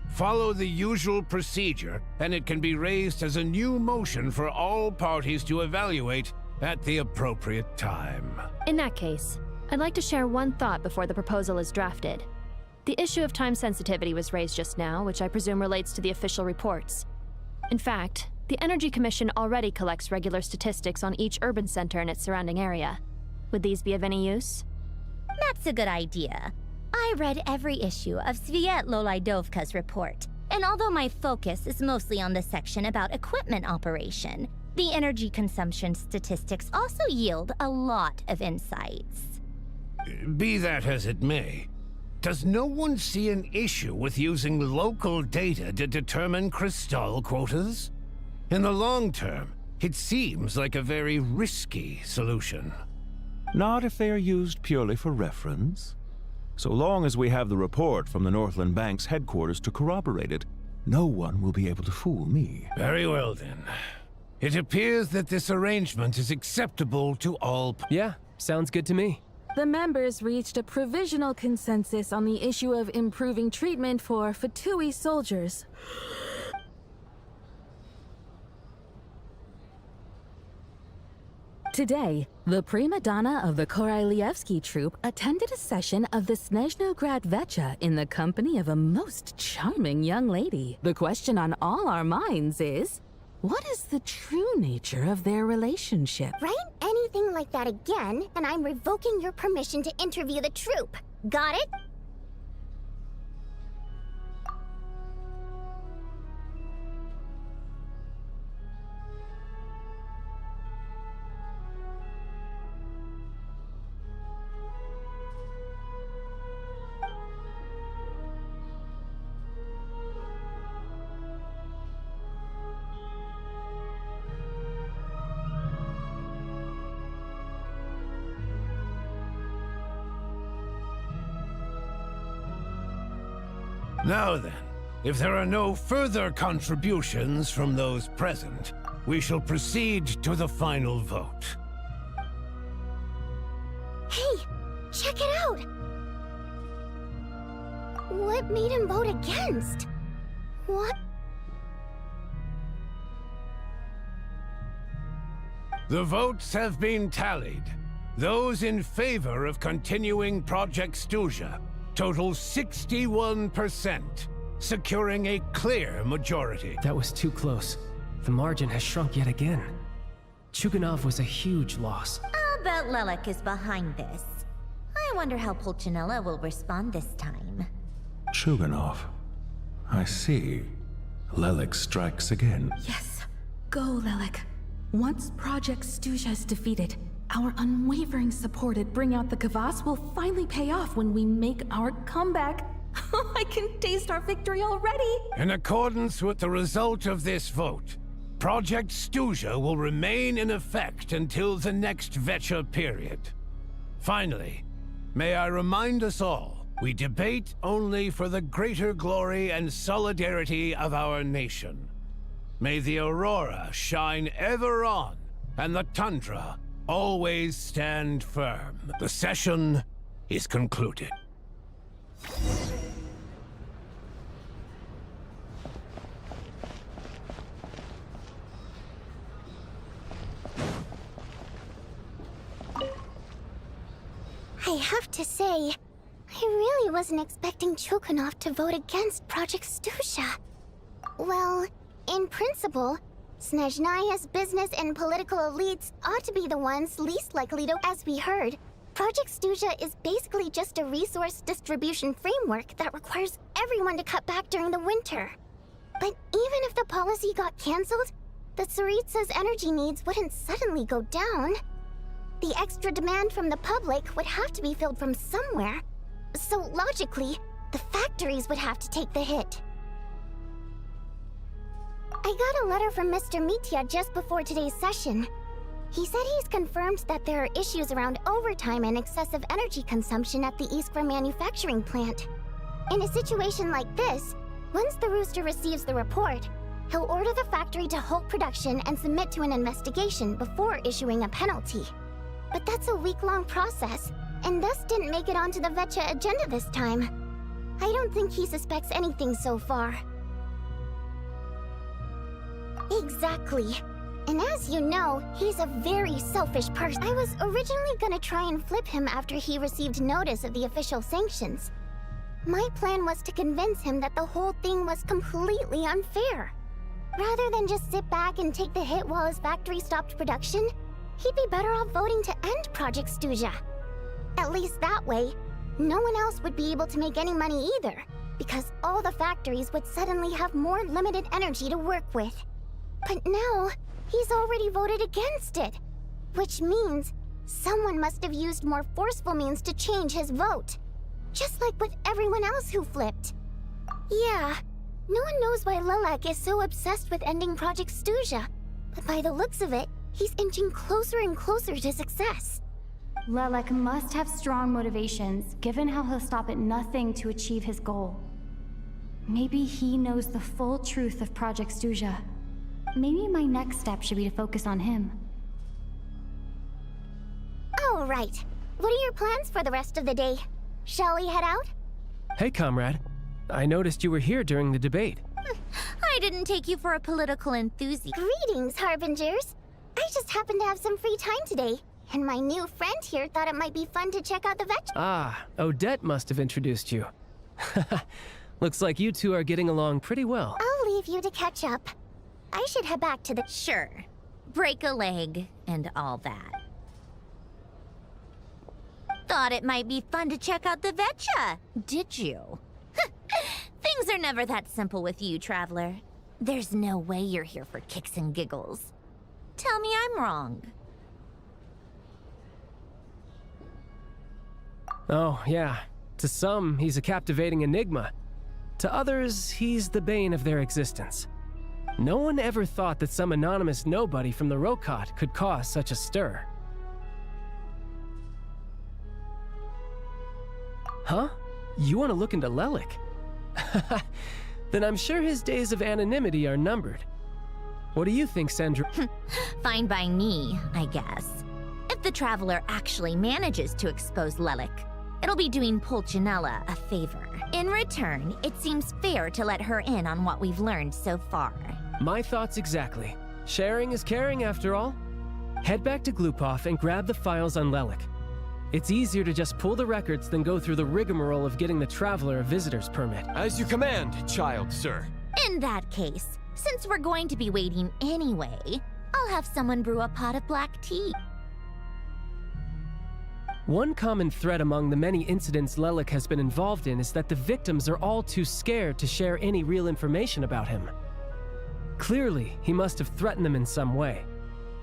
Follow the usual procedure, and it can be raised as a new motion for all parties to evaluate at the appropriate time. In that case, I'd like to share one thought before the proposal is drafted. The issue of time sensitivity was raised just now, which I presume relates to the official reports. In fact, the Energy Commission already collects regular statistics on each urban center and its surrounding area. Would these be of any use? That's a good idea. I read every issue of Sviet-Lolaidovka's report, and although my focus is mostly on the section about equipment operation, the energy consumption statistics also yield a lot of insights. Be that as it may, does no one see an issue with using local data to determine Crystal quotas? In the long term, it seems like a very risky solution. Not if they are used purely for reference. So long as we have the report from the Northland Bank's headquarters to corroborate it, no one will be able to fool me. Very well then. It appears that this arrangement is acceptable to all. Yeah, sounds good to me. The members reached a provisional consensus on the issue of improving treatment for Fatui soldiers. Today, the prima donna of the Korailievsky troupe attended a session of the Snezhnograd Vetcha in the company of a most charming young lady. The question on all our minds is, what is the true nature of their relationship? Write anything like that again, and I'm revoking your permission to interview the troupe. Got it? Now then, if there are no further contributions from those present, we shall proceed to the final vote. Hey, check it out! What made him vote against? What? The votes have been tallied. Those in favor of continuing Project Stuzha total 61%, securing a clear majority. That was too close. The margin has shrunk yet again. Chuganov was a huge loss. I'll bet Lelek is behind this. I wonder how Pulcinella will respond this time. Chuganov. I see. Lelek strikes again. Yes. Go, Lelek. Once Project Stuzha is defeated, our unwavering support at Bring Out the Kvass will finally pay off when we make our comeback. I can taste our victory already! In accordance with the result of this vote, Project Stuzha will remain in effect until the next Vecha period. Finally, may I remind us all, we debate only for the greater glory and solidarity of our nation. May the aurora shine ever on, and the tundra always stand firm. The session is concluded. I have to say, I really wasn't expecting Chuganov to vote against Project Stuzha. Well, in principle, Snezhnaya's business and political elites ought to be the ones least likely to. As we heard, Project Stuzha is basically just a resource distribution framework that requires everyone to cut back during the winter. But even if the policy got cancelled, the Tsaritsa's energy needs wouldn't suddenly go down. The extra demand from the public would have to be filled from somewhere. So logically, the factories would have to take the hit. I got a letter from Mr. Mitya just before today's session. He said he's confirmed that there are issues around overtime and excessive energy consumption at the Iskra manufacturing plant. In a situation like this, once the Rooster receives the report, he'll order the factory to halt production and submit to an investigation before issuing a penalty. But that's a week-long process, and thus didn't make it onto the Vecha agenda this time. I don't think he suspects anything so far. Exactly. And as you know, he's a very selfish person. I was originally gonna try and flip him after he received notice of the official sanctions. My plan was to convince him that the whole thing was completely unfair. Rather than just sit back and take the hit while his factory stopped production, he'd be better off voting to end Project Stuzha. At least that way, no one else would be able to make any money either, because all the factories would suddenly have more limited energy to work with. But now, he's already voted against it, which means someone must have used more forceful means to change his vote, just like with everyone else who flipped. Yeah, no one knows why Lelek is so obsessed with ending Project Stuzha, but by the looks of it, he's inching closer and closer to success. Lelek must have strong motivations, given how he'll stop at nothing to achieve his goal. Maybe he knows the full truth of Project Stuzha. Maybe my next step should be to focus on him. All right. What are your plans for the rest of the day? Shall we head out? Hey, comrade. I noticed you were here during the debate. I didn't take you for a political enthusiast. Greetings, Harbingers. I just happened to have some free time today, and my new friend here thought it might be fun to check out the Vecha. Ah, Odette must have introduced you. Looks like you two are getting along pretty well. I'll leave you to catch up. I should head back to the— Sure. Break a leg and all that. Thought it might be fun to check out the Vecha, did you? Things are never that simple with you, Traveler. There's no way you're here for kicks and giggles. Tell me I'm wrong. Oh, yeah. To some, he's a captivating enigma. To others, he's the bane of their existence. No one ever thought that some anonymous nobody from the Rokat could cause such a stir. Huh? You want to look into Lelek? Then I'm sure his days of anonymity are numbered. What do you think, Sandra? Fine by me, I guess. If the Traveler actually manages to expose Lelek, It'll be doing Pulcinella a favor. In return, it seems fair to let her in on what we've learned so far. My thoughts exactly. Sharing is caring, after all. Head back to Glupov and grab the files on Lelik. It's easier to just pull the records than go through the rigmarole of getting the Traveler a visitor's permit. As you command, child, sir. In that case, since we're going to be waiting anyway, I'll have someone brew a pot of black tea. One common thread among the many incidents Lelik has been involved in is that the victims are all too scared to share any real information about him. Clearly, he must have threatened them in some way.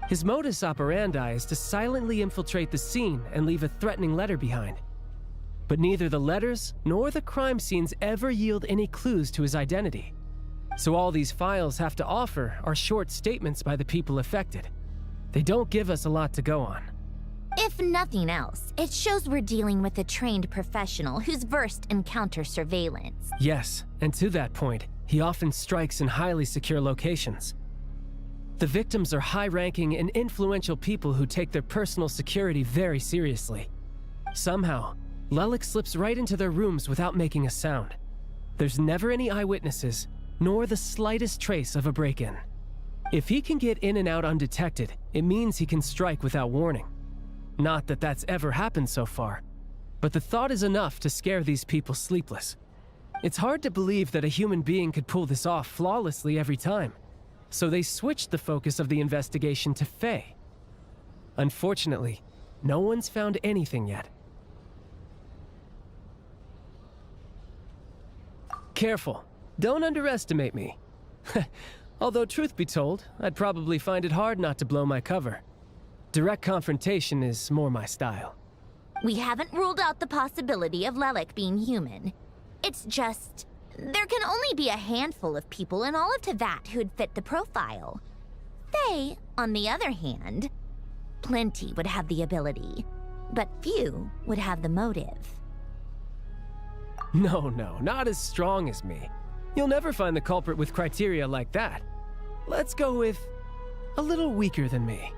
His modus operandi is to silently infiltrate the scene and leave a threatening letter behind. But neither the letters nor the crime scenes ever yield any clues to his identity. So all these files have to offer are short statements by the people affected. They don't give us a lot to go on. If nothing else, it shows we're dealing with a trained professional who's versed in counter-surveillance. Yes, and to that point, he often strikes in highly secure locations. The victims are high-ranking and influential people who take their personal security very seriously. Somehow, Lelik slips right into their rooms without making a sound. There's never any eyewitnesses, nor the slightest trace of a break-in. If he can get in and out undetected, it means he can strike without warning. Not that that's ever happened so far, but the thought is enough to scare these people sleepless. It's hard to believe that a human being could pull this off flawlessly every time, so they switched the focus of the investigation to Faye. Unfortunately, no one's found anything yet. Careful, don't underestimate me. Although truth be told, I'd probably find it hard not to blow my cover. Direct confrontation is more my style. We haven't ruled out the possibility of Lelik being human. It's just, there can only be a handful of people in all of Teyvat who'd fit the profile. Faye, on the other hand, plenty would have the ability, but few would have the motive. No, not as strong as me. You'll never find the culprit with criteria like that. Let's go with a little weaker than me.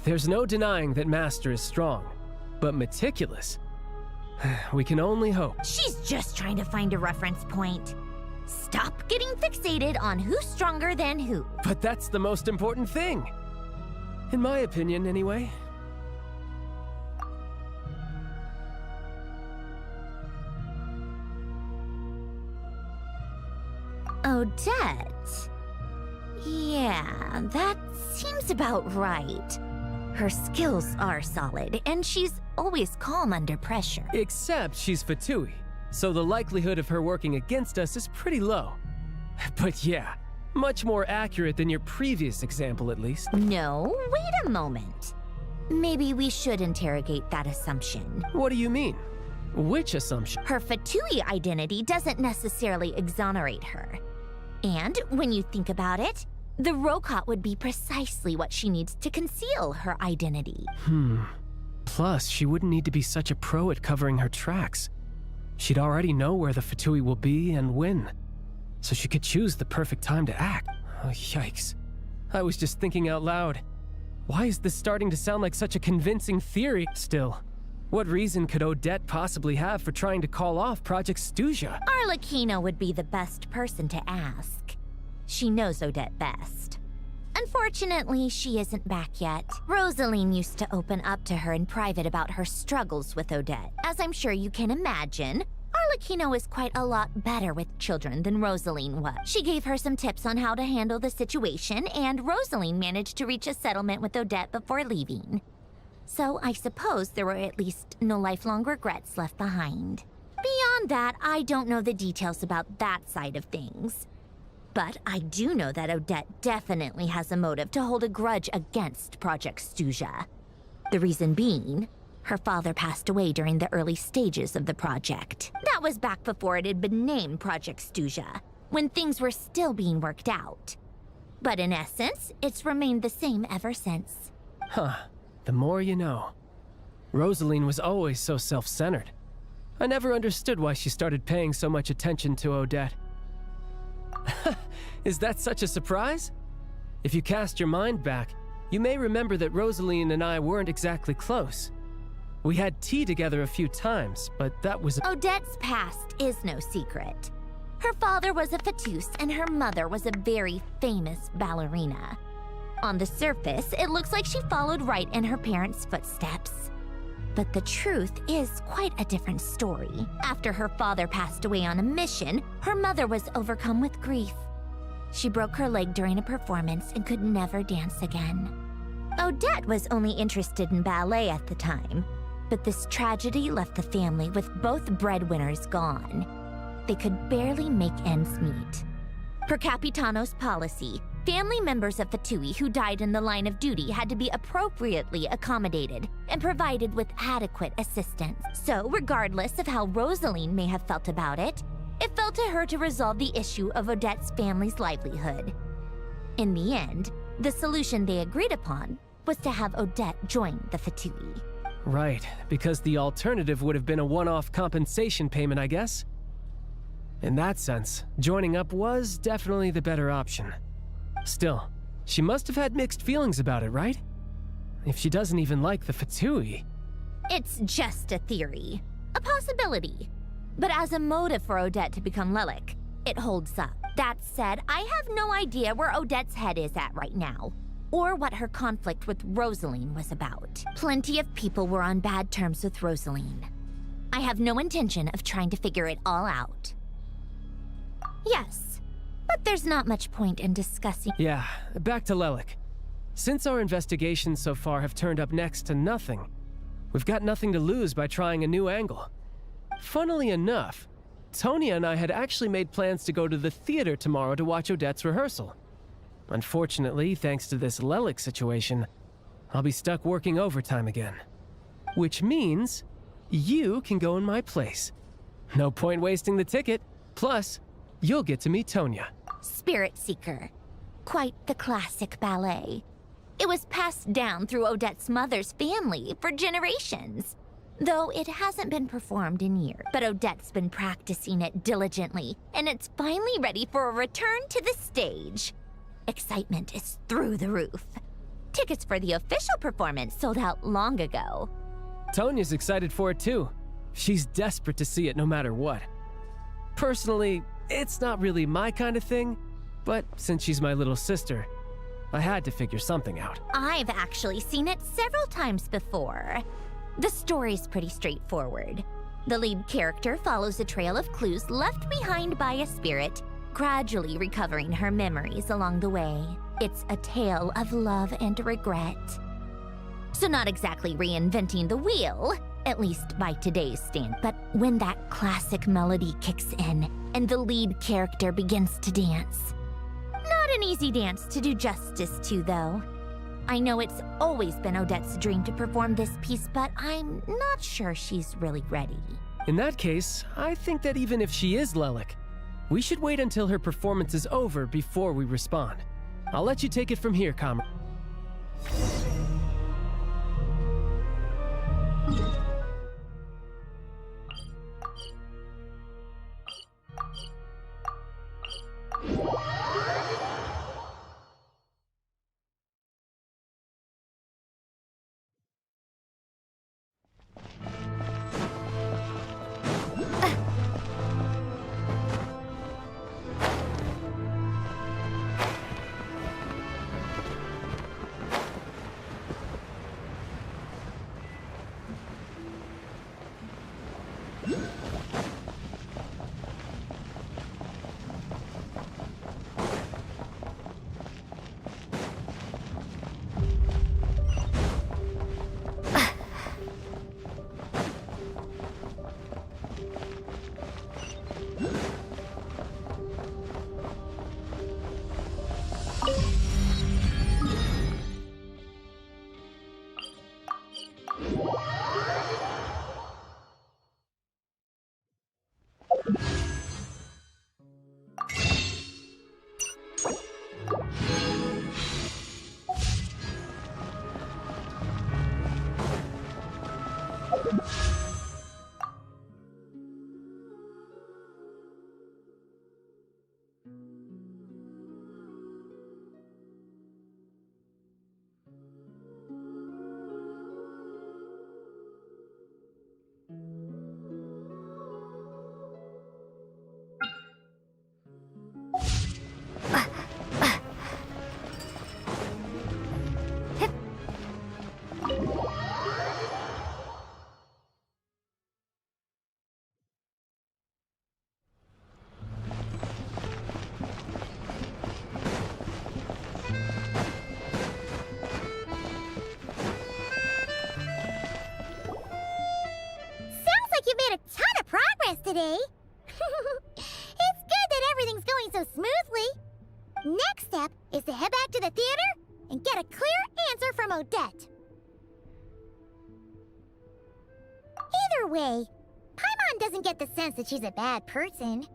There's no denying that Master is strong, but meticulous. We can only hope. She's just trying to find a reference point. Stop getting fixated on who's stronger than who. But that's the most important thing. In my opinion, anyway. Odette? Yeah, that seems about right. Her skills are solid, and she's always calm under pressure. Except she's Fatui, so the likelihood of her working against us is pretty low. But yeah, much more accurate than your previous example, at least. No, wait a moment. Maybe we should interrogate that assumption. What do you mean? Which assumption? Her Fatui identity doesn't necessarily exonerate her. And when you think about it, the Rokot would be precisely what she needs to conceal her identity. Plus, she wouldn't need to be such a pro at covering her tracks. She'd already know where the Fatui will be and when, so she could choose the perfect time to act. Oh, yikes. I was just thinking out loud. Why is this starting to sound like such a convincing theory? Still, what reason could Odette possibly have for trying to call off Project Stuzha? Arlecchino would be the best person to ask. She knows Odette best. Unfortunately, she isn't back yet. Rosaline used to open up to her in private about her struggles with Odette. As I'm sure you can imagine, Arlecchino is quite a lot better with children than Rosaline was. She gave her some tips on how to handle the situation, and Rosaline managed to reach a settlement with Odette before leaving. So I suppose there were at least no lifelong regrets left behind. Beyond that, I don't know the details about that side of things. But I do know that Odette definitely has a motive to hold a grudge against Project Stuzha. The reason being, her father passed away during the early stages of the project. That was back before it had been named Project Stuzha, when things were still being worked out. But in essence, it's remained the same ever since. Huh. The more you know. Rosaline was always so self-centered. I never understood why she started paying so much attention to Odette. Is that such a surprise? If you cast your mind back, you may remember that Rosaline and I weren't exactly close. We had tea together a few times, but that was... Odette's past is no secret. Her father was a fetus and her mother was a very famous ballerina. On the surface, it looks like she followed right in her parents' footsteps. But the truth is quite a different story. After her father passed away on a mission, her mother was overcome with grief. She broke her leg during a performance and could never dance again. Odette was only interested in ballet at the time, but this tragedy left the family with both breadwinners gone. They could barely make ends meet. Per Capitano's policy, family members of Fatui who died in the line of duty had to be appropriately accommodated and provided with adequate assistance. So, regardless of how Rosaline may have felt about it, it fell to her to resolve the issue of Odette's family's livelihood. In the end, the solution they agreed upon was to have Odette join the Fatui. Right, because the alternative would have been a one-off compensation payment, I guess. In that sense, joining up was definitely the better option. Still, she must have had mixed feelings about it, right? If she doesn't even like the Fatui. It's just a theory, a possibility. But as a motive for Odette to become Lilac, it holds up. That said, I have no idea where Odette's head is at right now, or what her conflict with Rosaline was about. Plenty of people were on bad terms with Rosaline. I have no intention of trying to figure it all out. Yes, but there's not much point in discussing... Yeah, back to Lilac. Since our investigations so far have turned up next to nothing, we've got nothing to lose by trying a new angle. Funnily enough, Tonya and I had actually made plans to go to the theater tomorrow to watch Odette's rehearsal. Unfortunately, thanks to this Lilac situation, I'll be stuck working overtime again. Which means you can go in my place. No point wasting the ticket. Plus, you'll get to meet Tonya. Spirit Seeker. Quite the classic ballet. It was passed down through Odette's mother's family for generations, though it hasn't been performed in years. But Odette's been practicing it diligently, and it's finally ready for a return to the stage. Excitement is through the roof. Tickets for the official performance sold out long ago. Tonya's excited for it too. She's desperate to see it no matter what. Personally, it's not really my kind of thing, but since she's my little sister, I had to figure something out. I've actually seen it several times before. The story's pretty straightforward. The lead character follows a trail of clues left behind by a spirit, gradually recovering her memories along the way. It's a tale of love and regret. So not exactly reinventing the wheel, at least by today's stand. But when that classic melody kicks in and the lead character begins to dance. Not an easy dance to do justice to, though. I know it's always been Odette's dream to perform this piece, but I'm not sure she's really ready. In that case, I think that even if she is Lilac, we should wait until her performance is over before we respond. I'll let you take it from here, comrade. is to head back to the theater and get a clear answer from Odette. Either way, Paimon doesn't get the sense that she's a bad person.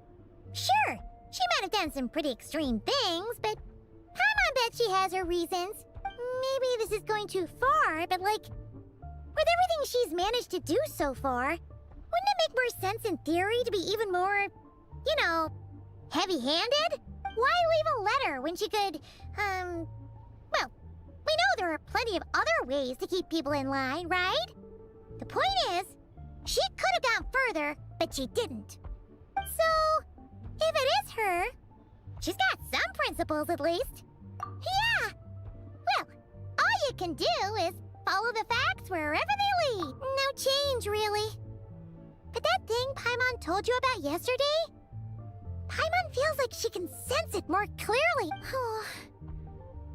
Sure, she might have done some pretty extreme things, but Paimon bet she has her reasons. Maybe this is going too far, but like, with everything she's managed to do so far, wouldn't it make more sense in theory to be even more, you know, heavy-handed? Why leave a letter when she could, well, we know there are plenty of other ways to keep people in line, right? The point is, she could have gone further, but she didn't. So, if it is her, she's got some principles at least. Yeah! Well, all you can do is follow the facts wherever they lead. No change, really. But that thing Paimon told you about yesterday? Paimon feels like she can sense it more clearly.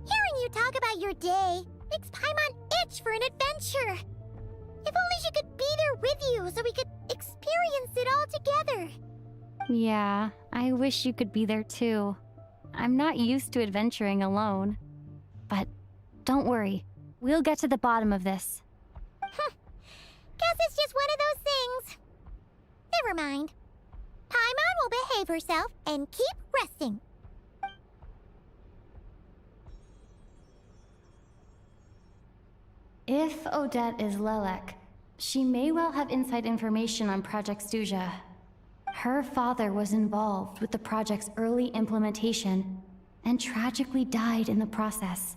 Hearing you talk about your day makes Paimon itch for an adventure. If only she could be there with you so we could experience it all together. Yeah, I wish you could be there too. I'm not used to adventuring alone. But don't worry, we'll get to the bottom of this. Guess it's just one of those things. Never mind. Paimon will behave herself and keep resting. If Odette is Lelek, she may well have inside information on Project Stuja. Her father was involved with the project's early implementation and tragically died in the process.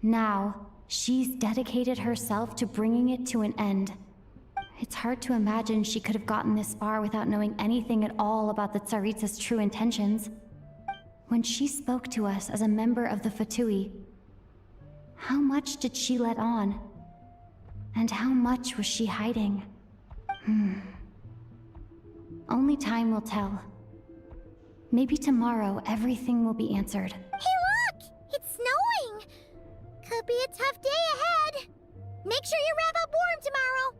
Now, she's dedicated herself to bringing it to an end. It's hard to imagine she could have gotten this far without knowing anything at all about the Tsaritsa's true intentions. When she spoke to us as a member of the Fatui, how much did she let on? And how much was she hiding? Only time will tell. Maybe tomorrow everything will be answered. Hey look! It's snowing! Could be a tough day ahead. Make sure you wrap up warm tomorrow.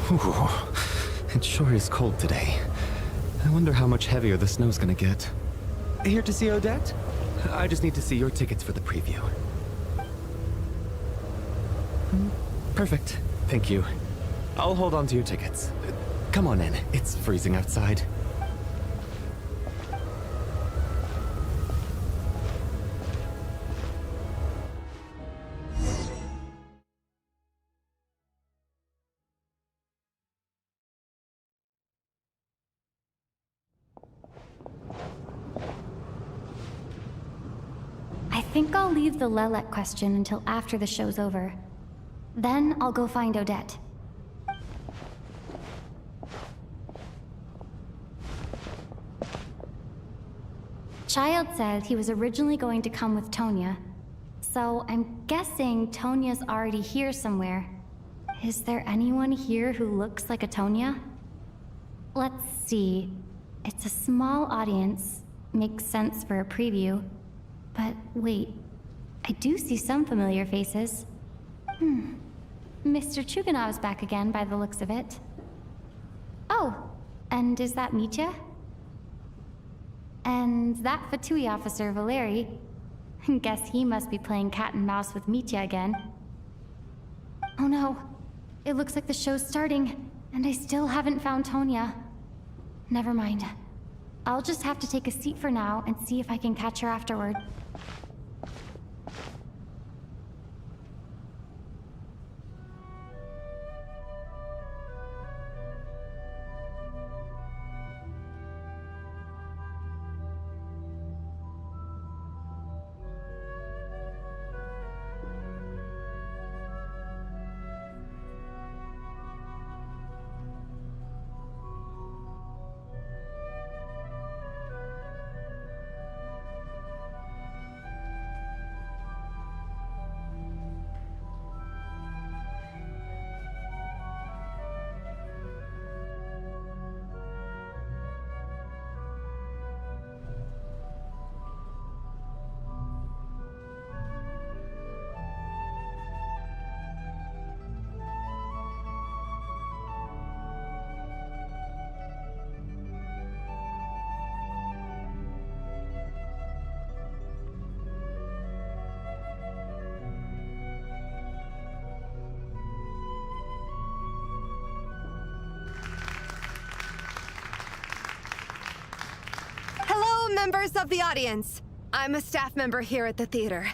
Whew. It sure is cold today. I wonder how much heavier the snow's gonna get. Here to see Odette? I just need to see your tickets for the preview. Perfect. Thank you. I'll hold on to your tickets. Come on in. It's freezing outside. I think I'll leave the Lelek question until after the show's over. Then I'll go find Odette. Child said he was originally going to come with Tonya, so I'm guessing Tonya's already here somewhere. Is there anyone here who looks like a Tonya? Let's see. It's a small audience. Makes sense for a preview. But wait, I do see some familiar faces. Mr. Chuganov's back again by the looks of it. Oh, and is that Mitya? And that Fatui officer, Valeri. Guess he must be playing cat and mouse with Mitya again. Oh no, it looks like the show's starting, and I still haven't found Tonya. Never mind. I'll just have to take a seat for now and see if I can catch her afterward. Members of the audience, I'm a staff member here at the theater.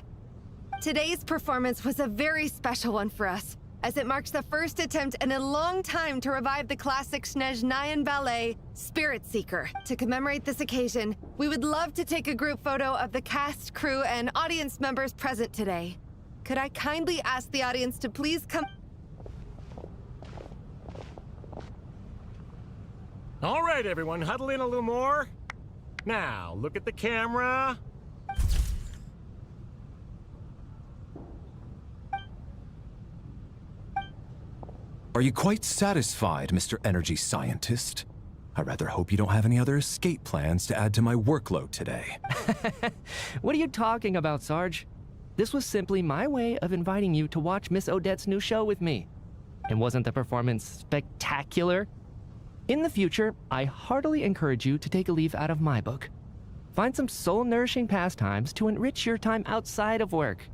Today's performance was a very special one for us, as it marks the first attempt in a long time to revive the classic Snezhnayan ballet, Spirit Seeker. To commemorate this occasion, we would love to take a group photo of the cast, crew, and audience members present today. Could I kindly ask the audience to please come... All right, everyone, huddle in a little more. Now, look at the camera. Are you quite satisfied, Mr. Energy Scientist? I rather hope you don't have any other escape plans to add to my workload today. What are you talking about, Sarge? This was simply my way of inviting you to watch Miss Odette's new show with me. And wasn't the performance spectacular? In the future, I heartily encourage you to take a leaf out of my book. Find some soul-nourishing pastimes to enrich your time outside of work.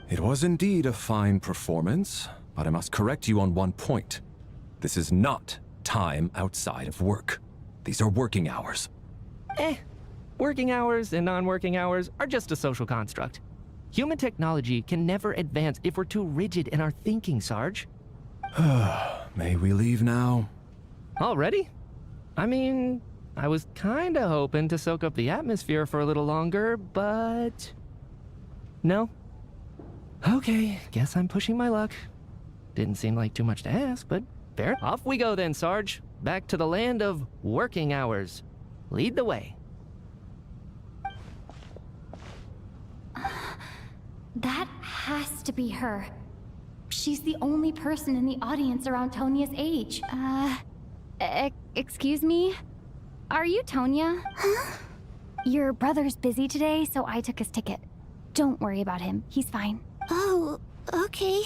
It was indeed a fine performance, but I must correct you on one point. This is not time outside of work. These are working hours. Working hours and non-working hours are just a social construct. Human technology can never advance if we're too rigid in our thinking, Sarge. May we leave now? Already? I mean, I was kinda hoping to soak up the atmosphere for a little longer, but... No? Okay, guess I'm pushing my luck. Didn't seem like too much to ask, but fair. Off we go then, Sarge. Back to the land of working hours. Lead the way. That has to be her. She's the only person in the audience around Tonya's age. Excuse me? Are you Tonya? Huh? Your brother's busy today, so I took his ticket. Don't worry about him. He's fine. Oh, okay.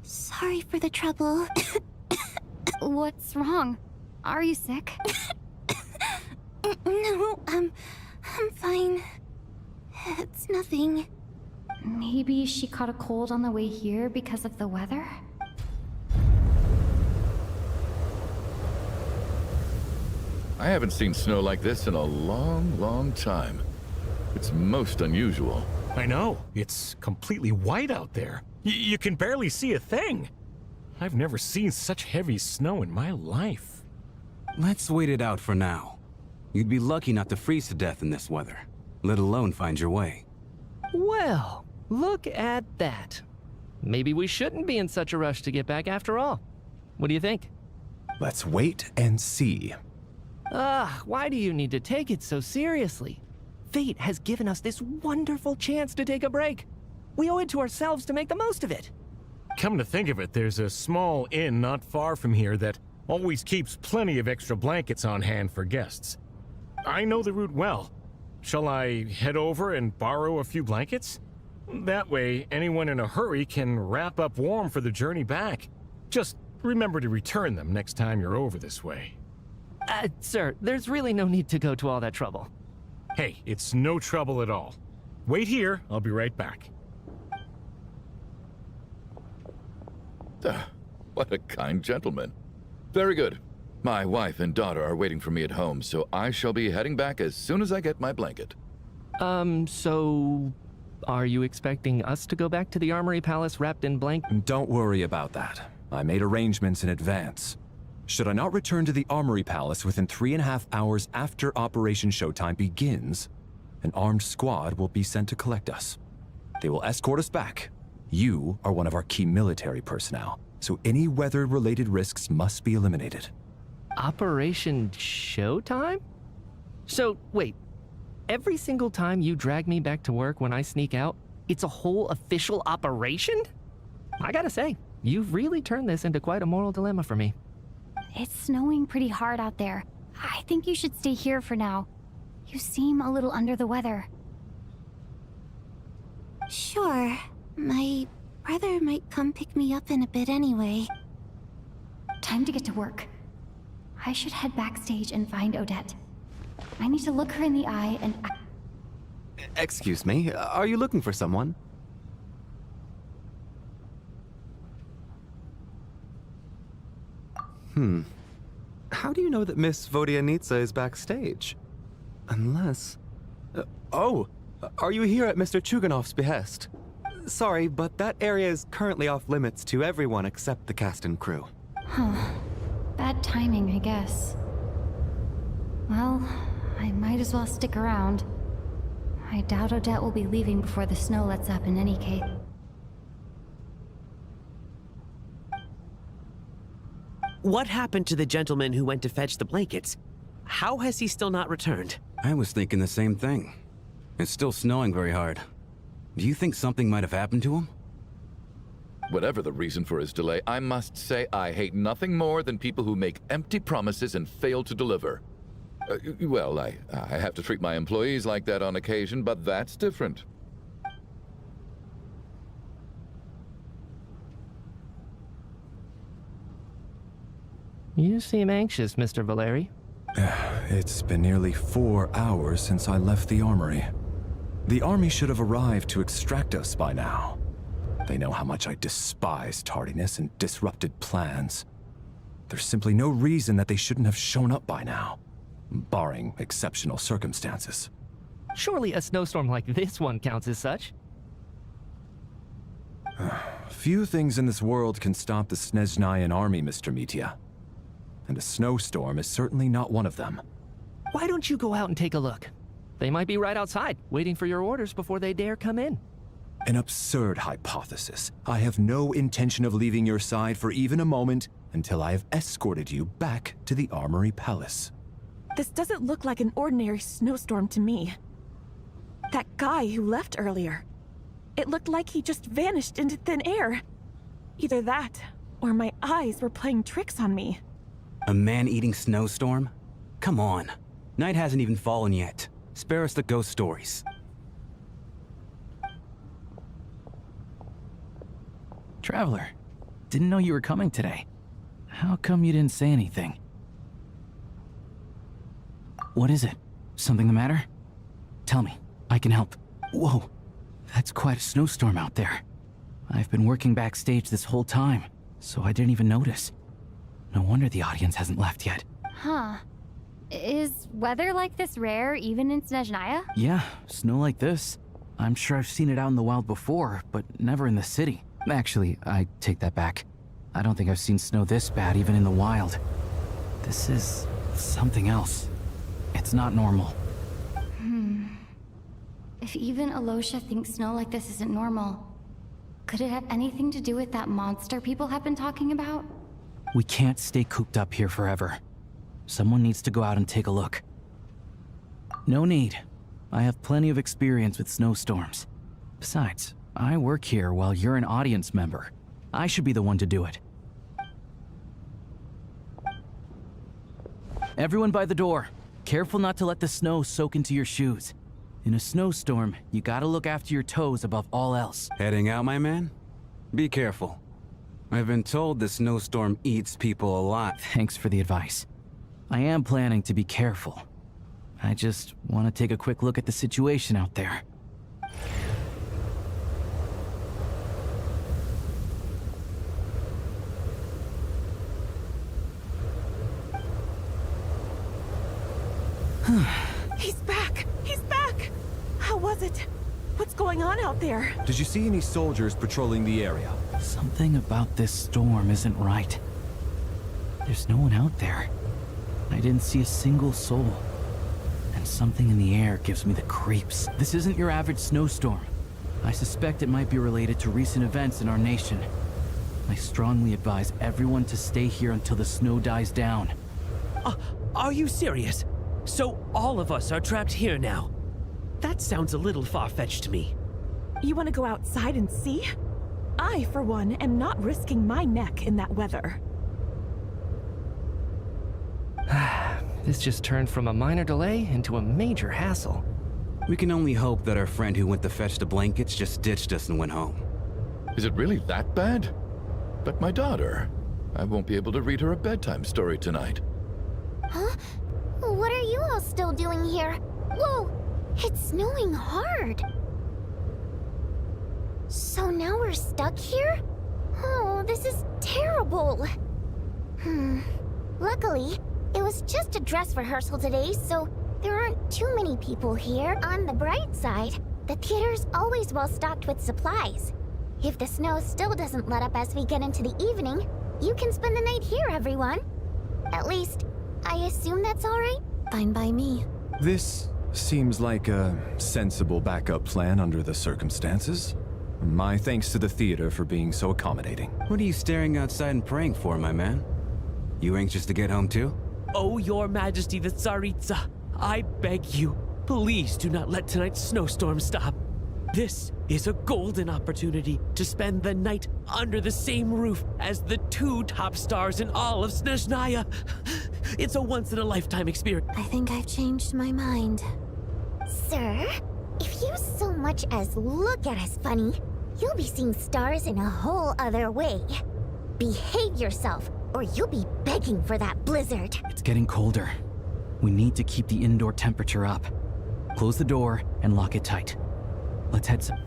Sorry for the trouble. What's wrong? Are you sick? No, I'm fine. It's nothing. Maybe she caught a cold on the way here because of the weather? I haven't seen snow like this in a long, long time. It's most unusual. I know. It's completely white out there. You can barely see a thing. I've never seen such heavy snow in my life. Let's wait it out for now. You'd be lucky not to freeze to death in this weather, let alone find your way. Well, look at that. Maybe we shouldn't be in such a rush to get back after all. What do you think? Let's wait and see. Why do you need to take it so seriously? Fate has given us this wonderful chance to take a break. We owe it to ourselves to make the most of it. Come to think of it, there's a small inn not far from here that always keeps plenty of extra blankets on hand for guests. I know the route well. Shall I head over and borrow a few blankets? That way, anyone in a hurry can wrap up warm for the journey back. Just remember to return them next time you're over this way. Sir, there's really no need to go to all that trouble. Hey, it's no trouble at all. Wait here, I'll be right back. What a kind gentleman. Very good. My wife and daughter are waiting for me at home, so I shall be heading back as soon as I get my blanket. So... are you expecting us to go back to the Armory Palace wrapped in Don't worry about that. I made arrangements in advance. Should I not return to the Armory Palace within 3.5 hours after Operation Showtime begins, an armed squad will be sent to collect us. They will escort us back. You are one of our key military personnel, so any weather-related risks must be eliminated. Operation Showtime? So, wait. Every single time you drag me back to work when I sneak out, it's a whole official operation? I gotta say, you've really turned this into quite a moral dilemma for me. It's snowing pretty hard out there. I think you should stay here for now. You seem a little under the weather. Sure. My brother might come pick me up in a bit anyway. Time to get to work. I should head backstage and find Odette. I need to look her in the eye and... Excuse me, are you looking for someone? How do you know that Miss Vodianitsa is backstage? Unless... are you here at Mr. Chuganov's behest? Sorry, but that area is currently off limits to everyone except the cast and crew. Huh. Bad timing, I guess. Well, I might as well stick around. I doubt Odette will be leaving before the snow lets up in any case. What happened to the gentleman who went to fetch the blankets? How has he still not returned? I was thinking the same thing. It's still snowing very hard. Do you think something might have happened to him? Whatever the reason for his delay, I must say I hate nothing more than people who make empty promises and fail to deliver. Well, I have to treat my employees like that on occasion, but that's different. You seem anxious, Mr. Valeri. It's been nearly 4 hours since I left the armory. The army should have arrived to extract us by now. They know how much I despise tardiness and disrupted plans. There's simply no reason that they shouldn't have shown up by now, barring exceptional circumstances. Surely a snowstorm like this one counts as such. Few things in this world can stop the Snezhnayan army, Mr. Mitya. And a snowstorm is certainly not one of them. Why don't you go out and take a look? They might be right outside, waiting for your orders before they dare come in. An absurd hypothesis. I have no intention of leaving your side for even a moment until I have escorted you back to the Armory Palace. This doesn't look like an ordinary snowstorm to me. That guy who left earlier, it looked like he just vanished into thin air. Either that, or my eyes were playing tricks on me. A man-eating snowstorm? Come on. Night hasn't even fallen yet. Spare us the ghost stories. Traveler, didn't know you were coming today. How come you didn't say anything? What is it? Something the matter? Tell me. I can help. Whoa. That's quite a snowstorm out there. I've been working backstage this whole time, so I didn't even notice. No wonder the audience hasn't left yet. Huh. Is weather like this rare even in Snezhnaya? Yeah, snow like this. I'm sure I've seen it out in the wild before, but never in the city. Actually, I take that back. I don't think I've seen snow this bad even in the wild. This is something else. It's not normal. If even Alosha thinks snow like this isn't normal, could it have anything to do with that monster people have been talking about? We can't stay cooped up here forever. Someone needs to go out and take a look. No need. I have plenty of experience with snowstorms. Besides, I work here while you're an audience member. I should be the one to do it. Everyone by the door. Careful not to let the snow soak into your shoes. In a snowstorm, you gotta look after your toes above all else. Heading out, my man? Be careful. I've been told the snowstorm eats people alive. Thanks for the advice. I am planning to be careful. I just want to take a quick look at the situation out there. He's back! He's back! How was it? What's going on out there? Did you see any soldiers patrolling the area? Something about this storm isn't right. There's no one out there. I didn't see a single soul. And something in the air gives me the creeps. This isn't your average snowstorm. I suspect it might be related to recent events in our nation. I strongly advise everyone to stay here until the snow dies down. Are you serious? So all of us are trapped here now? That sounds a little far-fetched to me. You want to go outside and see? I, for one, am not risking my neck in that weather. This just turned from a minor delay into a major hassle. We can only hope that our friend who went to fetch the blankets just ditched us and went home. Is it really that bad? But my daughter, I won't be able to read her a bedtime story tonight. Huh? What are you all still doing here? Whoa! It's snowing hard! So now we're stuck here? Oh, this is terrible! Luckily, it was just a dress rehearsal today, so there aren't too many people here. On the bright side, the theater's always well stocked with supplies. If the snow still doesn't let up as we get into the evening, you can spend the night here, everyone. At least, I assume that's all right? Fine by me. This seems like a sensible backup plan under the circumstances. My thanks to the theater for being so accommodating. What are you staring outside and praying for, my man? You anxious to get home too? Oh, Your Majesty the Tsaritsa, I beg you, please do not let tonight's snowstorm stop. This is a golden opportunity to spend the night under the same roof as the two top stars in all of Snezhnaya. It's a once-in-a-lifetime experience. I think I've changed my mind. Sir, if you so much as look at us funny, you'll be seeing stars in a whole other way. Behave yourself, or you'll be begging for that blizzard. It's getting colder. We need to keep the indoor temperature up. Close the door and lock it tight. Let's head some.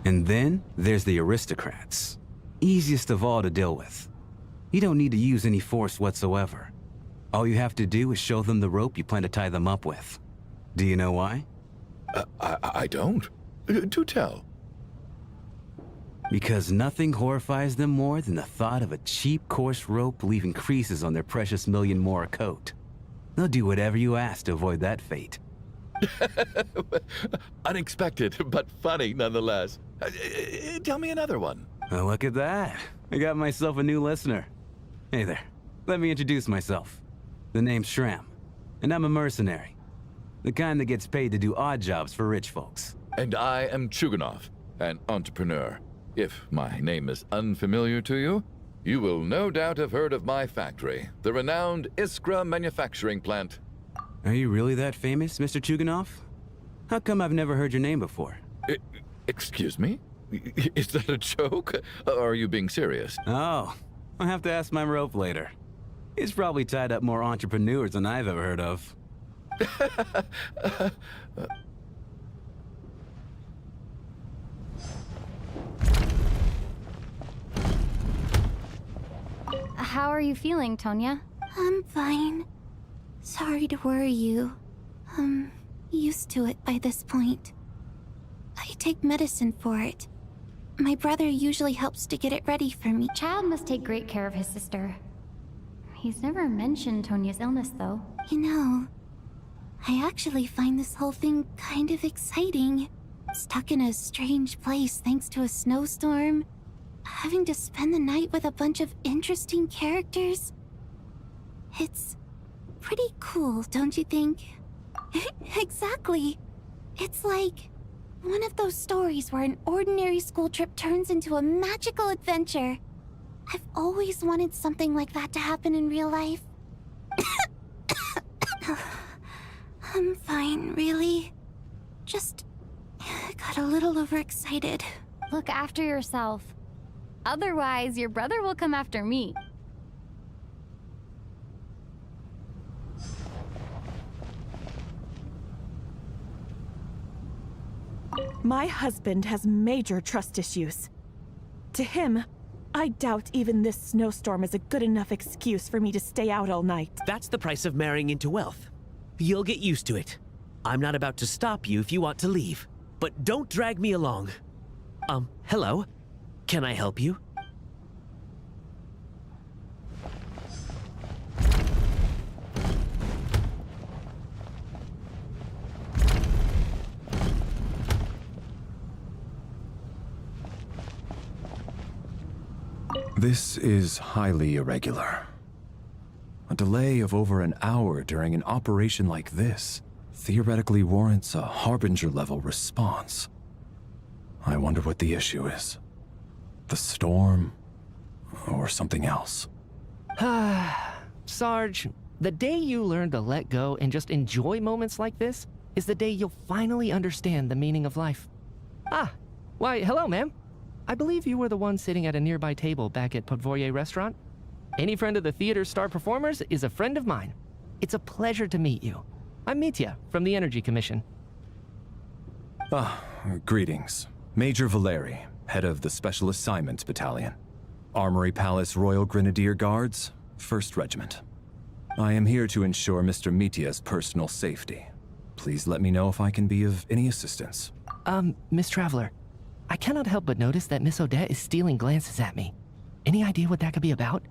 And then there's the aristocrats. Easiest of all to deal with. You don't need to use any force whatsoever. All you have to do is show them the rope you plan to tie them up with. Do you know why? I don't. Do tell. Because nothing horrifies them more than the thought of a cheap, coarse rope leaving creases on their precious million Mora coat. They'll do whatever you ask to avoid that fate. Unexpected, but funny nonetheless. Tell me another one. Oh, look at that. I got myself a new listener. Hey there. Let me introduce myself. The name's Shram, and I'm a mercenary. The kind that gets paid to do odd jobs for rich folks. And I am Chuganov, an entrepreneur. If my name is unfamiliar to you, you will no doubt have heard of my factory, the renowned Iskra manufacturing plant. Are you really that famous, Mr. Chuganov? How come I've never heard your name before? Excuse me? Is that a joke? Or are you being serious? Oh, I'll have to ask my rope later. It's probably tied up more entrepreneurs than I've ever heard of. How are you feeling, Tonya? I'm fine. Sorry to worry you. I'm used to it by this point. I take medicine for it. My brother usually helps to get it ready for me. Child must take great care of his sister. He's never mentioned Tonya's illness, though. You know, I actually find this whole thing kind of exciting. Stuck in a strange place thanks to a snowstorm. Having to spend the night with a bunch of interesting characters. It's pretty cool, don't you think? Exactly. It's like one of those stories where an ordinary school trip turns into a magical adventure. I've always wanted something like that to happen in real life. I'm fine, really. Just got a little overexcited. Look after yourself. Otherwise, your brother will come after me. My husband has major trust issues. To him, I doubt even this snowstorm is a good enough excuse for me to stay out all night. That's the price of marrying into wealth. You'll get used to it. I'm not about to stop you if you want to leave. But don't drag me along. Hello? Can I help you? This is highly irregular. A delay of over an hour during an operation like this theoretically warrants a Harbinger-level response. I wonder what the issue is. The storm, or something else. Sarge, the day you learn to let go and just enjoy moments like this is the day you'll finally understand the meaning of life. Why, hello, ma'am. I believe you were the one sitting at a nearby table back at Podvorye Restaurant. Any friend of the theater's star performers is a friend of mine. It's a pleasure to meet you. I'm Mitya from the Energy Commission. Greetings. Major Valeri, head of the Special Assignments Battalion. Armory Palace Royal Grenadier Guards, 1st Regiment. I am here to ensure Mr. Mitya's personal safety. Please let me know if I can be of any assistance. Miss Traveler, I cannot help but notice that Miss Odette is stealing glances at me. Any idea what that could be about?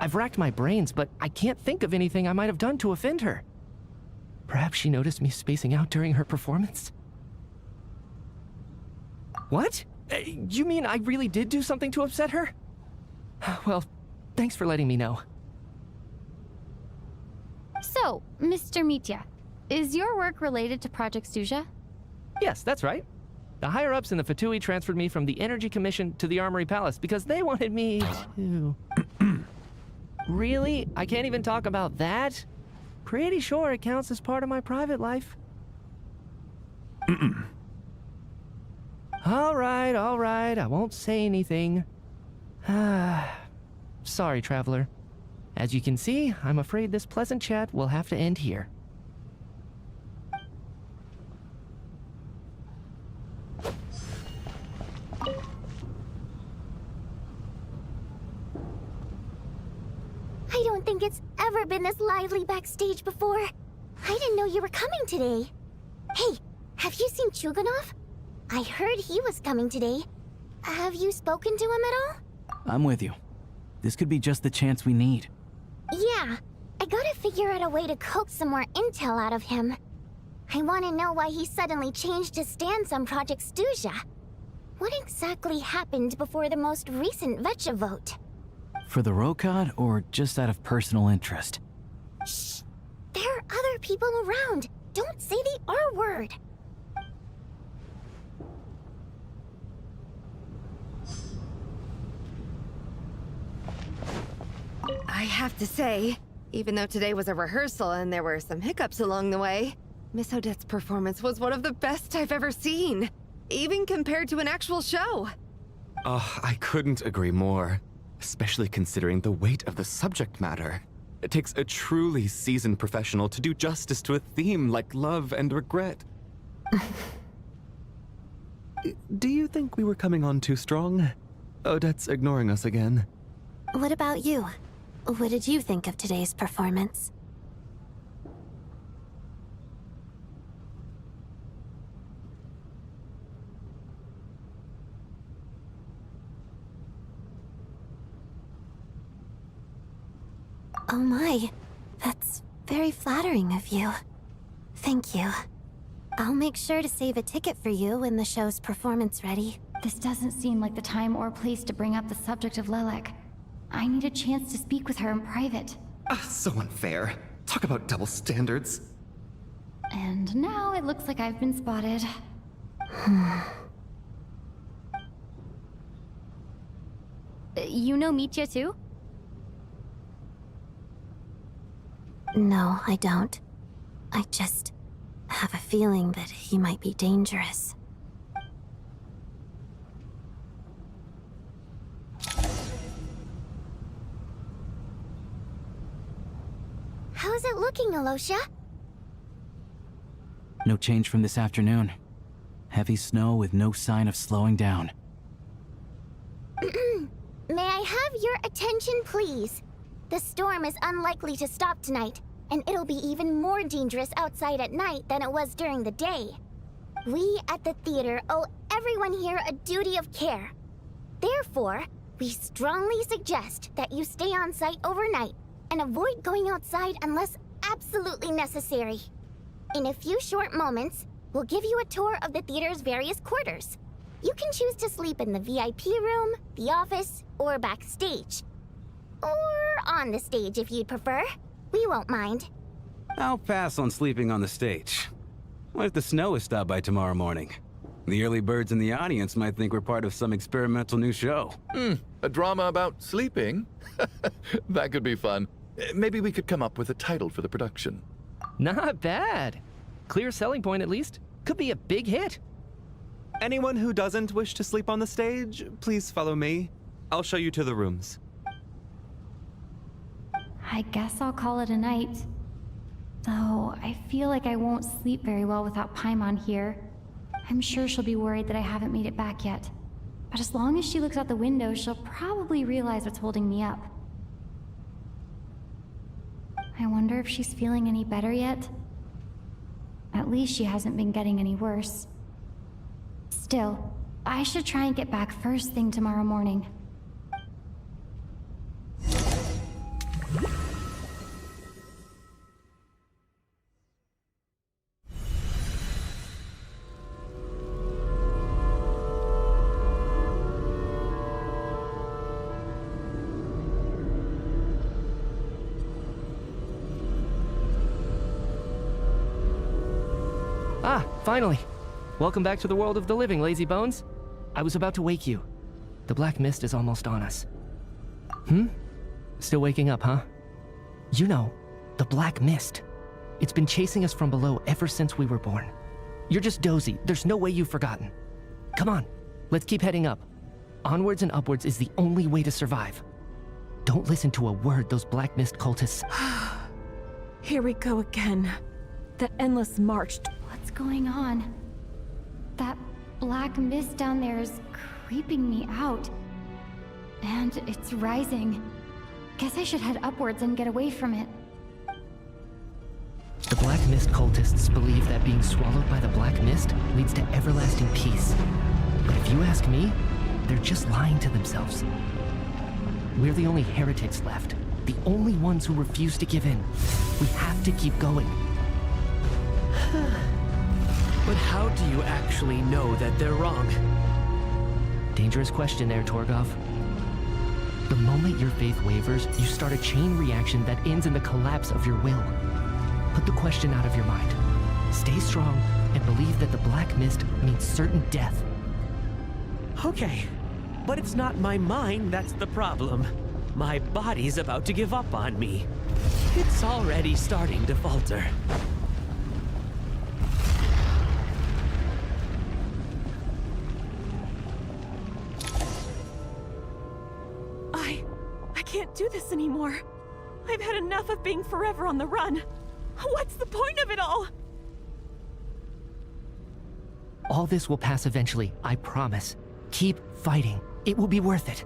I've racked my brains, but I can't think of anything I might have done to offend her. Perhaps she noticed me spacing out during her performance? What? You mean I really did do something to upset her? Well, thanks for letting me know. So, Mr. Mitya, is your work related to Project Stuja? Yes, that's right. The higher-ups in the Fatui transferred me from the Energy Commission to the Armory Palace because they wanted me to... Really? I can't even talk about that? Pretty sure it counts as part of my private life. All right, I won't say anything. Sorry, Traveler. As you can see, I'm afraid this pleasant chat will have to end here. I don't think it's ever been this lively backstage before. I didn't know you were coming today. Hey, have you seen Chuganov? I heard he was coming today. Have you spoken to him at all? I'm with you. This could be just the chance we need. Yeah, I gotta figure out a way to coax some more intel out of him. I want to know why he suddenly changed his stance on Project Stuzha. What exactly happened before the most recent Vecha vote? For the Rokad, or just out of personal interest? Shh! There are other people around. Don't say the R word. I have to say, even though today was a rehearsal and there were some hiccups along the way, Miss Odette's performance was one of the best I've ever seen, even compared to an actual show. Oh, I couldn't agree more, especially considering the weight of the subject matter. It takes a truly seasoned professional to do justice to a theme like love and regret. Do you think we were coming on too strong? Odette's ignoring us again. What about you? What did you think of today's performance? Oh my, that's very flattering of you. Thank you. I'll make sure to save a ticket for you when the show's performance ready. This doesn't seem like the time or place to bring up the subject of Lelek. I need a chance to speak with her in private. So unfair. Talk about double standards. And now it looks like I've been spotted. You know Mitya too? No, I don't. I just have a feeling that he might be dangerous. How's it looking, Alosha? No change from this afternoon. Heavy snow with no sign of slowing down. May I have your attention, please? The storm is unlikely to stop tonight, and it'll be even more dangerous outside at night than it was during the day. We at the theater owe everyone here a duty of care. Therefore, we strongly suggest that you stay on site overnight and avoid going outside unless absolutely necessary. In a few short moments, we'll give you a tour of the theater's various quarters. You can choose to sleep in the VIP room, the office, or backstage. Or on the stage if you'd prefer. We won't mind. I'll pass on sleeping on the stage. What if the snow is stopped by tomorrow morning? The early birds in the audience might think we're part of some experimental new show. A drama about sleeping? That could be fun. Maybe we could come up with a title for the production. Not bad. Clear selling point at least. Could be a big hit. Anyone who doesn't wish to sleep on the stage, please follow me. I'll show you to the rooms. I guess I'll call it a night. Though, I feel like I won't sleep very well without Paimon here. I'm sure she'll be worried that I haven't made it back yet. But as long as she looks out the window, she'll probably realize what's holding me up. I wonder if she's feeling any better yet? At least she hasn't been getting any worse. Still, I should try and get back first thing tomorrow morning. Ah, finally. Welcome back to the world of the living, lazy bones. I was about to wake you. The black mist is almost on us. Still waking up, huh? You know, the black mist. It's been chasing us from below ever since we were born. You're just dozy. There's no way you've forgotten. Come on, let's keep heading up. Onwards and upwards is the only way to survive. Don't listen to a word those black mist cultists... Here we go again. The endless march. What's going on? That black mist down there is creeping me out. And it's rising. Guess I should head upwards and get away from it. The Black Mist cultists believe that being swallowed by the Black Mist leads to everlasting peace. But if you ask me, they're just lying to themselves. We're the only heretics left. The only ones who refuse to give in. We have to keep going. But how do you actually know that they're wrong? Dangerous question there, Torgov. The moment your faith wavers, you start a chain reaction that ends in the collapse of your will. Put the question out of your mind. Stay strong and believe that the Black Mist means certain death. Okay, but it's not my mind that's the problem. My body's about to give up on me. It's already starting to falter. I can't do this anymore. I've had enough of being forever on the run. What's the point of it all? All this will pass eventually, I promise. Keep fighting. It will be worth it.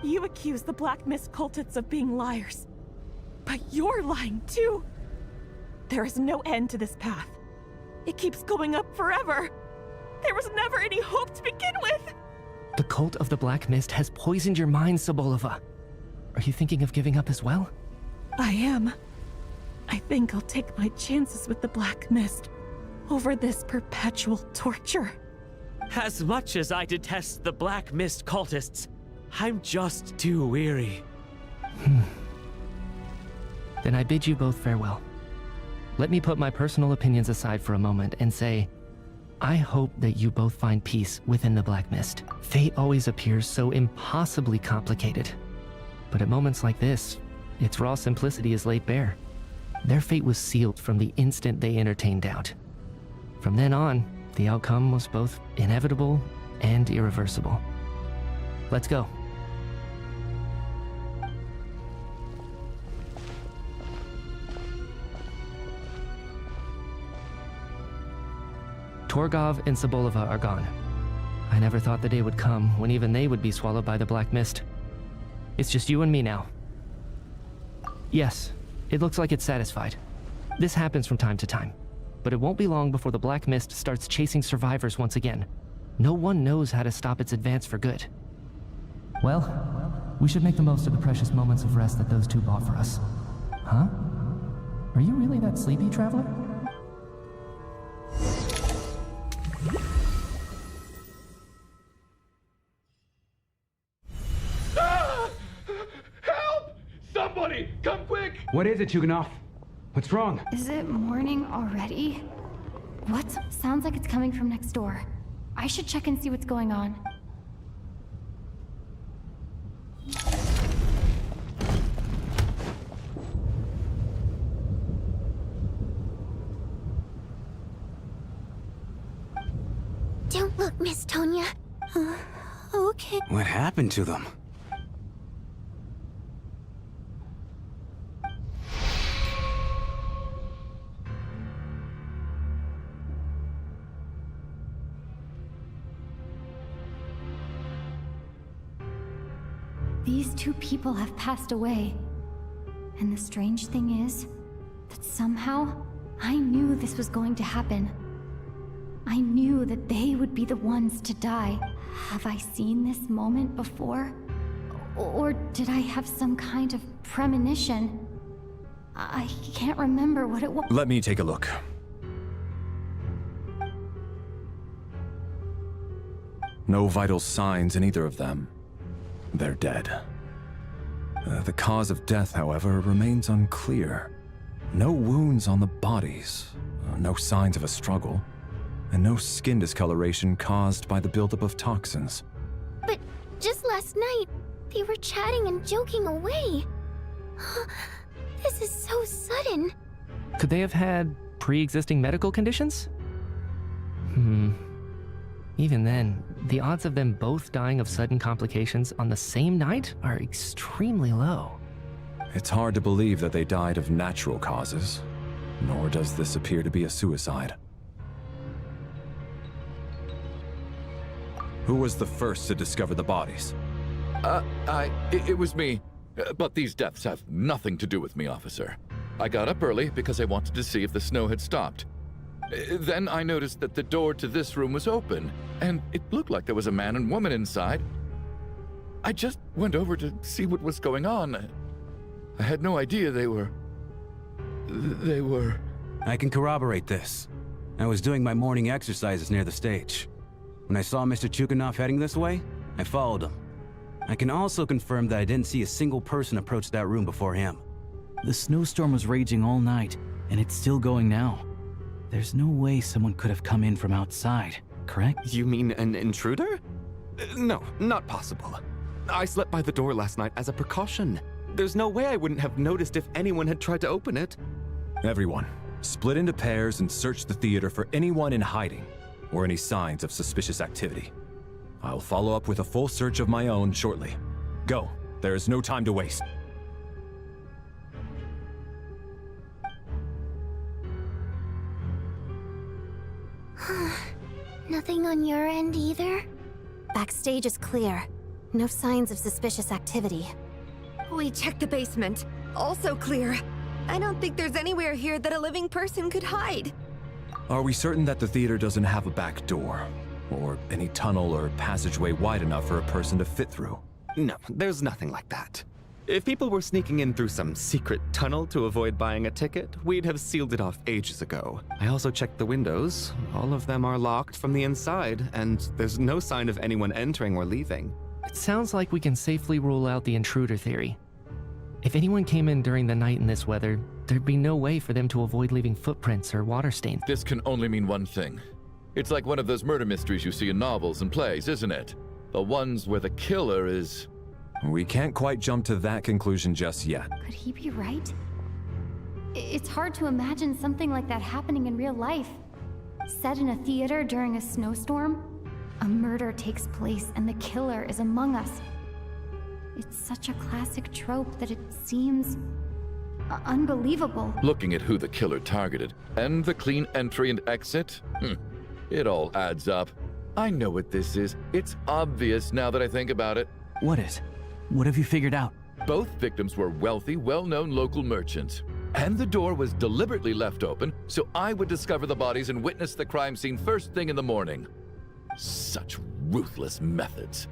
You accuse the Black Mist cultists of being liars. But you're lying too. There is no end to this path. It keeps going up forever. There was never any hope to begin with. The cult of the Black Mist has poisoned your mind, Sobolova. Are you thinking of giving up as well? I am. I think I'll take my chances with the Black Mist over this perpetual torture. As much as I detest the Black Mist cultists, I'm just too weary. Then I bid you both farewell. Let me put my personal opinions aside for a moment and say, I hope that you both find peace within the Black Mist. Fate always appears so impossibly complicated. But at moments like this, its raw simplicity is laid bare. Their fate was sealed from the instant they entertained doubt. From then on, the outcome was both inevitable and irreversible. Let's go. Torgov and Sobolova are gone. I never thought the day would come when even they would be swallowed by the Black Mist. It's just you and me now. Yes, it looks like it's satisfied. This happens from time to time, but it won't be long before the Black Mist starts chasing survivors once again. No one knows how to stop its advance for good. Well, we should make the most of the precious moments of rest that those two bought for us. Huh? Are you really that sleepy, traveler? Help! Somebody, come quick! What is it, Chuganov? What's wrong? Is it morning already? What? Sounds like it's coming from next door. I should check and see what's going on. Don't look, Miss Tonya. Okay. What happened to them? These two people have passed away. And the strange thing is that somehow I knew this was going to happen. I knew that they would be the ones to die. Have I seen this moment before? Or did I have some kind of premonition? I can't remember what it was. Let me take a look. No vital signs in either of them. They're dead. The cause of death, however, remains unclear. No wounds on the bodies, no signs of a struggle, and no skin discoloration caused by the buildup of toxins. But just last night, they were chatting and joking away. This is so sudden. Could they have had pre-existing medical conditions? Even then, the odds of them both dying of sudden complications on the same night are extremely low. It's hard to believe that they died of natural causes, nor does this appear to be a suicide. Who was the first to discover the bodies? It was me. But these deaths have nothing to do with me, officer. I got up early because I wanted to see if the snow had stopped. Then I noticed that the door to this room was open, and it looked like there was a man and woman inside. I just went over to see what was going on. I had no idea they were... I can corroborate this. I was doing my morning exercises near the stage. When I saw Mr. Chuganov heading this way, I followed him. I can also confirm that I didn't see a single person approach that room before him. The snowstorm was raging all night, and it's still going now. There's no way someone could have come in from outside, correct? You mean an intruder? No, not possible. I slept by the door last night as a precaution. There's no way I wouldn't have noticed if anyone had tried to open it. Everyone, split into pairs and search the theater for anyone in hiding or any signs of suspicious activity. I'll follow up with a full search of my own shortly. Go. There is no time to waste. Nothing on your end either? Backstage is clear. No signs of suspicious activity. We checked the basement. Also clear. I don't think there's anywhere here that a living person could hide. Are we certain that the theater doesn't have a back door? Or any tunnel or passageway wide enough for a person to fit through? No, there's nothing like that. If people were sneaking in through some secret tunnel to avoid buying a ticket, we'd have sealed it off ages ago. I also checked the windows. All of them are locked from the inside, and there's no sign of anyone entering or leaving. It sounds like we can safely rule out the intruder theory. If anyone came in during the night in this weather, there'd be no way for them to avoid leaving footprints or water stains. This can only mean one thing. It's like one of those murder mysteries you see in novels and plays, isn't it? The ones where the killer is... We can't quite jump to that conclusion just yet. Could he be right? It's hard to imagine something like that happening in real life. Set in a theater during a snowstorm, a murder takes place and the killer is among us. It's such a classic trope that it seems unbelievable. Looking at who the killer targeted and the clean entry and exit, it all adds up. I know what this is. It's obvious now that I think about it. What is? What have you figured out? Both victims were wealthy, well-known local merchants. And the door was deliberately left open so I would discover the bodies and witness the crime scene first thing in the morning. Such ruthless methods.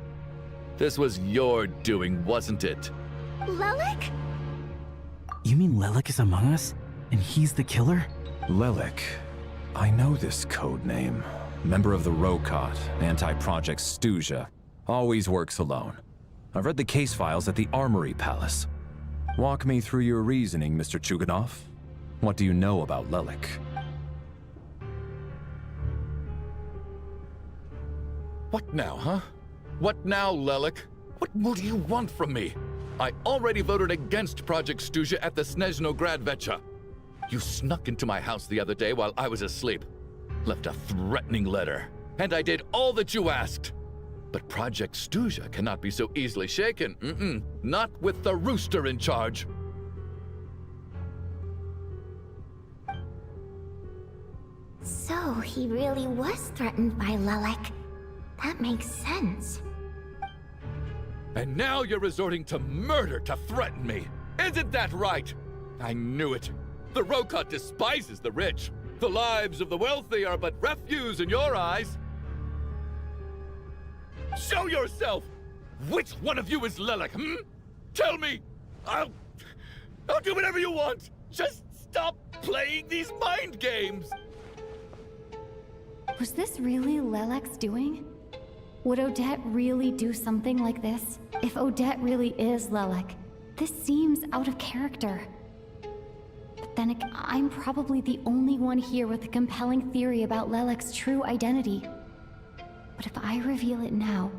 This was your doing, wasn't it? Lelik? You mean Lelik is among us? And he's the killer? Lelik. I know this code name. Member of the Rokot, anti-Project Stuzha. Always works alone. I've read the case files at the Armory Palace. Walk me through your reasoning, Mr. Chuganov. What do you know about Lelik? What now, huh? What now, Lelik? What more do you want from me? I already voted against Project Stuzha at the Snezhnaya. You snuck into my house the other day while I was asleep. Left a threatening letter. And I did all that you asked. But Project Stuzha cannot be so easily shaken. Not with the rooster in charge. So he really was threatened by Lelik. That makes sense. And now you're resorting to murder to threaten me. Isn't that right? I knew it. The Rokot despises the rich. The lives of the wealthy are but refuse in your eyes. Show yourself! Which one of you is Lelik, Tell me! I'll do whatever you want! Just stop playing these mind games! Was this really Lelik's doing? Would Odette really do something like this? If Odette really is Lelik, this seems out of character. But then I'm probably the only one here with a compelling theory about Lelik's true identity. But if I reveal it now,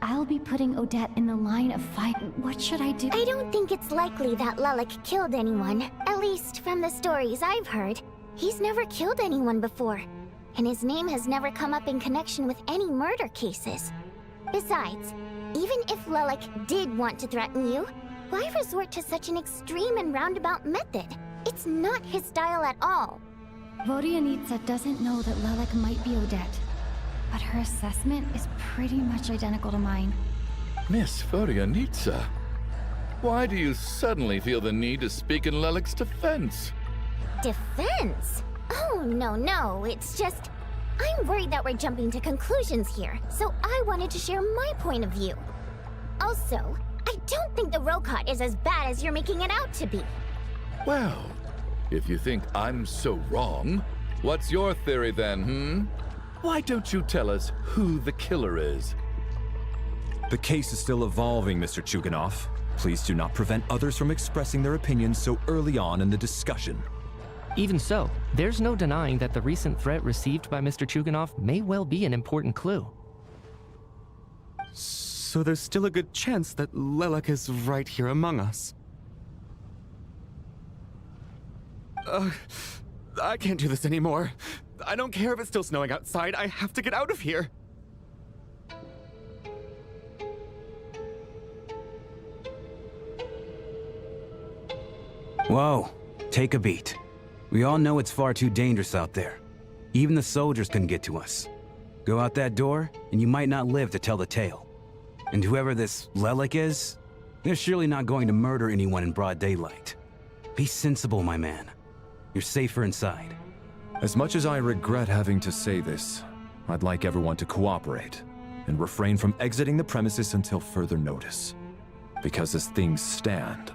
I'll be putting Odette in the line of fire. What should I do? I don't think it's likely that Lelik killed anyone. At least from the stories I've heard. He's never killed anyone before. And his name has never come up in connection with any murder cases. Besides, even if Lelik did want to threaten you, why resort to such an extreme and roundabout method? It's not his style at all. Vodyanitsa doesn't know that Lelik might be Odette. but her assessment is pretty much identical to mine. Miss Vodianitsa, why do you suddenly feel the need to speak in Lelek's defense? Defense? Oh, no, it's just... I'm worried that we're jumping to conclusions here, so I wanted to share my point of view. Also, I don't think the Rokot is as bad as you're making it out to be. Well, if you think I'm so wrong, what's your theory then, Why don't you tell us who the killer is? The case is still evolving, Mr. Chuganov. Please do not prevent others from expressing their opinions so early on in the discussion. Even so, there's no denying that the recent threat received by Mr. Chuganov may well be an important clue. So there's still a good chance that Lelek is right here among us. I can't do this anymore. I don't care if it's still snowing outside. I have to get out of here. Whoa, take a beat. We all know it's far too dangerous out there. Even the soldiers couldn't get to us. Go out that door, and you might not live to tell the tale. And whoever this Lelek is, they're surely not going to murder anyone in broad daylight. Be sensible, my man. You're safer inside. As much as I regret having to say this, I'd like everyone to cooperate and refrain from exiting the premises until further notice. Because as things stand,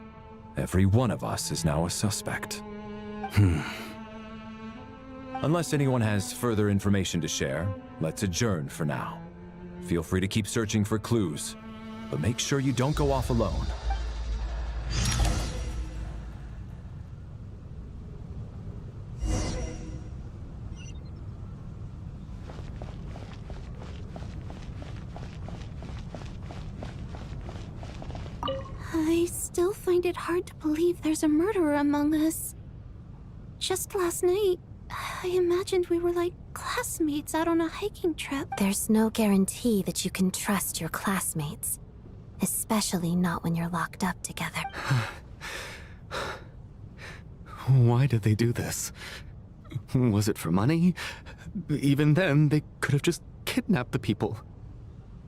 every one of us is now a suspect. Unless anyone has further information to share, let's adjourn for now. Feel free to keep searching for clues, but make sure you don't go off alone. I still find it hard to believe there's a murderer among us. Just last night, I imagined we were like classmates out on a hiking trip. There's no guarantee that you can trust your classmates. Especially not when you're locked up together. Why did they do this? Was it for money? Even then, they could have just kidnapped the people.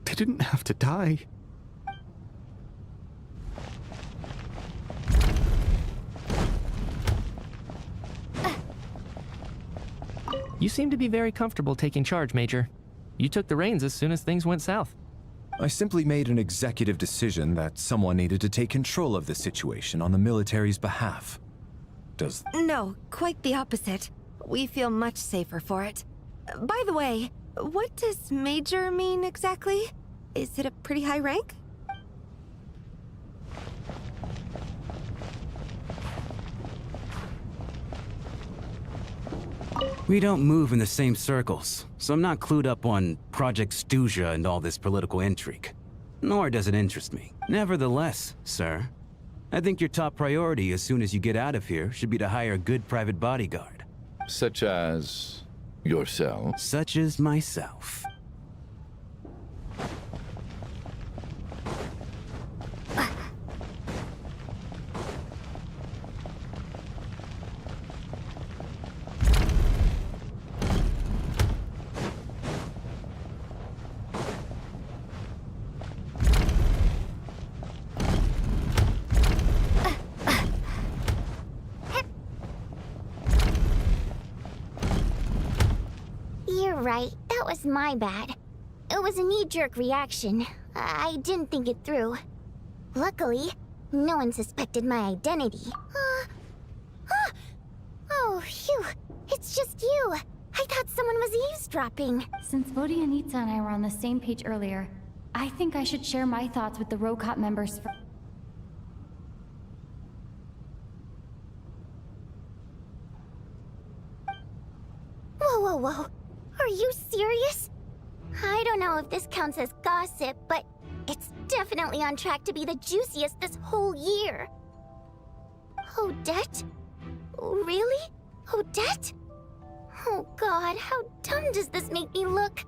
They didn't have to die. You seem to be very comfortable taking charge, Major. You took the reins as soon as things went south. I simply made an executive decision that someone needed to take control of the situation on the military's behalf. Does... No, quite the opposite. We feel much safer for it. By the way, what does Major mean exactly? Is it a pretty high rank? We don't move in the same circles, so I'm not clued up on Project Stuzha and all this political intrigue. Nor does it interest me. Nevertheless, sir, I think your top priority as soon as you get out of here should be to hire a good private bodyguard. Such as... yourself? Such as myself. You're right, that was my bad. It was a knee-jerk reaction. I didn't think it through. Luckily, no one suspected my identity. Oh, phew, it's just you. I thought someone was eavesdropping. Since Vodianitsa and I were on the same page earlier, I think I should share my thoughts with the Rokot members for... Whoa. Are you serious? I don't know if this counts as gossip, but it's definitely on track to be the juiciest this whole year. Odette? Really? Odette? Oh god, how dumb does this make me look?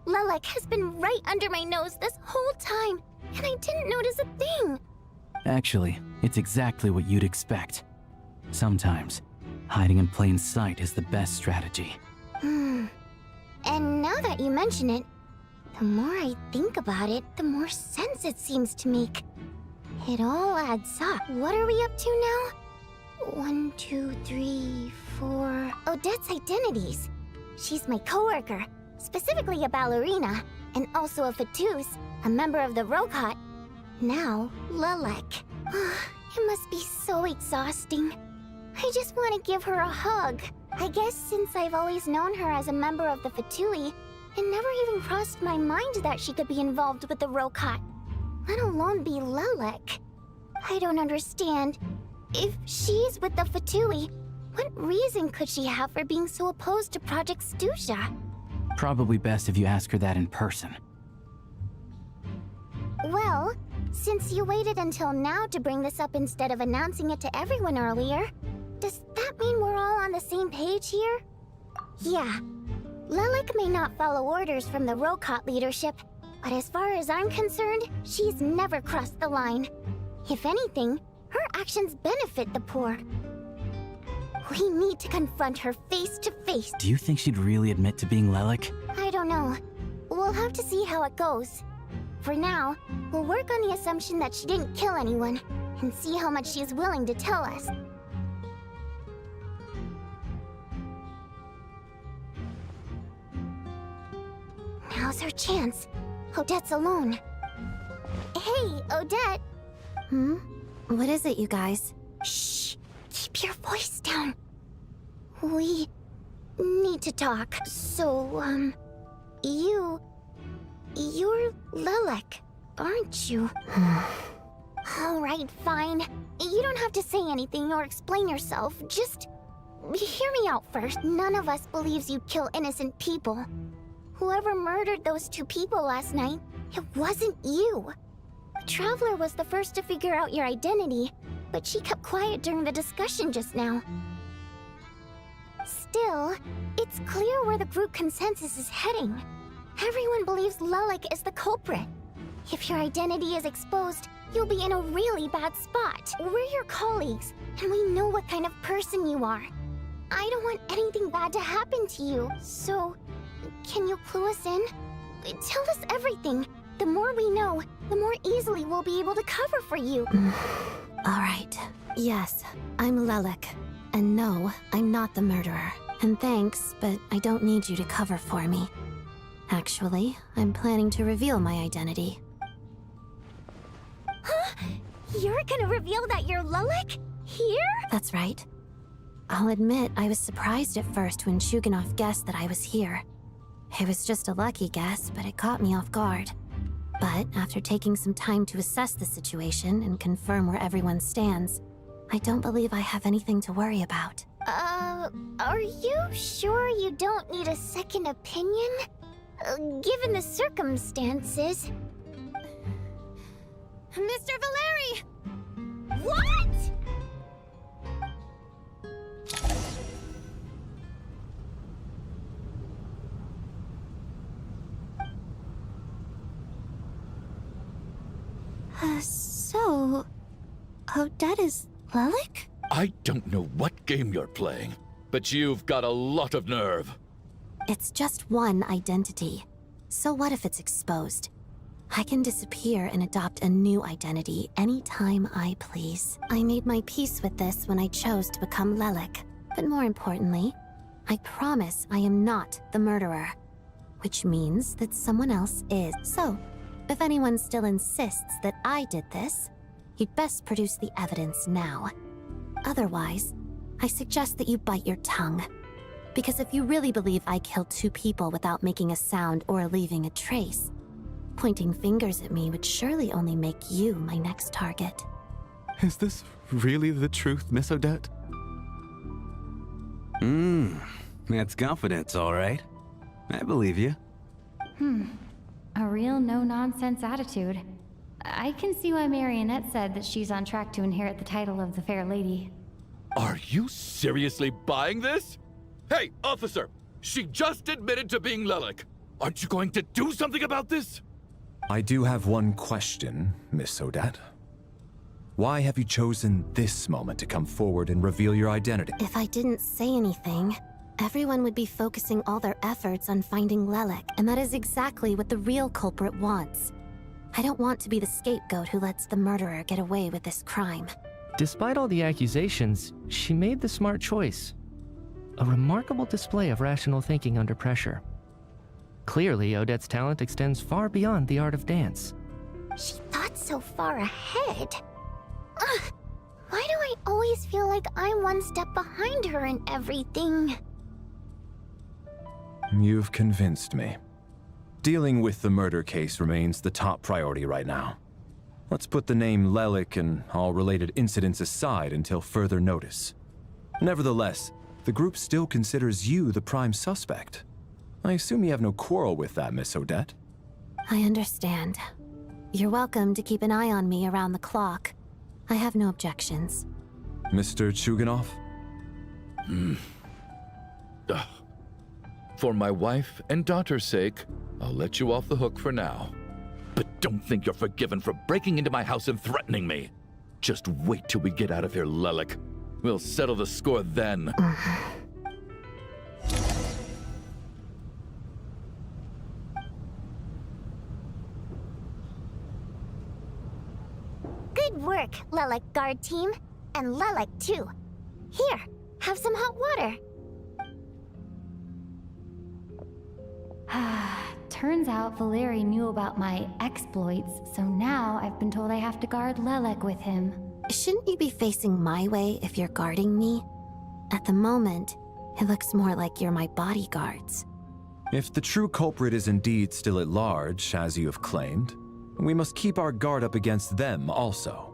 Lelek has been right under my nose this whole time, and I didn't notice a thing. Actually, it's exactly what you'd expect. Sometimes, hiding in plain sight is the best strategy. And now that you mention it, the more I think about it, the more sense it seems to make. It all adds up. What are we up to now? 1, 2, 3, 4... Odette's identities. She's my coworker, specifically a ballerina, and also a Fatous, a member of the Rokot. Now, Lelek. It must be so exhausting. I just want to give her a hug. I guess since I've always known her as a member of the Fatui, it never even crossed my mind that she could be involved with the Rokot, let alone be Lelek. I don't understand. If she's with the Fatui, what reason could she have for being so opposed to Project Snezhnaya? Probably best if you ask her that in person. Well, since you waited until now to bring this up instead of announcing it to everyone earlier, does that mean we're all on the same page here? Yeah. Lelek may not follow orders from the Rokot leadership, but as far as I'm concerned, she's never crossed the line. If anything, her actions benefit the poor. We need to confront her face to face. Do you think she'd really admit to being Lelek? I don't know. We'll have to see how it goes. For now, we'll work on the assumption that she didn't kill anyone, and see how much she's willing to tell us. Now's her chance. Odette's alone. Hey, Odette! What is it, you guys? Shh! Keep your voice down. We need to talk. So, you're Lelek, aren't you? Alright, fine. You don't have to say anything or explain yourself. Just hear me out first. None of us believes you kill innocent people. Whoever murdered those 2 people last night, it wasn't you. The Traveler was the first to figure out your identity, but she kept quiet during the discussion just now. Still, it's clear where the group consensus is heading. Everyone believes Lelek is the culprit. If your identity is exposed, you'll be in a really bad spot. We're your colleagues, and we know what kind of person you are. I don't want anything bad to happen to you, so can you clue us in? Tell us everything. The more we know, the more easily we'll be able to cover for you. Alright. Yes, I'm Lelek. And no, I'm not the murderer. And thanks, but I don't need you to cover for me. Actually, I'm planning to reveal my identity. Huh? You're gonna reveal that you're Lelek? Here? That's right. I'll admit I was surprised at first when Chuganov guessed that I was here. It was just a lucky guess, but it caught me off guard. But after taking some time to assess the situation and confirm where everyone stands, I don't believe I have anything to worry about. Are you sure you don't need a second opinion? Given the circumstances... Mr. Valeri! What?! So... Odette is Lelek? I don't know what game you're playing, but you've got a lot of nerve. It's just one identity. So what if it's exposed? I can disappear and adopt a new identity anytime I please. I made my peace with this when I chose to become Lelek. But more importantly, I promise I am not the murderer. Which means that someone else is. So, if anyone still insists that I did this, you'd best produce the evidence now. Otherwise, I suggest that you bite your tongue. Because if you really believe I killed 2 people without making a sound or leaving a trace, pointing fingers at me would surely only make you my next target. Is this really the truth, Miss Odette? That's confidence, all right. I believe you. A real no-nonsense attitude. I can see why Marionette said that she's on track to inherit the title of the Fair Lady. Are you seriously buying this? Hey, officer! She just admitted to being Lelek. Aren't you going to do something about this? I do have one question, Miss Odette. Why have you chosen this moment to come forward and reveal your identity? If I didn't say anything, Everyone would be focusing all their efforts on finding Lelek, and that is exactly what the real culprit wants. I don't want to be the scapegoat who lets the murderer get away with this crime. Despite all the accusations, she made the smart choice. A remarkable display of rational thinking under pressure. Clearly, Odette's talent extends far beyond the art of dance. She thought so far ahead. Ugh, why do I always feel like I'm one step behind her in everything? You've convinced me. Dealing with the murder case remains the top priority right now. Let's put the name Lelek and all related incidents aside until further notice. Nevertheless, the group still considers you the prime suspect. I assume you have no quarrel with that, Miss Odette? I understand. You're welcome to keep an eye on me around the clock. I have no objections. Mr. Chuganov? For my wife and daughter's sake, I'll let you off the hook for now. But don't think you're forgiven for breaking into my house and threatening me. Just wait till we get out of here, Lelek. We'll settle the score then. Good work, Lelek guard team. And Lelek too. Here, have some hot water. Turns out Valeri knew about my exploits, so now I've been told I have to guard Lelek with him. Shouldn't you be facing my way if you're guarding me? At the moment, it looks more like you're my bodyguards. If the true culprit is indeed still at large, as you have claimed, we must keep our guard up against them also.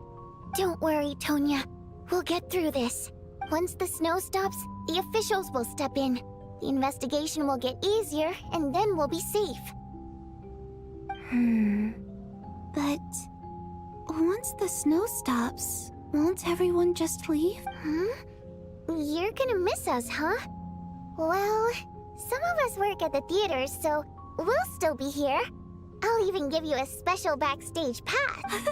Don't worry, Tonya. We'll get through this. Once the snow stops, the officials will step in. The investigation will get easier, and then we'll be safe. But once the snow stops, won't everyone just leave? You're gonna miss us, huh? Well, some of us work at the theaters, so we'll still be here. I'll even give you a special backstage pass.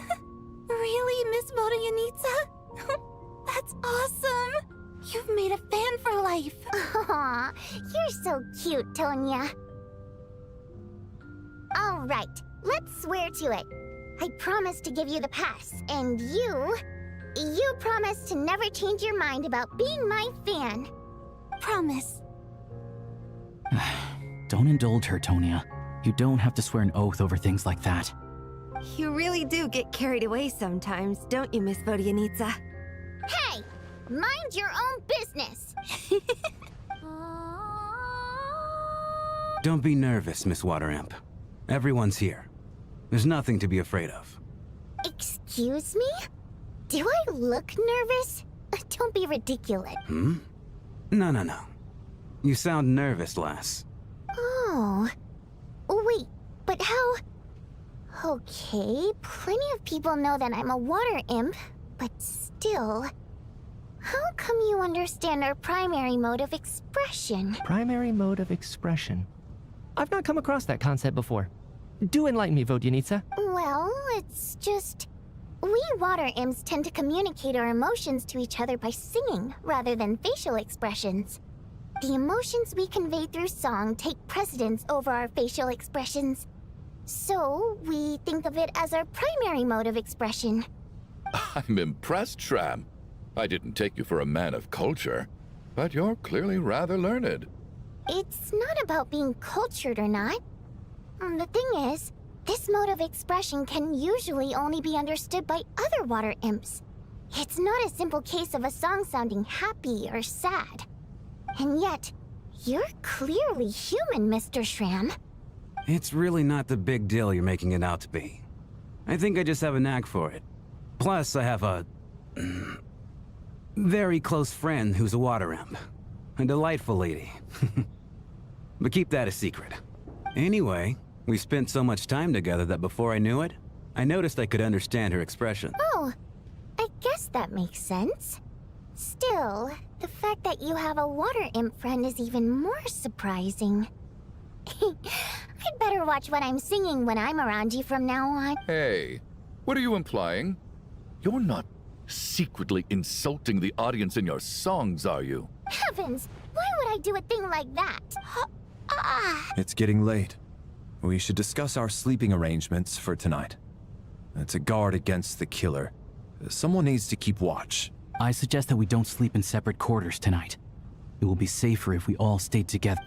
Really, Miss Vodyanitsa? That's awesome! You've made a fan for life. Aw, you're so cute, Tonya. All right, let's swear to it. I promise to give you the pass, and you promise to never change your mind about being my fan. Promise. Don't indulge her, Tonya. You don't have to swear an oath over things like that. You really do get carried away sometimes, don't you, Miss Vodyanitsa? Hey! Mind your own business! Don't be nervous, Miss Water Imp. Everyone's here. There's nothing to be afraid of. Excuse me? Do I look nervous? Don't be ridiculous. No. You sound nervous, lass. Oh. Wait, but how... Okay, plenty of people know that I'm a water imp, but still... How come you understand our primary mode of expression? Primary mode of expression. I've not come across that concept before. Do enlighten me, Vodyanitsa. Well, it's just... We water imps tend to communicate our emotions to each other by singing, rather than facial expressions. The emotions we convey through song take precedence over our facial expressions. So, we think of it as our primary mode of expression. I'm impressed, Shram. I didn't take you for a man of culture, but you're clearly rather learned. It's not about being cultured or not. The thing is, this mode of expression can usually only be understood by other water imps. It's not a simple case of a song sounding happy or sad. And yet, you're clearly human, Mr. Shram. It's really not the big deal you're making it out to be. I think I just have a knack for it. Plus, I have a... very close friend who's a water imp. A delightful lady. But keep that a secret. Anyway, we spent so much time together that before I knew it, I noticed I could understand her expression. Oh, I guess that makes sense. Still, the fact that you have a water imp friend is even more surprising. I'd better watch what I'm singing when I'm around you from now on. Hey, what are you implying? You're not secretly insulting the audience in your songs, are you? Heavens! Why would I do a thing like that? Ah! It's getting late. We should discuss our sleeping arrangements for tonight. To guard against the killer, someone needs to keep watch. I suggest that we don't sleep in separate quarters tonight. It will be safer if we all stay together.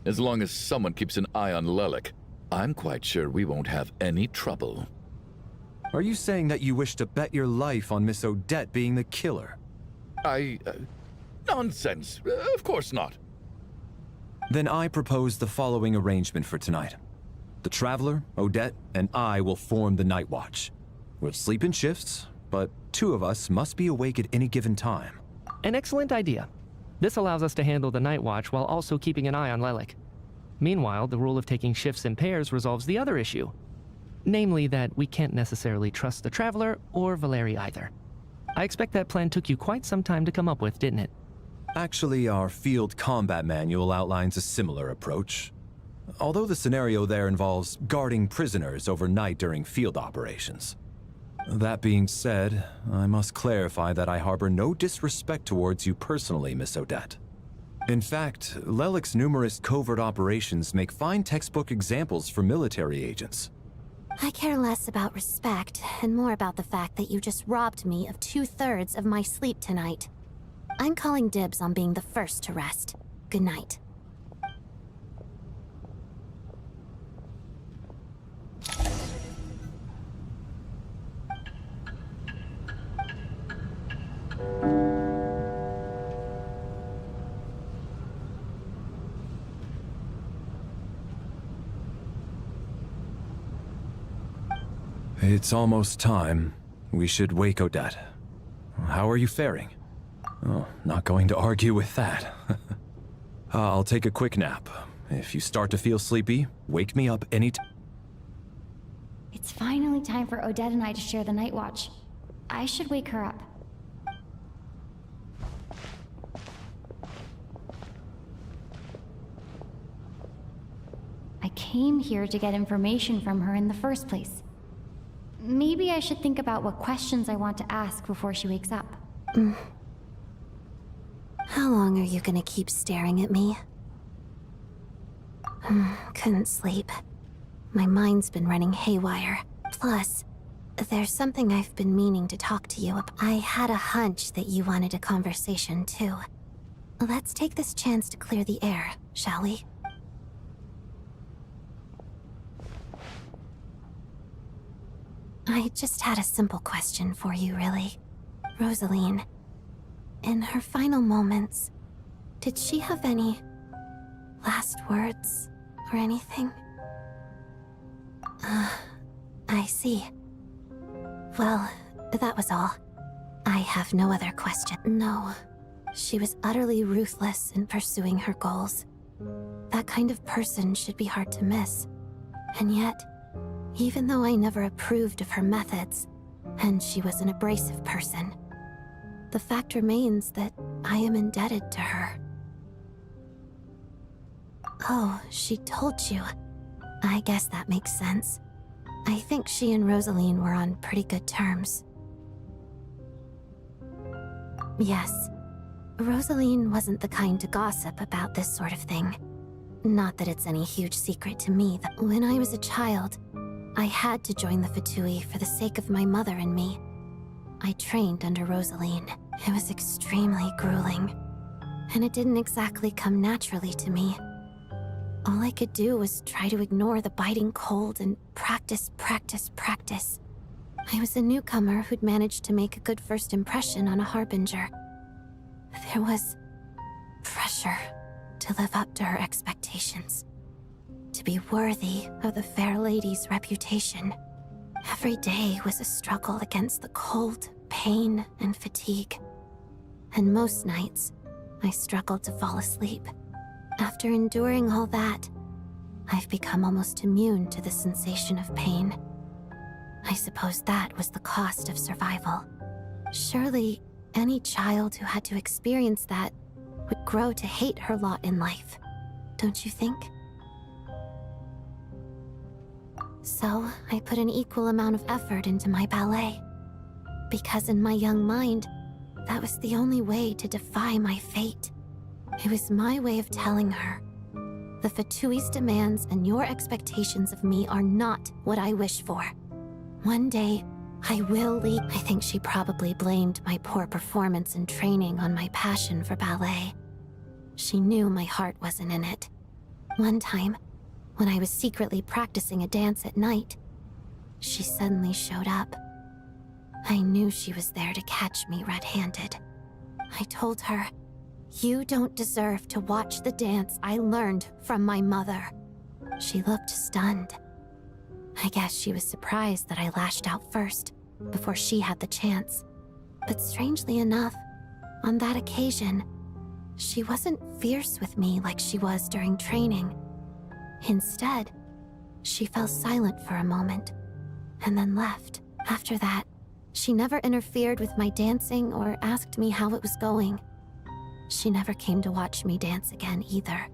As long as someone keeps an eye on Lelik, I'm quite sure we won't have any trouble. Are you saying that you wish to bet your life on Miss Odette being the killer? Nonsense. Of course not. Then I propose the following arrangement for tonight. The Traveler, Odette, and I will form the Night Watch. We'll sleep in shifts, but 2 of us must be awake at any given time. An excellent idea. This allows us to handle the Night Watch while also keeping an eye on Lelik. Meanwhile, the rule of taking shifts in pairs resolves the other issue. Namely that we can't necessarily trust the Traveler or Valeri either. I expect that plan took you quite some time to come up with, didn't it? Actually, our field combat manual outlines a similar approach. Although the scenario there involves guarding prisoners overnight during field operations. That being said, I must clarify that I harbor no disrespect towards you personally, Miss Odette. In fact, Lelik's numerous covert operations make fine textbook examples for military agents. I care less about respect and more about the fact that you just robbed me of 2/3 of my sleep tonight. I'm calling dibs on being the first to rest. Good night. It's almost time. We should wake Odette. How are you faring? Oh, not going to argue with that. I'll take a quick nap. If you start to feel sleepy, wake me up anytime. It's finally time for Odette and I to share the night watch. I should wake her up. I came here to get information from her in the first place. Maybe I should think about what questions I want to ask before she wakes up. How long are you gonna keep staring at me? Couldn't sleep. My mind's been running haywire. Plus, there's something I've been meaning to talk to you about. I had a hunch that you wanted a conversation, too. Let's take this chance to clear the air, shall we? I just had a simple question for you, really. Rosaline, in her final moments, did she have any last words or anything? I see. Well, that was all. I have no other question. No, she was utterly ruthless in pursuing her goals. That kind of person should be hard to miss. And yet, even though I never approved of her methods, and she was an abrasive person, the fact remains that I am indebted to her. Oh, she told you. I guess that makes sense. I think she and Rosaline were on pretty good terms. Yes, Rosaline wasn't the kind to gossip about this sort of thing. Not that it's any huge secret to me that when I was a child, I had to join the Fatui for the sake of my mother and me. I trained under Rosaline. It was extremely grueling, and it didn't exactly come naturally to me. All I could do was try to ignore the biting cold and practice. I was a newcomer who'd managed to make a good first impression on a harbinger. There was pressure to live up to her expectations, to be worthy of the fair lady's reputation. Every day was a struggle against the cold, pain, and fatigue. And most nights, I struggled to fall asleep. After enduring all that, I've become almost immune to the sensation of pain. I suppose that was the cost of survival. Surely, any child who had to experience that would grow to hate her lot in life, don't you think? So, I put an equal amount of effort into my ballet. Because in my young mind, that was the only way to defy my fate. It was my way of telling her, the Fatui's demands and your expectations of me are not what I wish for. One day, I will leave. I think she probably blamed my poor performance in training on my passion for ballet. She knew my heart wasn't in it. One time, when I was secretly practicing a dance at night, she suddenly showed up. I knew she was there to catch me red-handed. I told her, "You don't deserve to watch the dance I learned from my mother." She looked stunned. I guess she was surprised that I lashed out first, before she had the chance. But strangely enough, on that occasion, she wasn't fierce with me like she was during training. Instead, she fell silent for a moment, and then left. After that, she never interfered with my dancing or asked me how it was going. She never came to watch me dance again either.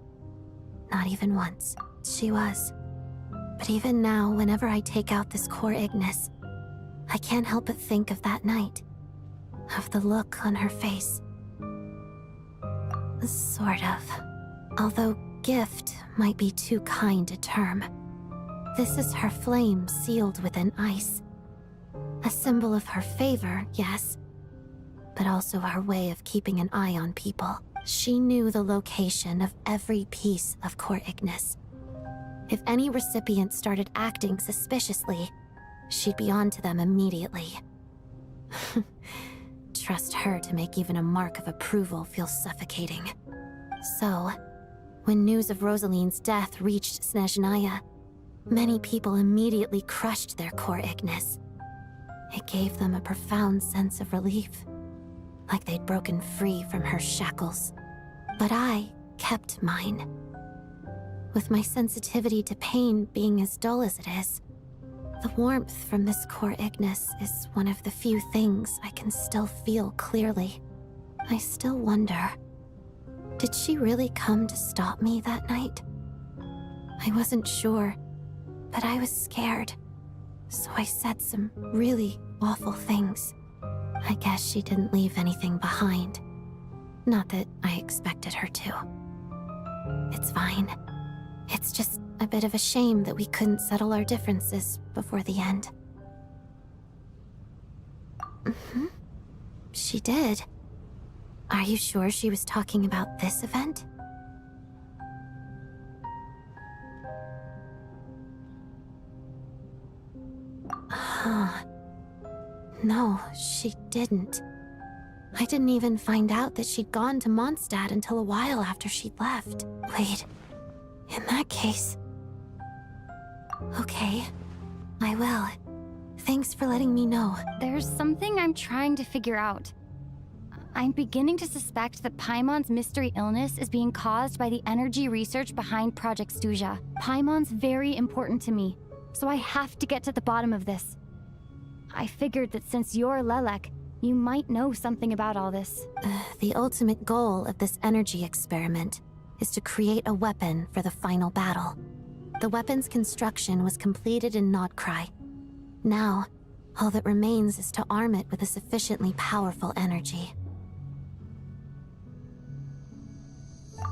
Not even once. She was. But even now, whenever I take out this core Ignis, I can't help but think of that night. Of the look on her face. Sort of. Although gift might be too kind a term. This is her flame sealed within ice. A symbol of her favor, yes, but also her way of keeping an eye on people. She knew the location of every piece of core Ignis. If any recipient started acting suspiciously, she'd be on to them immediately. Trust her to make even a mark of approval feel suffocating. So, when news of Rosaline's death reached Snezhnaya, many people immediately crushed their core Ignis. It gave them a profound sense of relief, like they'd broken free from her shackles. But I kept mine. With my sensitivity to pain being as dull as it is, the warmth from this core Ignis is one of the few things I can still feel clearly. I still wonder, did she really come to stop me that night? I wasn't sure, but I was scared, so I said some really awful things. I guess she didn't leave anything behind. Not that I expected her to. It's fine. It's just a bit of a shame that we couldn't settle our differences before the end. She did. Are you sure she was talking about this event? No, she didn't. I didn't even find out that she'd gone to Mondstadt until a while after she'd left. Wait, in that case... Okay, I will. Thanks for letting me know. There's something I'm trying to figure out. I'm beginning to suspect that Paimon's mystery illness is being caused by the energy research behind Project Stuzha. Paimon's very important to me, so I have to get to the bottom of this. I figured that since you're Lelek, you might know something about all this. The ultimate goal of this energy experiment is to create a weapon for the final battle. The weapon's construction was completed in Nodkrai. Now, all that remains is to arm it with a sufficiently powerful energy.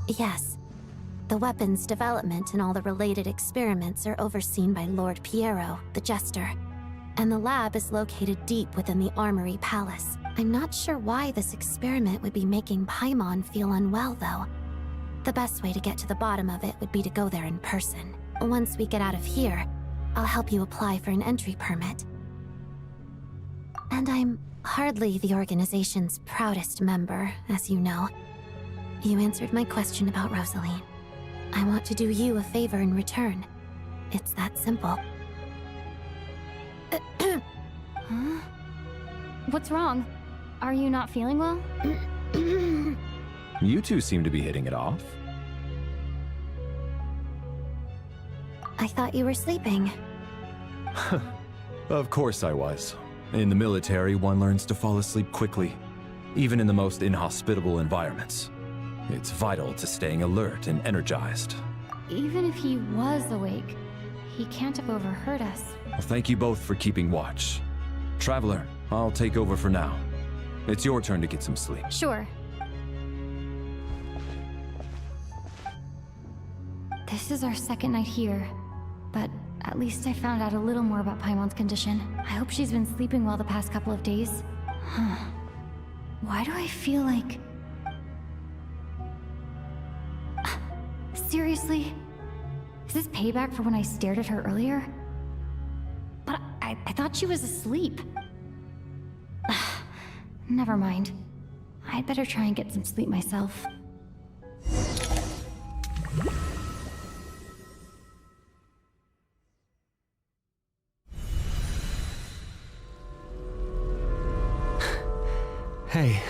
Yes, the weapon's development and all the related experiments are overseen by Lord Piero, the Jester, and the lab is located deep within the Armory Palace. I'm not sure why this experiment would be making Paimon feel unwell, though. The best way to get to the bottom of it would be to go there in person. Once we get out of here, I'll help you apply for an entry permit. And I'm hardly the organization's proudest member, as you know. You answered my question about Rosaline. I want to do you a favor in return. It's that simple. Huh? What's wrong? Are you not feeling well? You two seem to be hitting it off. I thought you were sleeping. Of course I was. In the military, one learns to fall asleep quickly, even in the most inhospitable environments. It's vital to staying alert and energized. Even if he was awake, he can't have overheard us. Well, thank you both for keeping watch. Traveler, I'll take over for now. It's your turn to get some sleep. Sure. This is our second night here, but at least I found out a little more about Paimon's condition. I hope she's been sleeping well the past couple of days. Huh. Why do I feel like... Seriously? Is this payback for when I stared at her earlier? But I thought she was asleep. Never mind. I'd better try and get some sleep myself. Hey,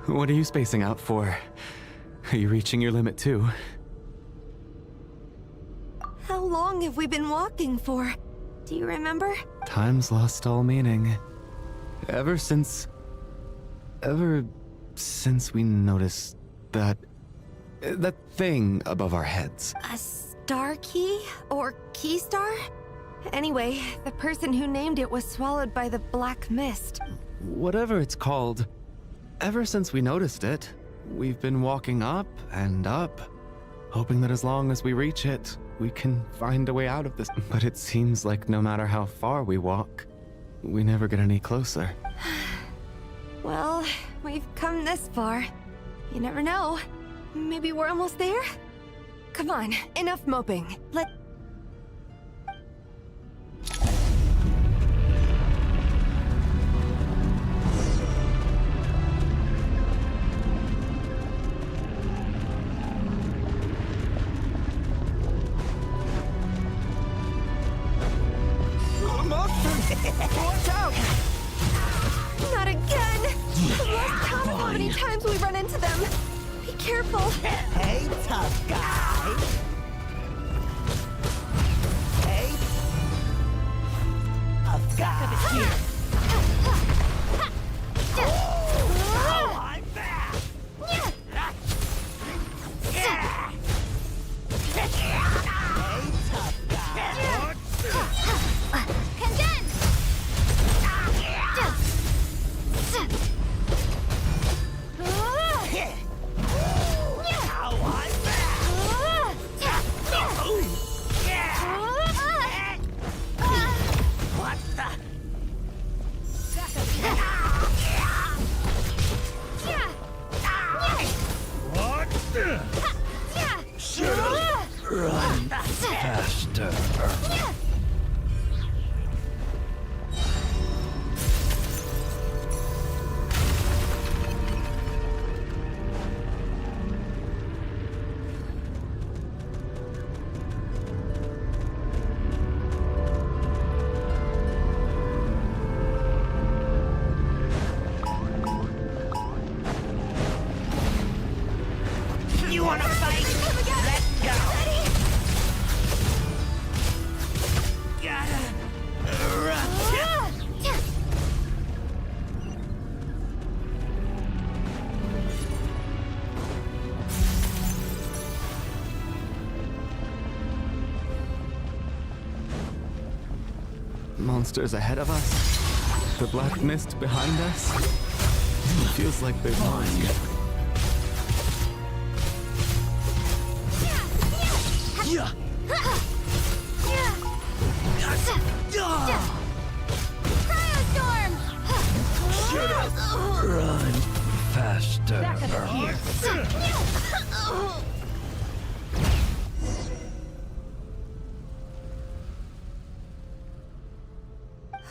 what are you spacing out for? Are you reaching your limit too? How long have we been walking for? Do you remember? Time's lost all meaning. Ever since we noticed that thing above our heads. A star key? Or key star? Anyway, the person who named it was swallowed by the black mist. Whatever it's called, ever since we noticed it, we've been walking up and up, hoping that as long as we reach it, we can find a way out of this. But it seems like no matter how far we walk, we never get any closer. Well, we've come this far. You never know. Maybe we're almost there? Come on, enough moping. Watch out! Not again! I've lost count of how many times we run into them. Be careful. Hey, tough guy. Hey. I've got it here. Oh, I'm back. Hey, tough guy. Condense! What the? What? Should've run faster. You wanna fight? Let's go! Gotta run! Monsters ahead of us. The black mist behind us. Feels like they've won. Yeah. Cryostorm! Should've run faster.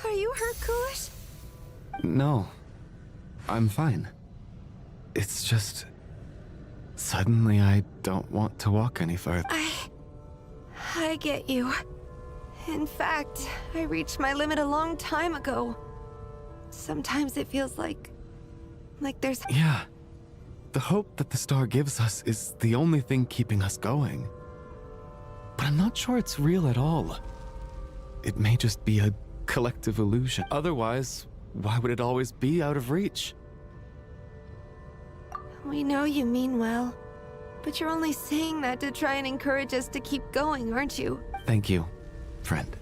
Are you hurt, Kulish? No. I'm fine. It's just... Suddenly I don't want to walk any further. I get you. In fact, I reached my limit a long time ago. Sometimes it feels like there's... Yeah. The hope that the star gives us is the only thing keeping us going. But I'm not sure it's real at all. It may just be a collective illusion. Otherwise, why would it always be out of reach? We know you mean well, but you're only saying that to try and encourage us to keep going, aren't you? Thank you, friend.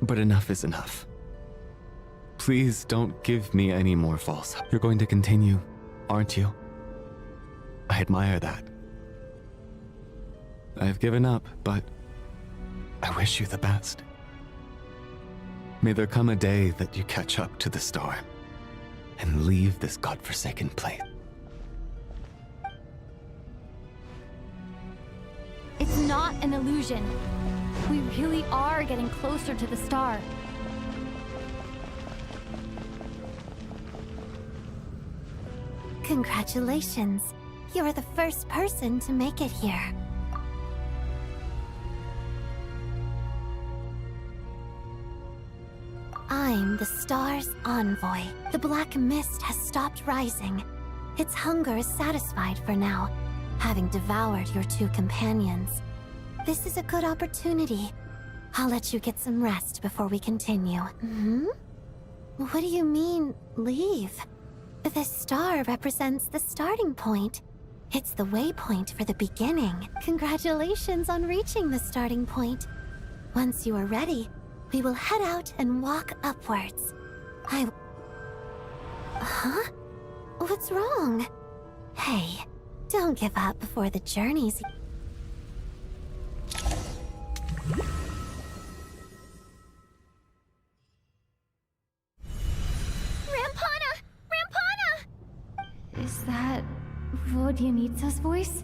But enough is enough. Please don't give me any more false hope. You're going to continue, aren't you? I admire that. I've given up, but I wish you the best. May there come a day that you catch up to the storm and leave this godforsaken place. It's not an illusion. We really are getting closer to the star. Congratulations. You're the first person to make it here. I'm the star's envoy. The black mist has stopped rising. Its hunger is satisfied for now, having devoured your two companions. This is a good opportunity. I'll let you get some rest before we continue. What do you mean, leave? The star represents the starting point. It's the waypoint for the beginning. Congratulations on reaching the starting point. Once you are ready, we will head out and walk upwards. Huh? What's wrong? Hey, don't give up before the journey's... Rampana! Rampana! Is that Vodyanitsa's voice?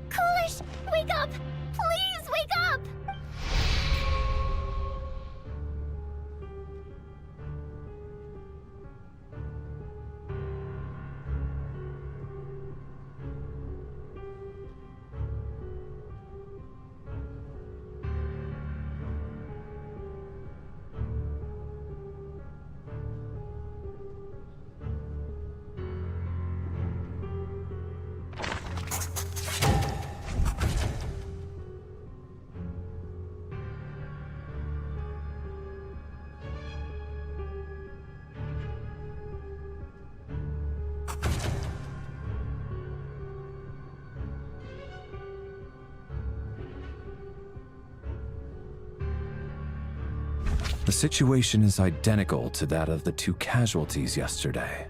Coolish, wake up! Please wake up! The situation is identical to that of the two casualties yesterday.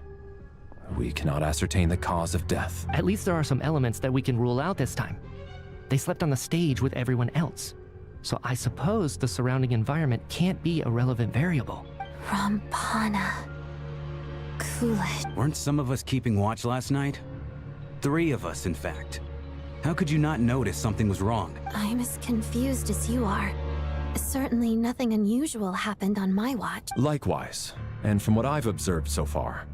We cannot ascertain the cause of death. At least there are some elements that we can rule out this time. They slept on the stage with everyone else. So I suppose the surrounding environment can't be a relevant variable. Rampana. Coolish. Weren't some of us keeping watch last night? 3 of us, in fact. How could you not notice something was wrong? I'm as confused as you are. Certainly nothing unusual happened on my watch. Likewise, and from what I've observed so far,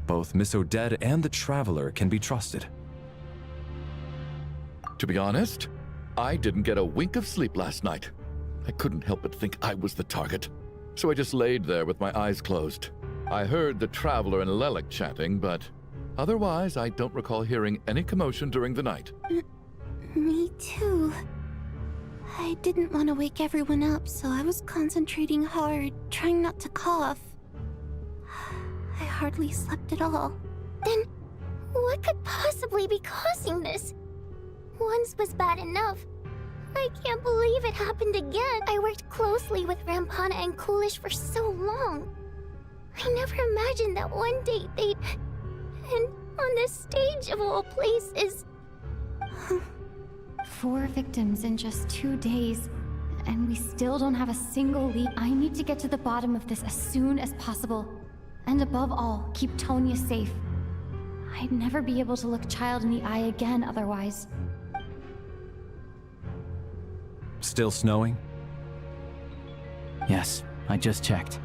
both Miss Odette and the Traveler can be trusted. To be honest, I didn't get a wink of sleep last night. I couldn't help but think I was the target, so I just laid there with my eyes closed. I heard the Traveler and Lelik chatting, but otherwise I don't recall hearing any commotion during the night. Me too. I didn't want to wake everyone up, so I was concentrating hard, trying not to cough. I hardly slept at all. Then, what could possibly be causing this? Once was bad enough. I can't believe it happened again. I worked closely with Rampana and Coolish for so long. I never imagined that one day they'd... And on the stage of all places... 4 victims in just 2 days, and we still don't have a single lead. I need to get to the bottom of this as soon as possible. And above all, keep Tonya safe. I'd never be able to look Child in the eye again otherwise. Still snowing? Yes, I just checked.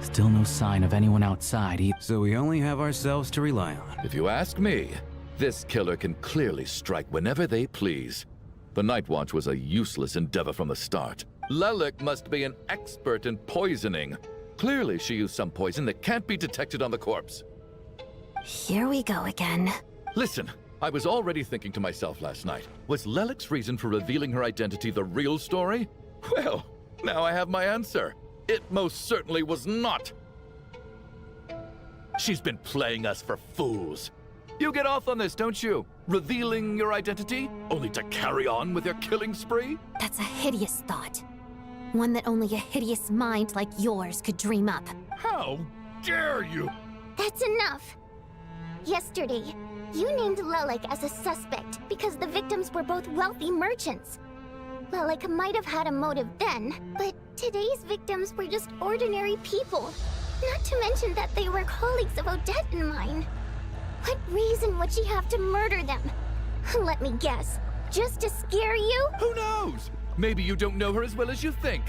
Still no sign of anyone outside either. So we only have ourselves to rely on. If you ask me, this killer can clearly strike whenever they please. The Night Watch was a useless endeavor from the start. Lelik must be an expert in poisoning. Clearly she used some poison that can't be detected on the corpse. Here we go again. Listen, I was already thinking to myself last night, was Lelik's reason for revealing her identity the real story? Well, now I have my answer. It most certainly was not. She's been playing us for fools. You get off on this, don't you? Revealing your identity, only to carry on with your killing spree? That's a hideous thought. One that only a hideous mind like yours could dream up. How dare you? That's enough. Yesterday, You named Lelik as a suspect because the victims were both wealthy merchants. Lelik might have had a motive then, but today's victims were just ordinary people. Not to mention that they were colleagues of Odette and mine. What reason would she have to murder them? Let me guess. Just to scare you? Who knows? Maybe you don't know her as well as you think.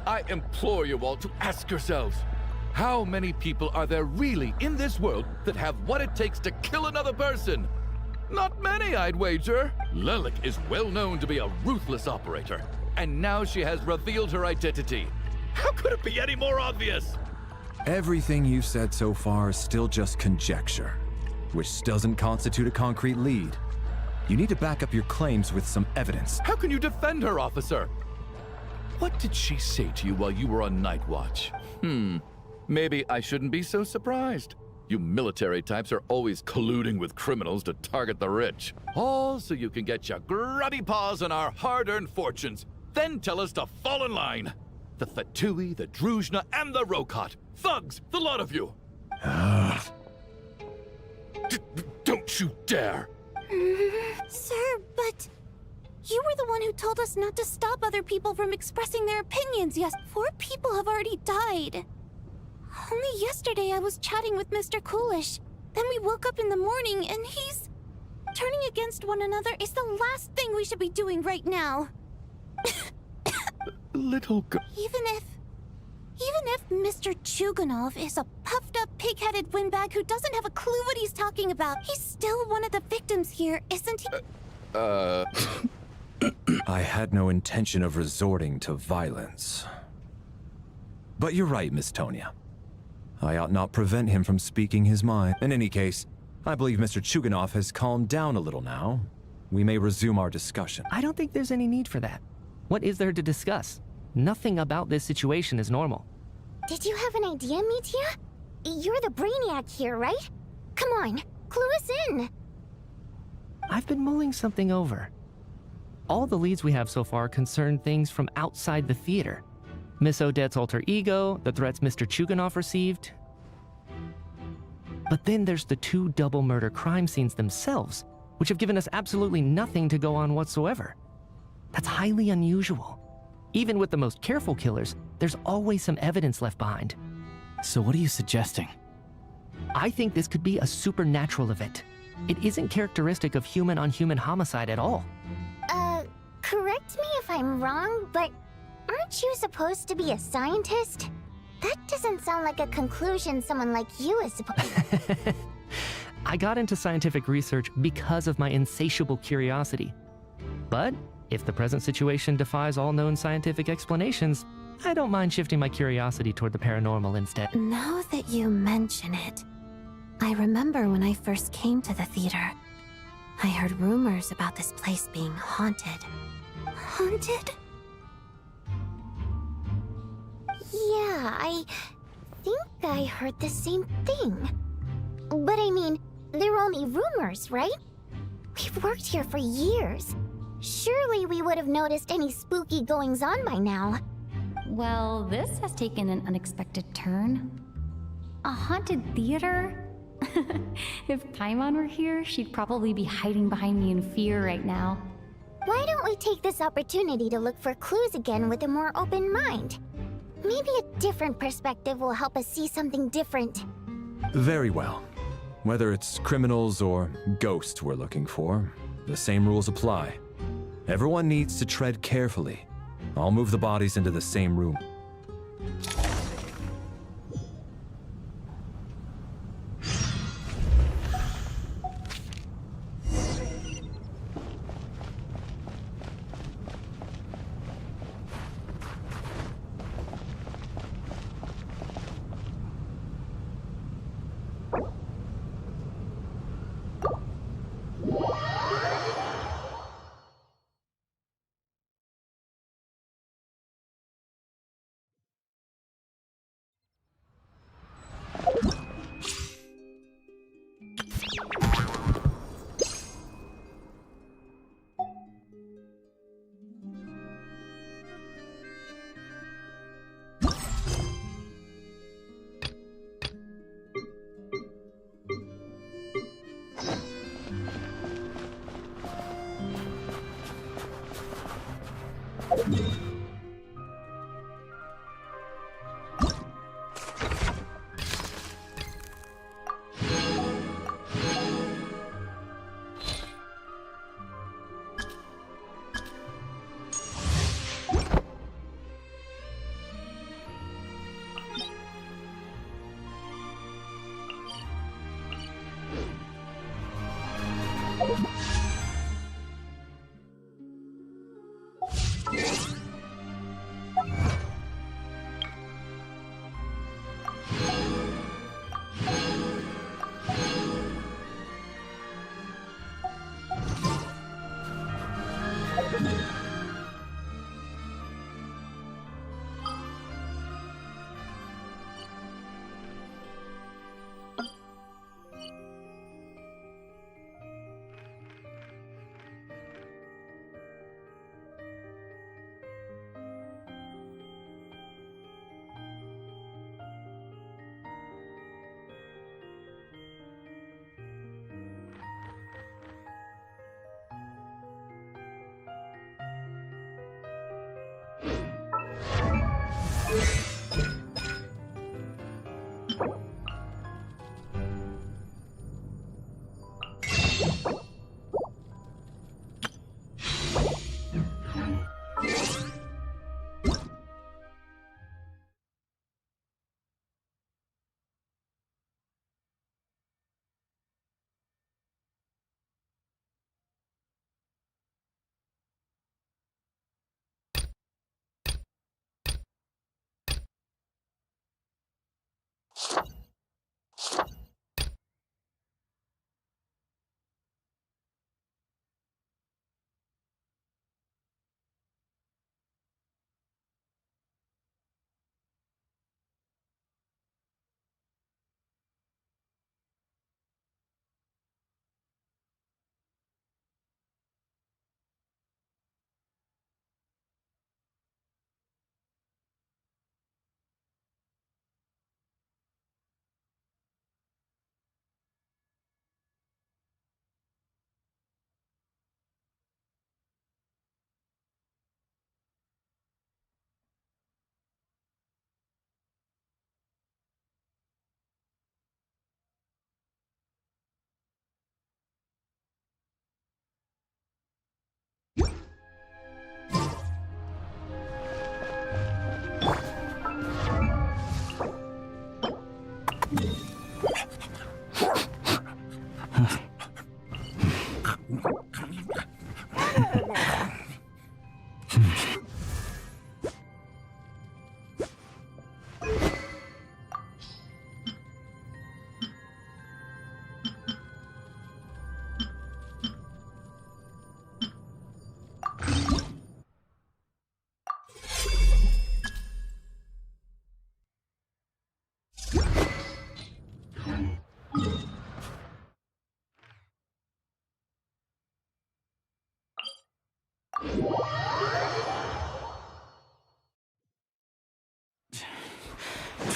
I implore you all to ask yourselves, how many people are there really in this world that have what it takes to kill another person? Not many, I'd wager. Lelik is well known to be a ruthless operator, and now she has revealed her identity. How could it be any more obvious? Everything you've said so far is still just conjecture, which doesn't constitute a concrete lead. You need to back up your claims with some evidence. How can you defend her, officer? What did she say to you while you were on night watch? Maybe I shouldn't be so surprised. You military types are always colluding with criminals to target the rich. All so you can get your grubby paws on our hard-earned fortunes. Then tell us to fall in line. The Fatui, the Druzhna, and the Rokot. Thugs, the lot of you. Don't you dare. Sir, but you were the one who told us not to stop other people from expressing their opinions. Yes, 4 people have already died. Only yesterday I was chatting with Mr. Coolish. Then we woke up in the morning and he's... Turning against one another is the last thing we should be doing right now. Little girl. Even if Mr. Chuganov is a puffed-up, pig-headed windbag who doesn't have a clue what he's talking about, he's still one of the victims here, isn't he? I had no intention of resorting to violence. But you're right, Miss Tonia. I ought not prevent him from speaking his mind. In any case, I believe Mr. Chuganov has calmed down a little now. We may resume our discussion. I don't think there's any need for that. What is there to discuss? Nothing about this situation is normal. Did you have an idea, Mitya? You're the brainiac here, right? Come on, clue us in. I've been mulling something over. All the leads we have so far concern things from outside the theater. Miss Odette's alter ego, the threats Mr. Chuganov received. But then there's the 2 double murder crime scenes themselves, which have given us absolutely nothing to go on whatsoever. That's highly unusual. Even with the most careful killers, there's always some evidence left behind. So what are you suggesting? I think this could be a supernatural event. It isn't characteristic of human-on-human homicide at all. Correct me if I'm wrong, but aren't you supposed to be a scientist? That doesn't sound like a conclusion someone like you is supposed I got into scientific research because of my insatiable curiosity. But if the present situation defies all known scientific explanations, I don't mind shifting my curiosity toward the paranormal instead. Now that you mention it, I remember when I first came to the theater. I heard rumors about this place being haunted. Haunted? Yeah, I think I heard the same thing. But I mean, they're only rumors, right? We've worked here for years. Surely we would have noticed any spooky goings-on by now. Well, this has taken an unexpected turn. A haunted theater? If Paimon were here, she'd probably be hiding behind me in fear right now. Why don't we take this opportunity to look for clues again with a more open mind? Maybe a different perspective will help us see something different. Very well. Whether it's criminals or ghosts we're looking for, the same rules apply. Everyone needs to tread carefully. I'll move the bodies into the same room.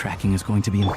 Tracking is going to be...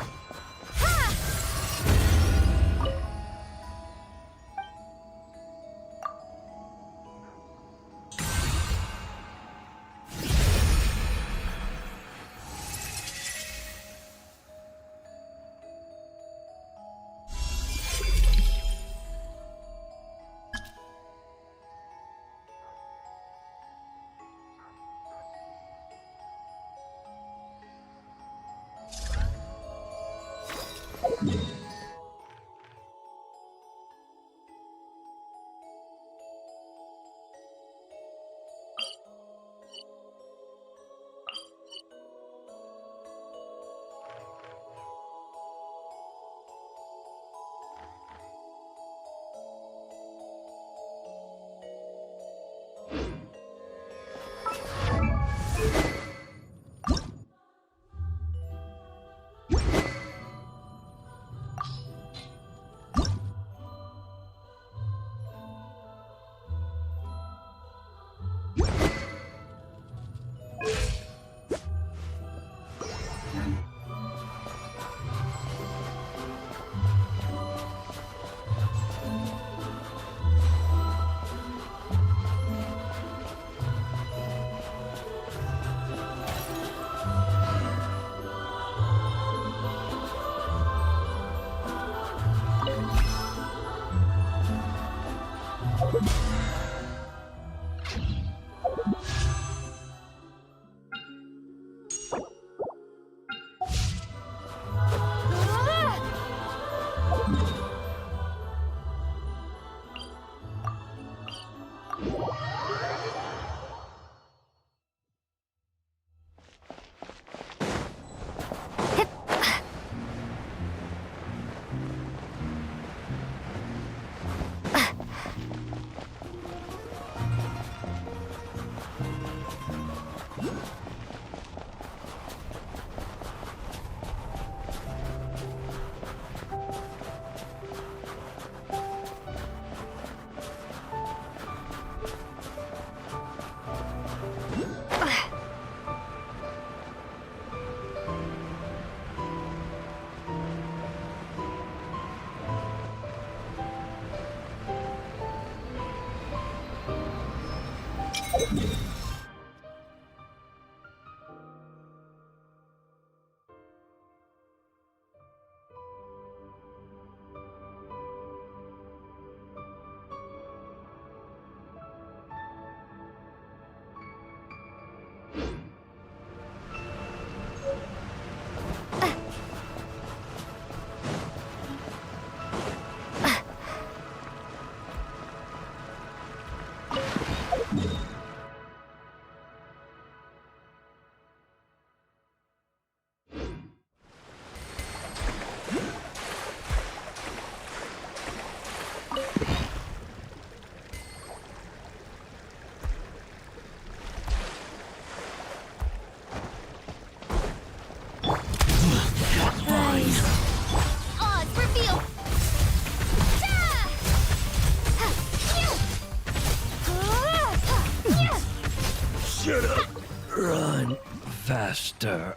Shut up! Run faster.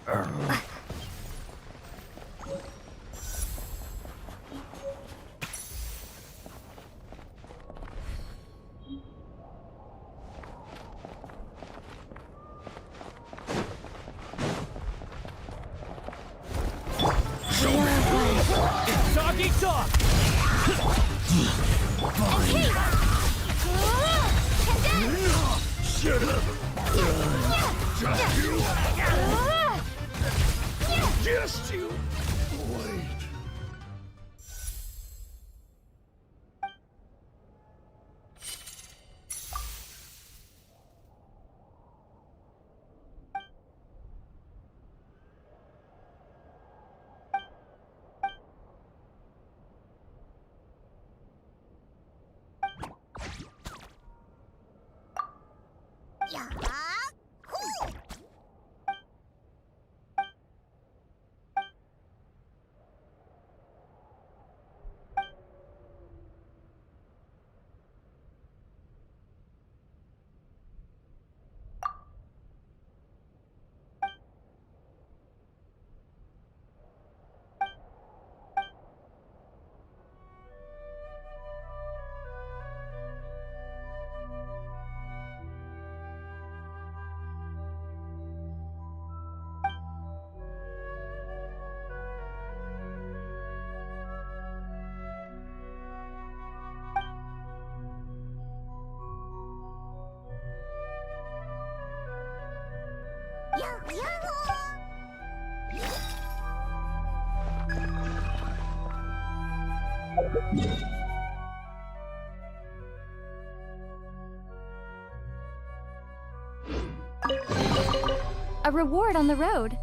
Doggy dog! Shut up! Just you wait. Yeah. A reward on the road.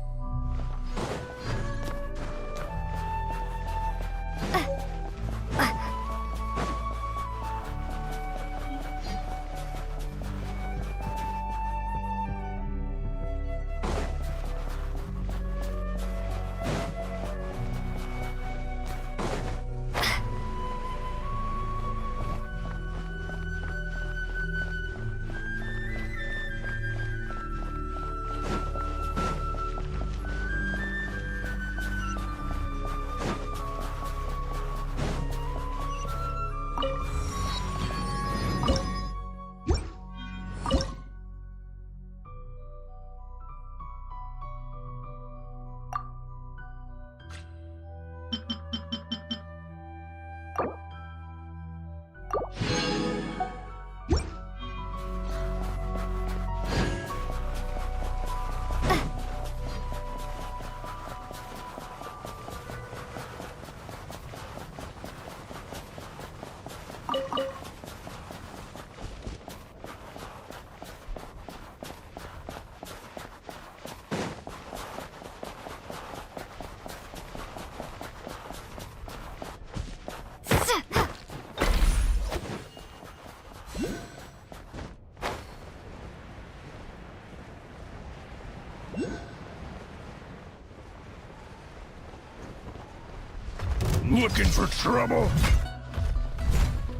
Looking for trouble?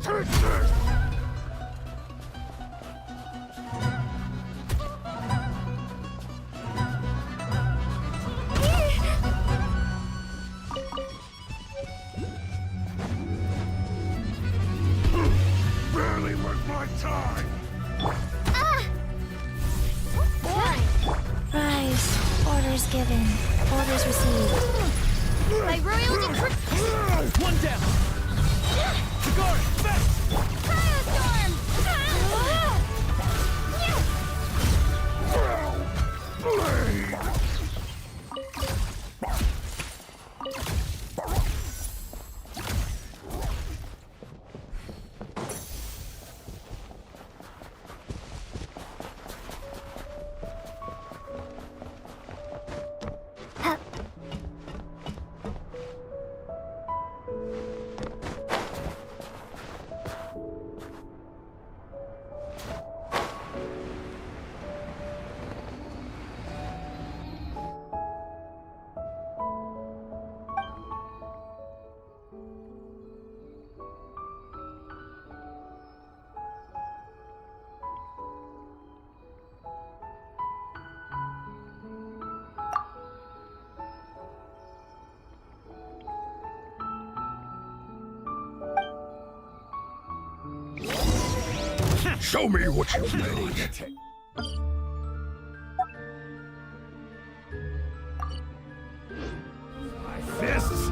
Take this! Barely worth my time! Orders given. Orders received. My royal decree. One down! The guard! Fast! Cryostorm! Show me what you made. My fists.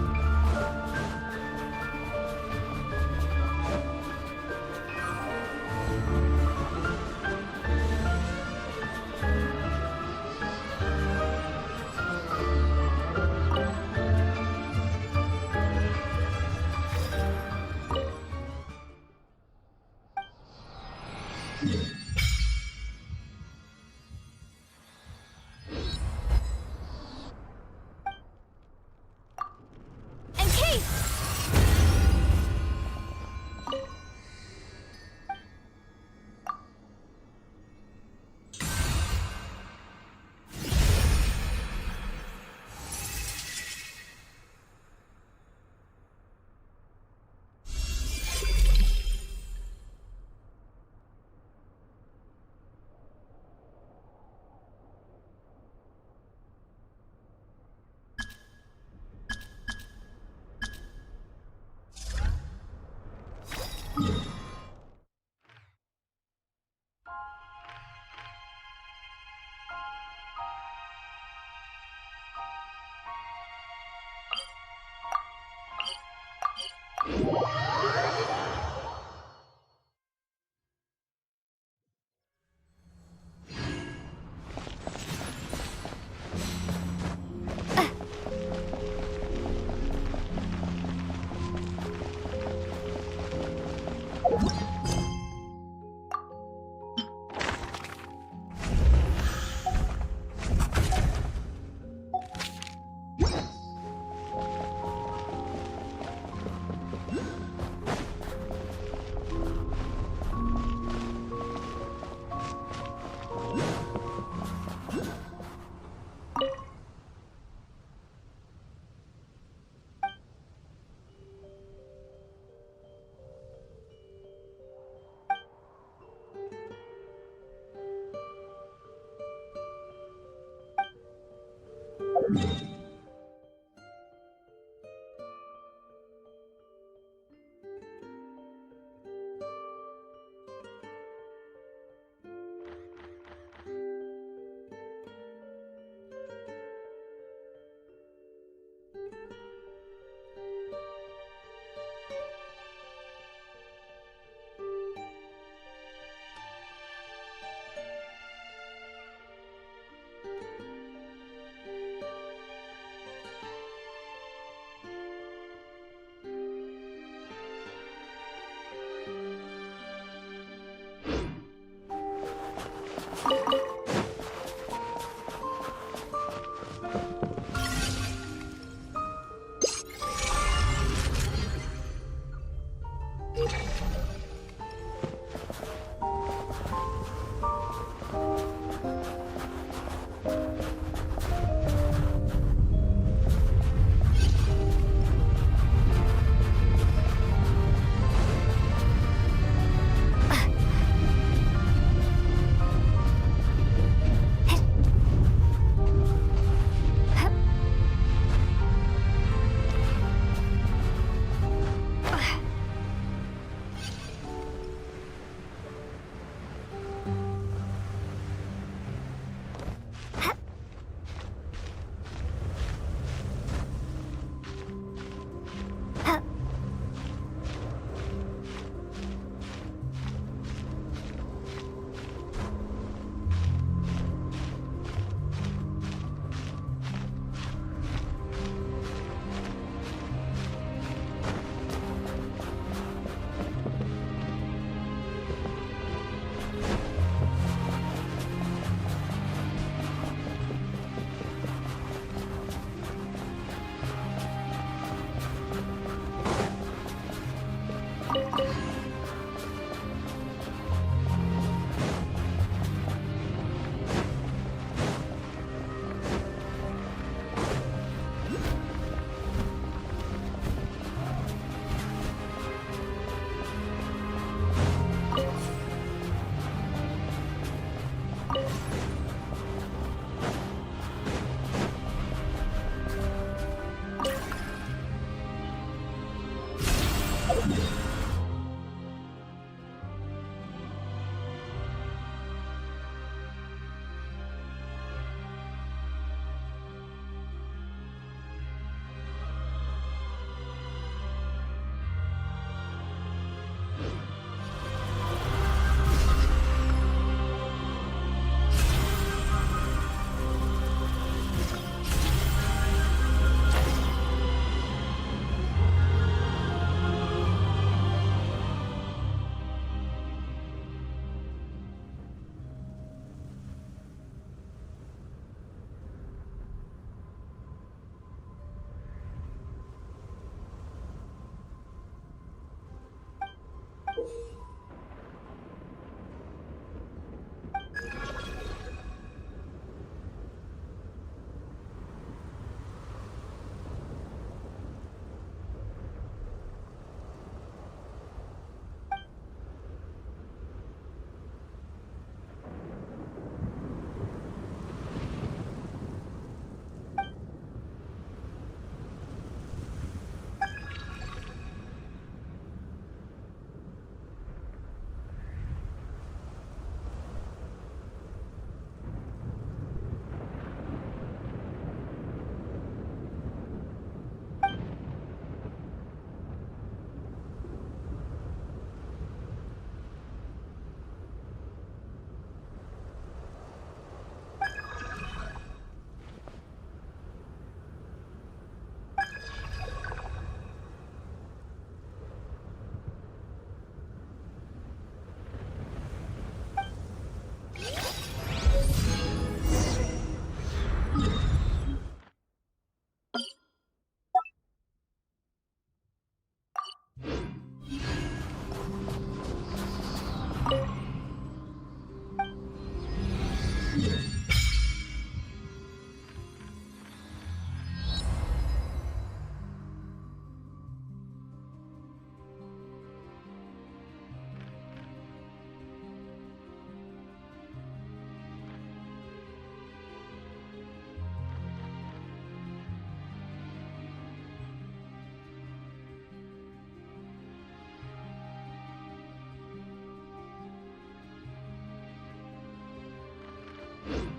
you